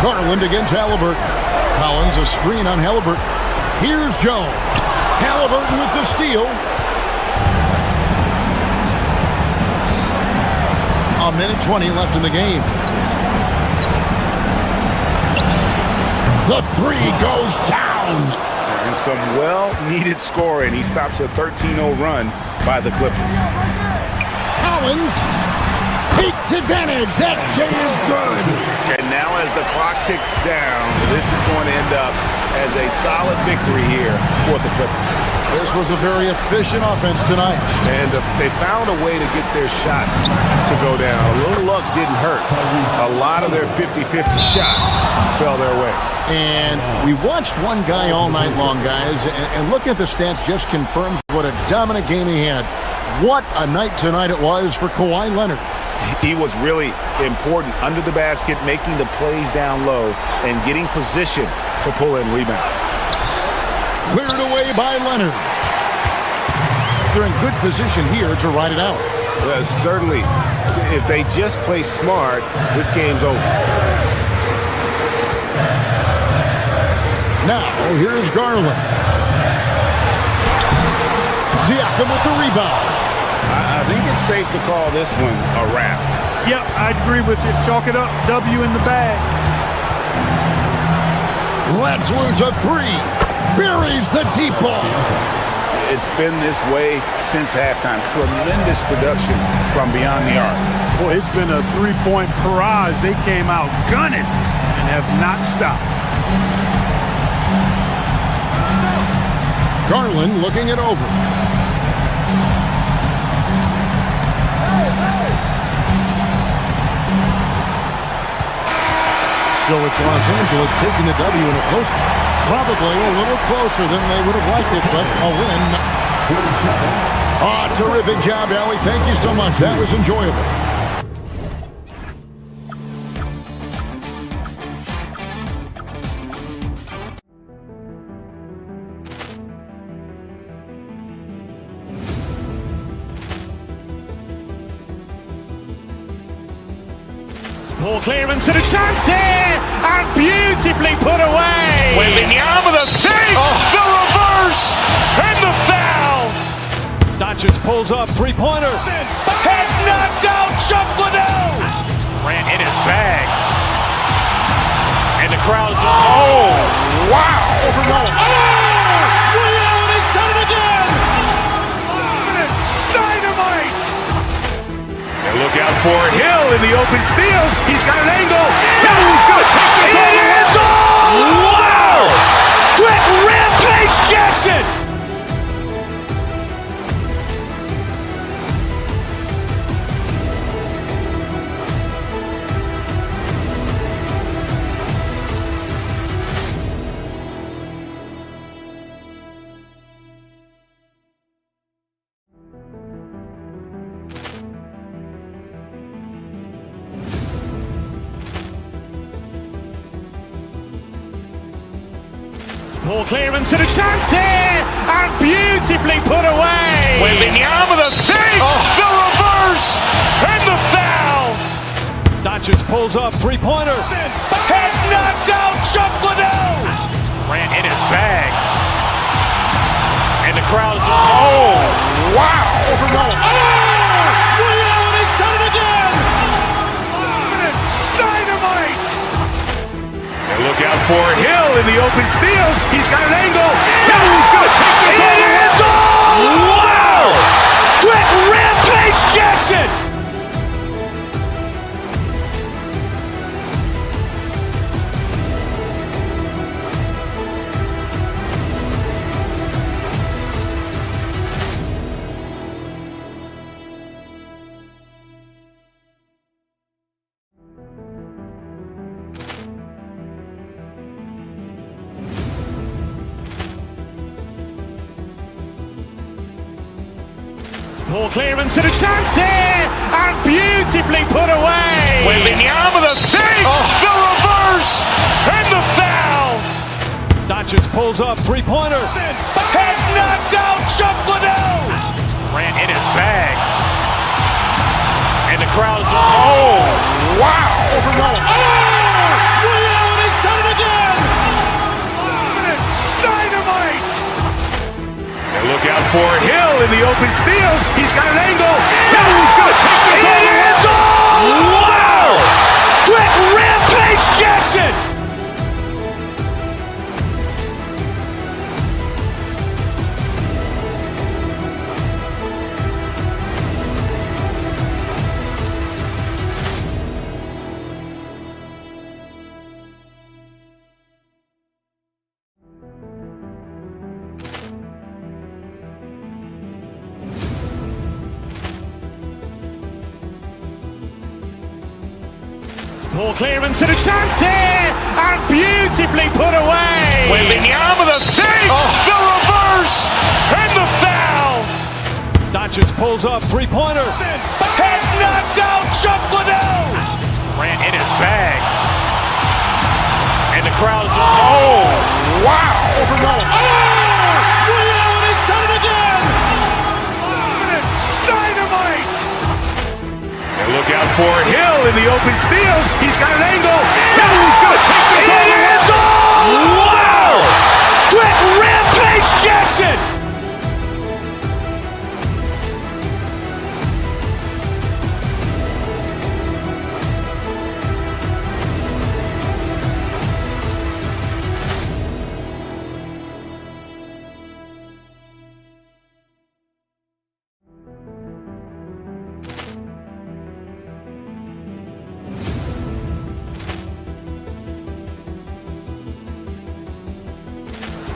Garland against Halliburton. Collins a screen on Halliburton. Here's Jones. Halliburton with the steal. A minute 20 left in the game. The 3 goes down. And some well-needed scoring. He stops a 13-0 run by the Clippers. Collins takes advantage. That J is good. And now as the clock ticks down, this is going to end up as a solid victory here for the Clippers. This was a very efficient offense tonight. And they found a way to get their shots to go down. A little luck didn't hurt. A lot of their 50-50 shots fell their way. And we watched one guy all night long, guys, and looking at the stats just confirms what a dominant game he had. What a night tonight it was for Kawhi Leonard. He was really important under the basket, making the plays down low and getting position to pull in rebounds. Cleared away by Leonard. They're in good position here to ride it out. Well, certainly, if they just play smart, this game's over. Now, here's Garland. Siakam with the rebound. I think it's safe to call this one a wrap. Yep, I agree with you. Chalk it up. W in the bag. Lets loose a three. Buries the deep ball. It's been this way since halftime. Tremendous production from beyond the arc. Boy, it's been a three-point barrage. They came out gunning and have not stopped. Garland looking it over. So it's Los Angeles taking the W in a close, probably a little closer than they would have liked it, but a win. Terrific job, Allie. Thank you so much. That was enjoyable. Ball clearance and a chance here, and beautifully put away. Wembanyama the save, the reverse, and the foul. Doncic pulls up, three-pointer. Has knocked out Chuck Liddell. Grant in his bag. And the crowd's, wow. He's done it again. Dynamite. And look out for Hill in the open field. He's got an angle. He's going to take this all the way. Wow! Quick rampage Jackson. Ball clearance and a chance here, and beautifully put away. Wembanyama the save, the reverse, and the foul. Doncic pulls up, three-pointer. Has knocked out Chuck Liddell. Grant in his bag. And the crowd's, wow. He's done it again. Dynamite. And look out for Hill in the open field. He's got an angle. He's going to take this all the way. Wow! Quick rampage Jackson. Ball clearance and a chance here, and beautifully put away. Wembanyama the save, the reverse, and the foul. Doncic pulls up, three-pointer. Has knocked out Chuck Liddell. Grant in his bag. And the crowd's, wow. He's done it again. Dynamite. And look out for Hill in the open field. He's got an angle. He's going to take this all the way. Wow! Quick rampage Jackson. Ball clearance and a chance here, and beautifully put away. Wembanyama the save, the reverse, and the foul. Doncic pulls up, three-pointer. Has knocked out Chuck Liddell. Grant in his bag. And the crowd's, wow. open field. He's got an angle. He's going to take this all the way. Wow! Quick rampage Jackson!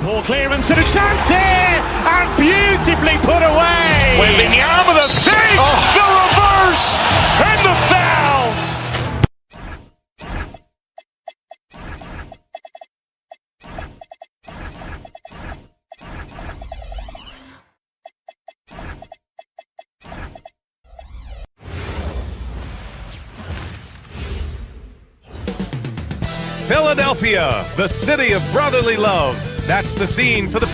Poor clearance and a chance here, and beautifully put away. With the arm of the fake, the reverse, and the foul. Philadelphia, the city of brotherly love. That's the scene for the...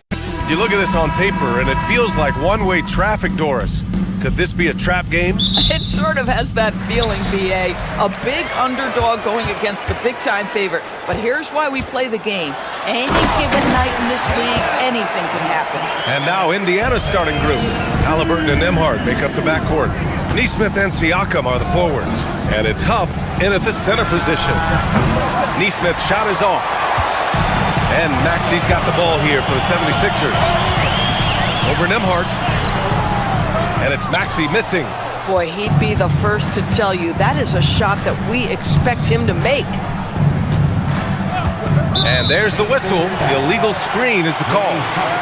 You look at this on paper, and it feels like one-way traffic, Doris. Could this be a trap game? It sort of has that feeling, BA. A big underdog going against the big-time favorite. But here's why we play the game. Any given night in this league, anything can happen. And now Indiana's starting group. Halliburton and Nembhard make up the backcourt. Nesmith and Siakam are the forwards. And it's Huff in at the center position. Nesmith's shot is off. And Maxi's got the ball here for the 76ers. Over Nembhard. And it's Maxi missing. Boy, he'd be the first to tell you that is a shot that we expect him to make. And there's the whistle. The illegal screen is the call.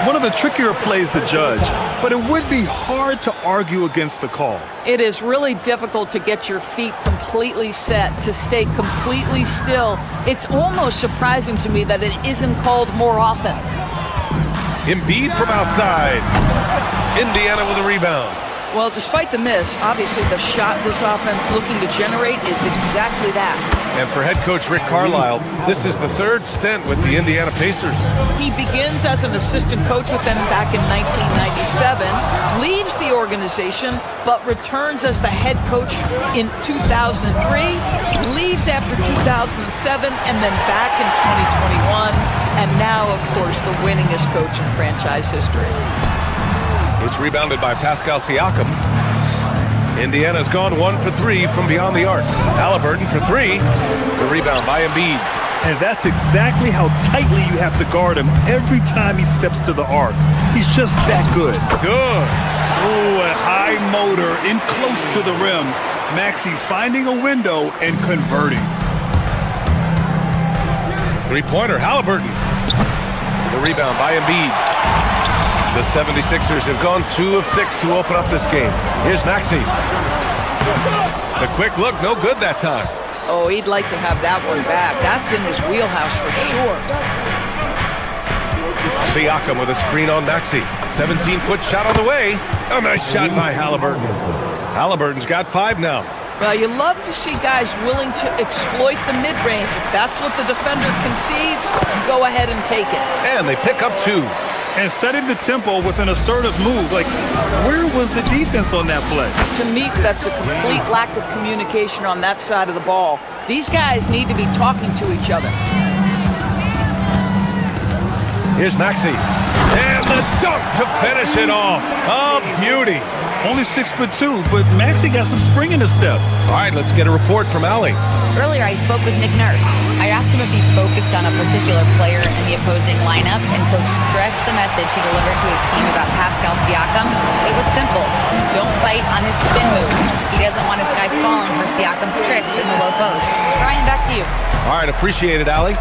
One of the trickier plays to judge, but it would be hard to argue against the call. It is really difficult to get your feet completely set, to stay completely still. It's almost surprising to me that it isn't called more often. Embiid from outside. Indiana with a rebound. Well, despite the miss, obviously the shot this offense looking to generate is exactly that. And for head coach Rick Carlisle, this is the third stint with the Indiana Pacers. He begins as an assistant coach with them back in 1997, leaves the organization, but returns as the head coach in 2003, leaves after 2007, and then back in 2021, and now, of course, the winningest coach in franchise history. It's rebounded by Pascal Siakam. Indiana's gone 1 for 3 from beyond the arc. Halliburton for 3. The rebound by Embiid. And that's exactly how tightly you have to guard him every time he steps to the arc. He's just that good. Good. Oh, a high motor in close to the rim. Maxi finding a window and converting. Three-pointer, Halliburton. The rebound by Embiid. The 76ers have gone 2 of 6 to open up this game. Here's Maxi. The quick look, no good that time. Oh, he'd like to have that one back. That's in his wheelhouse for sure. Siakam with a screen on Maxi. 17-foot shot on the way. A nice shot by Halliburton. Halliburton's got 5 now. Well, you love to see guys willing to exploit the mid-range. If that's what the defender concedes, go ahead and take it. And they pick up 2. And setting the tempo with an assertive move. Like, where was the defense on that play? To me, that's a complete lack of communication on that side of the ball. These guys need to be talking to each other. Here's Maxi. And the dunk to finish it off. A beauty. Only 6'2", but Maxi got some spring in his step. All right, let's get a report from Allie. Earlier, I spoke with Nick Nurse. I asked him if he's focused on a particular player in the opposing lineup, and Coach stressed the message he delivered to his team about Pascal Siakam. It was simple. Don't bite on his spin move. He doesn't want his guys falling for Siakam's tricks in the low post. Ryan, back to you. All right, appreciate it, Allie.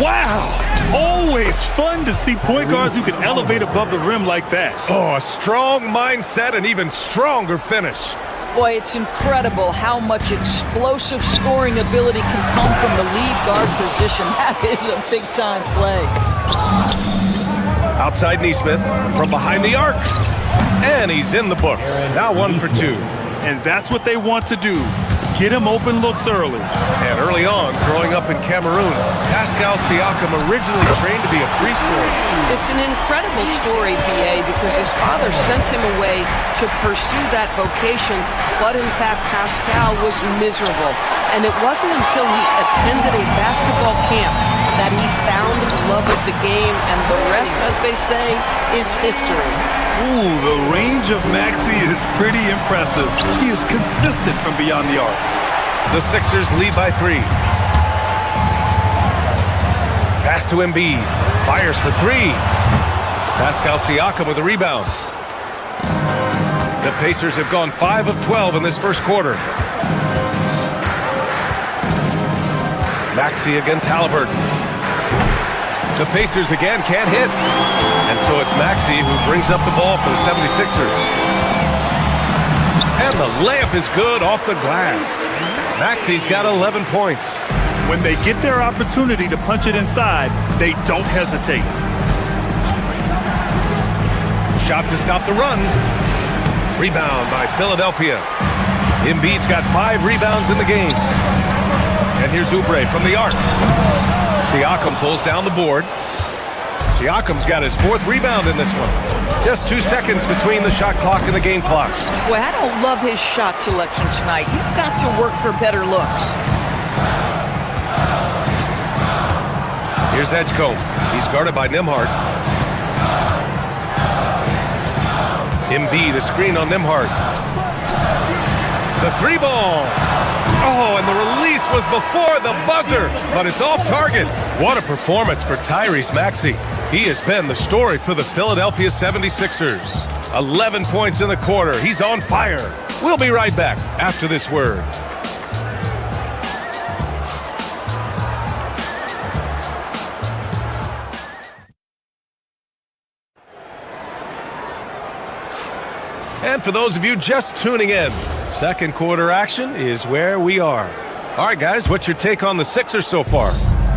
Wow! Always fun to see point guards who can elevate above the rim like that. Oh, a strong mindset and even stronger finish. Boy, it's incredible how much explosive scoring ability can come from the lead guard position. That is a big-time play. Outside Nesmith from behind the arc. And he's in the books. Now 1 for 2. And that's what they want to do. Get him open looks early. And early on, growing up in Cameroon, Pascal Siakam originally trained to be a preschooler. It's an incredible story, PA, because his father sent him away to pursue that vocation, but in fact, Pascal was miserable. And it wasn't until he attended a basketball camp that he found love of the game, and the rest, as they say, is history. Ooh, the range of Maxey is pretty impressive. He is consistent from beyond the arc. The Sixers lead by 3. Pass to Embiid. Fires for 3. Pascal Siakam with a rebound. The Pacers have gone 5 of 12 in this first quarter. Maxey against Halliburton. The Pacers again can't hit. And so it's Maxey who brings up the ball for the 76ers. And the layup is good off the glass. Maxey's got 11 points. When they get their opportunity to punch it inside, they don't hesitate. Shot to stop the run. Rebound by Philadelphia. Embiid's got 5 rebounds in the game. And here's Oubre from the arc. Siakam pulls down the board. Siakam's got his 4th rebound in this one. Just 2 seconds between the shot clock and the game clock. Boy, I don't love his shot selection tonight. You've got to work for better looks. Here's Edgecombe. He's guarded by Nembhard. Embiid, a screen on Nembhard. The 3 ball. Oh, and the release was before the buzzer, but it's off target. What a performance for Tyrese Maxey. He has been the story for the Philadelphia 76ers. 11 points in the quarter. He's on fire. We'll be right back after this word. And for those of you just tuning in, second quarter action is where we are. All right, guys, what's your take on the Sixers so far?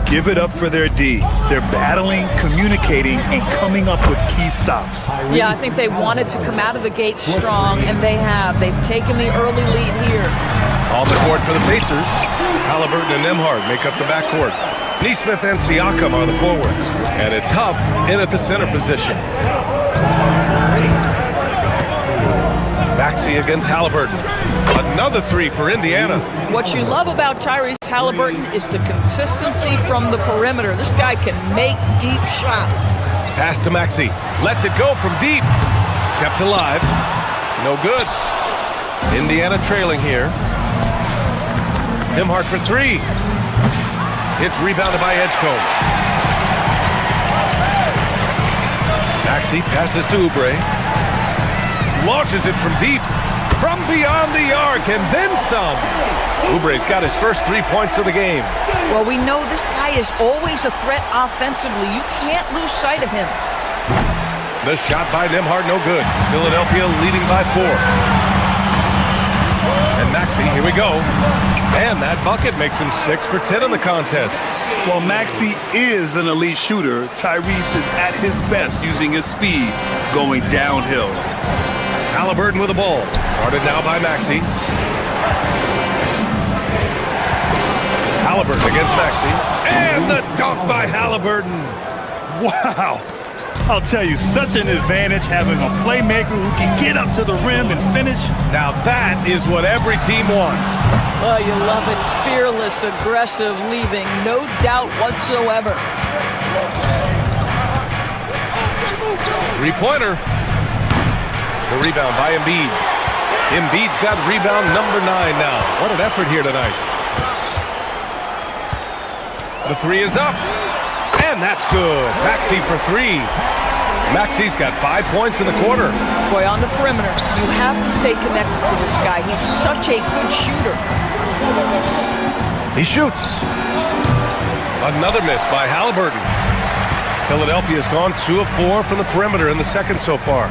Give it up for their D. They're battling, communicating, and coming up with key stops. Yeah, I think they wanted to come out of the gate strong, and they have. They've taken the early lead here. On the board for the Pacers, Halliburton and Nembhard make up the backcourt. Nesmith and Siakam are the forwards. And it's Huff in at the center position. Maxey against Halliburton. Another 3 for Indiana. What you love about Tyrese Halliburton is the consistency from the perimeter. This guy can make deep shots. Pass to Maxey. Lets it go from deep. Kept alive. No good. Indiana trailing here. Nembhard for 3. It's rebounded by Edgecombe. Maxey passes to Oubre. Launches it from deep. From beyond the arc, and then some. Oubre's got his first 3 points of the game. Well, we know this guy is always a threat offensively. You can't lose sight of him. The shot by Nembhard, no good. Philadelphia leading by 4. And Maxey, here we go. And that bucket makes him 6 for 10 in the contest. While Maxey is an elite shooter, Tyrese is at his best using his speed going downhill. Halliburton with the ball. Guarded now by Maxey. Halliburton against Maxey. And the dunk by Halliburton. Wow. I'll tell you, such an advantage having a playmaker who can get up to the rim and finish. Now that is what every team wants. Oh, you love it. Fearless, aggressive, leaving no doubt whatsoever. 3-pointer. The rebound by Embiid. Embiid's got rebound number 9 now. What an effort here tonight. The 3 is up. And that's good. Maxey for 3. Maxey's got 5 points in the quarter. Boy, on the perimeter, you have to stay connected to this guy. He's such a good shooter. He shoots. Another miss by Halliburton. Philadelphia's gone 2 of 4 from the perimeter in the second so far.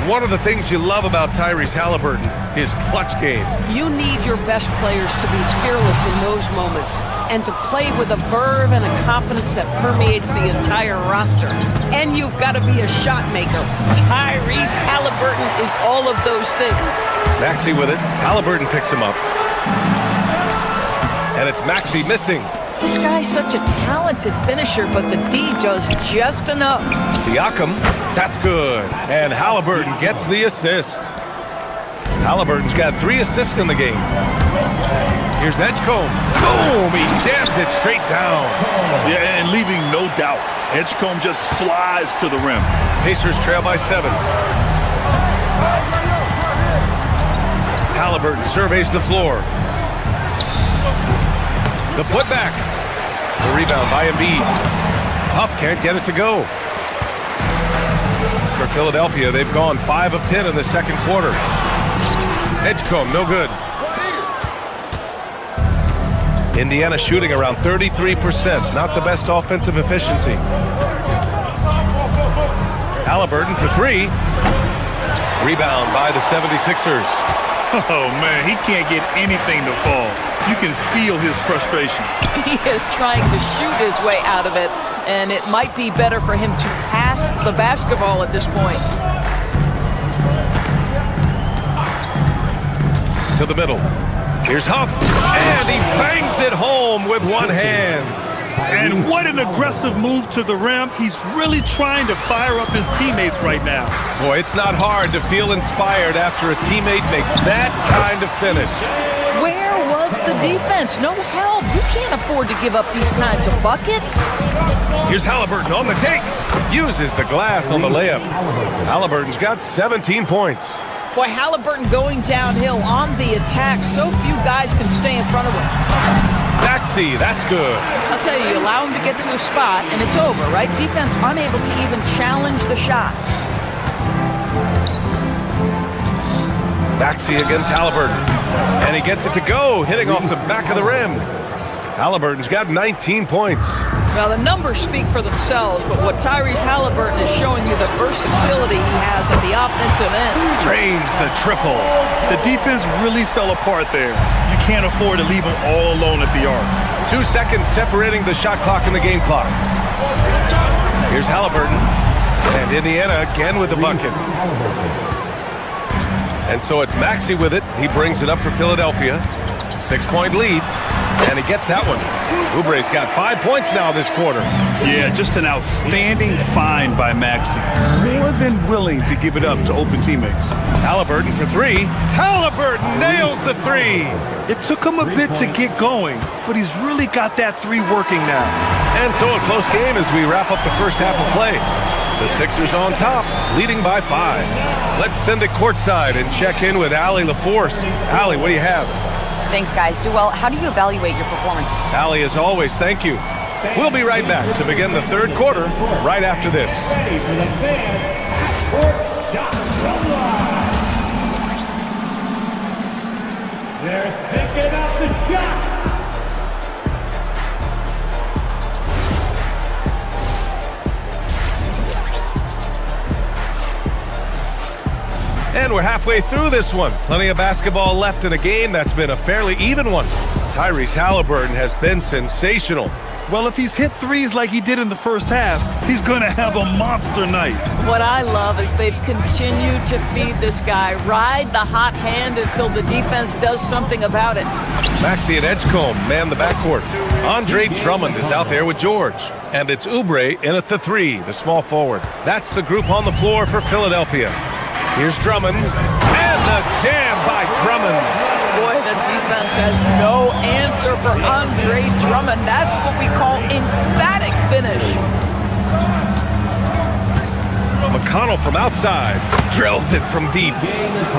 One of the things you love about Tyrese Halliburton, his clutch game. You need your best players to be fearless in those moments and to play with a verve and a confidence that permeates the entire roster. And you've got to be a shot maker. Tyrese Halliburton is all of those things. Maxey with it. Halliburton picks him up. And it's Maxey missing. This guy's such a talented finisher, but the D does just enough. Siakam, that's good. And Halliburton gets the assist. Halliburton's got 3 assists in the game. Here's Edgecombe. Boom! He jams it straight down. Yeah, and leaving no doubt. Edgecombe just flies to the rim. Pacers trail by 7. Halliburton surveys the floor. The putback. The rebound by Embiid. Huff can't get it to go. For Philadelphia, they've gone 5 of 10 in the second quarter. Edgecombe, no good. Indiana shooting around 33%. Not the best offensive efficiency. Halliburton for 3. Rebound by the 76ers. Oh, man, he can't get anything to fall. You can feel his frustration. He is trying to shoot his way out of it, and it might be better for him to pass the basketball at this point. To the middle. Here's Huff, and he bangs it home with one hand. And what an aggressive move to the rim. He's really trying to fire up his teammates right now. Boy, it's not hard to feel inspired after a teammate makes that kind of finish. Where was the defense? No help. You can't afford to give up these kinds of buckets. Here's Halliburton on the take. Uses the glass on the layup. Halliburton's got 17 points. Boy, Halliburton going downhill on the attack. So few guys can stay in front of him. Maxey, that's good. I'll tell you, allow him to get to a spot, and it's over, right? Defense unable to even challenge the shot. Maxey against Halliburton. And he gets it to go, hitting off the back of the rim. Halliburton's got 19 points. Well, the numbers speak for themselves, but what Tyrese Halliburton is showing you the versatility he has at the offensive end. Drains the triple. The defense really fell apart there. You can't afford to leave him all alone at the arc. 2 seconds separating the shot clock and the game clock. Here's Halliburton. And Indiana again with the bucket. And so it's Maxey with it. He brings it up for Philadelphia. 6-point lead. And he gets that one. Oubre's got 5 points now this quarter. Yeah, just an outstanding find by Maxey. More than willing to give it up to open teammates. Halliburton for 3. Halliburton nails the 3. It took him a bit to get going, but he's really got that 3 working now. And so a close game as we wrap up the first half of play. The Sixers on top, leading by 5. Let's send it courtside and check in with Allie LaForce. Allie, what do you have? Thanks, guys. Duell, how do you evaluate your performance? Allie, as always, thank you. We'll be right back to begin the third quarter right after this. They're thinking about the shot. And we're halfway through this one. Plenty of basketball left in a game that's been a fairly even one. Tyrese Halliburton has been sensational. Well, if he's hit threes like he did in the first half, he's going to have a monster night. What I love is they've continued to feed this guy. Ride the hot hand until the defense does something about it. Maxey and Edgecombe man the backcourt. Andre Drummond is out there with George. And it's Oubre in at the 3, the small forward. That's the group on the floor for Philadelphia. Here's Drummond. And the jam by Drummond. Boy, the defense has no answer for Andre Drummond. That's what we call emphatic finish. McConnell from outside drills it from deep.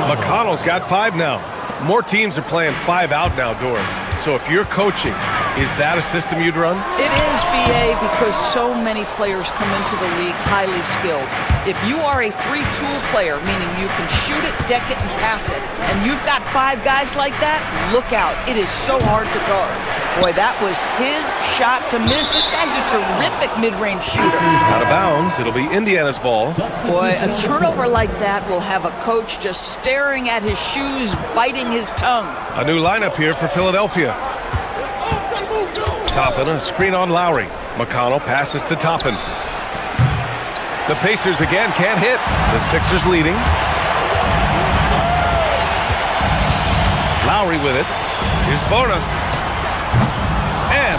McConnell's got 5 now. More teams are playing 5 out now, Doris. So if you're coaching, is that a system you'd run? It is, BA, because so many players come into the league highly skilled. If you are a 3-tool player, meaning you can shoot it, deck it, and pass it, and you've got 5 guys like that, look out. It is so hard to guard. Boy, that was his shot to miss. This guy's a terrific mid-range shooter. Out of bounds. It'll be Indiana's ball. Boy, a turnover like that will have a coach just staring at his shoes, biting his tongue. A new lineup here for Philadelphia. Toppin, a screen on Lowry. McConnell passes to Toppin. The Pacers again can't hit. The Sixers leading. Lowry with it. Here's Bona.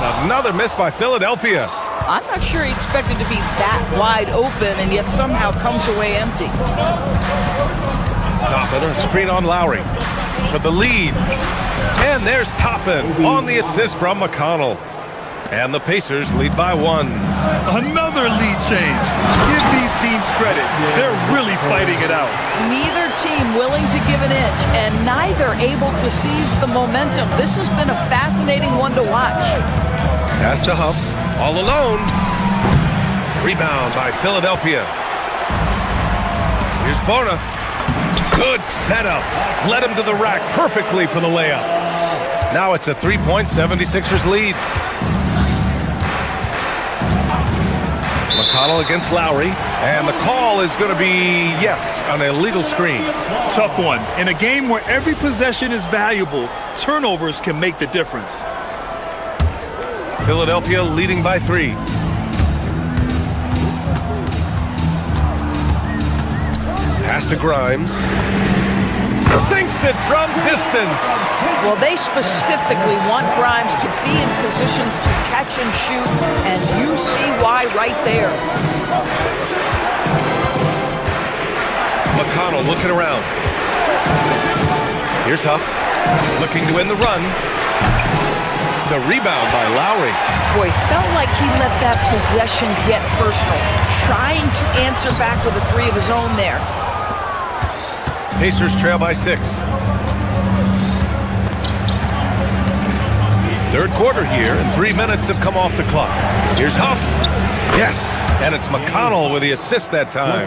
And another miss by Philadelphia. I'm not sure he expected to be that wide open and yet somehow comes away empty. Toppin, a screen on Lowry for the lead. And there's Toppin on the assist from McConnell. And the Pacers lead by 1. Another lead change. Give these teams credit. They're really fighting it out. Neither team willing to give an inch and neither able to seize the momentum. This has been a fascinating one to watch. Pass to Huff, all alone. Rebound by Philadelphia. Here's Bona. Good setup. Led him to the rack perfectly for the layup. Now it's a 3-point 76ers lead. McConnell against Lowry, and the call is going to be, yes, an illegal screen. Tough one. In a game where every possession is valuable, turnovers can make the difference. Philadelphia leading by 3. Pass to Grimes. Sinks it from distance. Well, they specifically want Grimes to be in positions to catch and shoot, and you see why right there. McConnell looking around. Here's Huff, looking to win the run. The rebound by Lowry. Boy, felt like he let that possession get personal, trying to answer back with a 3 of his own there. Pacers trail by 6. Third quarter here, and 3 minutes have come off the clock. Here's Huff. Yes, and it's McConnell with the assist that time.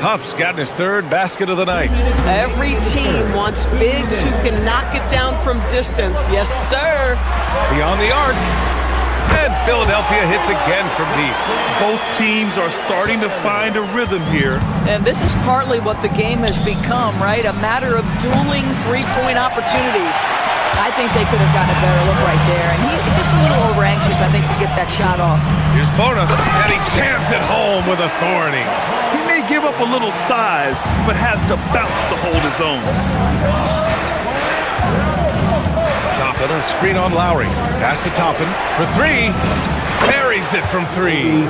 Huff's gotten his 3rd basket of the night. Every team wants bigs who can knock it down from distance. Yes, sir. Beyond the arc. And Philadelphia hits again from deep. Both teams are starting to find a rhythm here. And this is partly what the game has become, right? A matter of dueling 3-point opportunities. I think they could have gotten a better look right there. And he's just a little over-anxious, I think, to get that shot off. Here's Bona, and he jams it home with authority. He may give up a little size, but has the bounce to hold his own. Toppin, a screen on Lowry. Pass to Toppin for 3. Parries it from 3.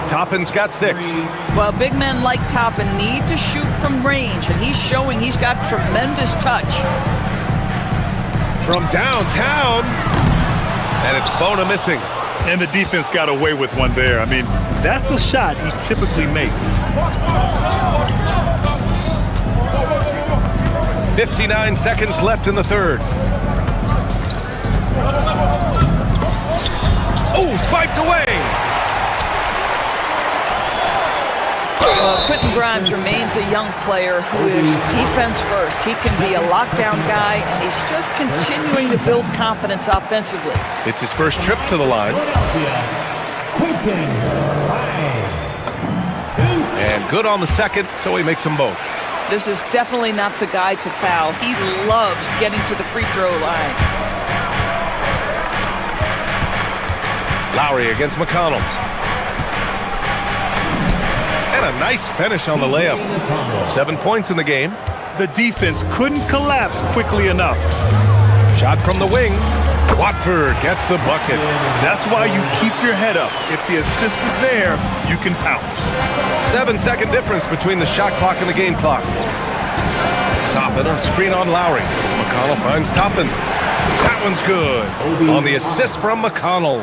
Toppin's got 6. Well, big men like Toppin need to shoot from range, and he's showing he's got tremendous touch. From downtown, and it's Bona missing. And the defense got away with one there. I mean, that's a shot he typically makes. 59 seconds left in the 3rd. Oh, swiped away. Well, Quentin Grimes remains a young player who is defense first. He can be a lockdown guy, and he's just continuing to build confidence offensively. It's his first trip to the line. And good on the second, so he makes them both. This is definitely not the guy to foul. He loves getting to the free throw line. Lowry against McConnell. And a nice finish on the layup. 7 points in the game. The defense couldn't collapse quickly enough. Shot from the wing. Watford gets the bucket. That's why you keep your head up. If the assist is there, you can pounce. 7-second difference between the shot clock and the game clock. Toppin, a screen on Lowry. McConnell finds Toppin. That one's good. On the assist from McConnell.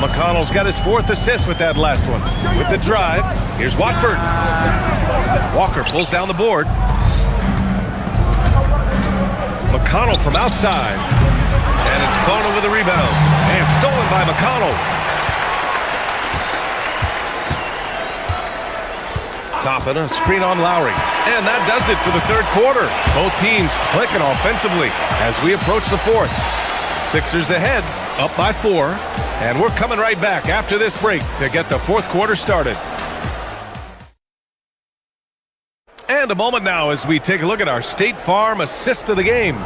McConnell's got his 4th assist with that last one. With the drive, here's Watford. Walker pulls down the board. McConnell from outside. And it's Bona with a rebound. And stolen by McConnell. Toppin, a screen on Lowry. And that does it for the 3rd quarter. Both teams clicking offensively as we approach the 4th. Sixers ahead, up by 4. And we're coming right back after this break to get the 4th quarter started. And a moment now as we take a look at our State Farm assist of the game.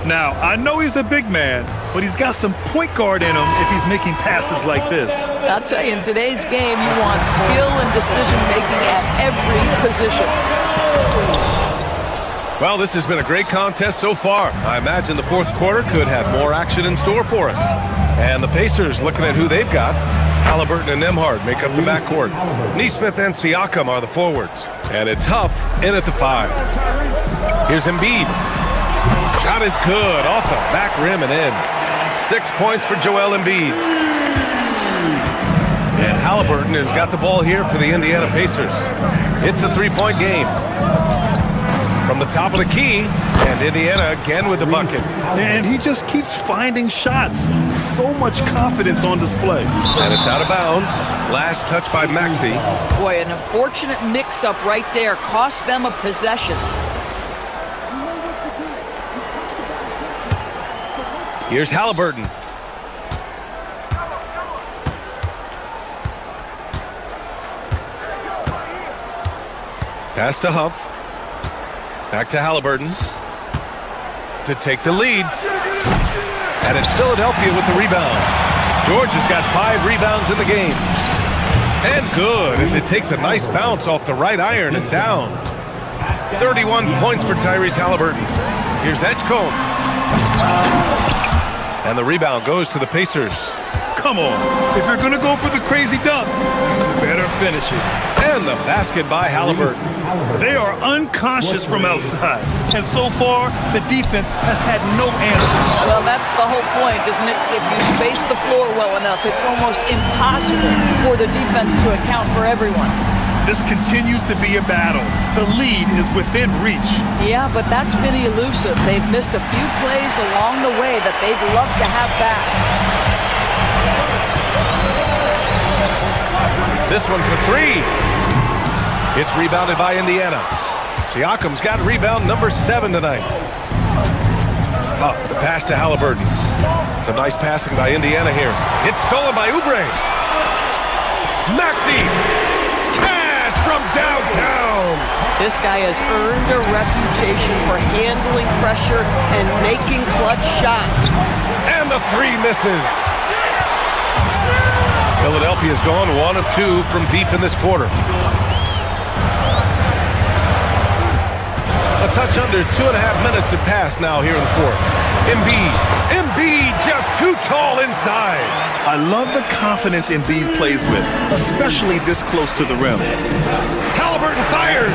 Now, I know he's a big man, but he's got some point guard in him if he's making passes like this. I'll tell you, in today's game, you want skill and decision-making at every position. Well, this has been a great contest so far. I imagine the 4th quarter could have more action in store for us. And the Pacers looking at who they've got. Halliburton and Nembhard make up the backcourt. Nesmith and Siakam are the forwards. And it's Huff in at the 5. Here's Embiid. Shot is good, off the back rim and in. 6 points for Joel Embiid. And Halliburton has got the ball here for the Indiana Pacers. It's a 3-point game. From the top of the key, and Indiana again with the bucket. And he just keeps finding shots. So much confidence on display. And it's out of bounds. Last touch by Maxey. Boy, an unfortunate mix-up right there. Cost them a possession. Here's Halliburton. Pass to Huff. Back to Halliburton to take the lead. And it's Philadelphia with the rebound. George has got 5 rebounds in the game. And good, as it takes a nice bounce off the right iron and down. 31 points for Tyrese Halliburton. Here's Edgecombe. And the rebound goes to the Pacers. Come on, if you're going to go for the crazy dunk, better finish it. And the basket by Halliburton. They are unconscious from outside. And so far, the defense has had no answer. Well, that's the whole point, isn't it? If you space the floor well enough, it's almost impossible for the defense to account for everyone. This continues to be a battle. The lead is within reach. Yeah, but that's been elusive. They've missed a few plays along the way that they'd love to have back. This one for 3. It's rebounded by Indiana. Siakam's got rebound number 7 tonight. Huff, the pass to Halliburton. Some nice passing by Indiana here. It's stolen by Oubre. Maxey. Cash from downtown. This guy has earned a reputation for handling pressure and making clutch shots. And the 3 misses. Philadelphia's gone 1 of 2 from deep in this quarter. A touch under 2.5 minutes have passed now here in the 4th. Embiid just too tall inside. I love the confidence Embiid plays with, especially this close to the rim. Halliburton fires.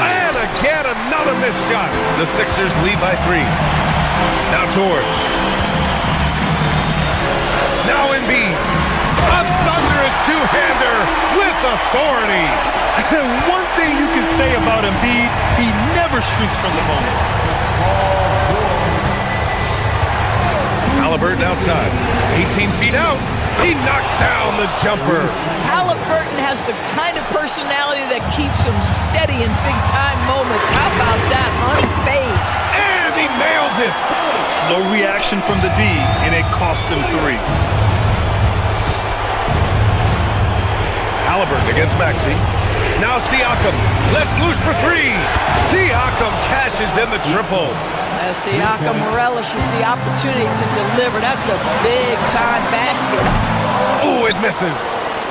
And again, another missed shot. The Sixers lead by 3. Now George. Now Embiid. A thunderous two-hander with authority. And one thing you can say about Embiid, he never shrinks from the moment. Halliburton outside. 18 feet out. He knocks down the jumper. Halliburton has the kind of personality that keeps him steady in big-time moments. How about that? Unfazed. And he nails it. Slow reaction from the D, and it cost him 3. Halliburton against Maxey. Now Siakam. Let's loose for 3. Siakam cashes in the triple. As Siakam relishes the opportunity to deliver. That's a big-time basket. Oh, it misses.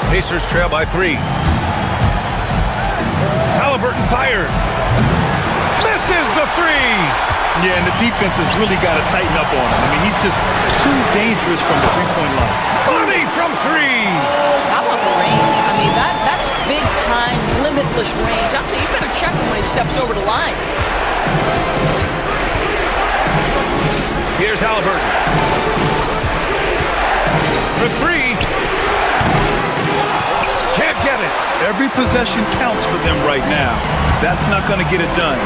Pacers trail by 3. Halliburton fires. Misses the 3. Yeah, and the defense has really got to tighten up on him. I mean, he's just too dangerous from the three-point line. Money from 3. How about the range? I mean, that's big-time, limitless range. I'll tell you, you better check him when he steps over the line. Here's Halliburton. For 3. Can't get it. Every possession counts for them right now. That's not going to get it done.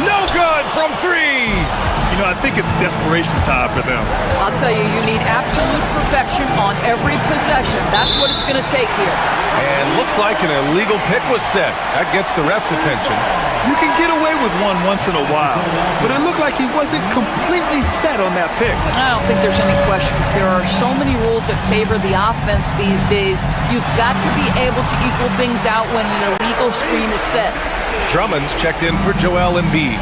No good from 3. You know, I think it's desperation time for them. I'll tell you, you need absolute perfection on every possession. That's what it's going to take here. And looks like an illegal pick was set. That gets the ref's attention. You can get away with one once in a while, but it looked like he wasn't completely set on that pick. I don't think there's any question. There are so many rules that favor the offense these days. You've got to be able to equal things out when an illegal screen is set. Drummond's checked in for Joel Embiid.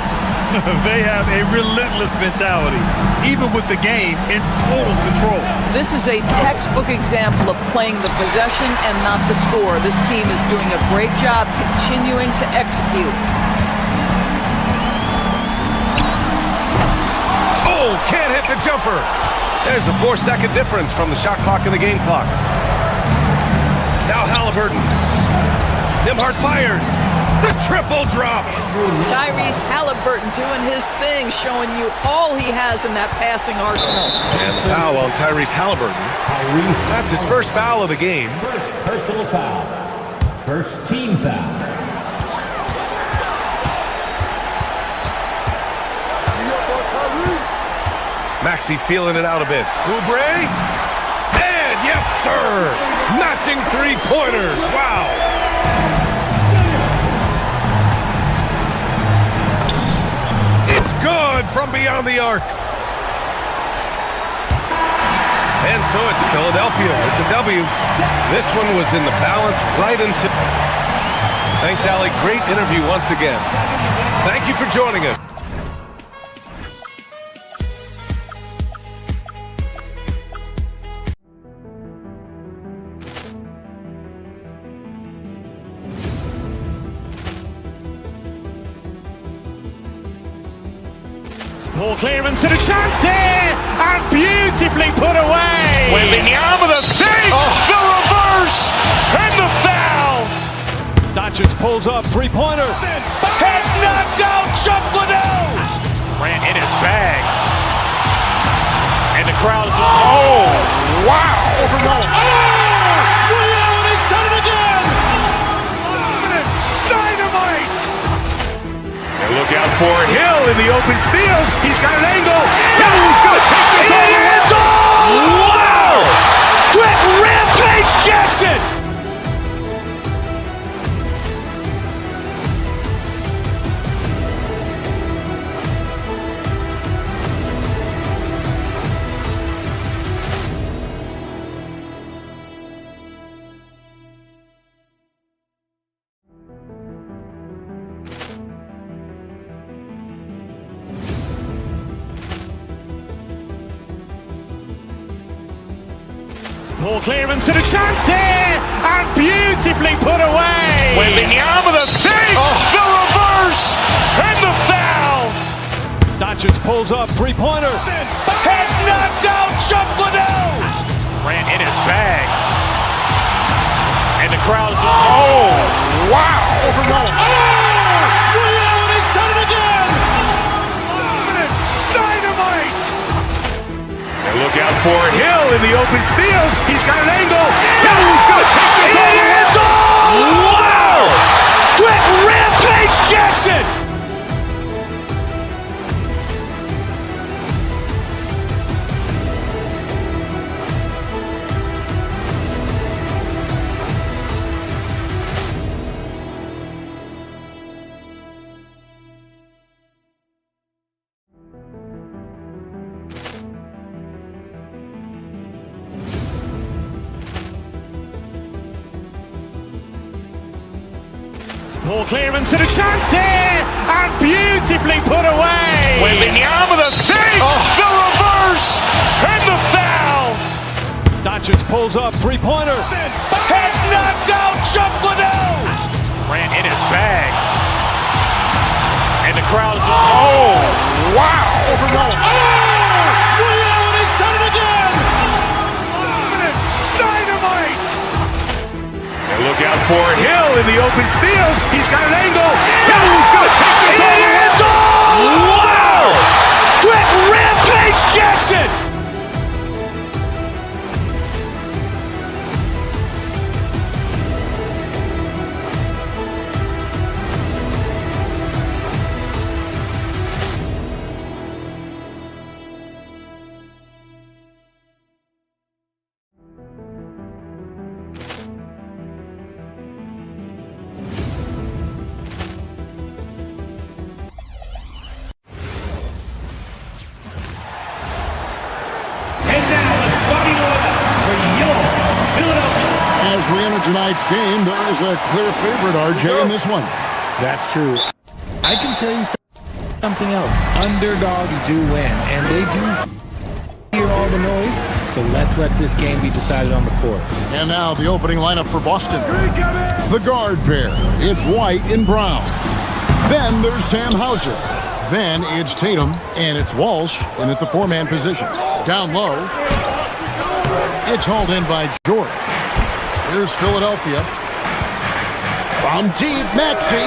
They have a relentless mentality, even with the game in total control. This is a textbook example of playing the possession and not the score. This team is doing a great job continuing to execute. Oh, Can't hit the jumper. There's a 4-second difference from the shot clock and the game clock. Now Halliburton. Nembhard fires. The triple drops. Tyrese Halliburton doing his thing, showing you all he has in that passing arsenal. And the foul on Tyrese Halliburton. That's his first foul of the game. First personal foul. First team foul. Maxey feeling it out a bit. Oubre. And yes, sir. Matching three-pointers. Wow. It's good from beyond the arc. And so it's Philadelphia with the W. This one was in the balance right until... Thanks, Allie. Great interview once again. Thank you for joining us. Ball clearance and a chance here, and beautifully put away. Wembanyama the fake, the reverse, and the foul. Doncic pulls up, three-pointer. Has knocked out Chuck Liddell. Grant in his bag. And the crowd is, oh, wow. He's done it again. Dynamite. And look out for Hill in the open field. He's got an angle. He's going to take this all the way. Wow! Quick Rampage Jackson. Ball clearance and a chance here, and beautifully put away. Wembanyama the fake, the reverse, and the foul. Doncic pulls up, three-pointer. Has knocked out Chuck Liddell. Grant in his bag. And the crowd is, oh, wow. He's done it again. Dynamite. And look out for Hill in the open field. He's got an angle. He's going to take this all the way. Wow! Quick Rampage Jackson. Ball clearance and a chance here, and beautifully put away. Wembanyama the fake, the reverse, and the foul. Doncic pulls up, three-pointer. Has knocked out Chuck Liddell. Grant in his bag. And the crowd is, oh, wow. He's done it again. Dynamite. And look out for Hill in the open field. He's got an angle. He's going to take this all the way. Wow! Quick Rampage Jackson. As we enter tonight's game, there is a clear favorite, RJ, in this one. That's true. I can tell you something else. Underdogs do win, and they do hear all the noise, so let's let this game be decided on the court. And now the opening lineup for Boston. The guard pair. It's White and Brown. Then there's Sam Hauser. Then it's Tatum, and it's Walsh in at the four-man position. Down low. It's hauled in by George. Here's Philadelphia. From deep, Maxey.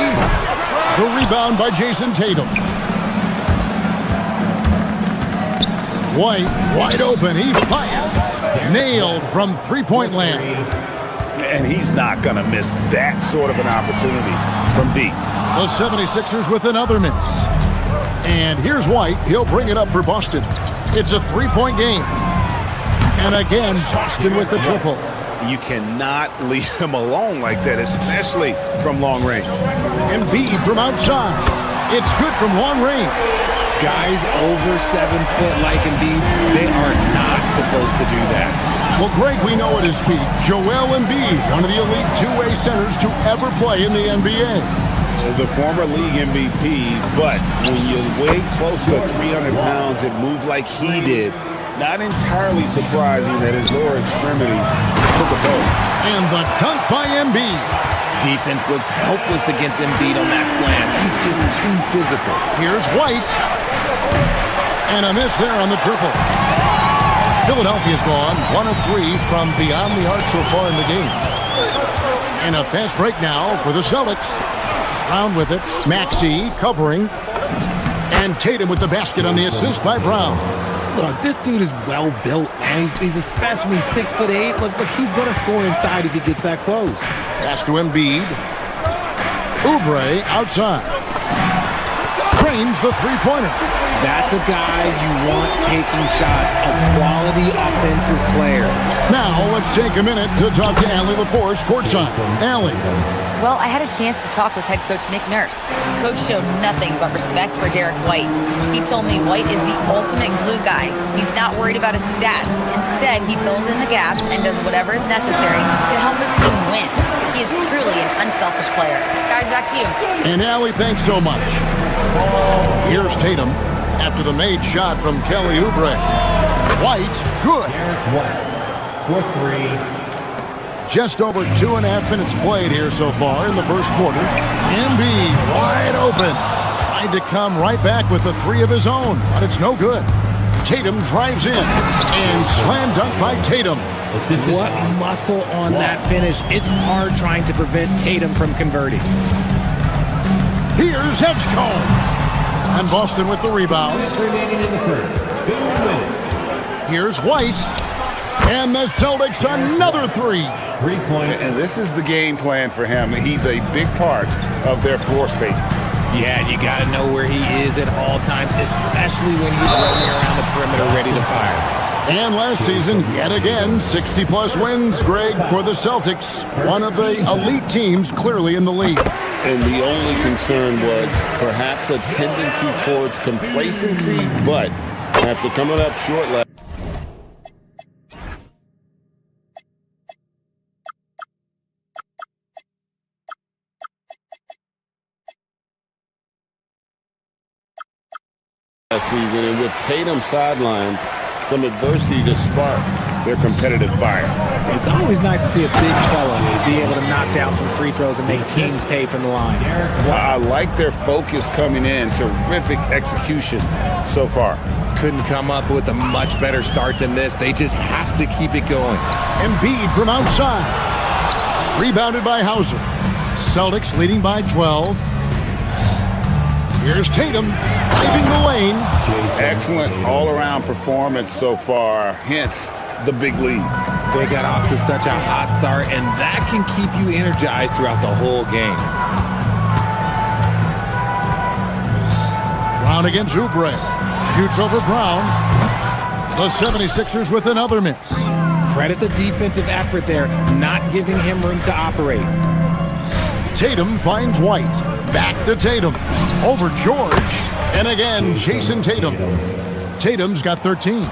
The rebound by Jason Tatum. White, wide open. He fires. Nailed from three-point land. And he's not going to miss that sort of an opportunity from deep. The 76ers with another miss. And here's White. He'll bring it up for Boston. It's a three-point game. And again, Boston with the triple. You cannot leave him alone like that, especially from long range. Embiid from outside. It's good from long range. Guys over 7 foot like Embiid, they are not supposed to do that. Well, Greg, we know at his peak, Joel Embiid, one of the elite two-way centers to ever play in the NBA. The former league MVP, but when you weigh close to 300 pounds and move like he did, not entirely surprising that his lower extremities took a toll. And the dunk by Embiid. Defense looks helpless against Embiid on that slam. He's just too physical. Here's White. And a miss there on the triple. Philadelphia's gone 1 of 3 from beyond the arc so far in the game. And a fast break now for the Celtics. Brown with it. Maxey covering. And Tatum with the basket on the assist by Brown. Look, this dude is well built, man. He's a specimen. He's 6'8". Look, he's going to score inside if he gets that close. Pass to Embiid. Oubre outside. Cranes the three-pointer. That's a guy you want taking shots, a quality offensive player. Now let's take a minute to talk to Allie LaForce courtside. Allie. Well, I had a chance to talk with head coach Nick Nurse. Coach showed nothing but respect for Derek White. He told me White is the ultimate glue guy. He's not worried about his stats. Instead, he fills in the gaps and does whatever is necessary to help his team win. He is truly an unselfish player. Guys, back to you. And Allie, thanks so much. Here's Tatum after the made shot from Kelly Oubre. White, good. Derek White for 3. Just over 2.5 minutes played here so far in the first quarter. Embiid wide open. Tried to come right back with the three of his own, but it's no good. Tatum drives in, and slam dunk by Tatum. What muscle on that finish. It's hard trying to prevent Tatum from converting. Here's Edgecombe. And Boston with the rebound. Remaining in the first 2 minutes. Here's White. And the Celtics another three. 3-point. And this is the game plan for him. He's a big part of their floor space. Yeah, you got to know where he is at all times, especially when he's running around the perimeter ready to fire. And last season, yet again, 60-plus wins, Greg, for the Celtics. One of the elite teams clearly in the league. And the only concern was perhaps a tendency towards complacency, but after coming up short last season, and with Tatum sidelined, some adversity to spark their competitive fire. It's always nice to see a big fella be able to knock down some free throws and make teams pay from the line. I like their focus coming in. Terrific execution so far. Couldn't come up with a much better start than this. They just have to keep it going. Embiid from outside. Rebounded by Hauser. Celtics leading by 12. Here's Tatum driving the lane. Excellent all-around performance so far, hence the big lead. They got off to such a hot start, and that can keep you energized throughout the whole game. Brown against Oubre. Shoots over Brown. The 76ers with another miss. Credit the defensive effort there, not giving him room to operate. Tatum finds White. Back to Tatum. Over George. And again, Jason Tatum. Tatum's got 13.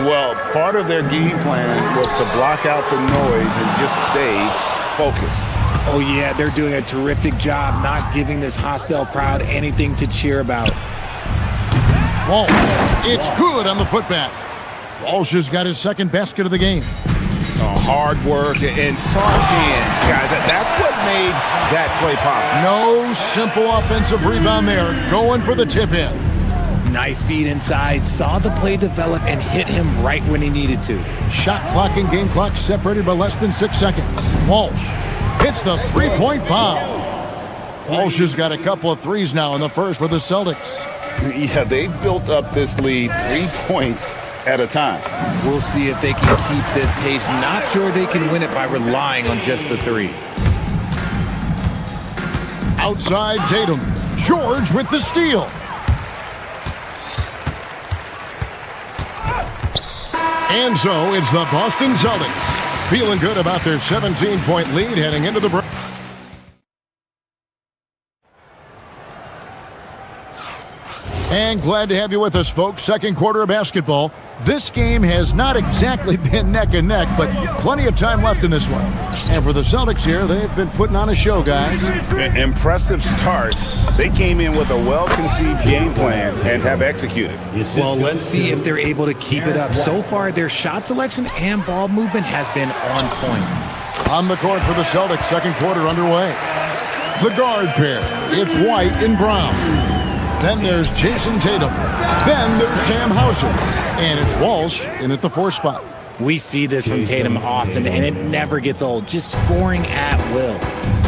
Well, part of their game plan was to block out the noise and just stay focused. Oh, yeah, they're doing a terrific job not giving this hostile crowd anything to cheer about. Walsh, it's good on the putback. Walsh has got his second basket of the game. hard work, and soft hands, guys. That's what made that play possible. No simple offensive rebound there. Going for the tip-in. Nice feed inside. Saw the play develop and hit him right when he needed to. Shot clock and game clock separated by less than 6 seconds. Walsh hits the three-point bomb. Walsh has got a couple of threes now in the first for the Celtics. Yeah, they built up this lead 3 points at a time. We'll see if they can keep this pace. Not sure they can win it by relying on just the three. Outside Tatum. George with the steal. And so it's the Boston Celtics feeling good about their 17-point lead heading into the break. And glad to have you with us, folks. Second quarter of basketball. This game has not exactly been neck and neck, but plenty of time left in this one. And for the Celtics here, they've been putting on a show, guys. Impressive start. They came in with a well-conceived game plan and have executed. Well, let's see if they're able to keep it up. So far, their shot selection and ball movement has been on point. On the court for the Celtics, second quarter underway. The guard pair, it's White and Brown. Then there's Jason Tatum. Then there's Sam Hauser. And it's Walsh in at the 4 spot. We see this from Tatum often, and it never gets old. Just scoring at will.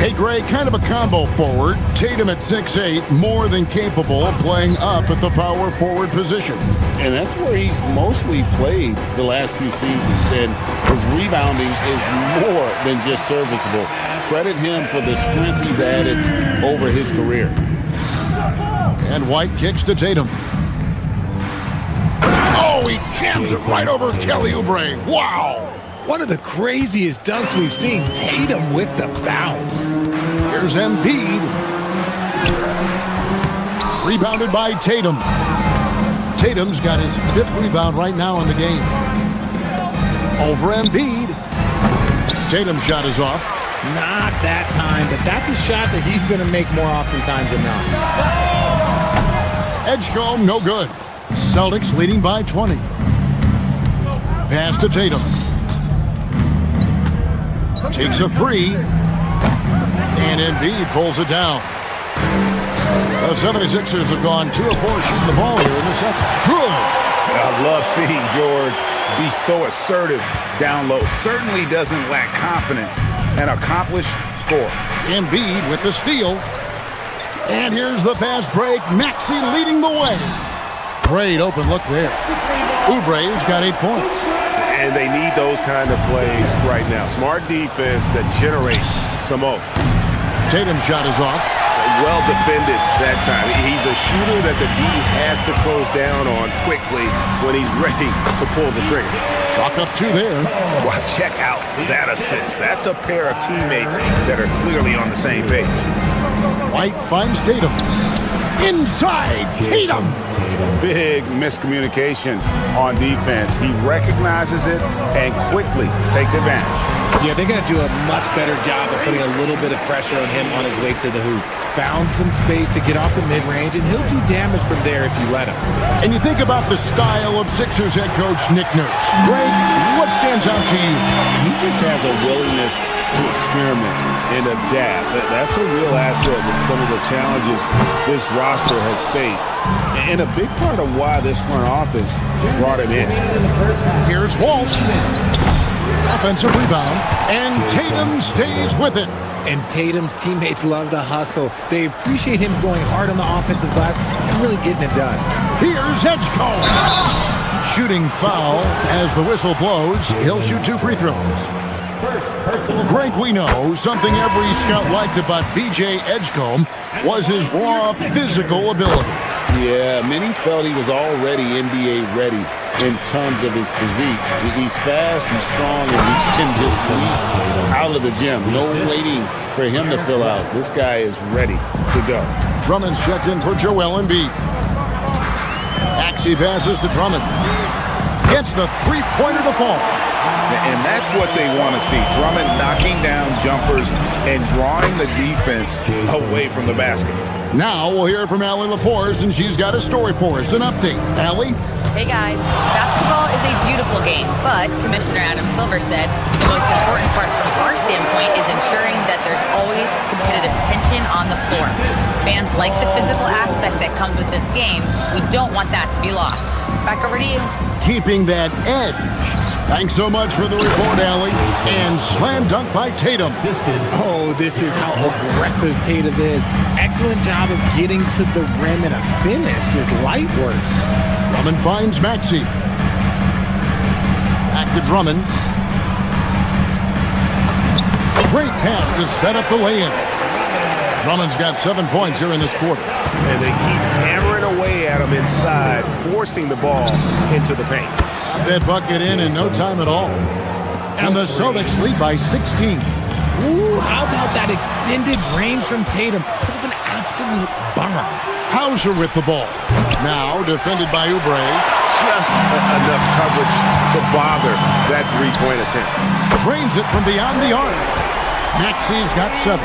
Hey, Gray, kind of a combo forward. Tatum at 6'8", more than capable of playing up at the power forward position. And that's where he's mostly played the last few seasons. And his rebounding is more than just serviceable. Credit him for the strength he's added over his career. And White kicks to Tatum. Oh, he jams it right over Kelly Oubre. Wow! One of the craziest dunks we've seen. Tatum with the bounce. Here's Embiid. Rebounded by Tatum. Tatum's got his 5th rebound right now in the game. Over Embiid. Tatum's shot is off. Not that time, but that's a shot that he's going to make more oftentimes than not. Edgecombe, no good. Celtics leading by 20. Pass to Tatum. Takes a 3. And Embiid pulls it down. The 76ers have gone 2 of 4 shooting the ball here in the second. Good. I love seeing George be so assertive down low. Certainly doesn't lack confidence. An accomplished score. Embiid with the steal. And here's the fast break. Maxey leading the way. Great open look there. Oubre's got 8 points. And they need those kind of plays right now. Smart defense that generates some more. Tatum's shot is off. Well defended that time. He's a shooter that the D has to close down on quickly when he's ready to pull the trigger. Chalk up 2 there. Well, check out that assist. That's a pair of teammates that are clearly on the same page. White finds Tatum. Inside Tatum. Big miscommunication on defense. He recognizes it and quickly takes advantage. Yeah, they're going to do a much better job of putting a little bit of pressure on him on his way to the hoop. Found some space to get off the mid-range, and he'll do damage from there if you let him. And you think about the style of Sixers head coach Nick Nurse. Greg, what stands out to you? He just has a willingness to experiment and adapt. That's a real asset with some of the challenges this roster has faced. And a big part of why this front office brought him in. Here's Walsh. Offensive rebound. And Tatum stays with it. And Tatum's teammates love the hustle. They appreciate him going hard on the offensive glass and really getting it done. Here's Edgecombe. Shooting foul as the whistle blows. He'll shoot 2 free throws. Greg, we know something every scout liked about B.J. Edgecombe was his raw physical ability. Yeah, many felt he was already NBA ready in terms of his physique. He's fast and strong, and he can just leap out of the gym. No waiting for him to fill out. This guy is ready to go. Drummond's checked in for Joel Embiid. Maxey passes to Drummond. Gets the three-pointer to fall. And that's what they want to see. Drummond knocking down jumpers and drawing the defense away from the basket. Now we'll hear from Allie LaForce, and she's got a story for us. An update. Allie? Hey guys, basketball is a beautiful game, but Commissioner Adam Silver said the most important part from our standpoint is ensuring that there's always competitive tension on the floor. Fans like the physical aspect that comes with this game. We don't want that to be lost. Back over to you. Keeping that edge. Thanks so much for the report, Allie. And slam dunk by Tatum. Oh, this is how aggressive Tatum is. Excellent job of getting to the rim and a finish. Just light work. Drummond finds Maxey. Back to Drummond. Great pass to set up the lay-in. Drummond's got 7 points here in this quarter. And they keep hammering away at him inside, forcing the ball into the paint. Got that bucket in no time at all. And the Celtics lead by 16. Ooh, how about that extended range from Tatum? It was an absolute bomb. Hauser with the ball. Now defended by Oubre. Just enough coverage to bother that three-point attempt. Drains it from beyond the arc. Maxey's got 7.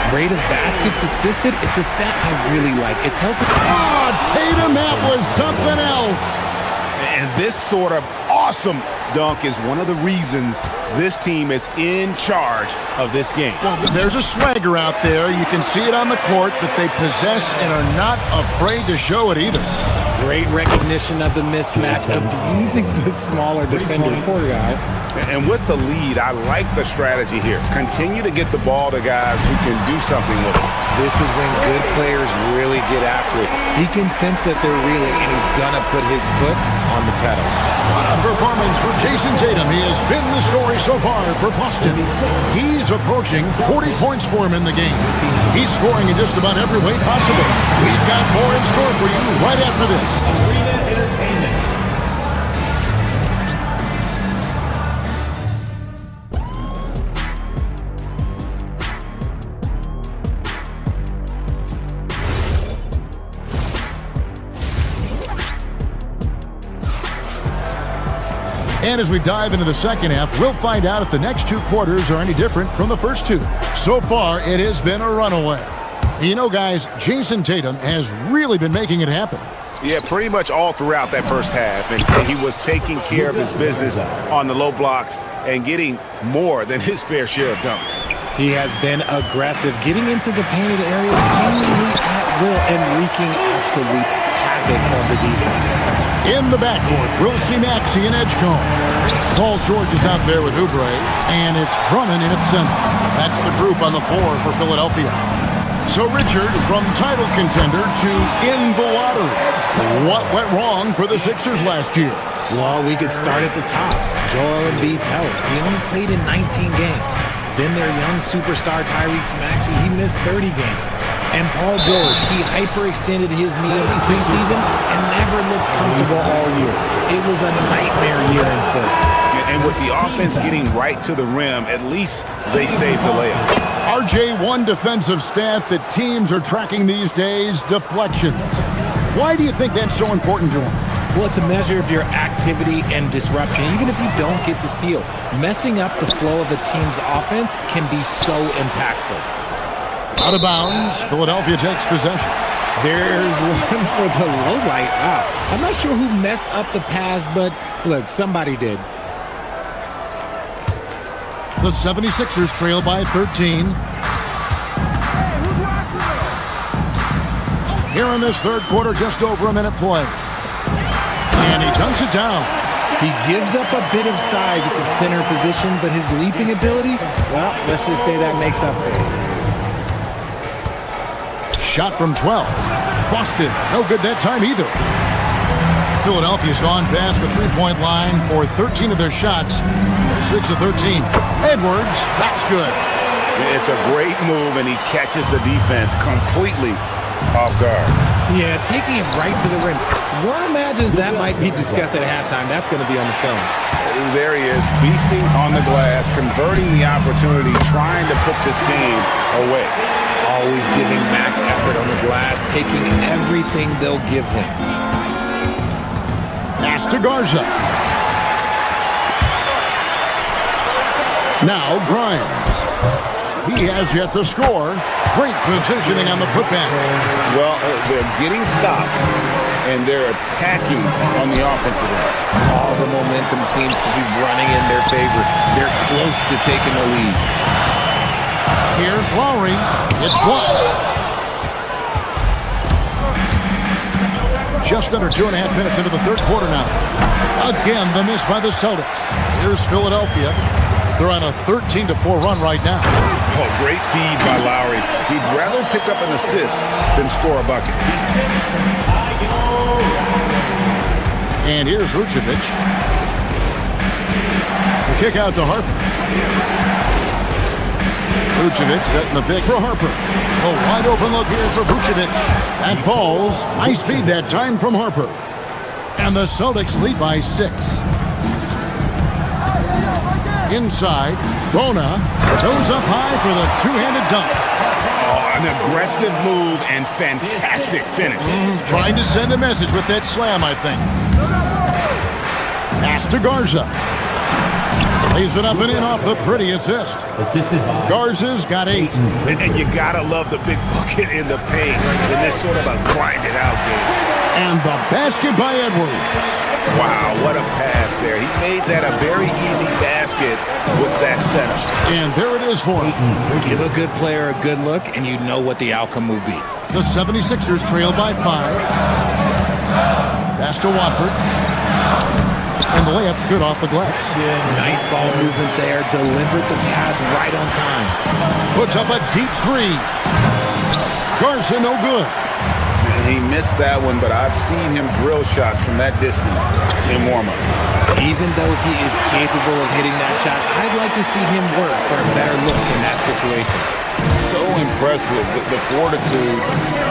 Rate of baskets assisted, it's a stat I really like. It tells us... Oh, Tatum, that was something else. And this sort of awesome dunk is one of the reasons this team is in charge of this game. Well, there's a swagger out there. You can see it on the court that they possess and are not afraid to show it either. Great recognition of the mismatch, abusing the smaller defender court guy. And with the lead, I like the strategy here. Continue to get the ball to guys who can do something with it. This is when good players really get after it. He can sense that they're reeling, and he's gonna put his foot on the pedal. What a performance for Jason Tatum. He has been the story so far for Boston. He's approaching 40 points for him in the game. He's scoring in just about every way possible. We've got more in store for you right after this. Arena Entertainment. And as we dive into the second half, we'll find out if the next 2 quarters are any different from the first 2. So far, it has been a runaway. You know, guys, Jason Tatum has really been making it happen. Yeah, pretty much all throughout that first half. And he was taking care of his business on the low blocks and getting more than his fair share of dunks. He has been aggressive, getting into the painted area seemingly at will and wreaking absolute havoc on the defense. In the backcourt, we'll see Maxey and Edgecombe. Paul George is out there with Oubre, and it's Drummond in its center. That's the group on the floor for Philadelphia. So Richard, from title contender to in the lottery. What went wrong for the Sixers last year? Well, we could start at the top. Joel Embiid's health. He only played in 19 games. Then their young superstar Tyrese Maxey, he missed 30 games. And Paul George, he hyperextended his knee in the preseason and never looked comfortable all year. It was a nightmare year in Philly. And with the offense getting right to the rim, at least they saved the layup. RJ, one defensive stat that teams are tracking these days, deflections. Why do you think that's so important to them? Well, it's a measure of your activity and disruption, even if you don't get the steal. Messing up the flow of a team's offense can be so impactful. Out of bounds, Philadelphia takes possession. There's one for the low light. Wow. I'm not sure who messed up the pass, but look, somebody did. The 76ers trail by 13. Here in this third quarter, just over a minute play. And he dunks it down. He gives up a bit of size at the center position, but his leaping ability, well, let's just say that makes up for it. Shot from 12. Boston, no good that time either. Philadelphia's gone past the three-point line for 13 of their shots. 6 of 13. Edwards, that's good. It's a great move, and he catches the defense completely off guard. Yeah, taking it right to the rim. One imagines that might be discussed at halftime. That's going to be on the film. There he is, beasting on the glass, converting the opportunity, trying to put this game away. Always giving max effort on the glass, taking everything they'll give him. Pass to Garza. Now Grimes. He has yet to score. Great positioning on the putback. Well, they're getting stopped, and they're attacking on the offensive end. All the momentum seems to be running in their favor. They're close to taking the lead. Here's Lowry. It's blocked. Just under 2.5 minutes into the third quarter now. Again, the miss by the Celtics. Here's Philadelphia. They're on a 13-4 run right now. Oh, great feed by Lowry. He'd rather pick up an assist than score a bucket. And here's Vucevic. The kick out to Harper. Vucevic setting the pick for Harper. A wide open look here for Vucevic. That falls. Nice feed that time from Harper. And the Celtics lead by 6. Inside, Bona goes up high for the two-handed dunk. Oh, an aggressive move and fantastic finish. Trying to send a message with that slam, I think. Pass to Garza. Lays it up and in off the pretty assist. Garza's got 8. And you gotta love the big bucket in the paint in this sort of a grind-it-out game. And the basket by Edwards. Wow, what a pass there. He made that a very easy basket with that setup. And there it is for him. Give a good player a good look, and you know what the outcome will be. The 76ers trail by 5. Pass to Watford. And the layup's good off the glass. Nice ball movement there. Delivered the pass right on time. Puts up a deep 3. Garza no good. He missed that one, but I've seen him drill shots from that distance in warm-up. Even though he is capable of hitting that shot, I'd like to see him work for a better look in that situation. So impressive, the fortitude,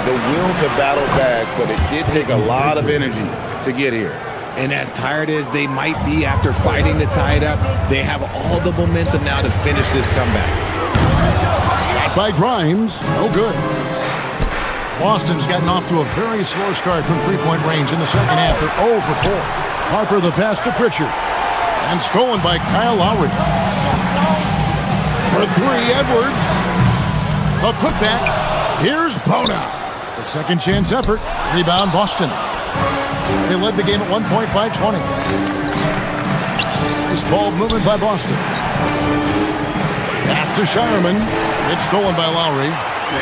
the will to battle back, but it did take a lot of energy to get here. And as tired as they might be after fighting to tie it up, they have all the momentum now to finish this comeback. Shot by Grimes, no good. Boston's gotten off to a very slow start from three-point range in the second half. They're 0 for 4. Harper the pass to Pritchard. And stolen by Kyle Lowry. For 3, Edwards. A putback. Here's Bona. The second chance effort. Rebound Boston. They led the game at 1 point by 20. Nice ball movement by Boston. Pass to Shireman. It's stolen by Lowry.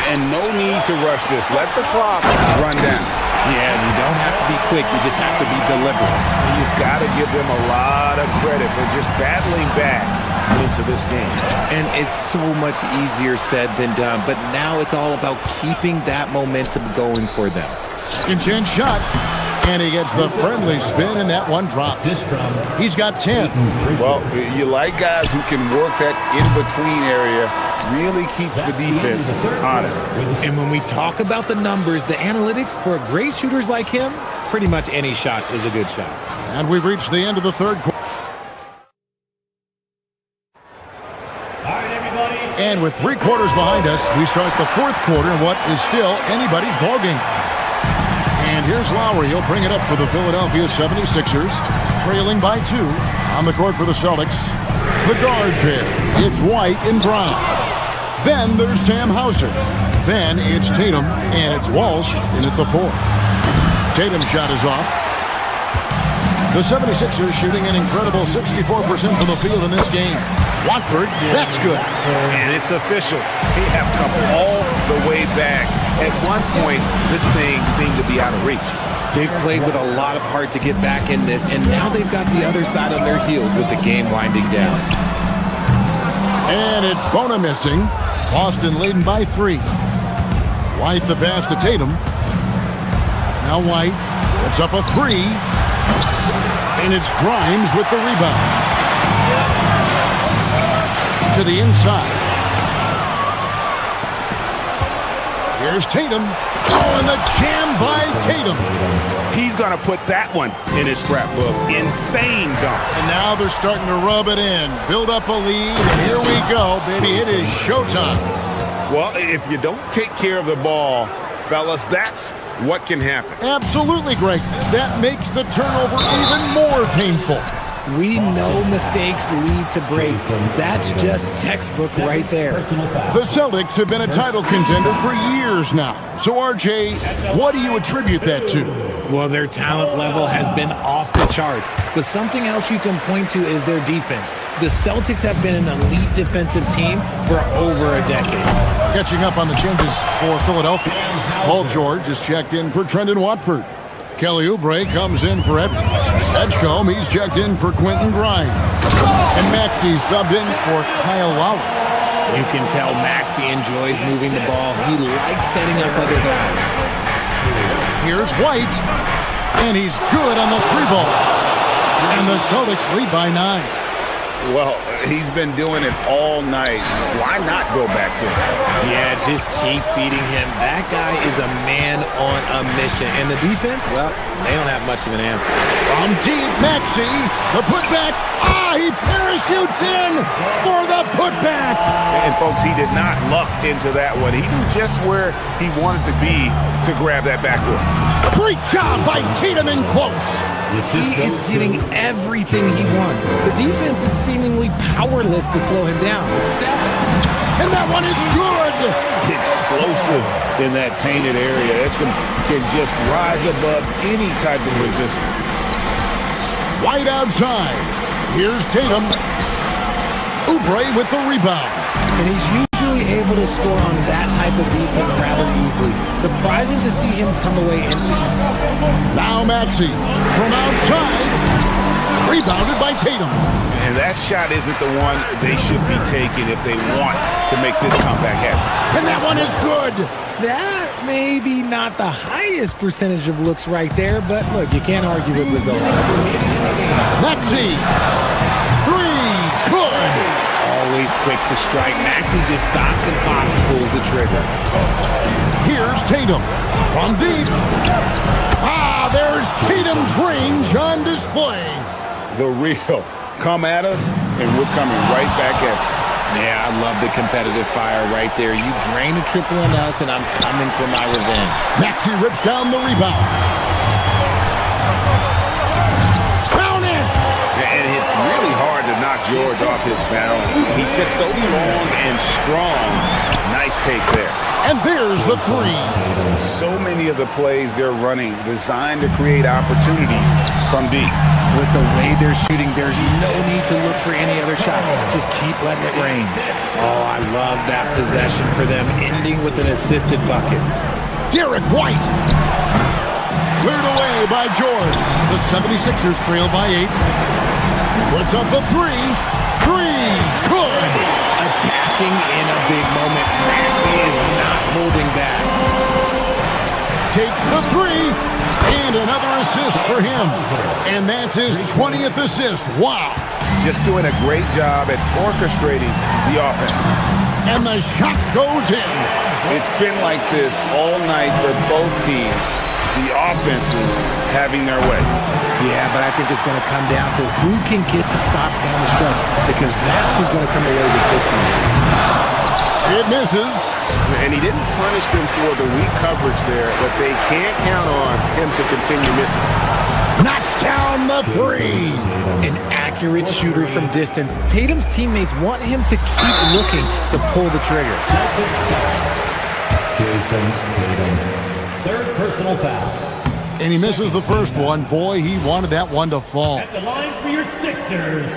And no need to rush this. Let the clock run down. Yeah, you don't have to be quick. You just have to be deliberate. You've got to give them a lot of credit for just battling back into this game. And it's so much easier said than done. But now it's all about keeping that momentum going for them. Second chance shot. And he gets the friendly spin, and that one drops. He's got 10. Well, you like guys who can work that in-between area. Really keeps the defense honest. And when we talk about the numbers, the analytics for great shooters like him, pretty much any shot is a good shot. And we've reached the end of the third quarter. And with 3 quarters behind us, we start the fourth quarter in what is still anybody's ballgame. And here's Lowry. He'll bring it up for the Philadelphia 76ers, trailing by 2 on the court for the Celtics. The guard pair. It's White and Brown. Then there's Sam Hauser. Then it's Tatum, and it's Walsh in at the 4. Tatum's shot is off. The 76ers shooting an incredible 64% from the field in this game. Watford, that's good. And it's official. They have come all the way back. At one point, this thing seemed to be out of reach. They've played with a lot of heart to get back in this, and now they've got the other side on their heels with the game winding down. And it's Bona missing. Boston leading by 3. White the pass to Tatum. Now White puts up a 3. And it's Grimes with the rebound. To the inside. Here's Tatum. Oh, and the jam by Tatum. He's going to put that one in his scrapbook. Insane dunk. And now they're starting to rub it in. Build up a lead, and here we go, baby. It is showtime. Well, if you don't take care of the ball, fellas, that's what can happen. Absolutely, Greg. That makes the turnover even more painful. We know mistakes lead to breaks. That's just textbook right there. The Celtics have been a title contender for years now. So, RJ, what do you attribute that to? Well, their talent level has been off the charts. But something else you can point to is their defense. The Celtics have been an elite defensive team for over a decade. Catching up on the changes for Philadelphia. Paul George is checked in for Trendon Watford. Kelly Oubre comes in for Edwards. Edgecombe, he's checked in for Quentin Grimes. And Maxey subbed in for Kyle Lowry. You can tell Maxey enjoys moving the ball. He likes setting up other guys. Here's White, and he's good on the three ball. And the Celtics lead by 9. Well, he's been doing it all night. Why not go back to him? Yeah, just keep feeding him. That guy is a man on a mission. And the defense, well, they don't have much of an answer. From deep, Maxey, the putback. He parachutes in for the putback. And, folks, he did not luck into that one. He knew just where he wanted to be to grab that backboard. Great job by Tatum in close. He is getting everything he wants. The defense is seemingly powerless to slow him down. And that one is good. Explosive in that painted area. Edgecombe can just rise above any type of resistance. White outside. Here's Tatum. Oubre with the rebound. And he's usually able to score on that type of defense rather easily. Surprising to see him come away empty. Now Maxey from outside. Rebounded by Tatum. And that shot isn't the one they should be taking if they want to make this comeback happen. And that one is good. That may be not the highest percentage of looks right there, but look, you can't argue with results. Maxey. Three. Good. Always quick to strike. Maxey just stops and pops and pulls the trigger. Here's Tatum from deep. There's Tatum's range on display. The real. Come at us, and we're coming right back at you. Yeah, I love the competitive fire right there. You drain a triple on us, and I'm coming for my revenge. Maxey rips down the rebound. Count it! And it's really hard to knock George off his balance. He's just so long and strong. Nice take there. And there's the three. So many of the plays they're running designed to create opportunities from deep. With the way they're shooting, there's no need to look for any other shot. Just keep letting it rain. Oh, I love that possession for them, ending with an assisted bucket. Derek White. Cleared away by George. The 76ers trail by 8. Puts up the three. Three. Good. Attacking in a big moment. Maxey is not holding back. Takes the three. And another assist for him. And that's his 20th assist. Wow. Just doing a great job at orchestrating the offense. And the shot goes in. It's been like this all night for both teams. The offenses having their way. Yeah, but I think it's going to come down to who can get the stops down the stretch, because that's who's going to come away with this one. It misses. And he didn't punish them for the weak coverage there, but they can't count on him to continue missing. Knocks down the three. An accurate shooter from distance. Tatum's teammates want him to keep looking to pull the trigger. Jason Tatum. Third personal foul. And he misses the first one. Boy, he wanted that one to fall. At the line for your Sixers,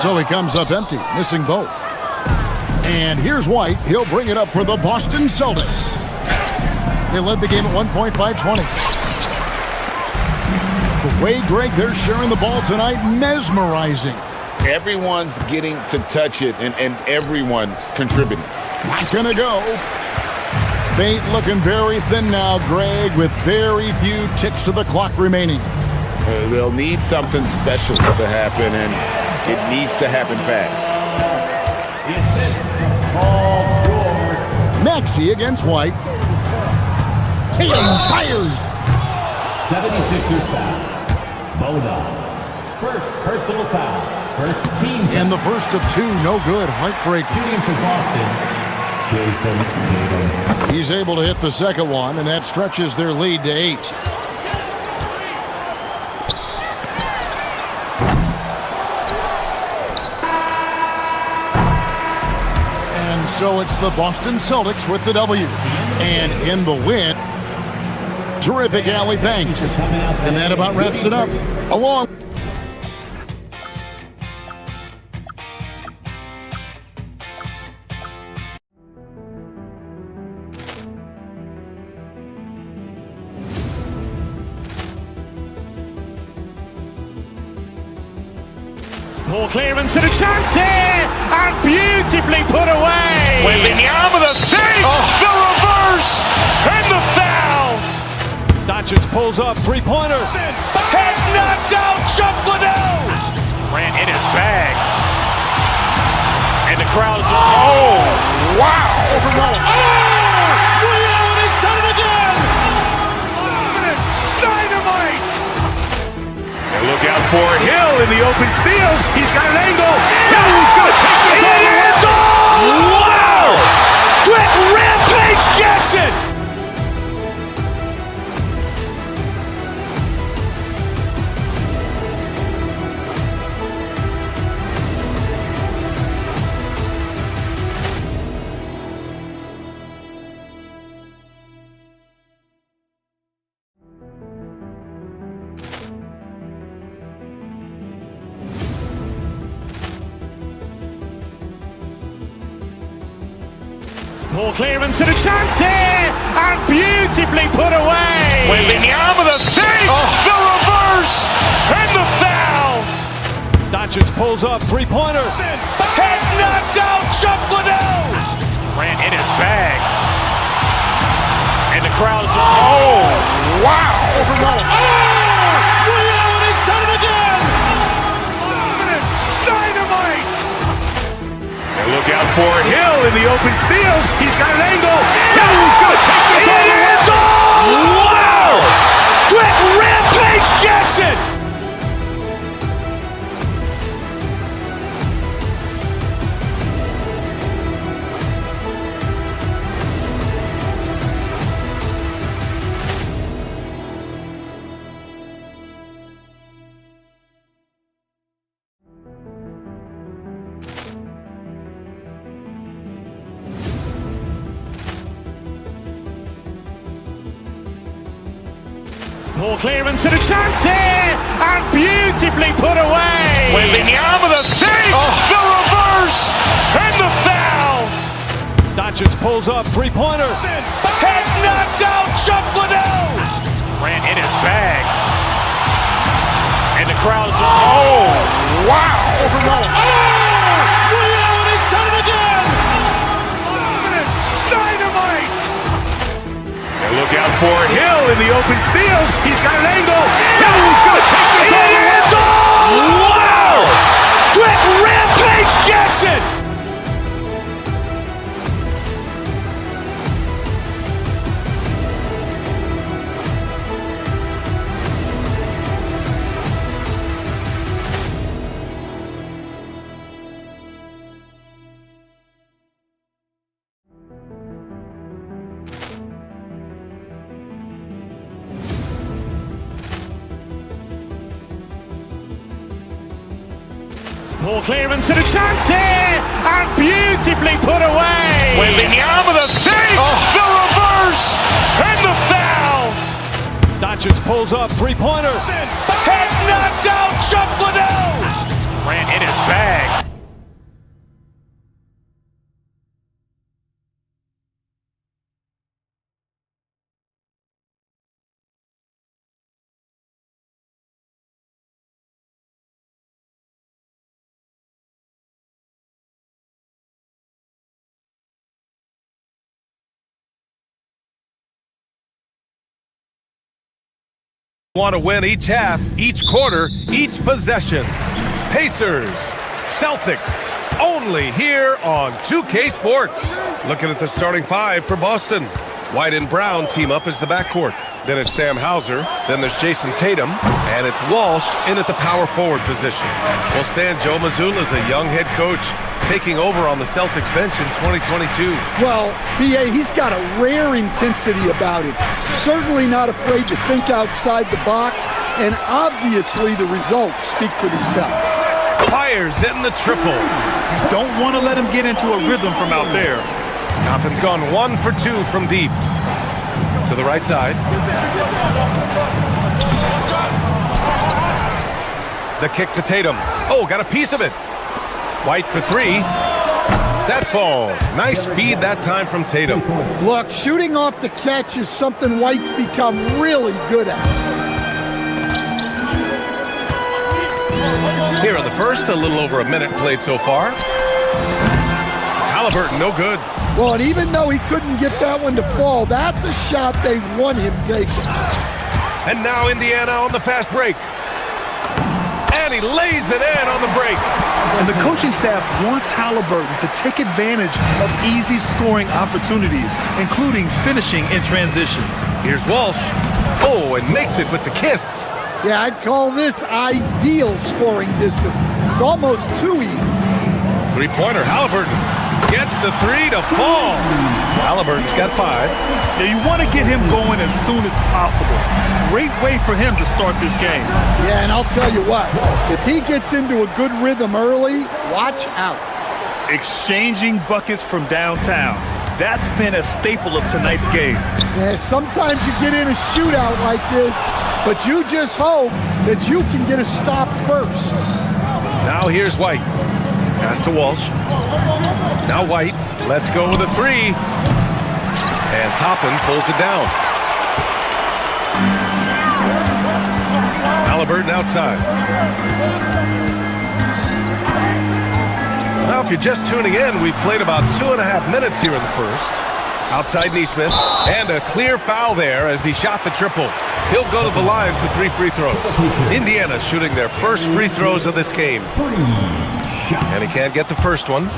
So he comes up empty, missing both. And here's White. He'll bring it up for the Boston Celtics. They led the game at 1 point by 20. The way, Greg, they're sharing the ball tonight, mesmerizing. Everyone's getting to touch it, and everyone's contributing. Not gonna go. Paint looking very thin now, Greg, with very few ticks of the clock remaining. They'll need something special to happen, and it needs to happen fast. Maxey against White. Tatum fires. 76ers foul. Bona. First personal foul. First team. And the first of two, no good. Heartbreaking. Shooting for Boston, Jason Tatum. He's able to hit the second one, and that stretches their lead to 8. So it's the Boston Celtics with the W. And in the win, terrific alley thanks. And that about wraps it up. Along. Poor clearance and a chance here, and beautifully put away. Waving the arm of the fake, the reverse, and the foul. Doncic pulls up, three-pointer. Has knocked out Chuck Liddell. Ran in his bag. And the crowd is, oh, wow. He's done it again. Dynamite. And look out for Hill in the open field. He's got an angle. He's going to take this all the way. Wow! Quick Rampage Jackson. Poor clearance and a chance here, and beautifully put away. Waving the arm of the fake, the reverse, and the foul. Doncic pulls up, three-pointer. Has knocked out Chuck Liddell. Ran in his bag. And the crowd is, oh, wow. He's done it again. Dynamite. And look out for Hill in the open field. He's got an angle. He's going to take this all the way. Wow! Quick Rampage Jackson. Poor clearance and a chance here, and beautifully put away. Waving the arm of the fake, the reverse, and the foul. Doncic pulls up, three-pointer. Has knocked out Chuck Liddell. Ran in his bag. And the crowd is, oh, wow. He's done it again. Dynamite. And look out for Hill in the open field. He's got an angle. He's going to take this all the way. Wow! Quick Rampage Jackson. Poor clearance and a chance here, and beautifully put away. Waving the arm of the fake, the reverse, and the foul. Doncic pulls up, three-pointer. Has knocked out Chuck Liddell. Ran in his bag. Want to win each half, each quarter, each possession. Pacers, Celtics, only here on 2K Sports. Looking at the starting five for Boston. White and Brown team up as the backcourt. Then it's Sam Hauser. Then there's Jason Tatum. And it's Walsh in at the power forward position. Well, Stan, Joe Mazzulla is a young head coach taking over on the Celtics bench in 2022. Well, B.A., he's got a rare intensity about him. Certainly not afraid to think outside the box, and obviously the results speak for themselves. Fire! fires in the triple. You don't want to let him get into a rhythm from out there. Toppin's gone 1 for 2 from deep. To the right side. The kick to Tatum. Oh, got a piece of it. White for 3. That falls. Nice feed that time from Tatum. Look, shooting off the catch is something White's become really good at. Here in the first, a little over a minute played so far. Halliburton, no good. Well, and even though he couldn't get that one to fall, that's a shot they want him taking. And now Indiana on the fast break. And he lays it in on the break. And the coaching staff wants Halliburton to take advantage of easy scoring opportunities, including finishing in transition. Here's Walsh. Oh, and makes it with the kiss. Yeah, I'd call this ideal scoring distance. It's almost too easy. Three-pointer, Halliburton gets the 3 to fall. Halliburton's got 5. Yeah, you want to get him going as soon as possible. Great way for him to start this game. Yeah, and I'll tell you what, if he gets into a good rhythm early, watch out. Exchanging buckets from downtown. That's been a staple of tonight's game. Yeah, sometimes you get in a shootout like this, but you just hope that you can get a stop first. Now here's White. Pass to Walsh. Now White lets go with a 3. And Toppin pulls it down. Halliburton outside. Now, if you're just tuning in, we've played about 2.5 minutes here in the first. Outside Neesmith. And a clear foul there as he shot the triple. He'll go to the line for 3 free throws. Indiana shooting their first free throws of this game. And he can't get the first one.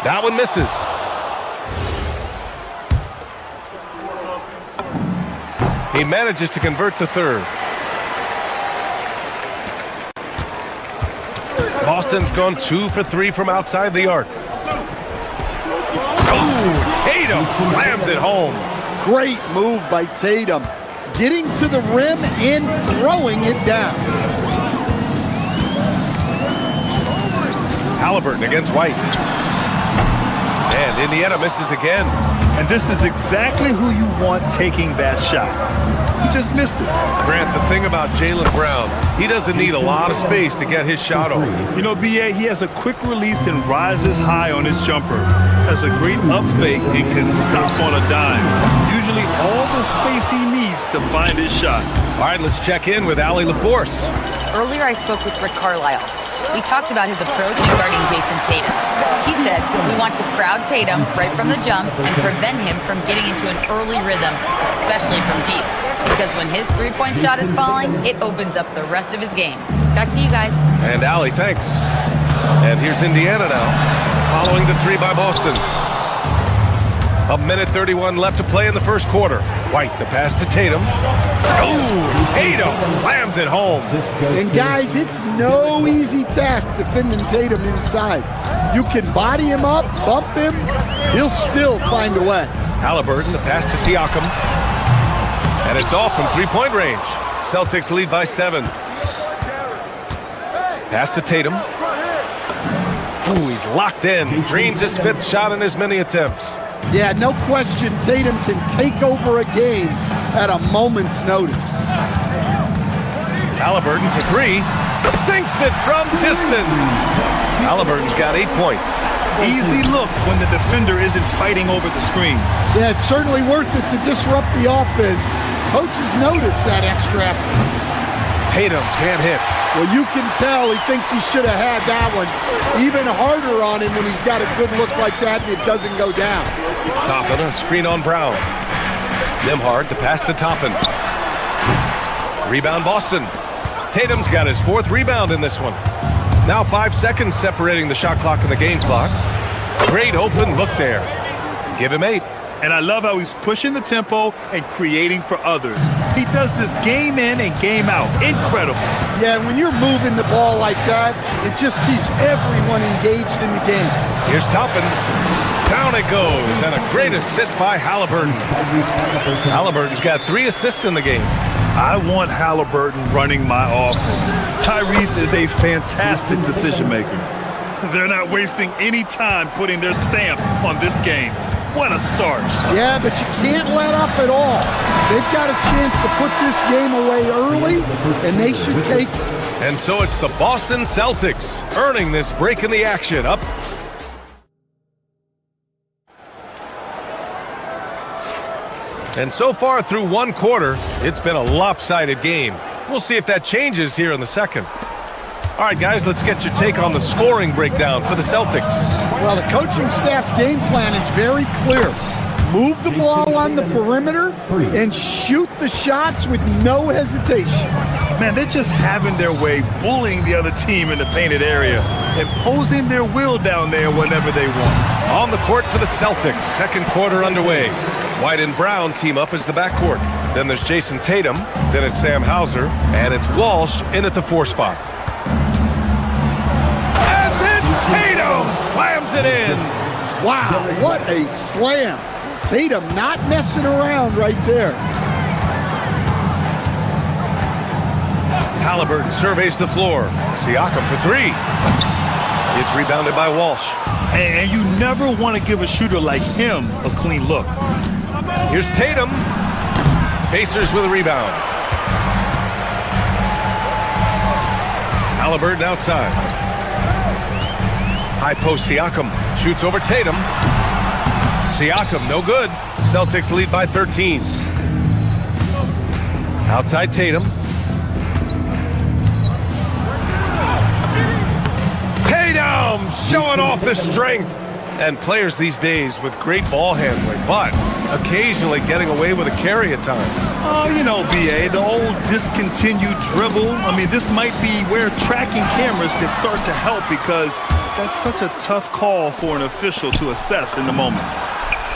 That one misses. He manages to convert the third. Boston's gone 2 for 3 from outside the arc. Oh, Tatum slams it home. Great move by Tatum. Getting to the rim and throwing it down. Halliburton against White. And Indiana misses again. And this is exactly who you want taking that shot. He just missed it. Grant, the thing about Jaylen Brown, he doesn't need a lot of space to get his shot off. You know, B.A., he has a quick release and rises high on his jumper. Has a great up fake and can stop on a dime. Usually all the space he needs to find his shot. All right, let's check in with Allie LaForce. Earlier, I spoke with Rick Carlisle. We talked about his approach regarding Jason Tatum. He said, we want to crowd Tatum right from the jump and prevent him from getting into an early rhythm, especially from deep. Because when his three-point shot is falling, it opens up the rest of his game. Back to you guys. And Allie, thanks. And here's Indiana now, following the 3 by Boston. 1:31 left to play in the first quarter. White, the pass to Tatum. Oh, Tatum slams it home. And guys, it's no easy task defending Tatum inside. You can body him up, bump him, he'll still find a way. Halliburton, the pass to Siakam. And it's off from 3-point range. Celtics lead by 7. Pass to Tatum. Oh, he's locked in. Dreams his 5th shot in as many attempts. Yeah, no question Tatum can take over a game at a moment's notice. Halliburton for 3. Sinks it from distance. Halliburton's got 8 points. Easy look when the defender isn't fighting over the screen. Yeah, it's certainly worth it to disrupt the offense. Coaches notice that extra effort. Tatum can't hit. Well, you can tell he thinks he should have had that one. Even harder on him when he's got a good look like that and it doesn't go down. Toppin, a screen on Brown. Nembhard, the pass to Toppin. Rebound Boston. Tatum's got his 4th rebound in this one. Now 5 seconds separating the shot clock and the game clock. Great open look there. Give him 8. And I love how he's pushing the tempo and creating for others. He does this game in and game out. Incredible. Yeah, when you're moving the ball like that, it just keeps everyone engaged in the game. Here's Toppin. Down it goes, and a great assist by Halliburton. Halliburton's got 3 assists in the game. I want Halliburton running my offense. Tyrese is a fantastic decision maker. They're not wasting any time putting their stamp on this game. What a start. Yeah, but you can't let up at all. They've got a chance to put this game away early, and they should take it. And so it's the Boston Celtics earning this break in the action. Up. And so far through one quarter, it's been a lopsided game. We'll see if that changes here in the second. All right, guys, let's get your take on the scoring breakdown for the Celtics. Well, the coaching staff's game plan is very clear. Move the ball on the perimeter and shoot the shots with no hesitation. Man, they're just having their way, bullying the other team in the painted area, imposing their will down there whenever they want. On the court for the Celtics, second quarter underway. White and Brown team up as the backcourt. Then there's Jason Tatum, then it's Sam Hauser, and it's Walsh in at the 4 spot. And then Tatum slams it in. Wow, what a slam. Tatum not messing around right there. Halliburton surveys the floor. Siakam for 3. It's rebounded by Walsh. And you never want to give a shooter like him a clean look. Here's Tatum. Pacers with a rebound. Halliburton outside. High post Siakam. Shoots over Tatum. Siakam, no good. Celtics lead by 13. Outside Tatum. Tatum showing off the strength. And players these days with great ball handling, but occasionally getting away with a carry at times. Oh, you know, B.A., the old discontinued dribble. I mean, this might be where tracking cameras can start to help because that's such a tough call for an official to assess in the moment.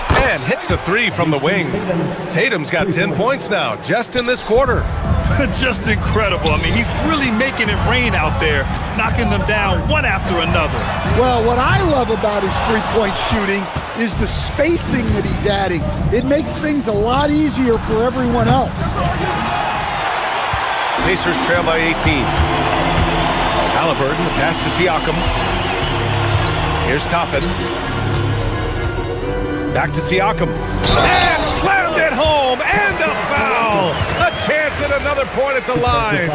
And hits a 3 from the wing. Tatum's got 10 points now, just in this quarter. Just incredible. I mean, he's really making it rain out there, knocking them down one after another. Well, what I love about his three-point shooting is the spacing that he's adding. It makes things a lot easier for everyone else. Pacers trail by 18. Halliburton, the pass to Siakam. Here's Toppin. Back to Siakam. And slammed it home, and a foul! A chance at another point at the line.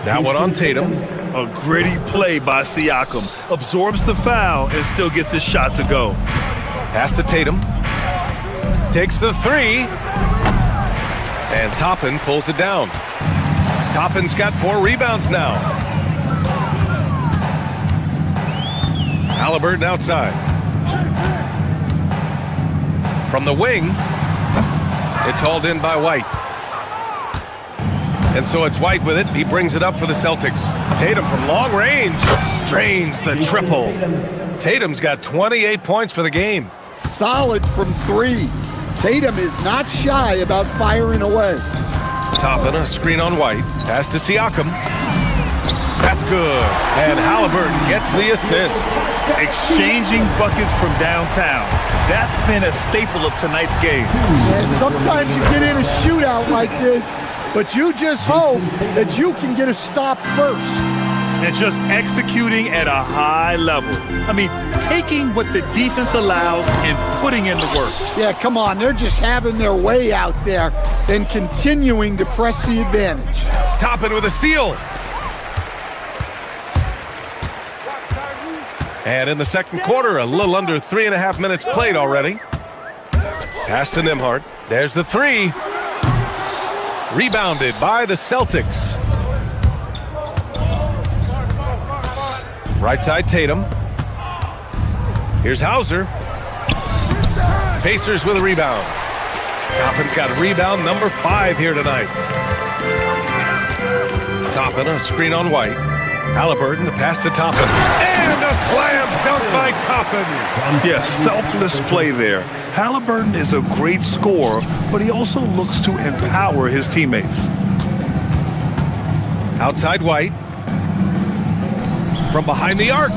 That one on Tatum. A gritty play by Siakam. Absorbs the foul and still gets his shot to go. Pass to Tatum. Takes the 3. And Toppin pulls it down. Toppin's got 4 rebounds now. Halliburton outside. From the wing, it's hauled in by White. And so it's White with it. He brings it up for the Celtics. Tatum from long range drains the triple. Tatum's got 28 points for the game. Solid from 3. Tatum is not shy about firing away. Toppin, a screen on White. Pass to Siakam. That's good. And Halliburton gets the assist. Exchanging buckets from downtown. That's been a staple of tonight's game. And sometimes you get in a shootout like this, but you just hope that you can get a stop first. And just executing at a high level. I mean, taking what the defense allows and putting in the work. Yeah, come on. They're just having their way out there and continuing to press the advantage. Toppin with a steal. And in the second quarter, a little under 3.5 minutes played already. Pass to Nembhard. There's the 3. Rebounded by the Celtics. Right side Tatum. Here's Hauser. Pacers with a rebound. Toppin's got rebound number 5 here tonight. Toppin, a screen on White. Halliburton, the pass to Toppin. And a slam dunk by Toppin. Yeah, selfless play there. Halliburton is a great scorer, but he also looks to empower his teammates. Outside White. From behind the arc.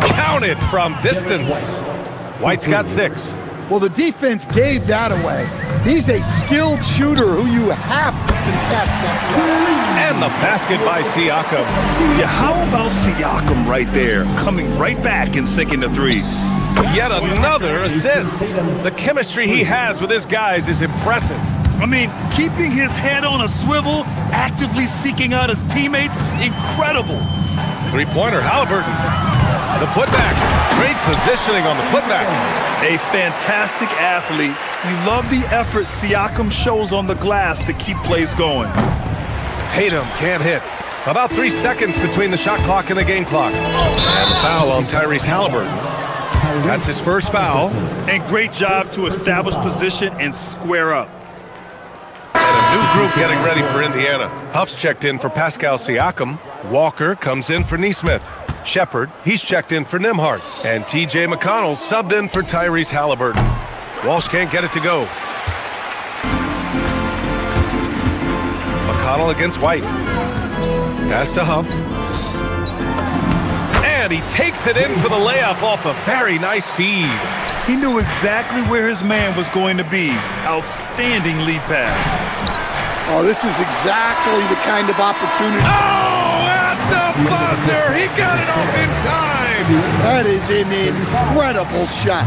Counted from distance. White's got 6. Well, the defense gave that away. He's a skilled shooter who you have to contest that. And the basket by Siakam. Yeah, how about Siakam right there, coming right back and sinking the 3? Yet another assist. The chemistry he has with his guys is impressive. I mean, keeping his head on a swivel, actively seeking out his teammates, incredible. Three-pointer, Halliburton. The putback. Great positioning on the putback. A fantastic athlete. You love the effort Siakam shows on the glass to keep plays going. Tatum can't hit. About 3 seconds between the shot clock and the game clock. And the foul on Tyrese Halliburton. That's his first foul. And great job to establish position and square up. And a new group getting ready for Indiana. Huff's checked in for Pascal Siakam. Walker comes in for Nesmith. Shepard, he's checked in for Nembhard. And T.J. McConnell subbed in for Tyrese Halliburton. Walsh can't get it to go. McConnell against White. Pass to Huff. And he takes it in for the layup off a very nice feed. He knew exactly where his man was going to be. Outstanding lead pass. Oh, this is exactly the kind of opportunity. Oh, at the buzzer! He got it off in time! That is an incredible shot.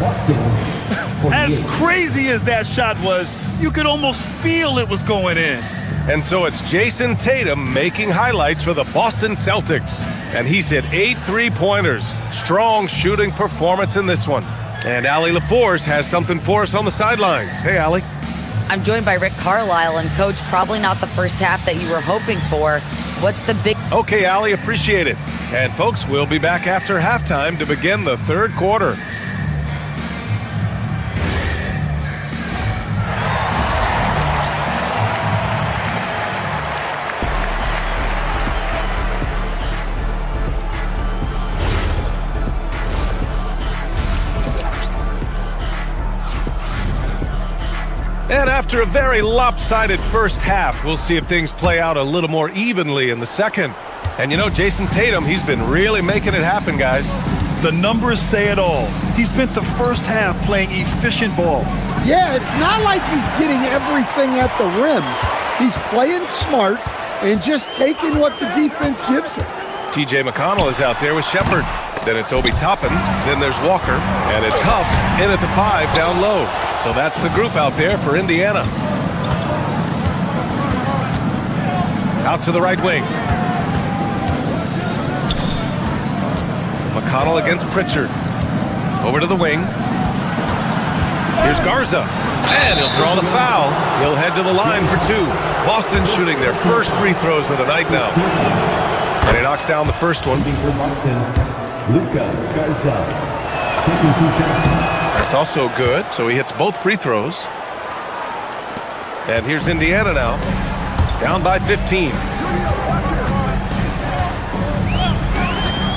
As crazy as that shot was, you could almost feel it was going in. And so it's Jason Tatum making highlights for the Boston Celtics. And he's hit 8 3-pointers. Strong shooting performance in this one. And Allie LaForce has something for us on the sidelines. Hey, Allie. I'm joined by Rick Carlisle, and Coach, probably not the first half that you were hoping for. What's the big... Okay, Allie, appreciate it. And folks, we'll be back after halftime to begin the third quarter. And after a very lopsided first half, we'll see if things play out a little more evenly in the second. And you know, Jason Tatum, he's been really making it happen, guys. The numbers say it all. He spent the first half playing efficient ball. Yeah, it's not like he's getting everything at the rim. He's playing smart and just taking what the defense gives him. T.J. McConnell is out there with Shepard. Then it's Obi Toppin. Then there's Walker. And it's Huff in at the 5 down low. So that's the group out there for Indiana. Out to the right wing. McConnell against Pritchard. Over to the wing. Here's Garza. And he'll draw the foul. He'll head to the line for 2. Boston shooting their first free throws of the night now. And he knocks down the first one. That's also good, so he hits both free throws. And here's Indiana now, down by 15.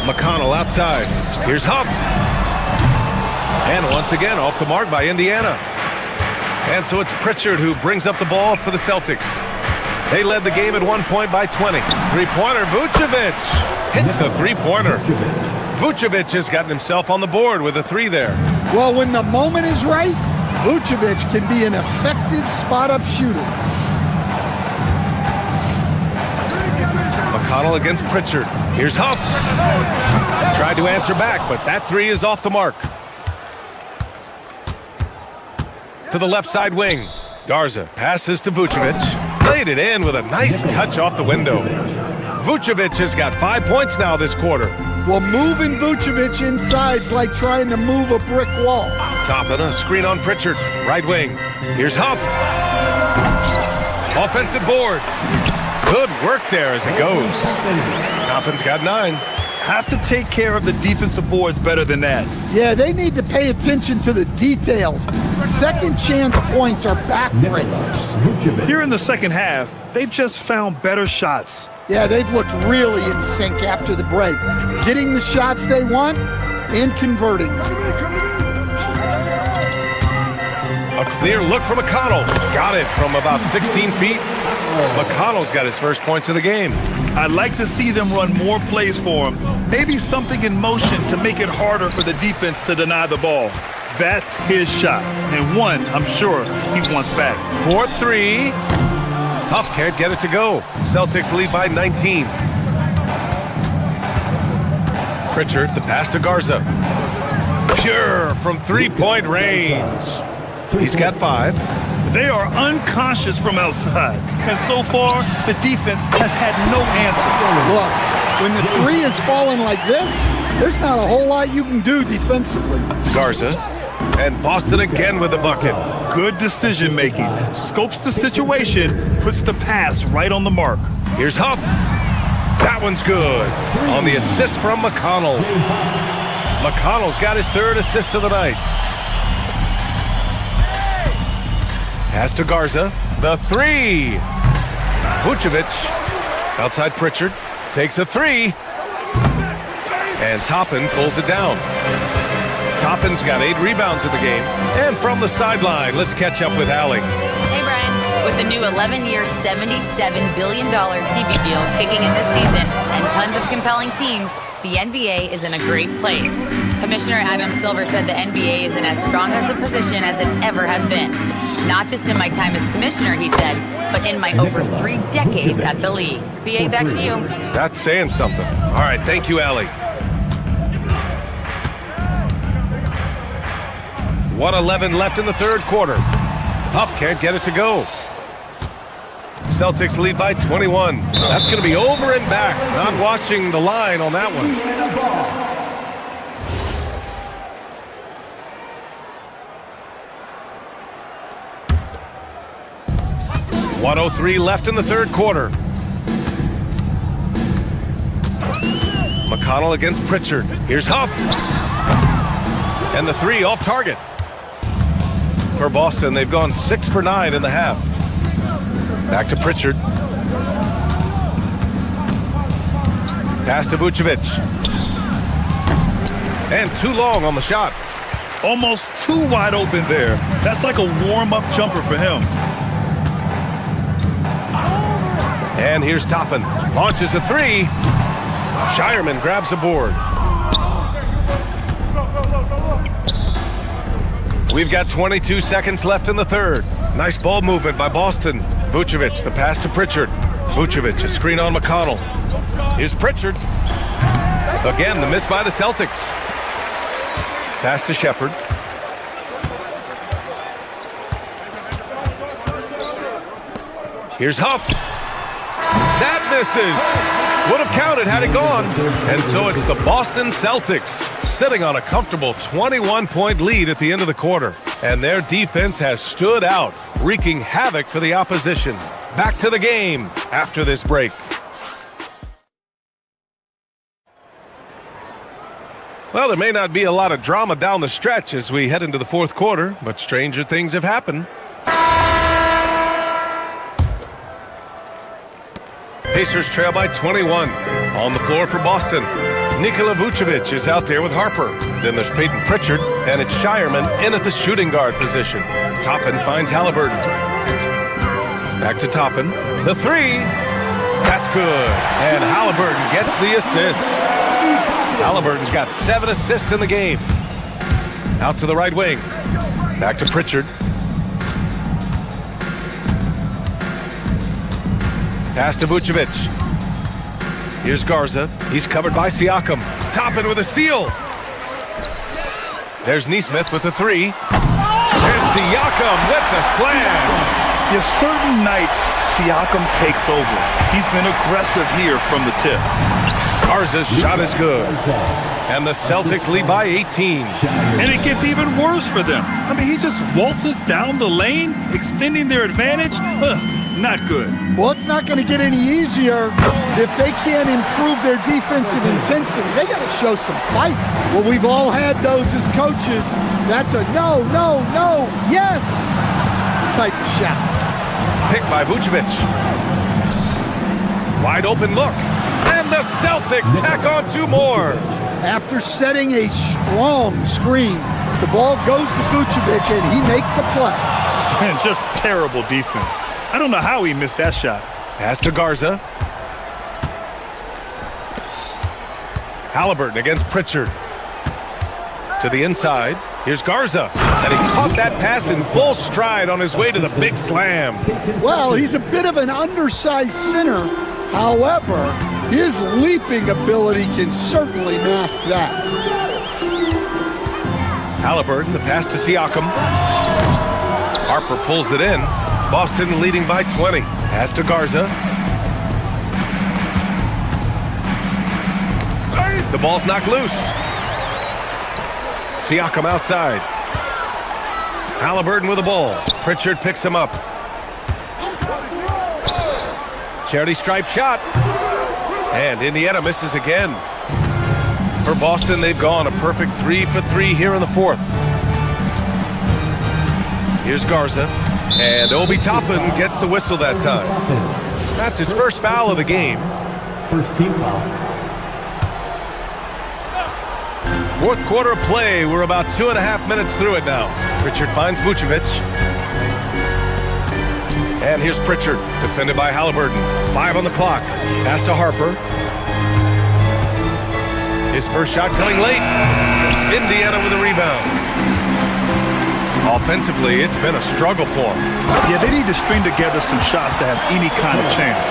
McConnell outside. Here's Huff. And once again, off the mark by Indiana. And so it's Pritchard who brings up the ball for the Celtics. They led the game at 1 point by 20. Three-pointer, Vucevic hits the three-pointer. Vucevic has gotten himself on the board with a 3 there. Well, when the moment is right, Vucevic can be an effective spot-up shooter. McConnell against Pritchard. Here's Huff. Tried to answer back, but that 3 is off the mark. To the left side wing. Garza passes to Vucevic. Laid it in with a nice touch off the window. Vucevic has got 5 points now this quarter. Well, moving Vucevic inside's like trying to move a brick wall. Toppin, a screen on Pritchard. Right wing. Here's Huff. Offensive board. Good work there as it goes. Toppin's got 9. Have to take care of the defensive boards better than that. Yeah, they need to pay attention to the details. Second chance points are backbreakers. Here in the second half, they've just found better shots. Yeah, they've looked really in sync after the break. Getting the shots they want and converting them. A clear look from McConnell. Got it from about 16 feet. McConnell's got his first points of the game. I'd like to see them run more plays for him. Maybe something in motion to make it harder for the defense to deny the ball. That's his shot, and one I'm sure he wants back. 4-3. Huff can't get it to go. Celtics lead by 19. Pritchard, the pass to Garza. Pure from three-point range. He's got 5. They are unconscious from outside, and so far, the defense has had no answer. Look, when the three is falling like this, there's not a whole lot you can do defensively. Garza, and Boston again with the bucket. Good decision-making. Scopes the situation, puts the pass right on the mark. Here's Huff. That one's good. On the assist from McConnell. McConnell's got his 3rd assist of the night. Pass to Garza. The 3. Vucevic outside Pritchard. Takes a 3. And Toppin pulls it down. Toppin's got 8 rebounds in the game. And from the sideline, let's catch up with Allie. Hey, Brian. With the new 11-year, $77 billion TV deal kicking in this season and tons of compelling teams, the NBA is in a great place. Commissioner Adam Silver said the NBA is in as strong as a position as it ever has been. Not just in my time as commissioner, he said, but in my over 3 decades at the league. BA, back to you. That's saying something. All right, thank you, Allie. 1:11 left in the 3rd quarter. Huff can't get it to go. Celtics lead by 21. That's going to be over and back. Not watching the line on that one. .103 left in the 3rd quarter. McConnell against Pritchard. Here's Huff. And the 3 off target. For Boston, they've gone 6 for 9 in the half. Back to Pritchard. Pass to Vucevic. And too long on the shot. Almost too wide open there. That's like a warm-up jumper for him. And here's Toppin. Launches a 3. Shireman grabs a board. We've got 22 seconds left in the 3rd. Nice ball movement by Boston. Vucevic, the pass to Pritchard. Vucevic, a screen on McConnell. Here's Pritchard. Again, the miss by the Celtics. Pass to Shepherd. Here's Huff. That misses. Would have counted had it gone. And so it's the Boston Celtics sitting on a comfortable 21-point lead at the end of the quarter. And their defense has stood out, wreaking havoc for the opposition. Back to the game after this break. Well, there may not be a lot of drama down the stretch as we head into the 4th quarter, but stranger things have happened. Pacers trail by 21. On the floor for Boston, Nikola Vucevic is out there with Harper. Then there's Peyton Pritchard, and it's Shireman in at the shooting guard position. Toppin finds Halliburton. Back to Toppin. The 3. That's good. And Halliburton gets the assist. Halliburton's got 7 assists in the game. Out to the right wing. Back to Pritchard. Pass to Vucevic. Here's Garza. He's covered by Siakam. Toppin with a steal. There's Nesmith with the 3. And Siakam with the slam. Yeah, certain nights, Siakam takes over. He's been aggressive here from the tip. Garza's shot is good. And the Celtics lead by 18. And it gets even worse for them. I mean, he just waltzes down the lane, extending their advantage. Not good. Well, it's not going to get any easier if they can't improve their defensive intensity. They got to show some fight. Well, we've all had those as coaches. That's a no, no, no, yes type of shot. Picked by Vucevic. Wide open look. And the Celtics tack on 2 more. After setting a strong screen, the ball goes to Vucevic and he makes a play. And just terrible defense. I don't know how he missed that shot. Pass to Garza. Halliburton against Pritchard. To the inside. Here's Garza, and he caught that pass in full stride on his way to the big slam. Well, he's a bit of an undersized center. However, his leaping ability can certainly mask that. Halliburton, the pass to Siakam. Harper pulls it in. Boston leading by 20. Pass to Garza. The ball's knocked loose. Siakam outside. Halliburton with the ball. Pritchard picks him up. Charity stripe shot. And Indiana misses again. For Boston, they've gone a perfect 3 for 3 here in the fourth. Here's Garza. And Obi Toppin gets the whistle that time. That's his first foul of the game. First team foul. Fourth quarter of play. We're about 2.5 minutes through it now. Pritchard finds Vucevic. And here's Pritchard, defended by Halliburton. 5 on the clock. Pass to Harper. His first shot coming late. Indiana with a rebound. Offensively, it's been a struggle for him. Yeah, they need to string together some shots to have any kind of chance.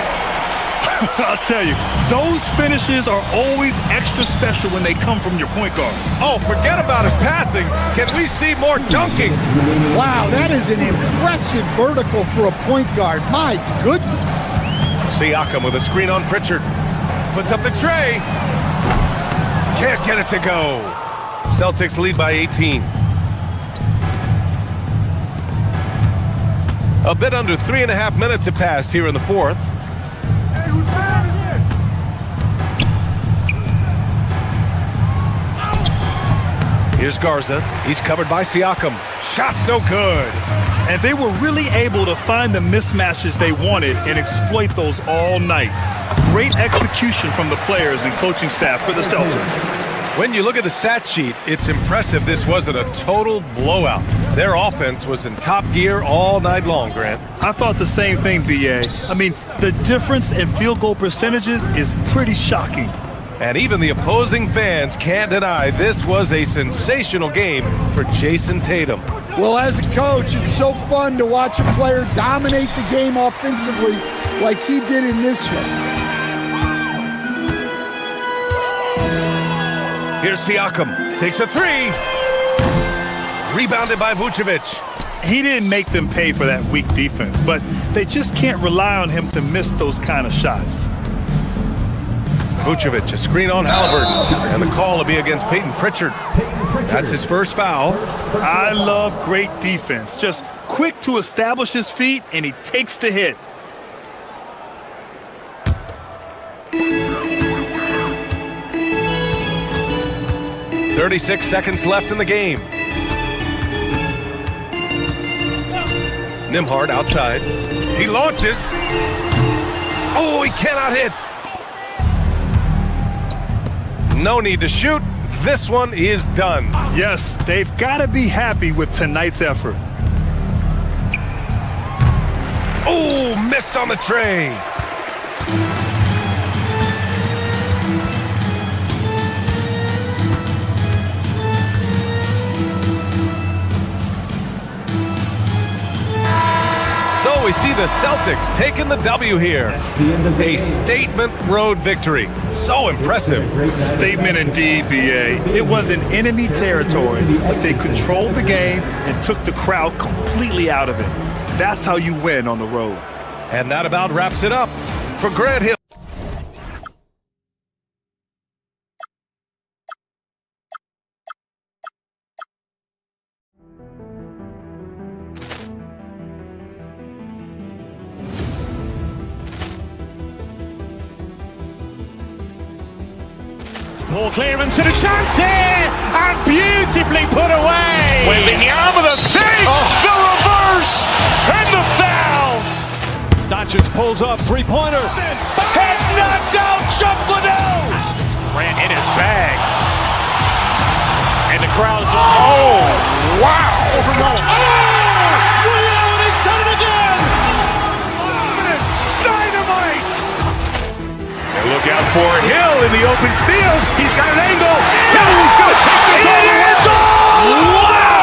I'll tell you, those finishes are always extra special when they come from your point guard. Oh, forget about his passing. Can we see more dunking? Wow, that is an impressive vertical for a point guard. My goodness. Siakam with a screen on Pritchard. Puts up the tray. Can't get it to go. Celtics lead by 18. A bit under 3.5 minutes have passed here in the fourth. Here's Garza. He's covered by Siakam. Shot's no good. And they were really able to find the mismatches they wanted and exploit those all night. Great execution from the players and coaching staff for the Celtics. When you look at the stat sheet, it's impressive this wasn't a total blowout. Their offense was in top gear all night long, Grant. I thought the same thing, B.A. I mean, the difference in field goal percentages is pretty shocking. And even the opposing fans can't deny this was a sensational game for Jason Tatum. Well, as a coach, it's so fun to watch a player dominate the game offensively like he did in this one. Here's Siakam. Takes a three. Rebounded by Vucevic. He didn't make them pay for that weak defense, but they just can't rely on him to miss those kind of shots. Vucevic, a screen on Halliburton, and the call will be against Peyton Pritchard. That's his first foul. I love great defense. Just quick to establish his feet, and he takes the hit. .36 seconds left in the game. Nembhard outside. He launches. Oh, he cannot hit. No need to shoot. This one is done. Yes, they've got to be happy with tonight's effort. Oh, missed on the tray. So we see the Celtics taking the W here. A statement road victory. So impressive. Statement indeed, B.A. It was in enemy territory, but they controlled the game and took the crowd completely out of it. That's how you win on the road. And that about wraps it up for Grant Hill. Ball clearance and a chance here, and beautifully put away. With the arm of the fake, the reverse, and the foul. Doncic pulls up, three-pointer. Has knocked out Chuck Liddell. Grant in his bag. And the crowd is, oh, wow. Leon has done it again. Dynamite. And look out for Hill in the open field. He's got an angle. He's going to take this all the way. Wow.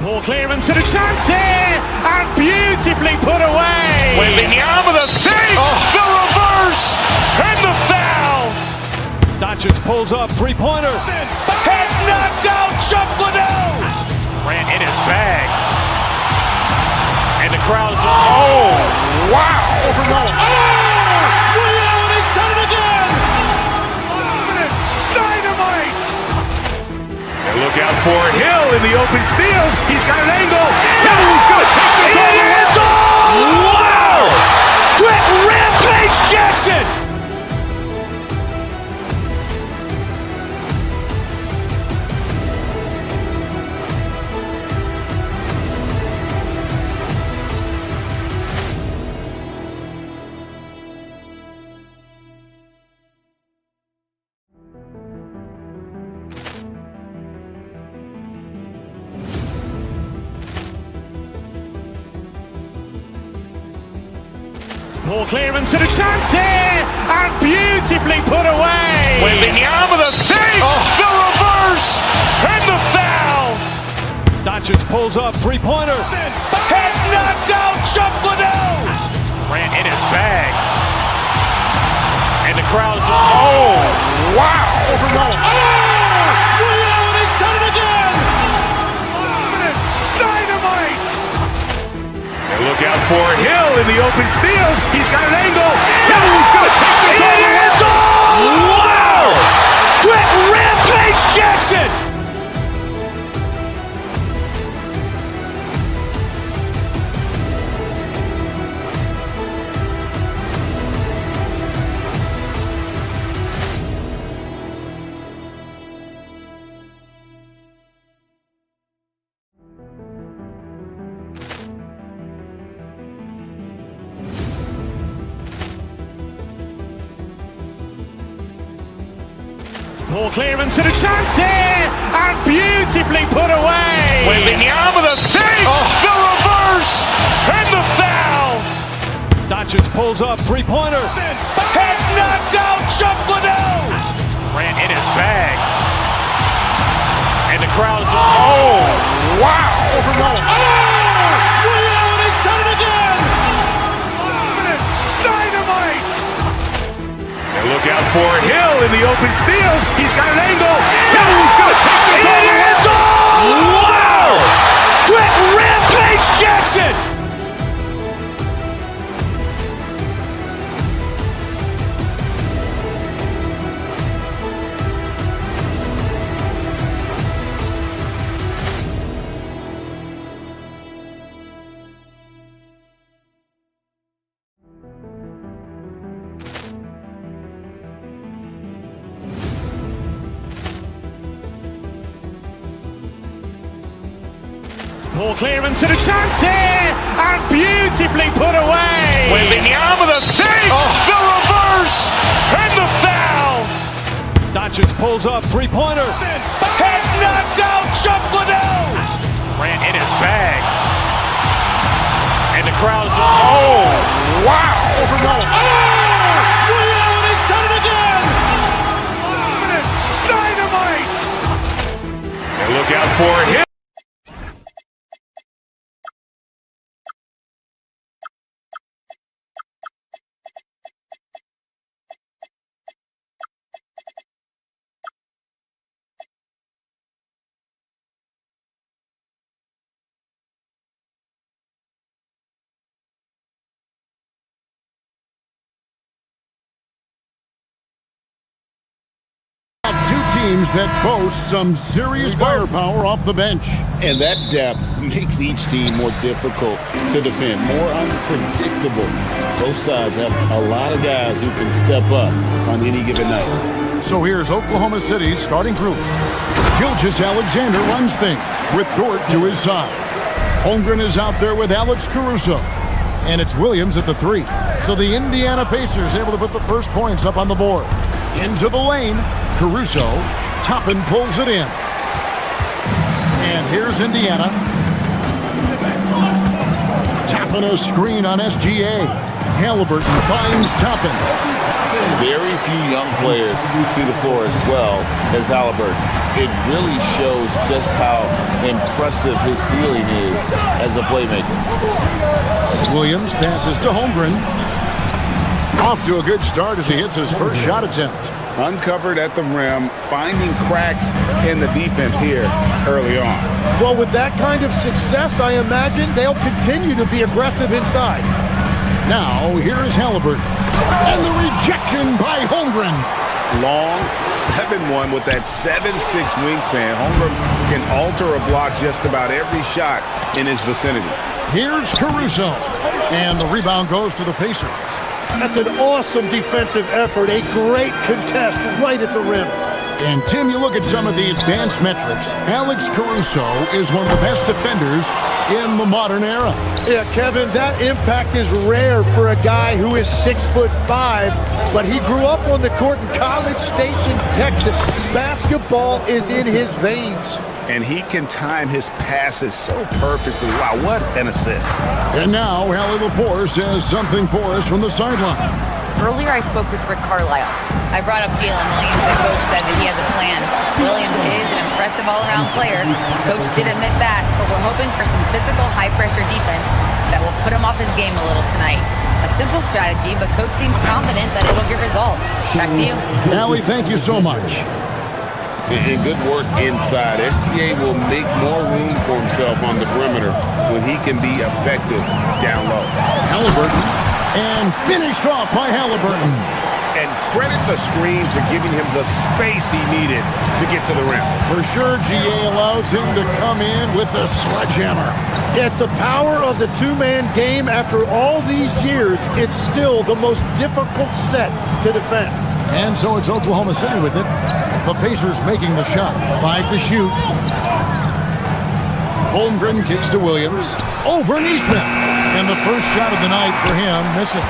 Poor clearance and a chance here, and beautifully put away. Wembanyama the save, the reverse, and the foul. Doncic pulls up, three-pointer. Has knocked out Chuck Liddell. Grant in his bag. And the crowd's oh, wow. Ray Allen has done it again. Dynamite. And look out for Hill in the open field. He's got an angle. Hill's going to take this all the way. Wow! Quick Rampage Jackson. Poor clearance and a chance here, and beautifully put away. Wembanyama the save, the reverse, and the foul. Doncic pulls up, three-pointer. Has knocked out Chuck Liddell. Grant in his bag. And the crowd's oh, wow. Ray Allen has done it again. Dynamite. And look out for Hill in the open field. He's got an angle. Hill's going to take this all the way. Wow! Quick Rampage Jackson. Poor clearance and a chance here, and beautifully put away. Wembanyama the save, the reverse, and the foul. Doncic pulls up, three-pointer. Has knocked out Chuck Liddell. Grant in his bag. And the crowd's oh, wow. Ray Allen has done it again. Dynamite. And look out for Hill in the open field. He's got an angle. Hill's going to take this all the way. Wow! Quick Rampage Jackson. Poor clearance and a chance here, and beautifully put away. Wembanyama the save, the reverse, and the foul. Doncic pulls up, three-pointer. Has knocked out Chuck Liddell. Grant in his bag. And the crowd's oh, wow. Ray Allen has done it again. Dynamite. And look out for Hill. Teams that boast some serious firepower off the bench. And that depth makes each team more difficult to defend, more unpredictable. Both sides have a lot of guys who can step up on any given night. So here's Oklahoma City's starting group. Gilgeous-Alexander runs things with Dort to his side. Holmgren is out there with Alex Caruso. And it's Williams at the three. So the Indiana Pacers able to put the first points up on the board. Into the lane. Caruso, Toppin pulls it in. And here's Indiana. Toppin a screen on SGA. Halliburton finds Toppin. Very few young players see the floor as well as Halliburton. It really shows just how impressive his ceiling is as a playmaker. Williams passes to Holmgren. Off to a good start as he hits his first shot attempt. Uncovered at the rim, finding cracks in the defense here early on. Well, with that kind of success, I imagine they'll continue to be aggressive inside. Now, here is Halliburton. And the rejection by Holmgren. Long 7-1 with that 7'6" wingspan. Holmgren can alter a block just about every shot in his vicinity. Here's Caruso. And the rebound goes to the Pacers. That's an awesome defensive effort. A great contest right at the rim. And Tim, you look at some of the advanced metrics. Alex Caruso is one of the best defenders in the modern era. Yeah, Kevin, that impact is rare for a guy who is 6'5", but he grew up on the court in College Station, Texas. Basketball is in his veins. And he can time his passes so perfectly. Wow, what an assist. And now, Hallie LaForce says something for us from the sideline. Earlier, I spoke with Rick Carlisle. I brought up Jalen Williams, and Coach said that he has a plan. Williams is an impressive all-around player. Coach did admit that, but we're hoping for some physical, high-pressure defense that will put him off his game a little tonight. A simple strategy, but Coach seems confident that it'll get results. Back to you. Hallie, thank you so much. And good work inside. SGA will make more room for himself on the perimeter when he can be effective down low. Halliburton, and finished off by Halliburton. And credit the screen for giving him the space he needed to get to the rim. For sure, GA allows him to come in with the sledgehammer. Yeah, it's the power of the two-man game. After all these years, it's still the most difficult set to defend. And so it's Oklahoma City with it. The Pacers making the shot. 5 to shoot. Holmgren kicks to Williams. Over Neesmith. And the first shot of the night for him, missing.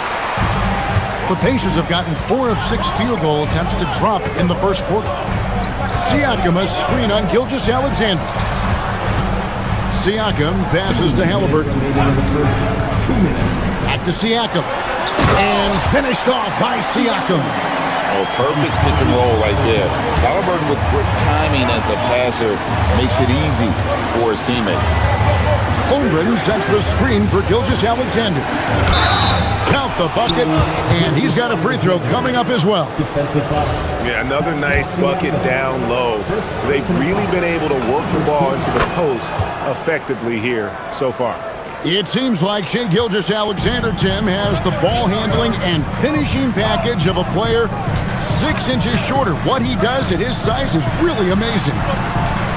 The Pacers have gotten 4 of 6 field goal attempts to drop in the first quarter. Siakam a screen on Gilgeous-Alexander. Siakam passes to Halliburton. Back to Siakam. And finished off by Siakam. Oh, perfect pick and roll right there. Halliburton with great timing as a passer makes it easy for his teammates. Holmgren sets the screen for Gilgeous-Alexander. Count the bucket, and he's got a free throw coming up as well. Yeah, another nice bucket down low. They've really been able to work the ball into the post effectively here so far. It seems like Shai Gilgeous-Alexander, Tim, has the ball handling and finishing package of a player 6 inches shorter. What he does at his size is really amazing.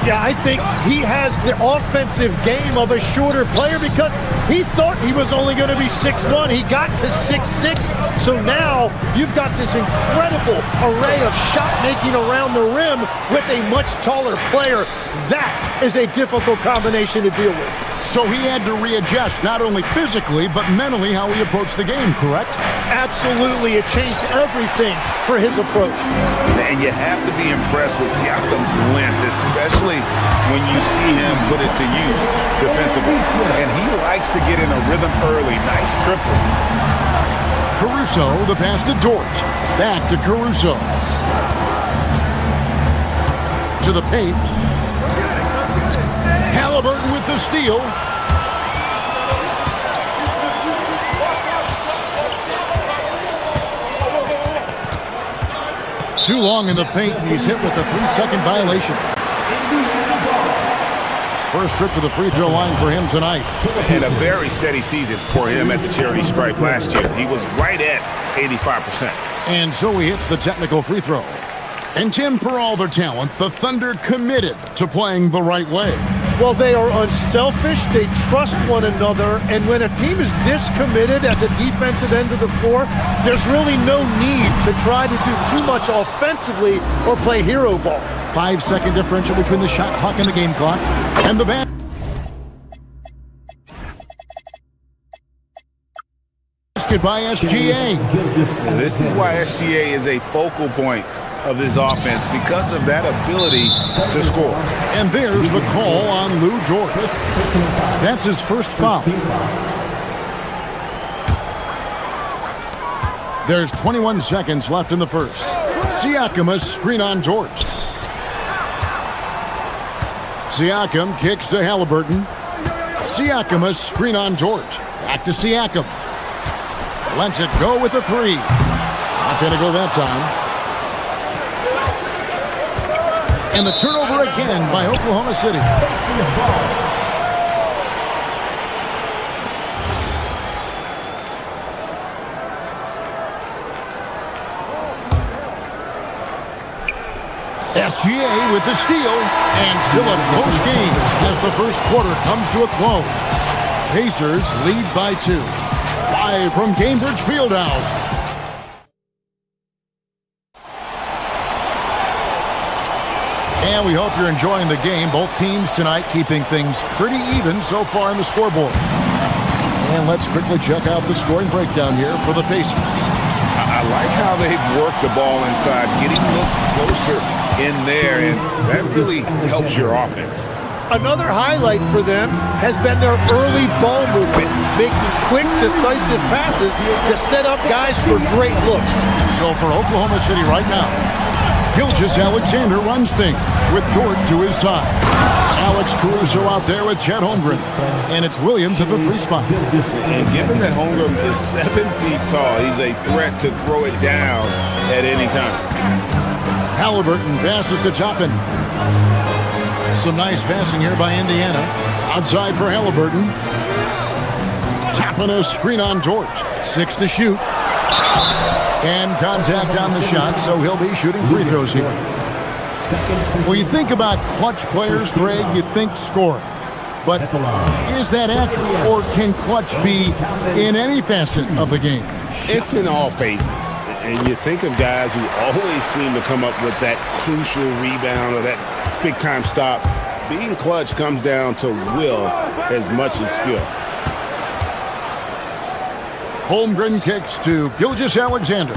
Yeah, I think he has the offensive game of a shorter player because he thought he was only going to be 6'1". He got to 6'6". So now you've got this incredible array of shot making around the rim with a much taller player. That is a difficult combination to deal with. So he had to readjust not only physically, but mentally how he approached the game, correct? Absolutely. It changed everything for his approach. And you have to be impressed with Siakam's length, especially when you see him put it to use defensively. And he likes to get in a rhythm early. Nice triple. Caruso, the pass to Dort. Back to Caruso. To the paint. Halliburton with the steal. Too long in the paint, and he's hit with a 3-second violation. First trip to the free throw line for him tonight. And a very steady season for him at the charity stripe last year. He was right at 85%. And so he hits the technical free throw. And Tim, for all their talent, the Thunder committed to playing the right way. Well, they are unselfish, they trust one another, and when a team is this committed at the defensive end of the floor, there's really no need to try to do too much offensively or play hero ball. 5-second differential between the shot clock and the game clock. And the basket by SGA. This is why SGA is a focal point of this offense because of that ability to score. And there's the call on Lou Dort. That's his first foul. There's 21 seconds left in the first. Siakam a screen on Dort. Siakam kicks to Halliburton. Siakam a screen on George. Back to Siakam. Lets it go with a three. Not going to go that time. And the turnover again by Oklahoma City. SGA with the steal, and still a close game as the first quarter comes to a close. Pacers lead by 2. Live from Cambridge Fieldhouse. And we hope you're enjoying the game. Both teams tonight keeping things pretty even so far in the scoreboard. And let's quickly check out the scoring breakdown here for the Pacers. I like how they've worked the ball inside, getting looks closer in there, and that really helps your offense. Another highlight for them has been their early ball movement, making quick, decisive passes to set up guys for great looks. So for Oklahoma City right now, Gilgeous-Alexander runs things with Dort to his side. Alex Caruso out there with Chet Holmgren. And it's Williams at the 3 spot. And given that Holmgren is 7 feet tall, he's a threat to throw it down at any time. Halliburton passes to Toppin. Some nice passing here by Indiana. Outside for Halliburton. Toppin a screen on George. 6 to shoot. And contact on the shot, so he'll be shooting free throws here. When you think about clutch players, Greg, you think scoring. But is that accurate, or can clutch be in any facet of the game? It's in all phases. And you think of guys who always seem to come up with that crucial rebound or that big-time stop. Being clutch comes down to will as much as skill. Holmgren kicks to Gilgeous-Alexander.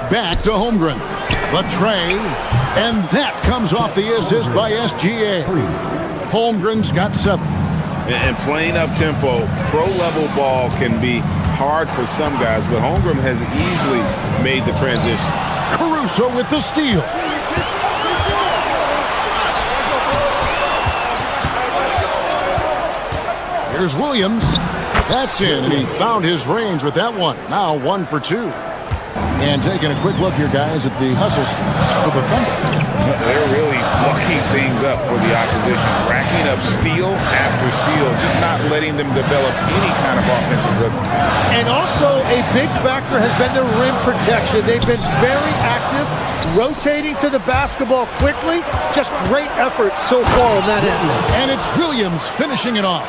Back to Holmgren. The tray. And that comes off the assist by SGA. Holmgren's got 7. And playing up-tempo, pro-level ball can be hard for some guys, but Holmgren has easily made the transition. Caruso with the steal. Here's Williams. That's in, and he found his range with that one. Now 1 for 2. And taking a quick look here, guys, at the hustle stats for the Thunder. They're really mucking things up for the opposition, racking up steal after steal, just not letting them develop any kind of offensive rhythm. And also a big factor has been their rim protection. They've been very active, rotating to the basketball quickly. Just great effort so far on that end. And it's Williams finishing it off.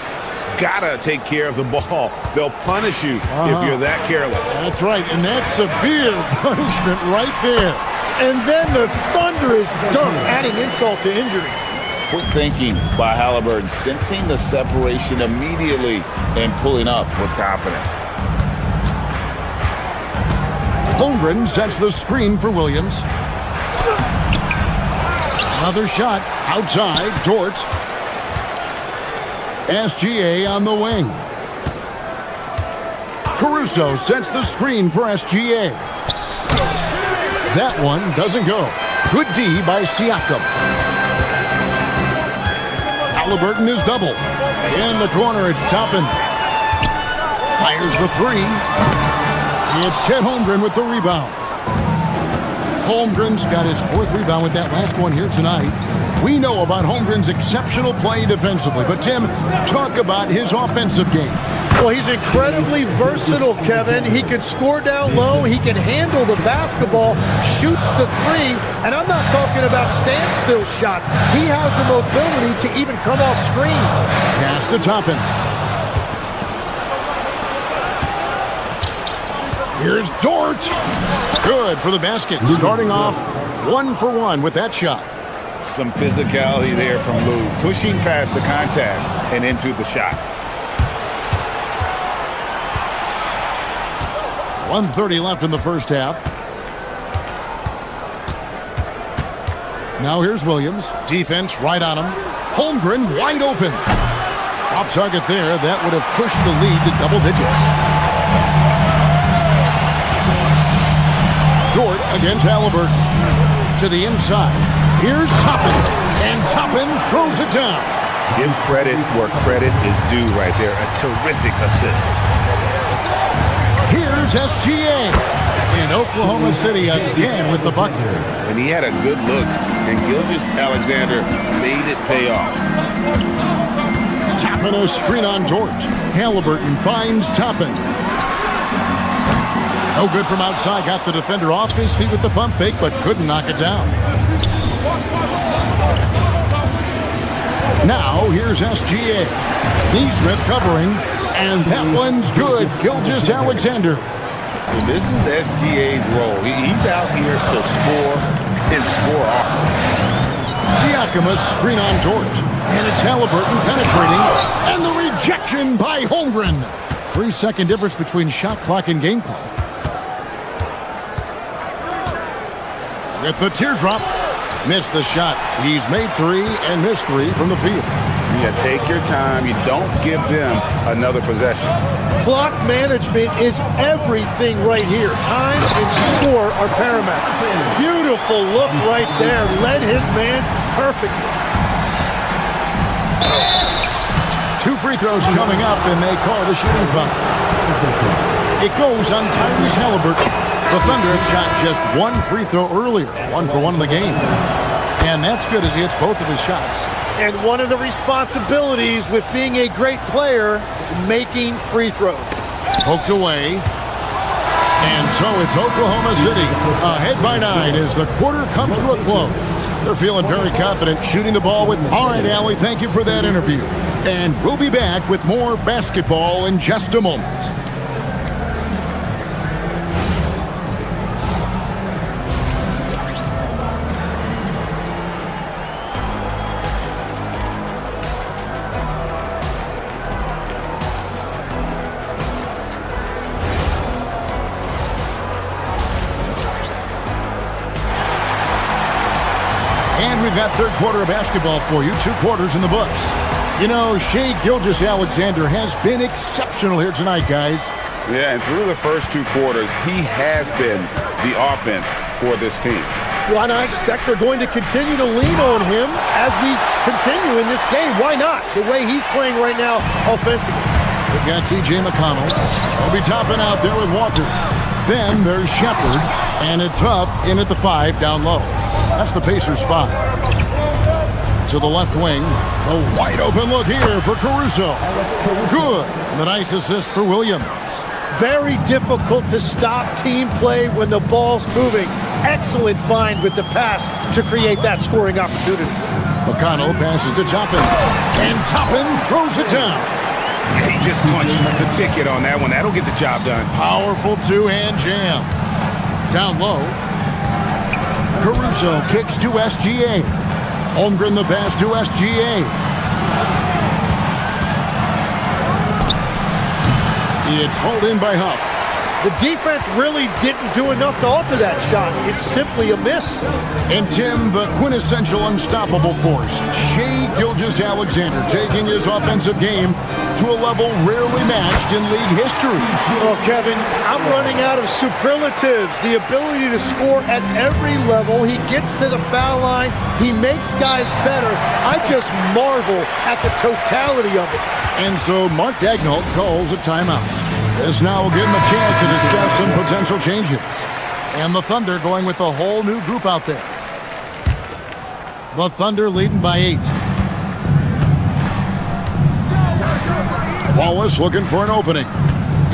Gotta take care of the ball. They'll punish you if you're that careless. That's right, and that's severe punishment right there. And then the thunderous dunk, adding insult to injury. Quick thinking by Halliburton, sensing the separation immediately and pulling up with confidence. Holmgren sets the screen for Williams. Another shot outside. Dort. SGA on the wing. Caruso sets the screen for SGA. That one doesn't go. Good D by Siakam. Halliburton is double. In the corner, it's Toppin. Fires the 3. It's Chet Holmgren with the rebound. Holmgren's got his 4th rebound with that last one here tonight. We know about Holmgren's exceptional play defensively, but Tim, talk about his offensive game. Well, he's incredibly versatile, Kevin. He can score down low, he can handle the basketball, shoots the 3, and I'm not talking about standstill shots. He has the mobility to even come off screens. Pass to Toppin. Here's Dort. Good for the basket. Starting off 1 for 1 with that shot. Some physicality there from Lou, pushing past the contact and into the shot. 1:30 left in the first half. Now here's Williams. Defense right on him. Holmgren wide open. Off target there. That would have pushed the lead to double digits. Dort against Halliburton. To the inside. Here's Toppin, and Toppin throws it down. Give credit where credit is due right there. A terrific assist. Here's SGA in Oklahoma City again with the bucket. And he had a good look, and Gilgeous-Alexander made it pay off. Toppin a screen on George. Halliburton finds Toppin. No good from outside. Got the defender off his feet with the pump fake, but couldn't knock it down. Now here's SGA. Neesmith covering, and that one's good. Gilgeous-Alexander. And this is SGA's role. He's out here to score and score often. Siakam a screen on George. And it's Halliburton penetrating. And the rejection by Holmgren. 3-second difference between shot clock and game clock. With the teardrop. Missed the shot. He's made 3 and missed 3 from the field. Yeah, take your time. You don't give them another possession. Clock management is everything right here. Time and score are paramount. Beautiful look right there. Led his man perfectly. 2 free throws coming up, and they call the shooting foul. It goes on Tyrese Halliburton. The Thunder have shot just 1 free throw earlier. 1 for 1 in the game. And that's good as he hits both of his shots. And one of the responsibilities with being a great player is making free throws. Poked away. And so it's Oklahoma City ahead by 9 as the quarter comes to a close. They're feeling very confident shooting the ball with. All right, Allie, thank you for that interview. And we'll be back with more basketball in just a moment. And we've got third quarter of basketball for you. 2 quarters in the books. You know, Shai Gilgeous-Alexander has been exceptional here tonight, guys. Yeah, and through the first 2 quarters, he has been the offense for this team. Well, and I expect they're going to continue to lean on him as we continue in this game. Why not? The way he's playing right now offensively. We've got T.J. McConnell. He'll be topping out there with Walker. Then there's Shepard, and it's Huff in at the 5 down low. That's the Pacers' 5. To the left wing, a wide open look here for Caruso. Good. And the nice assist for Williams. Very difficult to stop team play when the ball's moving. Excellent find with the pass to create that scoring opportunity. McConnell passes to Toppin. And Toppin throws it down. He just punched the ticket on that one. That'll get the job done. Powerful 2-hand jam. Down low. Caruso kicks to SGA. Holmgren the pass to SGA. It's hauled in by Huff. The defense really didn't do enough to alter that shot. It's simply a miss. And Tim, the quintessential unstoppable force, Shai Gilgeous-Alexander, taking his offensive game to a level rarely matched in league history. Oh, Kevin, I'm running out of superlatives. The ability to score at every level. He gets to the foul line. He makes guys better. I just marvel at the totality of it. And so Mark Daigneault calls a timeout. This now will give him a chance to discuss some potential changes. And the Thunder going with a whole new group out there. The Thunder leading by 8. Wallace looking for an opening.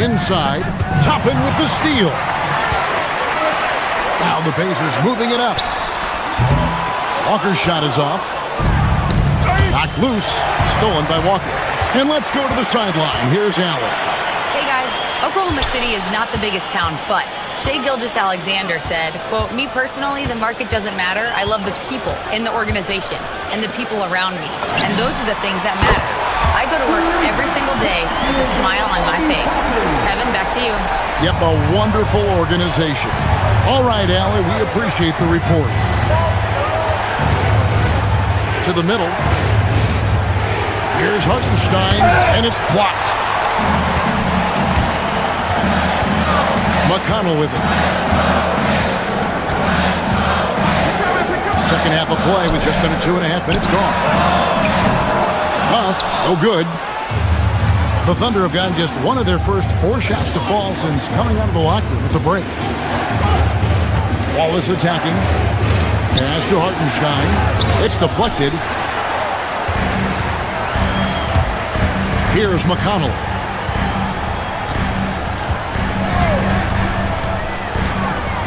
Inside, Toppin with the steal. Now the Pacers moving it up. Walker's shot is off. Knocked loose, stolen by Walker. And let's go to the sideline. Here's Allen. Hey guys, Oklahoma City is not the biggest town, but Shai Gilgeous-Alexander said, quote, "Me personally, the market doesn't matter. I love the people in the organization and the people around me. And those are the things that matter. I go to work every single day with a smile on my face." Kevin, back to you. Yep, a wonderful organization. All right, Allie, we appreciate the report. To the middle. Here's Hartenstein, and it's blocked. McConnell with it. second half of play with just under 2.5 minutes gone. Huff, no good. The Thunder have gotten just one of their first 4 shots to fall since coming out of the locker room at the break. Wallace attacking. Pass to Hartenstein. It's deflected. Here's McConnell.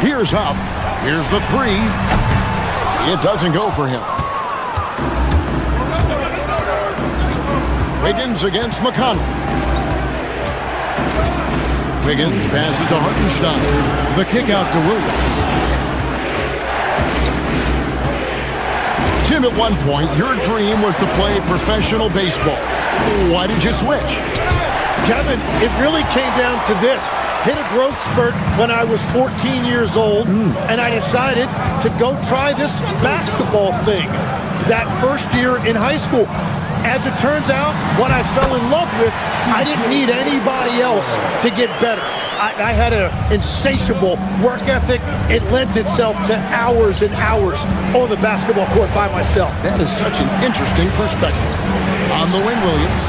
Here's Huff. Here's the 3. It doesn't go for him. Wiggins against McConnell. Wiggins passes to Hartenstein. The kick out to Williams. Tim, at one point, your dream was to play professional baseball. Why did you switch? Kevin, it really came down to this. Hit a growth spurt when I was 14 years old, and I decided to go try this basketball thing that first year in high school. As it turns out, what I fell in love with, I didn't need anybody else to get better. I had an insatiable work ethic. It lent itself to hours and hours on the basketball court by myself. That is such an interesting perspective. On the wing, Williams.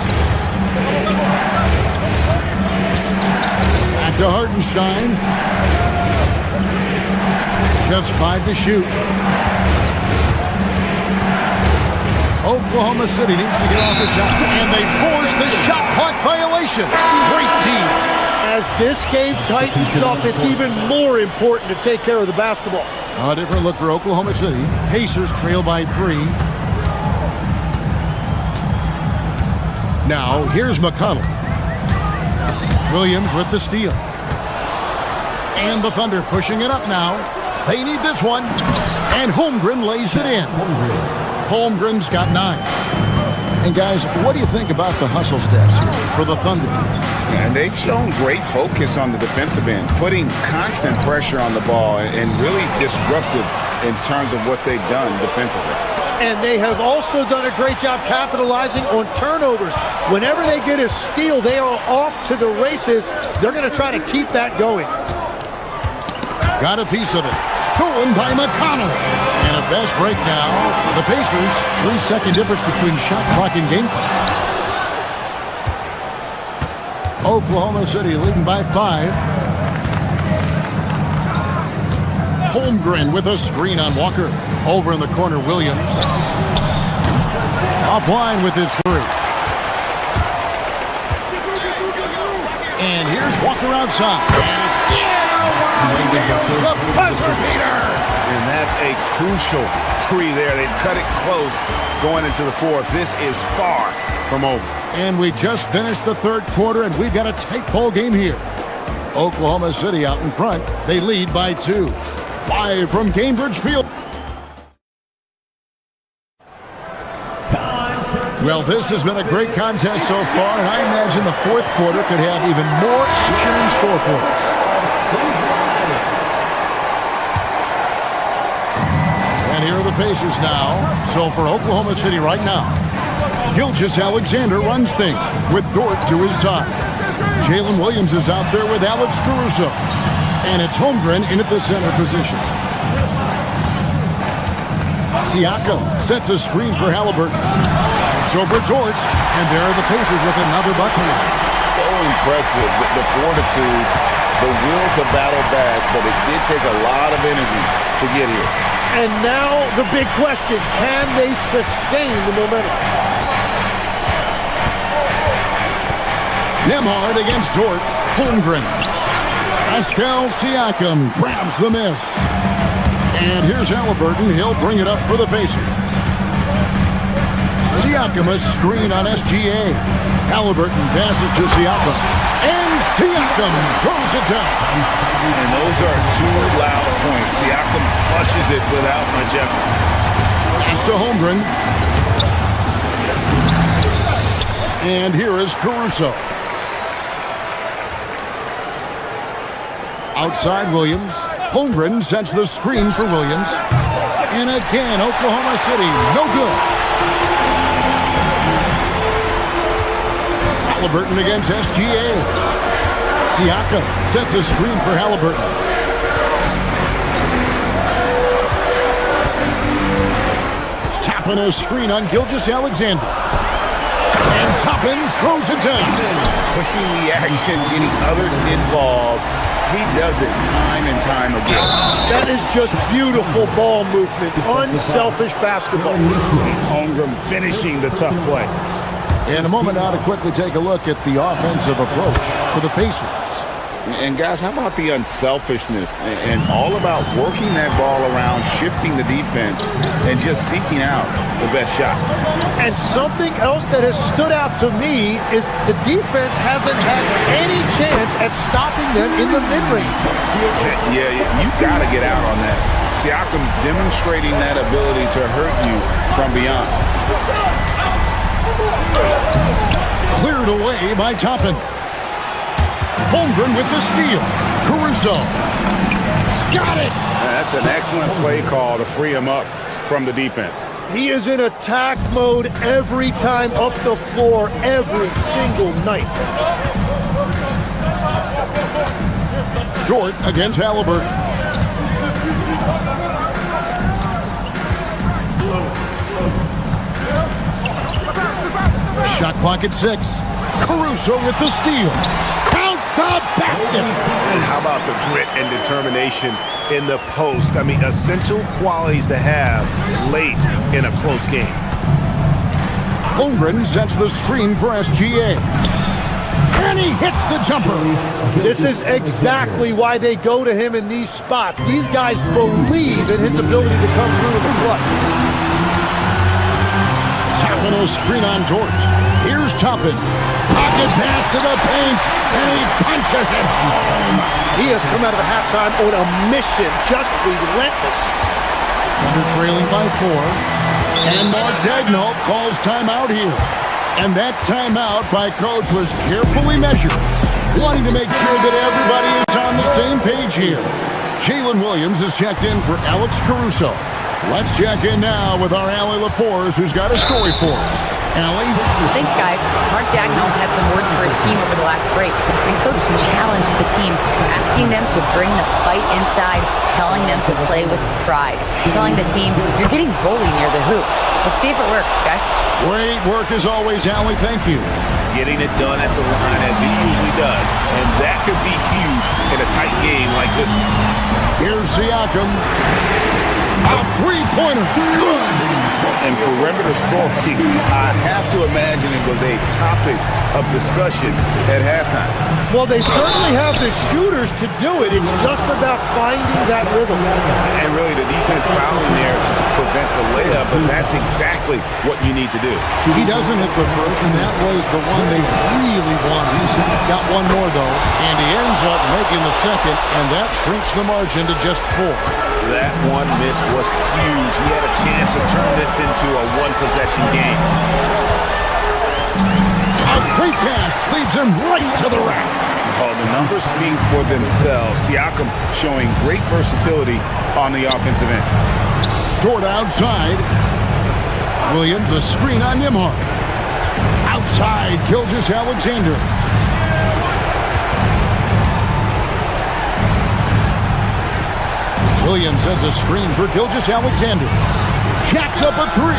Back to Hartenstein. Just 5 to shoot. Oklahoma City needs to get off the shot, and they force the shot clock violation. Great team. As this game tightens up, it's even more important to take care of the basketball. A different look for Oklahoma City. Pacers trail by 3. Now, here's McConnell. Williams with the steal. And the Thunder pushing it up now. They need this one. And Holmgren lays it in. Holmgren's got 9. And guys, what do you think about the hustle stats here for the Thunder? And they've shown great focus on the defensive end, putting constant pressure on the ball and really disruptive in terms of what they've done defensively. And they have also done a great job capitalizing on turnovers. Whenever they get a steal, they are off to the races. They're going to try to keep that going. Got a piece of it. Stolen by McConnell. And a fast break now. The Pacers, 3-second difference between shot clock and game clock. Oklahoma City leading by 5. Holmgren with a screen on Walker. Over in the corner, Williams. Offline with his 3. And here's Walker outside. And it's in. Goes the buzzer beater. And that's a crucial 3 there. They've cut it close going into the 4th. This is far from over. And we just finished the 3rd quarter, and we've got a tight ball game here. Oklahoma City out in front. They lead by 2. Live from Cambridge Field. Well, this has been a great contest so far, and I imagine the 4th quarter could have even more action in store for us. And here are the Pacers now. So for Oklahoma City right now, Gilgeous-Alexander runs things with Dort to his side. Jalen Williams is out there with Alex Caruso. And it's Holmgren in at the center position. Siakam sets a screen for Halliburton. So for Dort, and there are the Pacers with another bucket. So impressive, the fortitude, the will to battle back, but it did take a lot of energy to get here. And now the big question, can they sustain the momentum? Nembhard against Dort. Holmgren. Pascal Siakam grabs the miss. And here's Halliburton. He'll bring it up for the Pacers. Siakam a screen on SGA. Halliburton passes to Siakam. And Siakam throws it down. And those are 2 loud points. Siakam flushes it without much effort. It's to Holmgren. And here is Caruso. Outside Williams. Holmgren sets the screen for Williams. And again, Oklahoma City, no good. Halliburton against SGA. Siakam sets a screen for Halliburton. Chapin a screen on Gilgeous-Alexander. And Chapin throws it down. Pushing the action, getting others involved. He does it time and time again. That is just beautiful ball movement. Unselfish basketball. Holmgren finishing the tough play. In a moment now to quickly take a look at the offensive approach for the Pacers. And guys, how about the unselfishness and all about working that ball around, shifting the defense, and just seeking out the best shot. And something else that has stood out to me is the defense hasn't had any chance at stopping them in the mid-range. Yeah, you got to get out on that. Siakam demonstrating that ability to hurt you from beyond. Cleared away by Chapin. Holmgren with the steal. Caruso. Got it! That's an excellent play call to free him up from the defense. He is in attack mode every time up the floor, every single night. Dort against Halliburton. Shot clock at 6. Caruso with the steal. Count the basket. And how about the grit and determination in the post? I mean, essential qualities to have late in a close game. Holmgren sets the screen for SGA. And he hits the jumper. This is exactly why they go to him in these spots. These guys believe in his ability to come through in the clutch. Chapin a screen on Dort. Here's Chapin. Pocket pass to the paint, and he punches it home. He has come out of the halftime on a mission, just relentless. Under trailing by 4. And Mark Daigneault calls timeout here. And that timeout by coach was carefully measured, wanting to make sure that everybody is on the same page here. Jalen Williams is checked in for Alex Caruso. Let's check in now with our Allie LaForce, who's got a story for us. Allie? Thanks, guys. Mark Daigneault had some words for his team over the last break, and Coach challenged the team, asking them to bring the fight inside, telling them to play with pride, telling the team, you're getting bullied near the hoop. Let's see if it works, guys. Great work as always, Allie. Thank you. Getting it done at the line as he usually does. And that could be huge in a tight game like this one. Here's Siakam. A three-pointer. Good. And perimeter scoring, I have to imagine it was a topic of discussion at halftime. Well, they certainly have the shooters to do it. It's just about finding that rhythm. And really the defense fouling there to prevent the layup, but that's exactly what you need to do. He doesn't hit the first, and that was the one they really wanted. He's got one more, though, and he ends up making the second, and that shrinks the margin to just 4. That one miss was huge. He had a chance to turn this into a one-possession game. A great pass leads him right to the rack. Oh, the numbers speak for themselves. Siakam showing great versatility on the offensive end. Dort outside. Williams a screen on Nembhard. Outside, Gilgeous-Alexander. Williams has a screen for Gilgeous-Alexander. Jacks up a 3.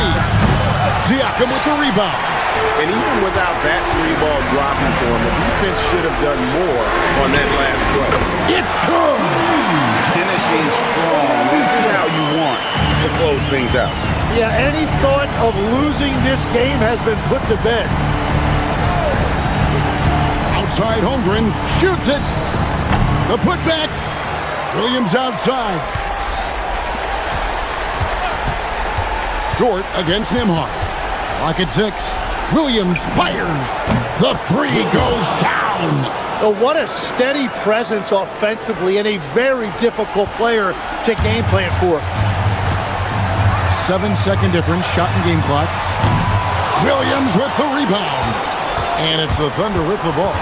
Siakam with the rebound. And even without that 3-ball dropping for him, the defense should have done more on that last play. It's good. Finishing strong. This is how you want to close things out. Yeah, any thought of losing this game has been put to bed. Outside, Holmgren shoots it. The putback. Williams outside. Dort against Nembhard. Lock at 6. Williams fires. The 3 goes down. Oh, what a steady presence offensively and a very difficult player to game plan for. 7-second difference, shot and game clock. Williams with the rebound. And it's the Thunder with the ball.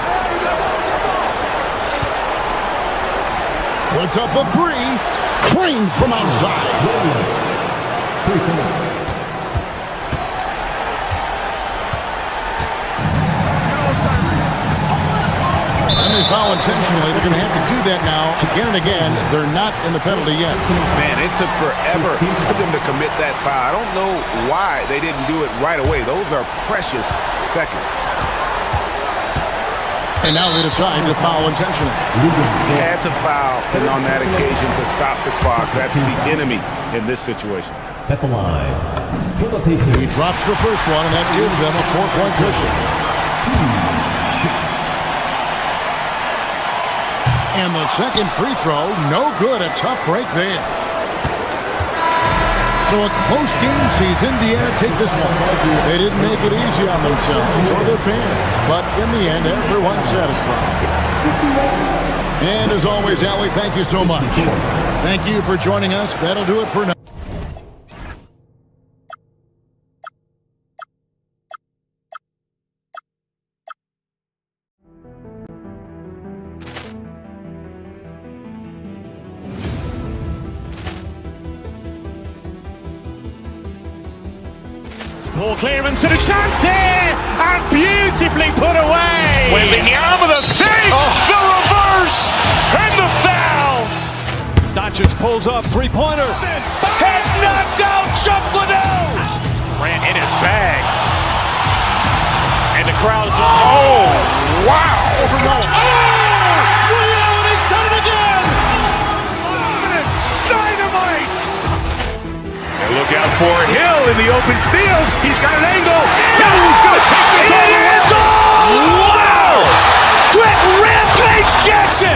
Puts up a 3. Trained from outside. 3 points. And they foul foul intentionally. They're going to have to do that now again and again. They're not in the penalty yet. Man, it took forever for them to commit that foul. I don't know why they didn't do it right away. Those are precious seconds. And now they decide to foul intentionally. He had to foul, and on that occasion to stop the clock. That's the enemy in this situation. At the line, for the Pacers. He drops the first one, and that gives them a 4-point cushion. And the second free throw, no good. A tough break there. So a close game sees Indiana take this one. They didn't make it easy on themselves or their fans, but in the end, everyone's satisfied. And as always, Allie, thank you so much. Thank you for joining us. That'll do it for now. Ball clearance and a chance here, and beautifully put away. Wembanyama the fake, the reverse, and the foul. Doncic pulls up, three-pointer. Has knocked out Chuck Liddell. Ran in his bag. And the crowd is, oh, wow. He's done it again. Dynamite. And look out for Hill in the open field. He's got an angle. He's going to take this all the way. Wow! Quick Rampage Jackson.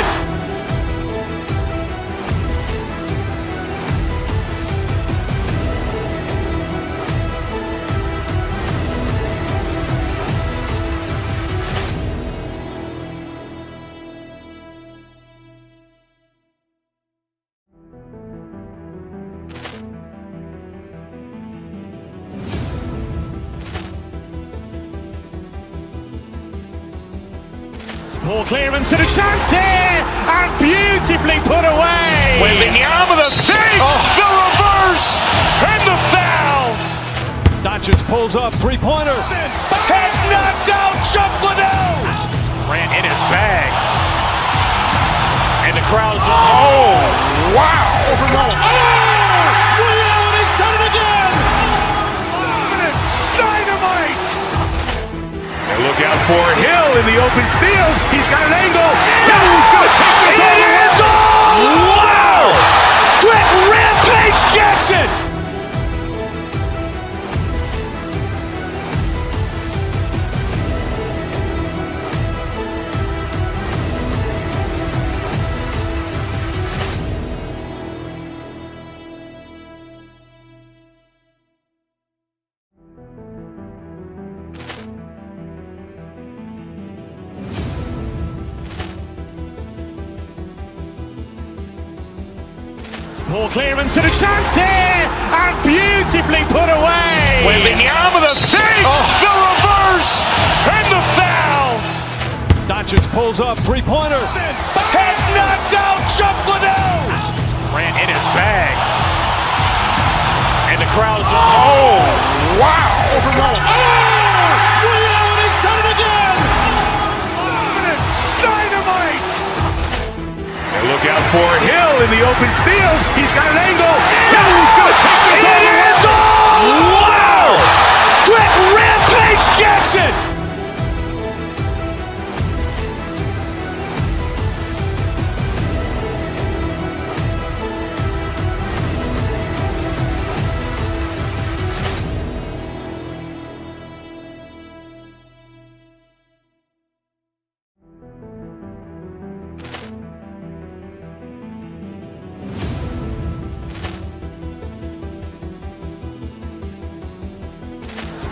Ball clearance and a chance here, and beautifully put away. Wembanyama the fake, the reverse, and the foul. Doncic pulls up, three-pointer. Has knocked out Chuck Liddell. Ran in his bag. And the crowd is, oh, wow. He's done it again. Dynamite. And look out for Hill in the open field. He's got an angle. He's going to take this all the way. Wow! Quick Rampage Jackson. Ball clearance and a chance here, and beautifully put away. Wembanyama the fake, the reverse, and the foul. Doncic pulls up, three-pointer. Has knocked out Chuck Liddell. Ran in his bag. And the crowd is, oh, wow. He's done it again. Dynamite. And look out for Hill in the open field. He's got an angle. He's going to take this all the way. Wow! Quick Rampage Jackson.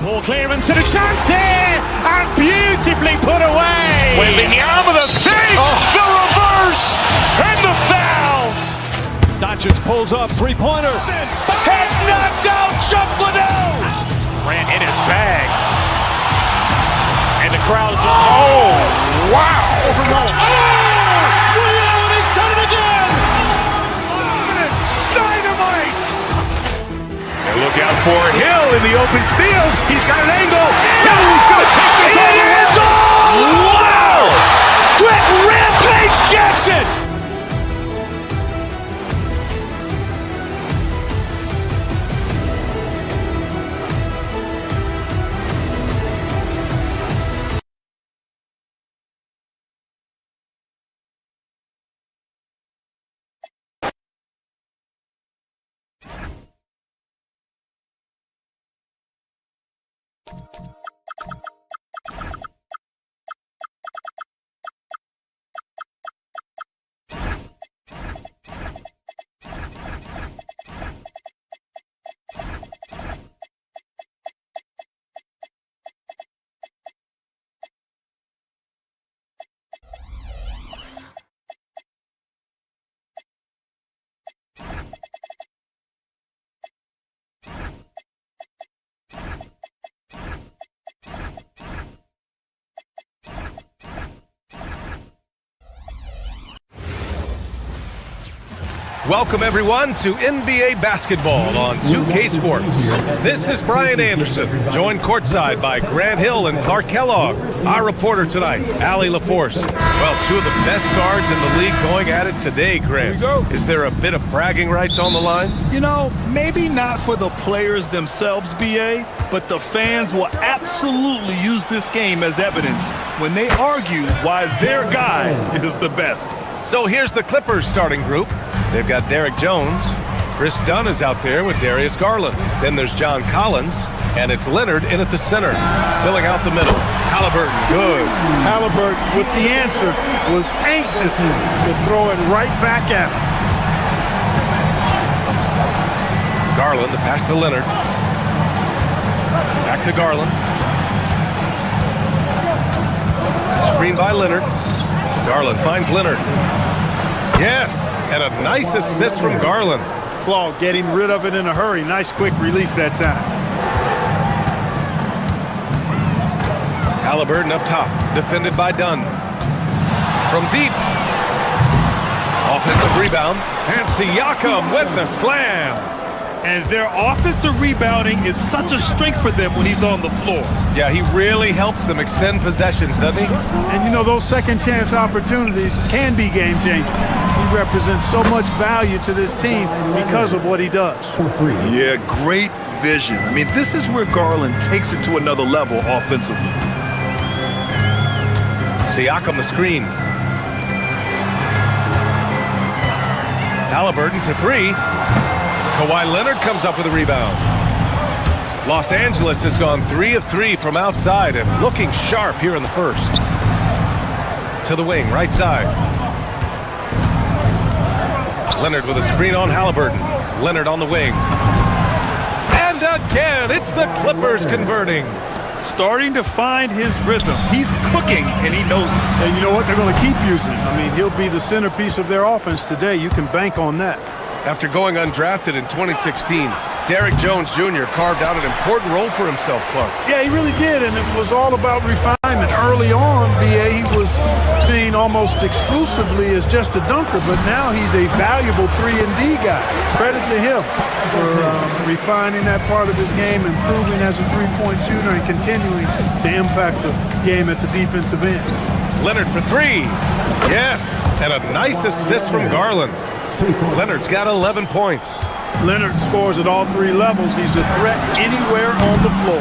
Ball clearance and a chance here, and beautifully put away. Wembanyama the fake, the reverse, and the foul. Doncic pulls up, three-pointer. Has knocked out Chuck Liddell. Ran in his bag. And the crowd is, oh, wow. He's done it again. Dynamite. And look out for Hill in the open field. He's got an angle. He's going to take this all the way. Wow! Quick Rampage It's Jackson! Welcome, everyone, to NBA Basketball on 2K Sports. This is Brian Anderson, joined courtside by Grant Hill and Clark Kellogg. Our reporter tonight, Allie LaForce. Well, two of the best guards in the league going at it today, Grant. Is there a bit of bragging rights on the line? You know, maybe not for the players themselves, BA, but the fans will absolutely use this game as evidence when they argue why their guy is the best. So here's the Clippers starting group. They've got Derek Jones. Chris Dunn is out there with Darius Garland. Then there's John Collins, and it's Leonard in at the center, filling out the middle. Halliburton, good. Halliburton, with the answer, was anxious to throw it right back at him. Garland, the pass to Leonard. Back to Garland. Screen by Leonard. Garland finds Leonard. Yes, and a nice assist from Garland. Claw getting rid of it in a hurry. Nice quick release that time. Halliburton up top, defended by Dunn. From deep. Offensive rebound, and Siakam with the slam. And their offensive rebounding is such a strength for them when he's on the floor. Yeah, he really helps them extend possessions, doesn't he? And you know, those second chance opportunities can be game changing. He represents so much value to this team because of what he does. Yeah, great vision. I mean, this is where Garland takes it to another level offensively. Siakam the screen. Halliburton for three. Kawhi Leonard comes up with a rebound. Los Angeles has gone 3 of 3 from outside and looking sharp here in the first. To the wing, right side. Leonard with a screen on Halliburton. Leonard on the wing. And again, it's the Clippers converting. Starting to find his rhythm. He's cooking, and he knows it. And you know what? They're going to keep using him. I mean, he'll be the centerpiece of their offense today. You can bank on that. After going undrafted in 2016, Derek Jones Jr. carved out an important role for himself, Clark. Yeah, he really did, and it was all about refinement. Early on, BA, he was seen almost exclusively as just a dunker, but now he's a valuable 3-and-D guy. Credit to him for refining that part of his game, improving as a three-point shooter, and continuing to impact the game at the defensive end. Leonard for three. Yes, and a nice assist from Garland. Leonard's got 11 points. Leonard scores at all three levels. He's a threat anywhere on the floor.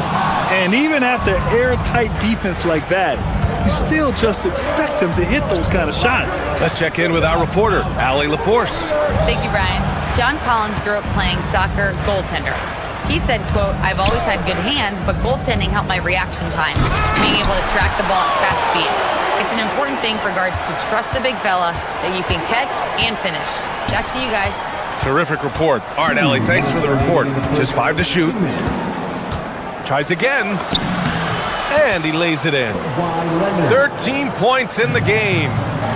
And even after airtight defense like that, you still just expect him to hit those kind of shots. Let's check in with our reporter, Allie LaForce. Thank you, Brian. John Collins grew up playing soccer goaltender. He said, quote, "I've always had good hands, but goaltending helped my reaction time, being able to track the ball at fast speeds. It's an important thing for guards to trust the big fella that you can catch and finish." Back to you guys. Terrific report. All right, Allie, thanks for the report. Just 5 to shoot. Tries again. And he lays it in. 13 points in the game.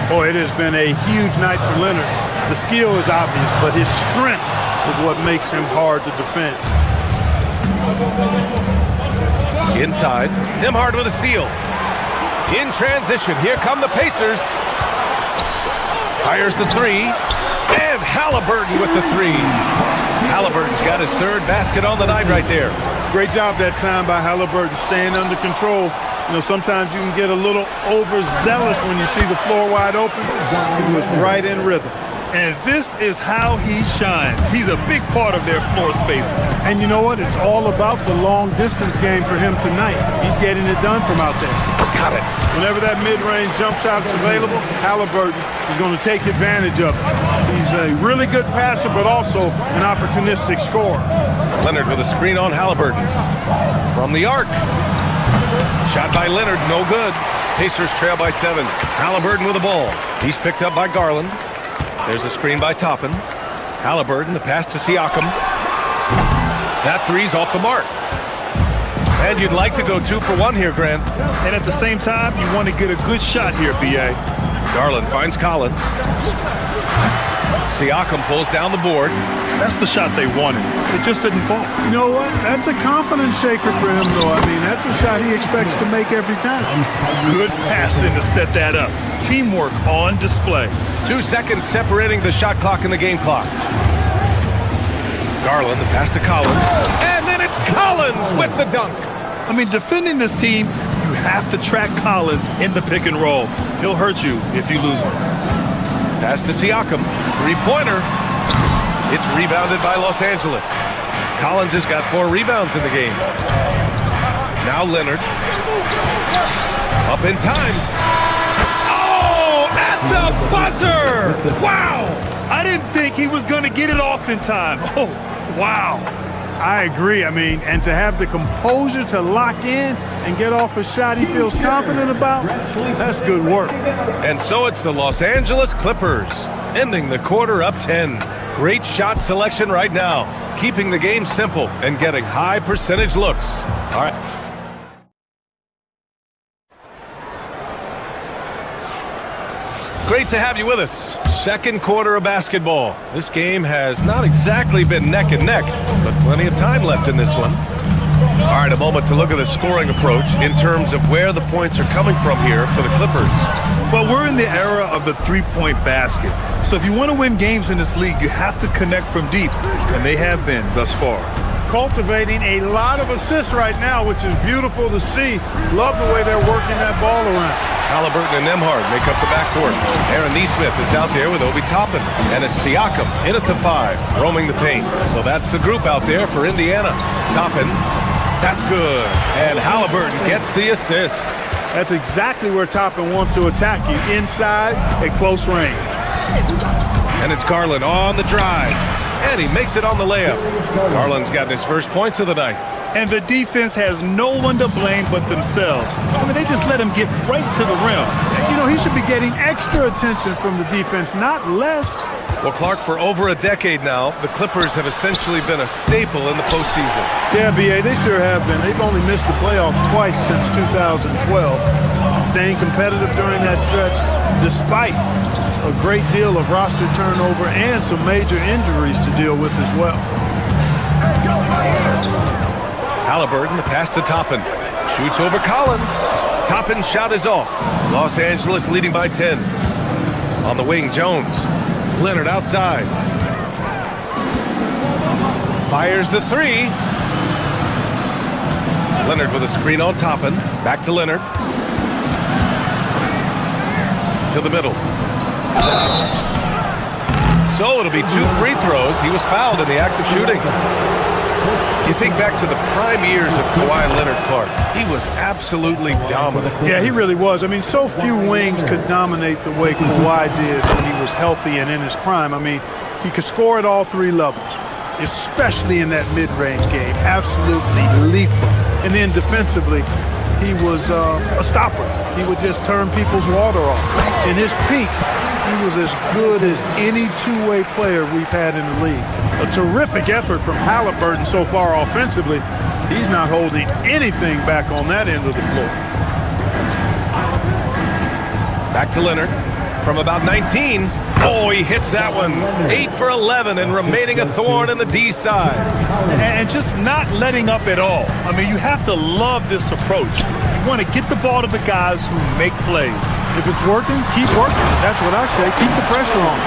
Boy, it has been a huge night for Leonard. The skill is obvious, but his strength is what makes him hard to defend. Inside. Nembhard with a steal. In transition. Here come the Pacers. Fires the three. And Halliburton with the three. Halliburton's got his third basket on the night right there. Great job that time by Halliburton, staying under control. You know, sometimes you can get a little overzealous when you see the floor wide open. He was right in rhythm. And this is how he shines. He's a big part of their floor space. And you know what? It's all about the long distance game for him tonight. He's getting it done from out there. Got it. Whenever that mid-range jump shot is available, Halliburton is going to take advantage of it. He's a really good passer, but also an opportunistic scorer. Leonard with a screen on Halliburton. From the arc. Shot by Leonard, no good. Pacers trail by 7. Halliburton with the ball. He's picked up by Garland. There's a screen by Toppin. Halliburton, the pass to Siakam. That three's off the mark. And you'd like to go 2 for 1 here, Grant. And at the same time, you want to get a good shot here, B.A. Garland finds Collins. Siakam pulls down the board. That's the shot they wanted. It just didn't fall. You know what? That's a confidence shaker for him, though. I mean, that's a shot he expects to make every time. Good passing to set that up. Teamwork on display. 2 seconds separating the shot clock and the game clock. Garland, the pass to Collins. And then it's Collins with the dunk. I mean, defending this team, you have to track Collins in the pick and roll. He'll hurt you if you lose him. Pass to Siakam. Three-pointer. It's rebounded by Los Angeles. Collins has got 4 rebounds in the game. Now Leonard. Up in time. Oh, at the buzzer! Wow! I didn't think he was going to get it off in time. Oh, wow. I agree. I mean, and to have the composure to lock in and get off a shot he feels confident about, that's good work. And so it's the Los Angeles Clippers, ending the quarter up 10. Great shot selection right now, keeping the game simple and getting high percentage looks. All right. Great to have you with us. Second quarter of basketball. This game has not exactly been neck and neck, but plenty of time left in this one. All right, a moment to look at the scoring approach in terms of where the points are coming from here for the Clippers. Well, we're in the era of the three-point basket. So if you want to win games in this league, you have to connect from deep, and they have been thus far. Cultivating a lot of assists right now, which is beautiful to see. Love the way they're working that ball around. Halliburton and Nembhard make up the backcourt. Aaron Nesmith is out there with Obi Toppin. And it's Siakam in at the 5, roaming the paint. So that's the group out there for Indiana. Toppin, that's good. And Halliburton gets the assist. That's exactly where Toppin wants to attack you, inside at close range. And it's Garland on the drive. And he makes it on the layup. Garland's got his first points of the night. And the defense has no one to blame but themselves. I mean, they just let him get right to the rim. You know, he should be getting extra attention from the defense, not less. Well, Clark, for over a decade now, the Clippers have essentially been a staple in the postseason. Yeah, B.A., they sure have been. They've only missed the playoffs twice since 2012. Staying competitive during that stretch, despite a great deal of roster turnover and some major injuries to deal with as well. Halliburton, the pass to Toppin. Shoots over Collins. Toppin's shot is off. Los Angeles leading by 10. On the wing, Jones. Leonard outside. Fires the 3. Leonard with a screen on Toppin. Back to Leonard. To the middle. So it'll be 2 free throws. He was fouled in the act of shooting. You think back to the prime years of Kawhi Leonard, Clark. He was absolutely dominant. Yeah, he really was. I mean, so few wings could dominate the way Kawhi did when he was healthy and in his prime. I mean, he could score at all 3 levels, especially in that mid-range game. Absolutely lethal. And then defensively, he was a stopper. He would just turn people's water off. In his peak, he was as good as any two-way player we've had in the league. A terrific effort from Halliburton so far offensively. He's not holding anything back on that end of the floor. Back to Leonard from about 19. Oh, he hits that one. 8 for 11 and remaining a thorn in the D side. And just not letting up at all. I mean, you have to love this approach. You want to get the ball to the guys who make plays. If it's working, keep working. That's what I say. Keep the pressure on.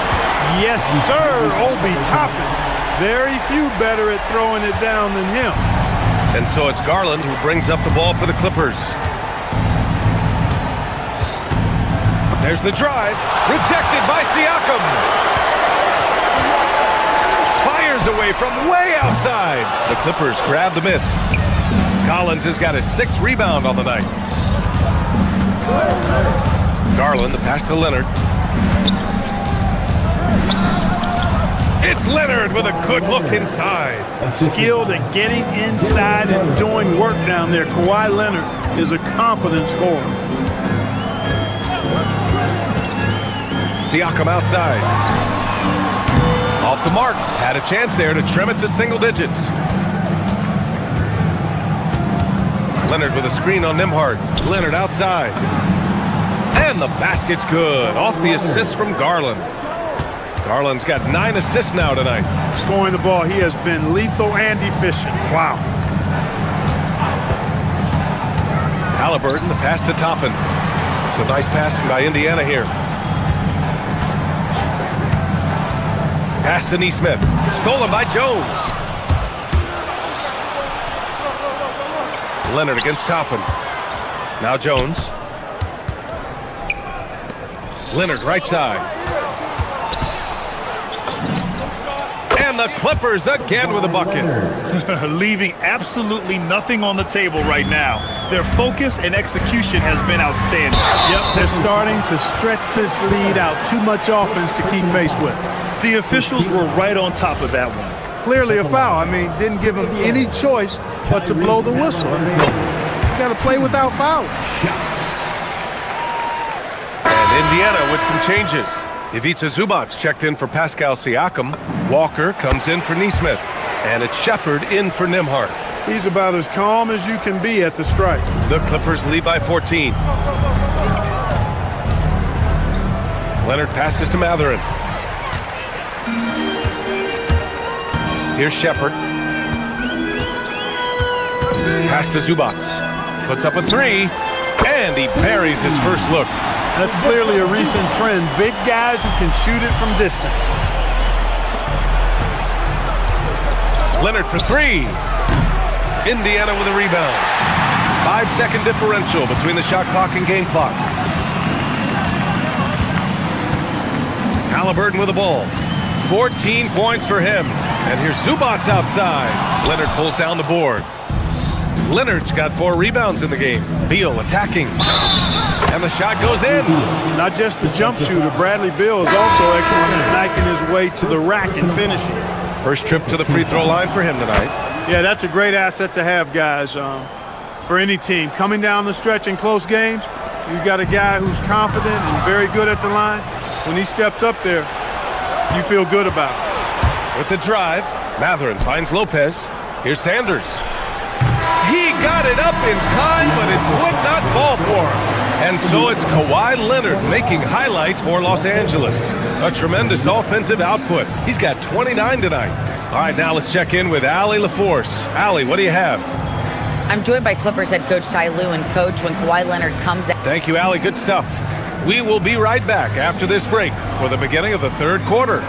Yes, sir. Obi Toppin. Very few better at throwing it down than him. And so it's Garland who brings up the ball for the Clippers. There's the drive. Rejected by Siakam. Fires away from way outside. The Clippers grab the miss. Collins has got his 6th rebound on the night. Garland, the pass to Leonard. It's Leonard with a good look inside. Skilled at getting inside and doing work down there. Kawhi Leonard is a confident scorer. Siakam outside. Off the mark. Had a chance there to trim it to single digits. Leonard with a screen on Nembhard. Leonard outside. And the basket's good. Off the assist from Garland. Garland's got 9 assists now tonight. Scoring the ball, he has been lethal and efficient. Wow. Halliburton, the pass to Toppin. So nice passing by Indiana here. Pass to Nesmith. Stolen by Jones. Leonard against Toppin. Now Jones. Leonard right side. And the Clippers again with a bucket. Leaving absolutely nothing on the table right now. Their focus and execution has been outstanding. Yep, they're starting to stretch this lead out. Too much offense to keep pace with. The officials were right on top of that one. Clearly a foul. I mean, didn't give them any choice but to blow the whistle. I mean, you got to play without fouling. And Indiana with some changes. Ivica Zubac checked in for Pascal Siakam. Walker comes in for Nesmith. And it's Shepherd in for Nembhard. He's about as calm as you can be at the strike. The Clippers lead by 14. Leonard passes to Matherin. Here's Shepherd. Pass to Zubac. Puts up a 3. And he buries his first look. That's clearly a recent trend. Big guys who can shoot it from distance. Leonard for 3. Indiana with a rebound. 5-second differential between the shot clock and game clock. Halliburton with the ball. 14 points for him. And here's Zubac outside. Leonard pulls down the board. Leonard's got 4 rebounds in the game. Beal attacking. And the shot goes in. Not just the jump shooter. Bradley Beal is also excellent at knifing his way to the rack and finishing. First trip to the free throw line for him tonight. Yeah, that's a great asset to have, guys, for any team. Coming down the stretch in close games, you've got a guy who's confident and very good at the line. When he steps up there, you feel good about it. With the drive, Matherin finds Lopez. Here's Sanders. He got it up in time, but it would not fall for him. And so it's Kawhi Leonard making highlights for Los Angeles. A tremendous offensive output. He's got 29 tonight. All right, now let's check in with Allie LaForce. Allie, what do you have? I'm joined by Clippers head coach Ty Lue, and coach, when Kawhi Leonard comes out. Thank you, Allie. Good stuff. We will be right back after this break for the beginning of the third quarter.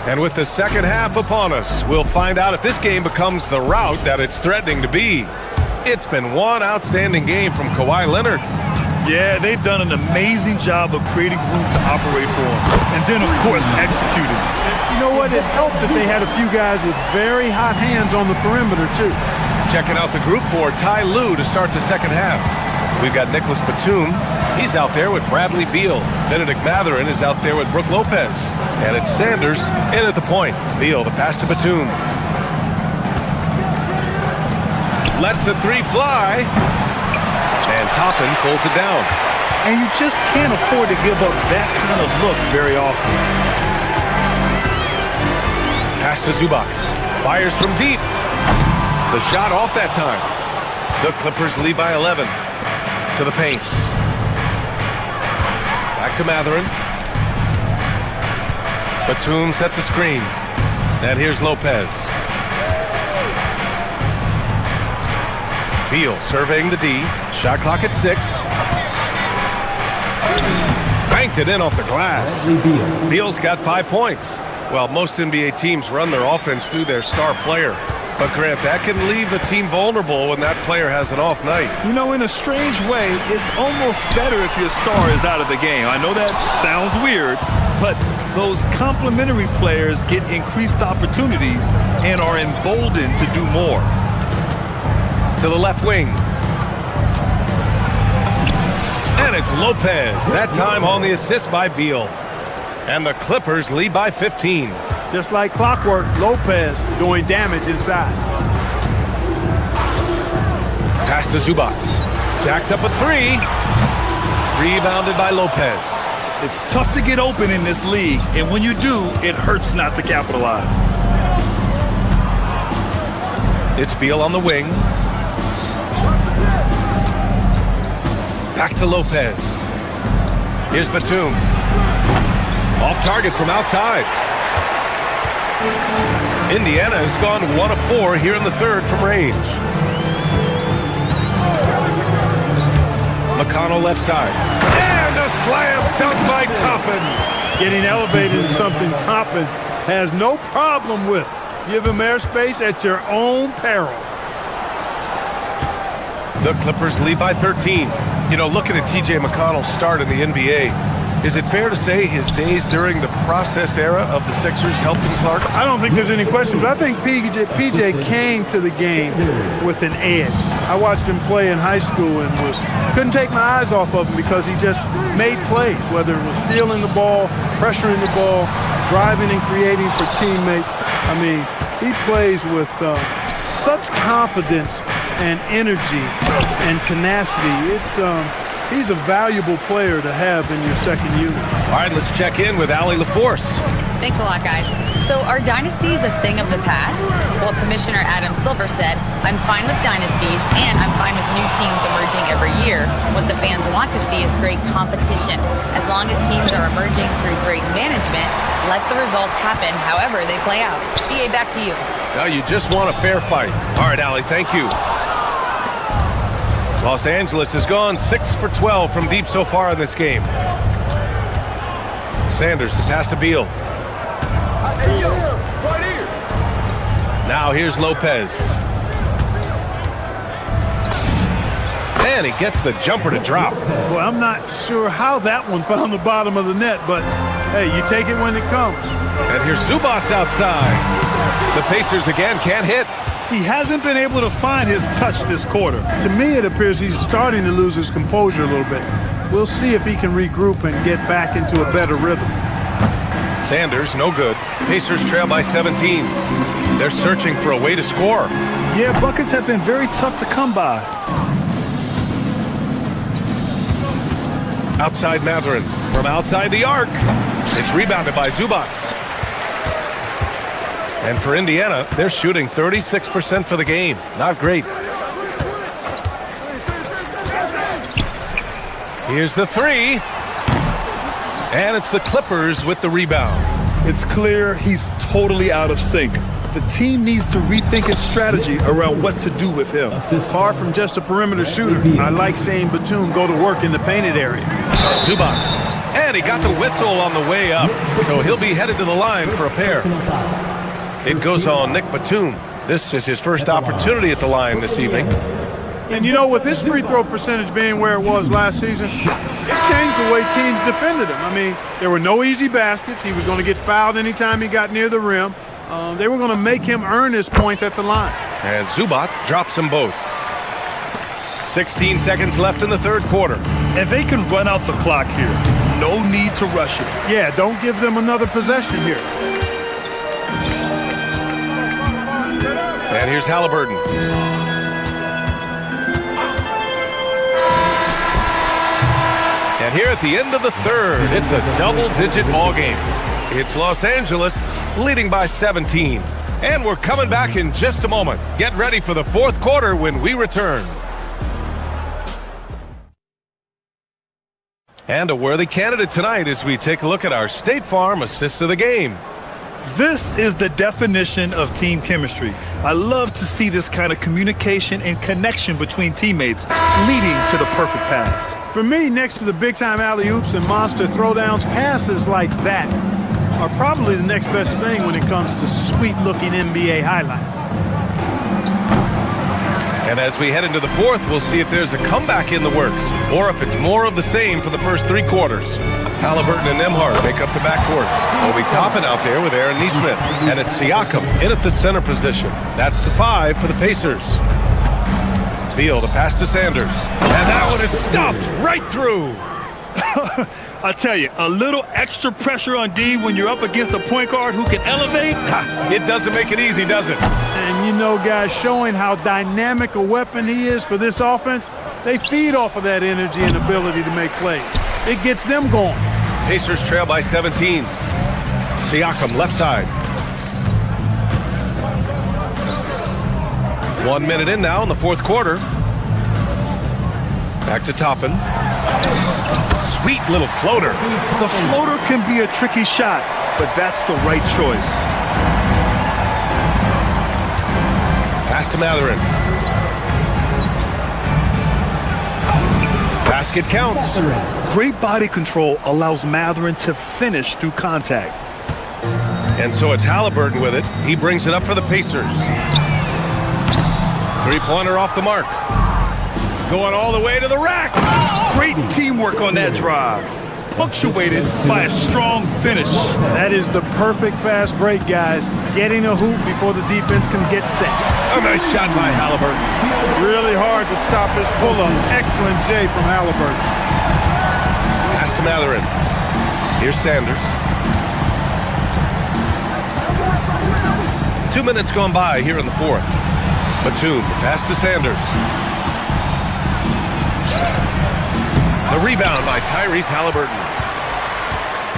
And with the second half upon us, we'll find out if this game becomes the rout that it's threatening to be. It's been one outstanding game from Kawhi Leonard. Yeah, they've done an amazing job of creating room to operate for him. And then, of course, executing. You know what? It helped that they had a few guys with very hot hands on the perimeter, too. Checking out the group for Ty Lue to start the second half. We've got Nicholas Batum. He's out there with Bradley Beal. Benedict Matherin is out there with Brook Lopez. And it's Sanders in at the point. Beal, the pass to Batum. Lets the 3 fly. And Toppin pulls it down. And you just can't afford to give up that kind of look very often. Pass to Zubac. Fires from deep. The shot off that time. The Clippers lead by 11. To the paint. Back to Matherin. Batum sets a screen. And here's Lopez. Beal surveying the D. Shot clock at 6. Banked it in off the glass. Beal's got 5 points. Well, most NBA teams run their offense through their star player. But, Grant, that can leave the team vulnerable when that player has an off night. You know, in a strange way, it's almost better if your star is out of the game. I know that sounds weird, but those complementary players get increased opportunities and are emboldened to do more. To the left wing. And it's Lopez, that time on the assist by Beal. And the Clippers lead by 15. Just like clockwork, Lopez doing damage inside. Pass to Zubac. Jacks up a 3. Rebounded by Lopez. It's tough to get open in this league, and when you do, it hurts not to capitalize. It's Beal on the wing. Back to Lopez. Here's Batum. Off target from outside. Indiana has gone 1 of 4 here in the third from range. McConnell left side. And a slam dunk by Toppin. Getting elevated is something Toppin has no problem with. Give him airspace at your own peril. The Clippers lead by 13. You know, looking at TJ McConnell's start in the NBA, is it fair to say his days during the process era of the Sixers helped him, Clark? I don't think there's any question, but I think PJ came to the game with an edge. I watched him play in high school and couldn't take my eyes off of him because he just made plays, whether it was stealing the ball, pressuring the ball, driving and creating for teammates. I mean, he plays with such confidence and energy and tenacity. He's a valuable player to have in your second unit. All right, let's check in with Allie LaForce. Thanks a lot, guys. So are dynasties a thing of the past? Well, Commissioner Adam Silver said, I'm fine with dynasties and I'm fine with new teams emerging every year. What the fans want to see is great competition. As long as teams are emerging through great management, let the results happen however they play out. BA, back to you. Now you just want a fair fight. All right, Allie, thank you. Los Angeles has gone 6 for 12 from deep so far in this game. Sanders, the pass to Beal. I see you. Right here. Now here's Lopez. And he gets the jumper to drop. Well, I'm not sure how that one found the bottom of the net, but hey, you take it when it comes. And here's Zubac outside. The Pacers again can't hit. He hasn't been able to find his touch this quarter. To me, it appears he's starting to lose his composure a little bit. We'll see if he can regroup and get back into a better rhythm. Sanders, no good. Pacers trail by 17. They're searching for a way to score. Yeah, buckets have been very tough to come by. Outside Mathurin. From outside the arc. It's rebounded by Zubac. And for Indiana, they're shooting 36% for the game. Not great. Here's the 3. And it's the Clippers with the rebound. It's clear he's totally out of sync. The team needs to rethink its strategy around what to do with him. Far from just a perimeter shooter, I like seeing Batum go to work in the painted area. Zubac. And he got the whistle on the way up, so he'll be headed to the line for a pair. It goes on Nick Batum. This is his first opportunity at the line this evening. And you know, with his free throw percentage being where it was last season, it changed the way teams defended him. I mean, there were no easy baskets. He was going to get fouled anytime he got near the rim. They were going to make him earn his points at the line. And Zubac drops them both. 16 seconds left in the third quarter. And they can run out the clock here. No need to rush it. Yeah, don't give them another possession here. And here's Halliburton. And here at the end of the third, it's a double-digit ball game. It's Los Angeles leading by 17. And we're coming back in just a moment. Get ready for the fourth quarter when we return. And a worthy candidate tonight as we take a look at our State Farm Assist of the Game. This is the definition of team chemistry. I love to see this kind of communication and connection between teammates leading to the perfect pass. For me, next to the big-time alley-oops and monster throwdowns, passes like that are probably the next best thing when it comes to sweet-looking NBA highlights. And as we head into the fourth, we'll see if there's a comeback in the works or if it's more of the same for the first 3 quarters. Halliburton and Nembhard make up the backcourt. Obi Toppin out there with Aaron Nesmith. And it's Siakam in at the center position. That's the 5 for the Pacers. Beal to pass to Sanders. And that one is stuffed right through. I tell you, a little extra pressure on D when you're up against a point guard who can elevate. It doesn't make it easy, does it? And you know, guys, showing how dynamic a weapon he is for this offense, they feed off of that energy and ability to make plays. It gets them going. Pacers trail by 17. Siakam left side. 1 minute in now in the fourth quarter. Back to Toppin. Sweet little floater. The floater can be a tricky shot, but that's the right choice. Pass to Mathurin. Basket counts. Great body control allows Mathurin to finish through contact. And so it's Halliburton with it. He brings it up for the Pacers. 3-pointer off the mark. Going all the way to the rack. Great teamwork on that drive. Punctuated by a strong finish. That is the perfect fast break, guys. Getting a hoop before the defense can get set. A nice shot by Halliburton. Really hard to stop this pull-up. Excellent J from Halliburton. Pass to Mathurin. Here's Sanders. 2 minutes gone by here in the fourth. Batum, pass to Sanders. The rebound by Tyrese Halliburton.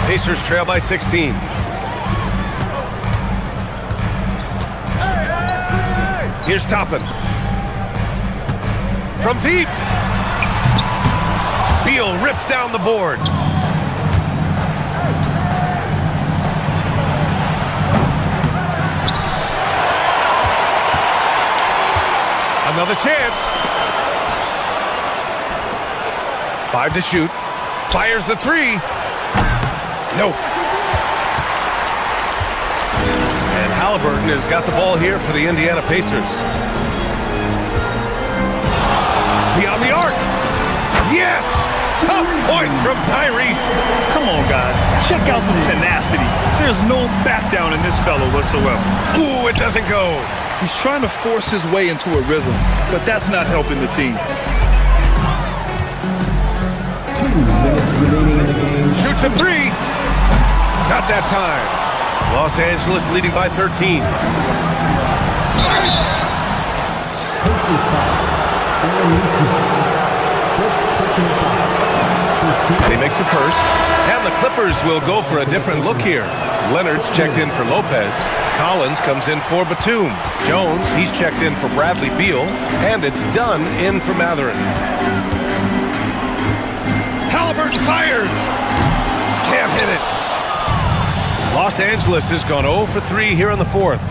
Pacers trail by 16. Here's Toppin. From deep. Beal rips down the board. Another chance. 5 to shoot. Fires the 3. Nope. And Halliburton has got the ball here for the Indiana Pacers. Beyond the arc. Yes! Tough point from Tyrese. Come on, guys. Check out the tenacity. There's no back down in this fellow whatsoever. Ooh, it doesn't go. He's trying to force his way into a rhythm, but that's not helping the team. 2 minutes remaining in the game. Shoots a 3. Not that time. Los Angeles leading by 13. He makes a first. And the Clippers will go for a different look here. Leonard's checked in for Lopez. Collins comes in for Batum. Jones, he's checked in for Bradley Beal. And it's Dunn in for Mathurin. Halliburton fires. Can't hit it. Los Angeles has gone 0 for 3 here in the fourth.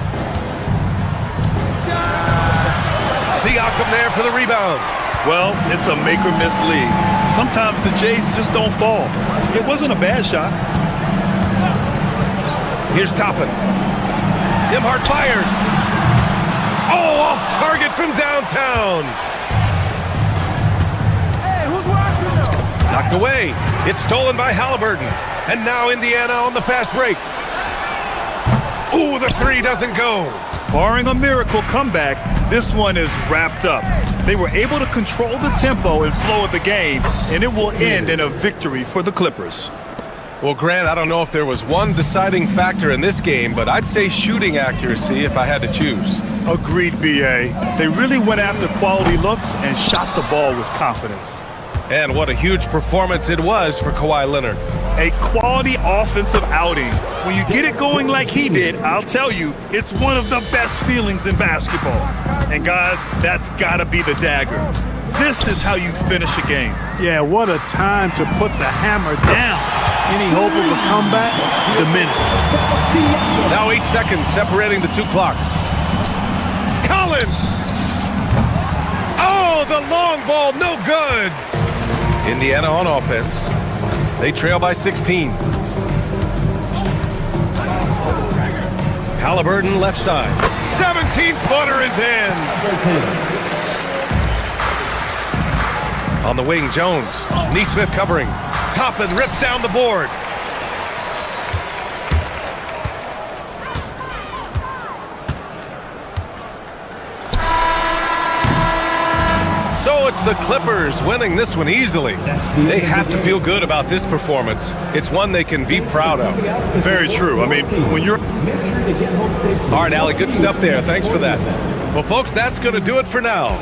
Siakam there for the rebound. Well, it's a make-or-miss league. Sometimes the Jays just don't fall. It wasn't a bad shot. Here's Toppin. Nembhard fires. Oh, off target from downtown. Hey, who's watching though? Knocked away. It's stolen by Halliburton. And now Indiana on the fast break. Ooh, the 3 doesn't go. Barring a miracle comeback, this one is wrapped up. They were able to control the tempo and flow of the game, and it will end in a victory for the Clippers. Well, Grant, I don't know if there was one deciding factor in this game, but I'd say shooting accuracy if I had to choose. Agreed, B.A. They really went after quality looks and shot the ball with confidence. And what a huge performance it was for Kawhi Leonard. A quality offensive outing. When you get it going like he did, I'll tell you, it's one of the best feelings in basketball. And guys, that's gotta be the dagger. This is how you finish a game. Yeah, what a time to put the hammer down. any hope of a comeback diminished. Now 8 seconds separating the two clocks. Collins! Oh, the long ball, no good! Indiana on offense. They trail by 16. Halliburton left side. 17-footer is in! On the wing, Jones. Neesmith covering. Toppin rips down the board. So it's the Clippers winning this one easily. They have to feel good about this performance. It's one they can be proud of. Very true. I mean, when you're... All right, Allie, good stuff there. Thanks for that. Well, folks, that's going to do it for now.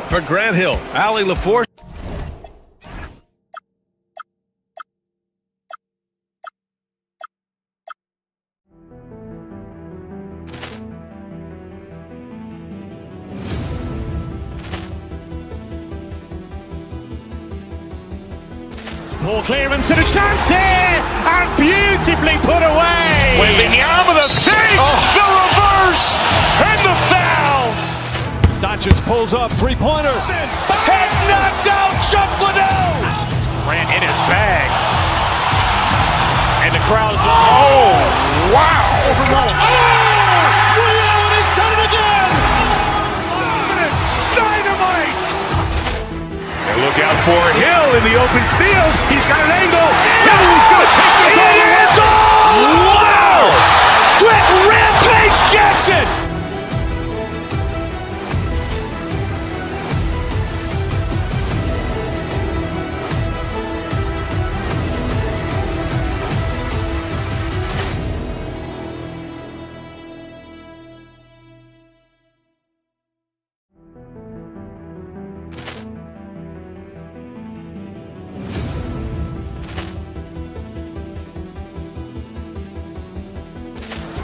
For Grant Hill, Allie LaForce. Ball clearance and a chance here, and beautifully put away. Wembanyama the fake, the reverse, and the foul. Doncic pulls up, three-pointer. Has knocked out Chuck Liddell. Grant in his bag. And the crowd is... Oh, wow. Ray Allen has done it again. Dynamite. And look out for Hill in the open field. He's got an angle. Now he's going to take this all the way. Wow. Quick Rampage Jackson.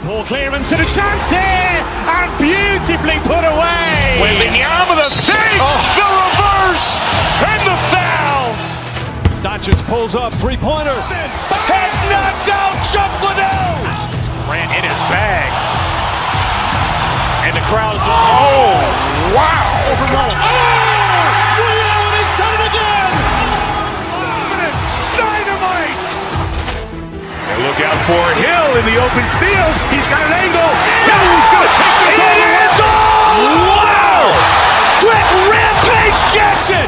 Ball clearance and a chance here, and beautifully put away. Wembanyama the fake, the reverse, and the foul. Doncic pulls up, three-pointer. Has knocked out Chuck Liddell. Grant in his bag. And the crowd is... Oh, wow. Ray Allen has done it again. Dynamite. And look out for Hill in the open field. He's got an angle. Now he's going to take this all the way. Wow. Quick Rampage Jackson.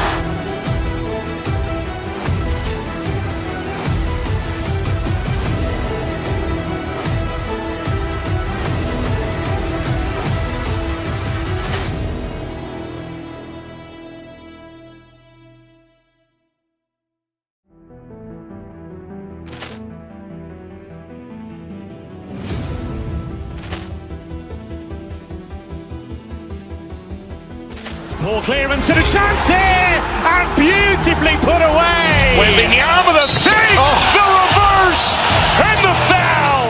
Ball clearance and a chance here, and beautifully put away. Wembanyama the fake, the reverse, and the foul.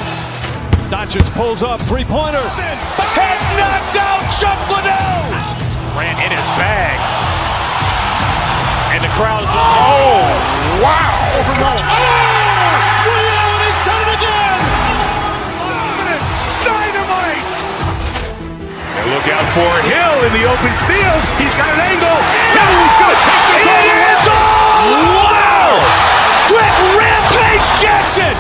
Doncic pulls up, three-pointer. Has knocked out Chuck Liddell. Grant in his bag. And the crowd is... Oh, wow. Ray Allen has done it again. Dynamite. And look out for Hill in the open field. He's got an angle. Now he's going to take this all the way. Wow. Quick Rampage Jackson.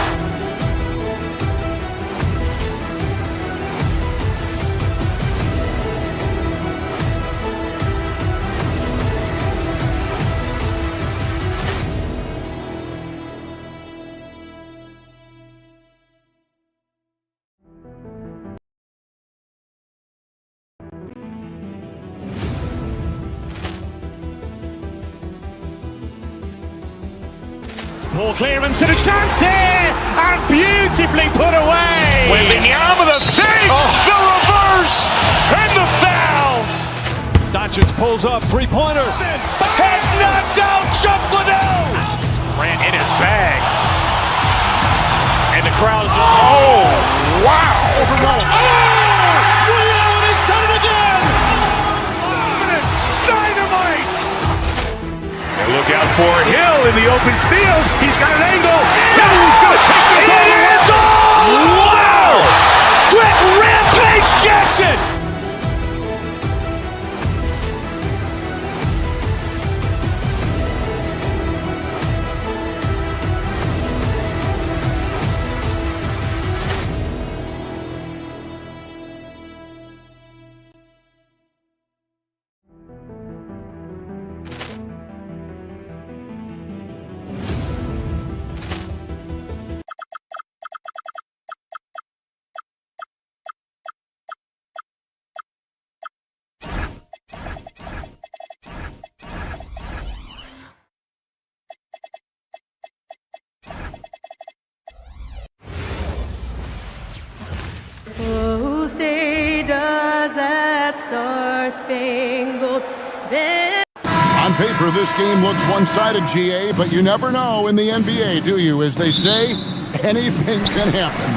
Ball clearance and a chance here, and beautifully put away. Wembanyama the fake, the reverse, and the foul. Doncic pulls up, three-pointer. Has knocked out Chuck Liddell. Grant in his bag. And the crowd is... Oh, wow. Ray Allen has done it again. Dynamite. And look look out for Hill in the open field. He's got an angle. He's going to take this all the way. Wow! Quick rampage Jackson! Oh, say does that star-spangled banner. On paper, this game looks one-sided, GA, but you never know in the NBA, do you? As they say, anything can happen.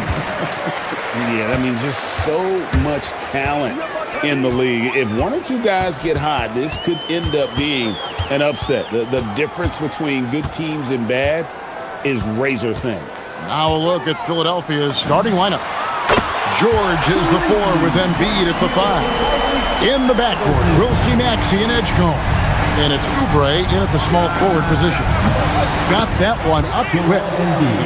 Yeah, that means just so much talent in the league. If one or two guys get hot, this could end up being an upset. The difference between good teams and bad is razor thin. Now a look at Philadelphia's starting lineup. George is the 4 with Embiid at the 5. In the backcourt, we'll see Maxey and Edgecombe. And it's Oubre in at the small forward position. Got that one up quick.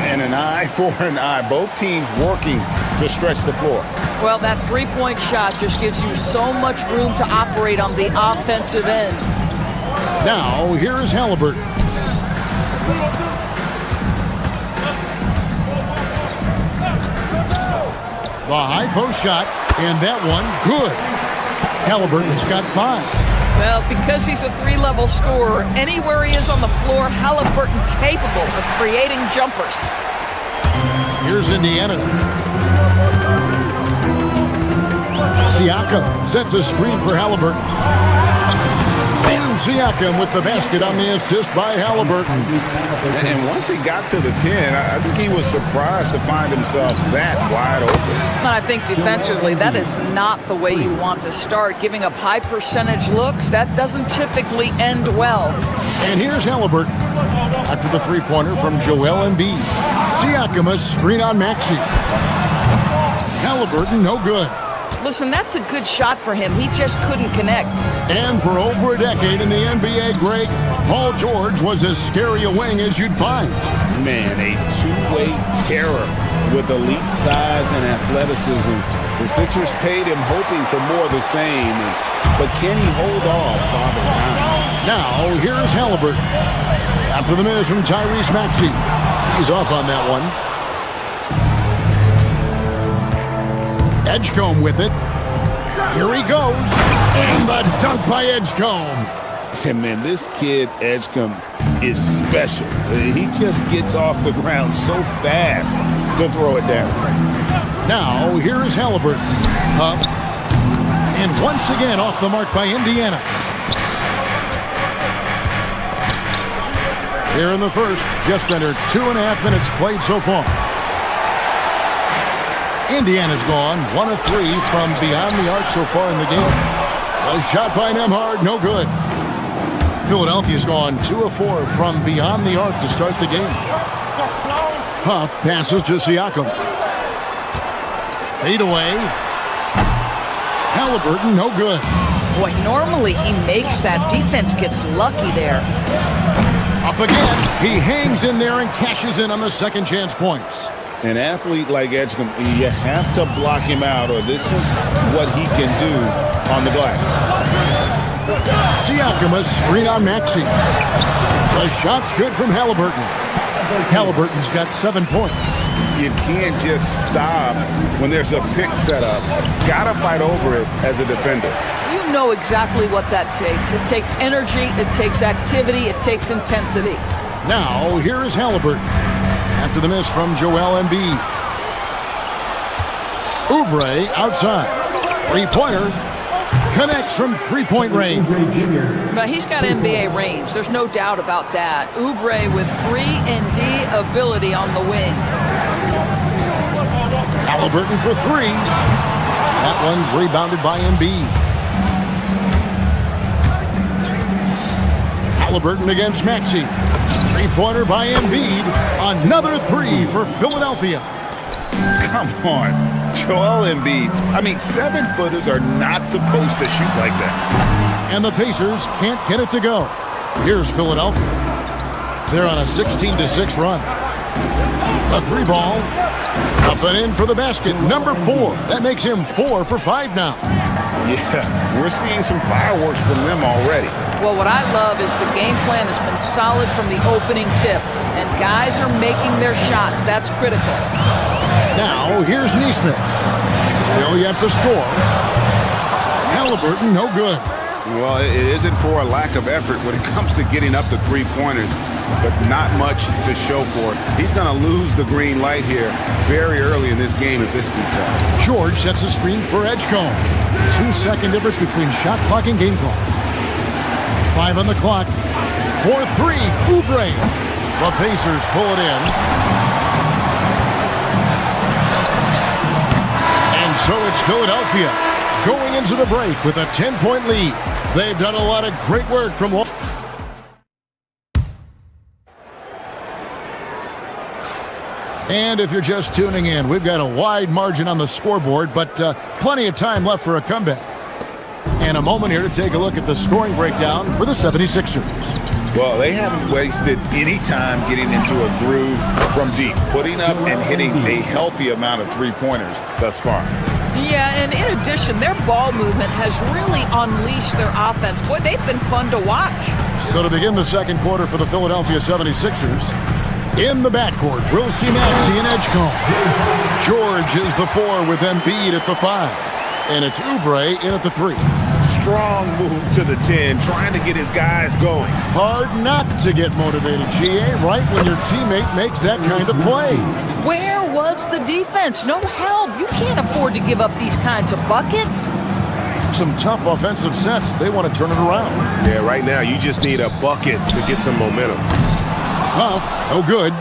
And an eye for an eye. Both teams working to stretch the floor. Well, that three-point shot just gives you so much room to operate on the offensive end. Now, here is Halliburton. The high post shot, and that one, good. Halliburton's got 5. Well, because he's a 3-level scorer, anywhere he is on the floor, Halliburton capable of creating jumpers. Here's Indiana. Siakam sets a screen for Halliburton. And Siakam with the basket on the assist by Halliburton. And once he got to the 10, I think he was surprised to find himself that wide open. I think defensively, that is not the way you want to start. Giving up high percentage looks, that doesn't typically end well. And here's Halliburton. After the three-pointer from Joel Embiid. Siakam a screen on Maxey. Halliburton, no good. Listen, that's a good shot for him. He just couldn't connect. And for over a decade in the NBA, Greg, Paul George was as scary a wing as you'd find. Man, a two-way terror with elite size and athleticism. The Sixers paid him hoping for more of the same, but can he hold off Father Time? Now, here's Halliburton. After the miss from Tyrese Maxey. He's off on that one. Edgecombe with it. Here he goes. And the dunk by Edgecombe. And man, this kid, Edgecombe, is special. He just gets off the ground so fast to throw it down. Now, here is Halliburton. Up. And once again off the mark by Indiana. Here in the first, just under 2.5 minutes played so far. Indiana's gone 1 of 3 from beyond the arc so far in the game. A shot by Nembhard, no good. Philadelphia's gone 2 of 4 from beyond the arc to start the game. Huff passes to Siakam. Fade away. Halliburton, no good. Boy, normally he makes that. Defense gets lucky there. Up again. He hangs in there and cashes in on the second chance points. An athlete like Edgecombe, you have to block him out, or this is what he can do on the glass. Siakam a screen on Maxey. The shot's good from Halliburton. Halliburton's got 7 points. You can't just stop when there's a pick set up. Gotta fight over it as a defender. You know exactly what that takes. It takes energy, it takes activity, it takes intensity. Now, here is Halliburton. After the miss from Joel Embiid. Oubre outside. Three-pointer. Connects from three-point range. But he's got NBA range. There's no doubt about that. Oubre with 3-and-D ability on the wing. Halliburton for 3. That one's rebounded by Embiid. Halliburton against Maxey. Three-pointer by Embiid. Another three for Philadelphia. Come on, Joel Embiid. I mean, 7-footers are not supposed to shoot like that. And the Pacers can't get it to go. Here's Philadelphia. They're on a 16-6 run. A three ball. Up and in for the basket. Number 4. That makes him 4 for 5 now. Yeah, we're seeing some fireworks from them already. Well, what I love is the game plan has been solid from the opening tip, and guys are making their shots. That's critical. Now, here's Neesmith. Still yet to score. Halliburton, no good. Well, it isn't for a lack of effort when it comes to getting up to three-pointers, but not much to show for it. He's going to lose the green light here very early in this game if this keeps up. George sets a screen for Edgecombe. 2-second difference between shot clock and game clock. 5 on the clock. 4-3, Oubre. The Pacers pull it in. And so it's Philadelphia going into the break with a 10-point lead. They've done a lot of great work from... And if you're just tuning in, we've got a wide margin on the scoreboard, but plenty of time left for a comeback. And a moment here to take a look at the scoring breakdown for the 76ers. Well, they haven't wasted any time getting into a groove from deep, putting up and hitting a healthy amount of three-pointers thus far. Yeah, and in addition, their ball movement has really unleashed their offense. Boy, they've been fun to watch. So to begin the second quarter for the Philadelphia 76ers, in the backcourt, we'll see Maxey and Edgecombe. George is the 4 with Embiid at the 5. And it's Oubre in at the 3. Strong move to the 10, trying to get his guys going. Hard not to get motivated, GA, right when your teammate makes that kind of play. Where was the defense? No help. You can't afford to give up these kinds of buckets. Some tough offensive sets. They want to turn it around. Yeah, right now you just need a bucket to get some momentum. Huff, no good.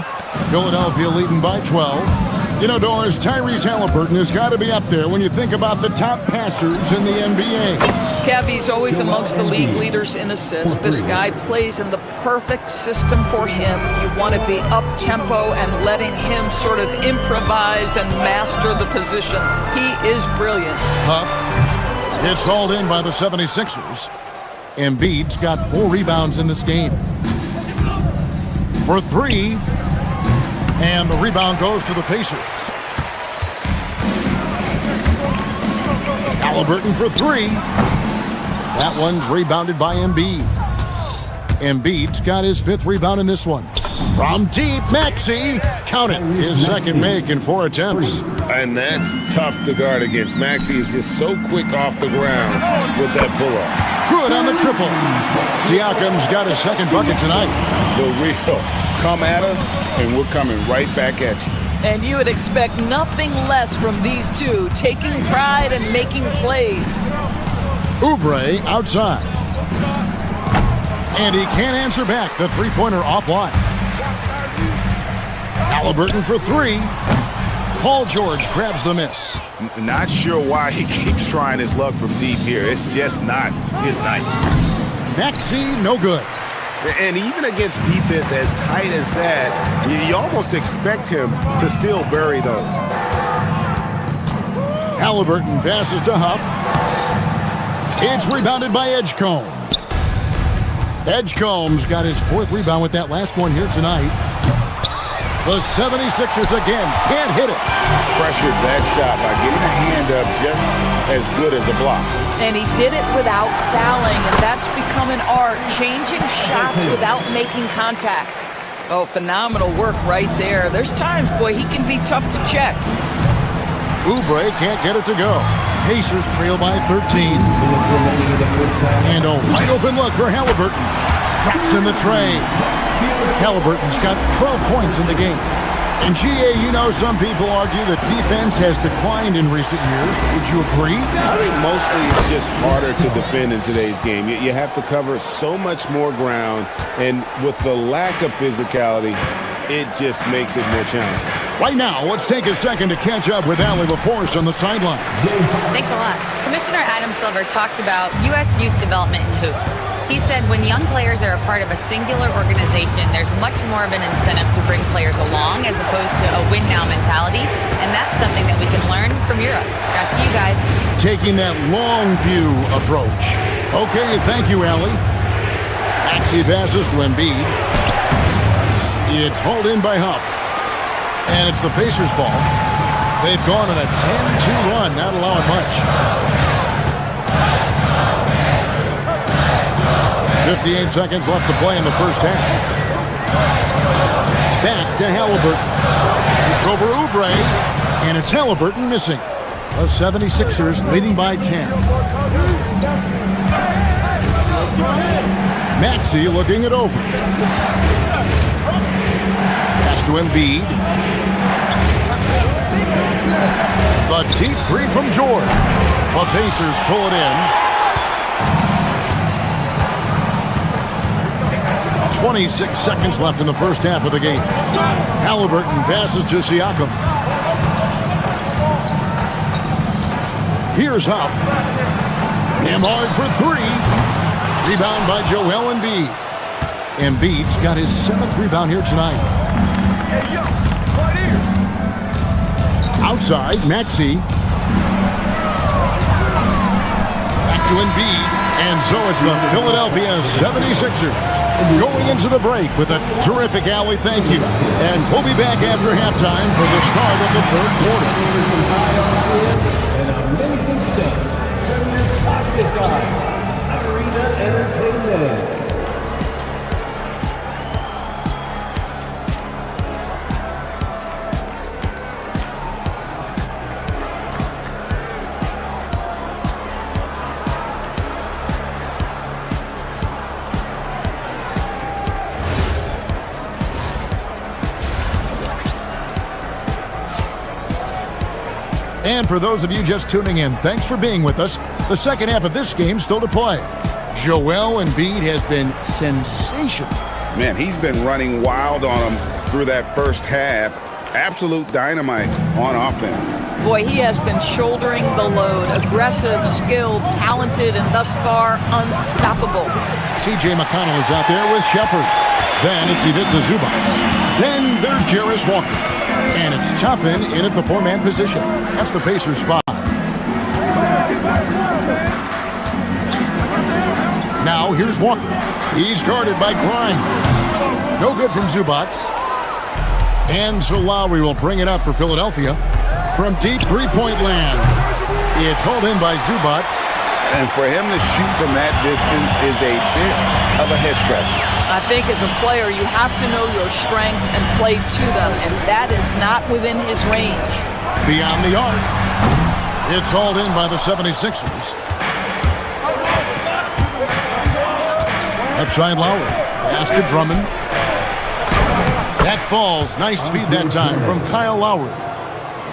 Philadelphia leading by 12. You know, Doris, Tyrese Halliburton has got to be up there when you think about the top passers in the NBA. Kevy's always amongst the league leaders in assists. This guy plays in the perfect system for him. You want to be up-tempo and letting him sort of improvise and master the position. He is brilliant. Huff gets hauled in by the 76ers. Embiid's got 4 rebounds in this game. For 3. And the rebound goes to the Pacers. Halliburton for 3. That one's rebounded by Embiid. Embiid's got his 5th rebound in this one. From deep, Maxey. Count it. His second make in 4 attempts. And that's tough to guard against. Maxey is just so quick off the ground with that pull-up. Good on the triple. Siakam's got his second bucket tonight. The real come at us, and we're coming right back at you. And you would expect nothing less from these two, taking pride and making plays. Oubre outside. And he can't answer back. The three-pointer offline. Halliburton for 3. Paul George grabs the miss. Not sure why he keeps trying his luck from deep here. It's just not his night. Maxey, no good. And even against defense as tight as that, you almost expect him to still bury those. Halliburton passes to Huff. It's rebounded by Edgecombe. Edgecombe's got his 4th rebound with that last one here tonight. The 76ers again can't hit it. Pressured that shot by getting a hand up just as good as a block. And he did it without fouling, and that's become an art, changing shots without making contact. Oh, phenomenal work right there. There's times, boy, he can be tough to check. Oubre can't get it to go. Pacers trail by 13. And a wide open look for Halliburton. Drops in the tray. Halliburton's got 12 points in the game. And GA, you know, some people argue that defense has declined in recent years. Would you agree? I think mostly it's just harder to defend in today's game. You have to cover so much more ground, and with the lack of physicality, it just makes it more challenging. Right now, let's take a second to catch up with Allie LaForce on the sideline. Thanks a lot. Commissioner Adam Silver talked about U.S. youth development in hoops. He said when young players are a part of a singular organization, there's much more of an incentive to bring players along as opposed to a win-now mentality, and that's something that we can learn from Europe. Back to you guys. Taking that long view approach. Okay, thank you, Allie. Maxey passes to Embiid. It's hauled in by Huff. And it's the Pacers' ball. They've gone on a 10-2 run, not allowing much. 58 seconds left to play in the first half. Back to Halliburton. It's over Oubre, and it's Halliburton missing. The 76ers leading by 10. Maxey looking it over. Pass to Embiid. The deep three from George. The Pacers pull it in. 26 seconds left in the first half of the game. Halliburton passes to Siakam. Here's Huff. Hard for three. Rebound by Joel Embiid. Embiid's got his 7th rebound here tonight. Outside, Maxey. Back to Embiid. And so it's the Philadelphia 76ers going into the break with a terrific alley. Thank you. And we'll be back after halftime for the start of the third quarter. An amazing stuff from your pocket guy, Arena Entertainment. And for those of you just tuning in, thanks for being with us. The second half of this game still to play. Joel Embiid has been sensational. Man, he's been running wild on him through that first half. Absolute dynamite on offense. Boy, he has been shouldering the load. Aggressive, skilled, talented, and thus far, unstoppable. TJ McConnell is out there with Shepard. Then it's Ivica Zubac. Then there's Jarris Walker. And it's Toppin in at the 4-man position. That's the Pacers' 5. Now here's Walker. He's guarded by Grimes. No good from Zubac. And so Lowry will bring it up for Philadelphia from deep three-point land. It's hauled in by Zubac. And for him to shoot from that distance is a bit of a head scratcher. I think as a player, you have to know your strengths and play to them, and that is not within his range. Beyond the arc. It's hauled in by the 76ers. Left side Lowry. Pass to Drummond. That falls. Nice feed that time from Kyle Lowry.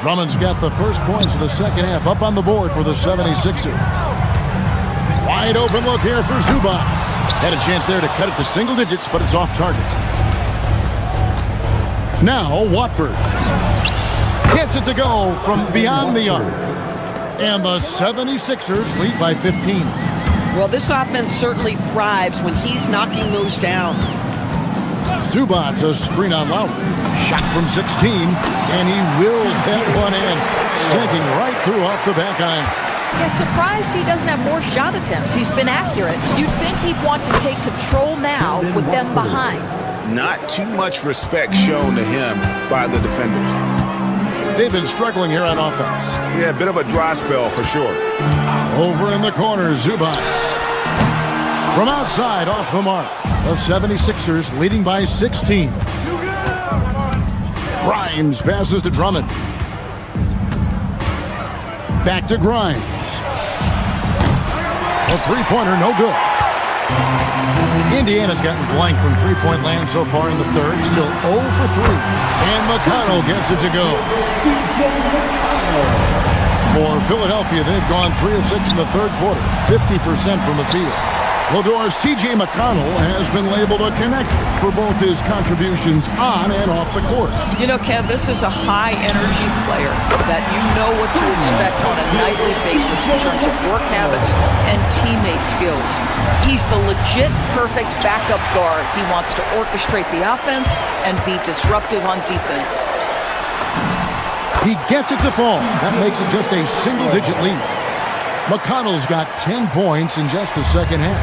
Drummond's got the first points of the second half up on the board for the 76ers. Wide open look here for Zubac. Had a chance there to cut it to single digits, but it's off target. Now Watford gets it to go from beyond the arc. And the 76ers lead by 15. Well, this offense certainly thrives when he's knocking those down. Zubac, a screen on Lowry. Shot from 16, and he wills that one in. Sinking right through off the back iron. Yeah, surprised he doesn't have more shot attempts. He's been accurate. You'd think he'd want to take control now with them behind. Not too much respect shown to him by the defenders. They've been struggling here on offense. Yeah, a bit of a dry spell for sure. Over in the corner, Zubac. From outside, off the mark. The 76ers leading by 16. Grimes passes to Drummond. Back to Grimes. A three-pointer, no good. Indiana's gotten blank from three-point land so far in the third. Still 0 for 3. And McConnell gets it to go. For Philadelphia, they've gone 3 of 6 in the third quarter. 50% from the field. Lador's T.J. McConnell has been labeled a connector for both his contributions on and off the court. You know, Kev, this is a high-energy player that you know what to expect on a nightly basis in terms of work habits and teammate skills. He's the legit perfect backup guard. He wants to orchestrate the offense and be disruptive on defense. He gets it to fall. That makes it just a single-digit lead. McConnell's got 10 points in just the second half.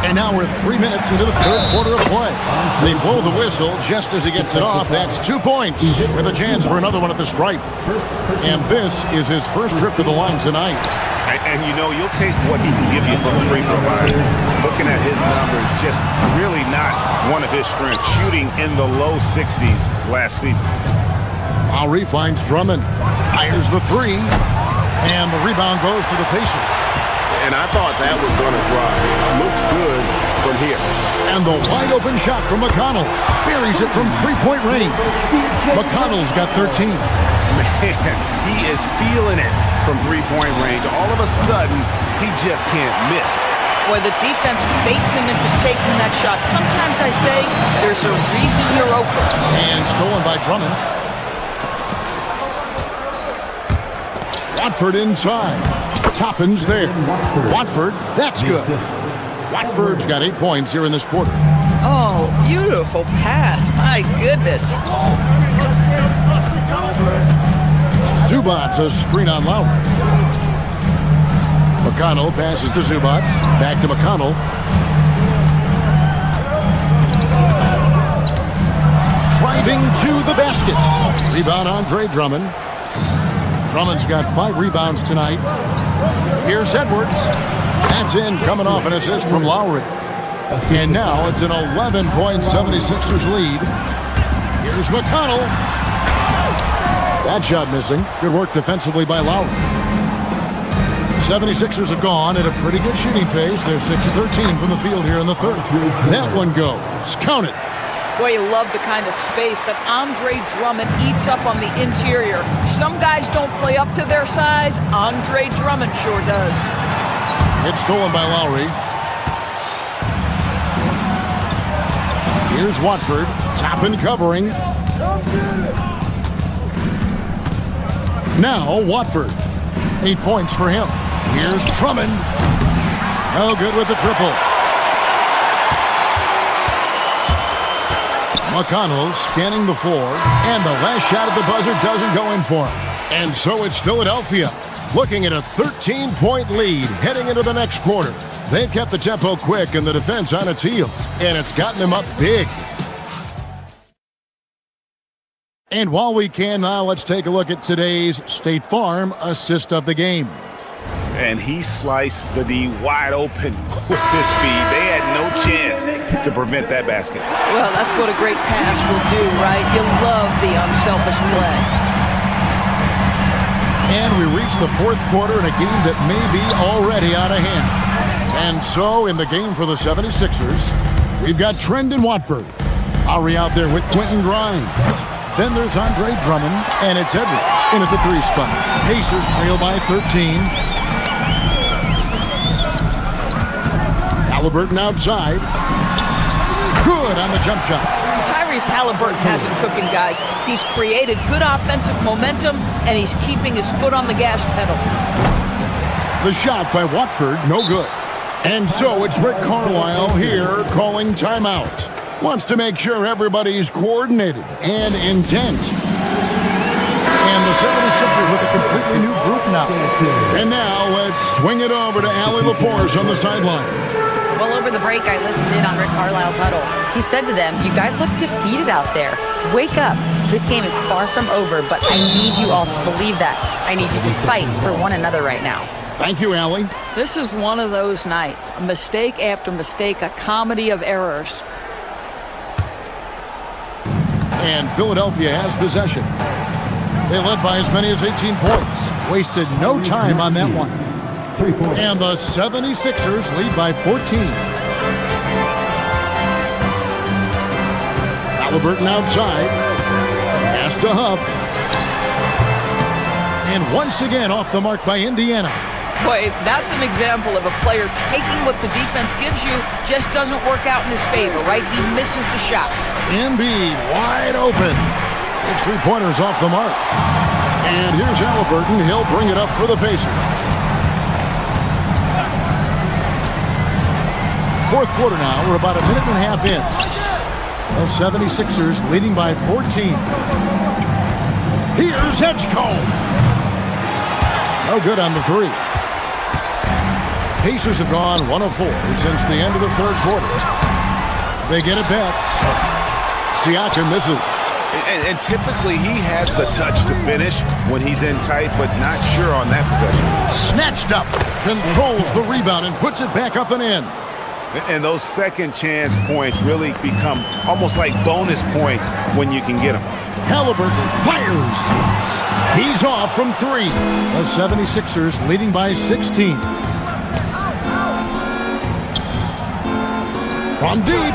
And now we're 3 minutes into the third quarter of play. They blow the whistle just as he gets it off. That's 2 points with a chance for another one at the stripe. And this is his first trip to the line tonight. And you know, you'll take what he can give you from the free throw line. Looking at his numbers, just really not one of his strengths. Shooting in the low 60s last season. Lowry finds Drummond, fires the three, and the rebound goes to the Pacers. And I thought that was going to drop. It looked good from here. And the wide open shot from McConnell buries it from three-point range. McConnell's got 13. Man, he is feeling it from three-point range. All of a sudden, he just can't miss. Boy, the defense baits him into taking that shot. Sometimes I say there's a reason you're open. And stolen by Drummond. Watford inside. Toppin's there. Watford, that's good. Watford's got 8 points here in this quarter. Oh, beautiful pass. My goodness. Zubats a screen on Lowry. McConnell passes to Zubats. Back to McConnell. Driving to the basket. Rebound Andre Drummond. Drummond's got 5 rebounds tonight. Here's Edwards. That's in, coming off an assist from Lowry. And now it's an 11-point 76ers lead. Here's McConnell. That shot missing. Good work defensively by Lowry. 76ers have gone at a pretty good shooting pace. They're 6-13 from the field here in the third. That one goes. Count it. Boy, you love the kind of space that Andre Drummond eats up on the interior. Some guys don't play up to their size. Andre Drummond sure does. It's stolen by Lowry. Here's Watford. Toppin covering. Now Watford. 8 points for him. Here's Drummond. No good with the triple. McConnell scanning the floor, and the last shot at the buzzer doesn't go in for him. And so it's Philadelphia looking at a 13-point lead heading into the next quarter. They've kept the tempo quick and the defense on its heels, and it's gotten them up big. And while we can now, let's take a look at today's State Farm assist of the game. And he sliced the D wide open with his speed. They had no chance to prevent that basket. Well, that's what a great pass will do, right? You love the unselfish play. And we reach the fourth quarter in a game that may be already out of hand. And so, in the game for the 76ers, we've got Trendon Watford. Lowry out there with Quentin Grimes. Then there's Andre Drummond, and it's Edwards in at the 3 spot. Pacers trail by 13. Halliburton outside. Good on the jump shot. Tyrese Halliburton has it cooking, guys. He's created good offensive momentum, and he's keeping his foot on the gas pedal. The shot by Watford, no good. And so it's Rick Carlisle here calling timeout. Wants to make sure everybody's coordinated and intent. And the 76ers with a completely new group now. And now let's swing it over to Allie LaForce on the sideline. Well, over the break, I listened in on Rick Carlisle's huddle. He said to them, "You guys look defeated out there. Wake up. This game is far from over, but I need you all to believe that. I need you to fight for one another right now." Thank you, Allie. This is one of those nights. Mistake after mistake, a comedy of errors. And Philadelphia has possession. They led by as many as 18 points. Wasted no time on that one. 3 points. And the 76ers lead by 14. Halliburton outside. Pass to Huff. And once again off the mark by Indiana. Boy, that's an example of a player taking what the defense gives you, just doesn't work out in his favor, right? He misses the shot. Embiid wide open. His three-pointer's off the mark. And here's Halliburton. He'll bring it up for the Pacers. Fourth quarter now. We're about a minute and a half in. The 76ers leading by 14. Here's Edgecombe. No good on the three. Pacers have gone 1 of 4 since the end of the third quarter. They get it back. Siakam misses. And typically he has the touch to finish when he's in tight, but not sure on that possession. Snatched up. Controls the rebound and puts it back up and in. And those second chance points really become almost like bonus points when you can get them. Halliburton fires. He's off from 3. The 76ers leading by 16. From deep.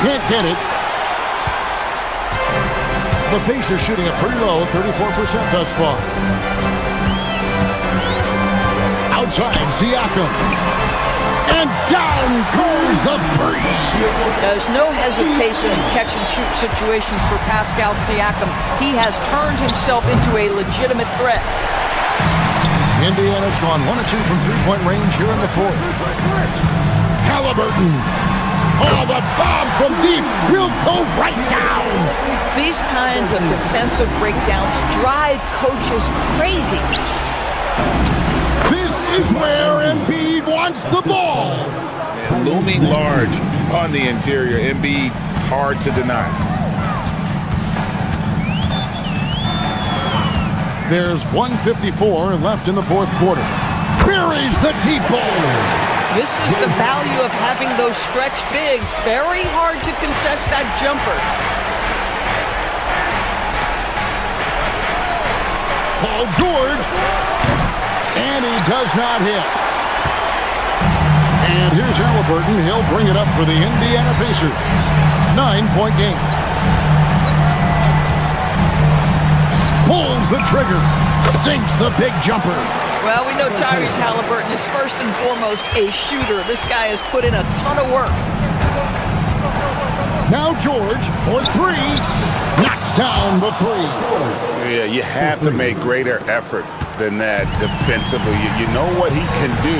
Can't get it. The Pacers shooting a pretty low 34% thus far. Outside, Siakam. And down goes the three. There's no hesitation in catch-and-shoot situations for Pascal Siakam. He has turned himself into a legitimate threat. Indiana's gone 1 of 2 from three-point range here in the fourth. Halliburton. Oh, the bomb from deep will go right down. These kinds of defensive breakdowns drive coaches crazy. This is where Embiid wants the ball. And looming large on the interior. Embiid, hard to deny. There's 1:54 left in the fourth quarter. Buries the deep ball. This is the value of having those stretch bigs. Very hard to contest that jumper. Paul George. And he does not hit. And here's Halliburton. He'll bring it up for the Indiana Pacers. 9-point game. Pulls the trigger. Sinks the big jumper. Well, we know Tyrese Halliburton is first and foremost a shooter. This guy has put in a ton of work. Now George for 3. Knocks down the 3. Yeah, you have to make greater effort than that defensively. You know what he can do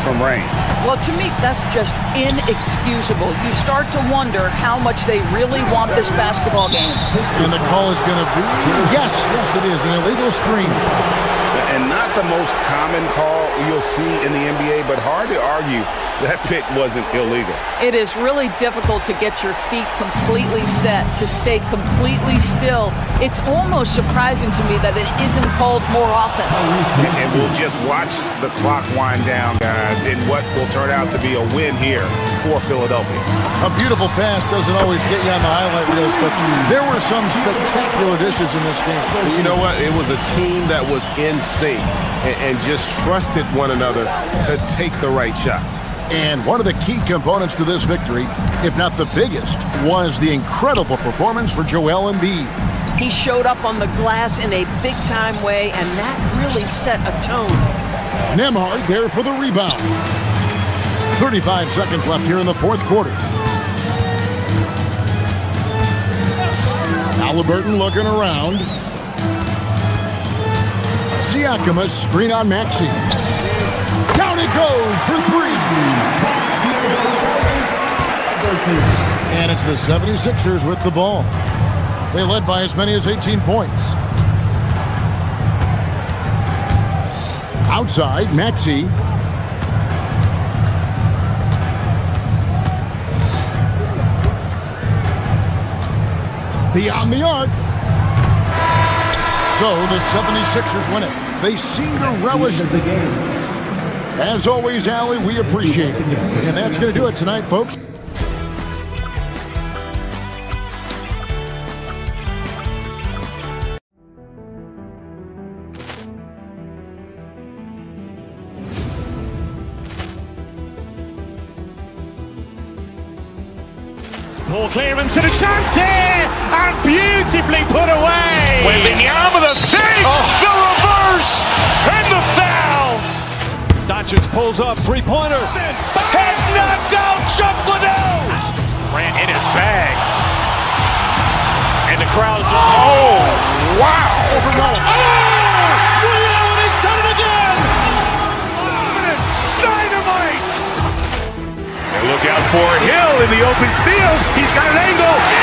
from range. Well, to me, that's just inexcusable. You start to wonder how much they really want this basketball game. And the call is going to be, yes, it is, an illegal screen. And not the most common call you'll see in the NBA, but hard to argue that pick wasn't illegal. It is really difficult to get your feet completely set, to stay completely still. It's almost surprising to me that it isn't called more often. And we'll just watch the clock wind down, guys, in what will turn out to be a win here for Philadelphia. A beautiful pass doesn't always get you on the highlight reels, but there were some spectacular dishes in this game. You know what? It was a team that was in sync and just trusted one another to take the right shots. And one of the key components to this victory, if not the biggest, was the incredible performance for Joel Embiid. He showed up on the glass in a big-time way, and that really set a tone. Nembhard there for the rebound. 35 seconds left here in the fourth quarter. Halliburton looking around. Siakam, a screen on Maxey. Down it goes for 3. And it's the 76ers with the ball. They led by as many as 18 points. Outside, Maxey. Beyond the arc. So the 76ers win it. They seem to relish it. As always, Allie, we appreciate it. And that's going to do it tonight, folks. Ball clearance and a chance here, and beautifully put away. Wembanyama the fake, the reverse, and the foul. pulls up, three-pointer. Has knocked out Chuck Liddell. Ran in his bag. And the crowd is... Oh, wow. overruled. He's done it again. Dynamite. And look out for Hill in the open field. He's got an angle.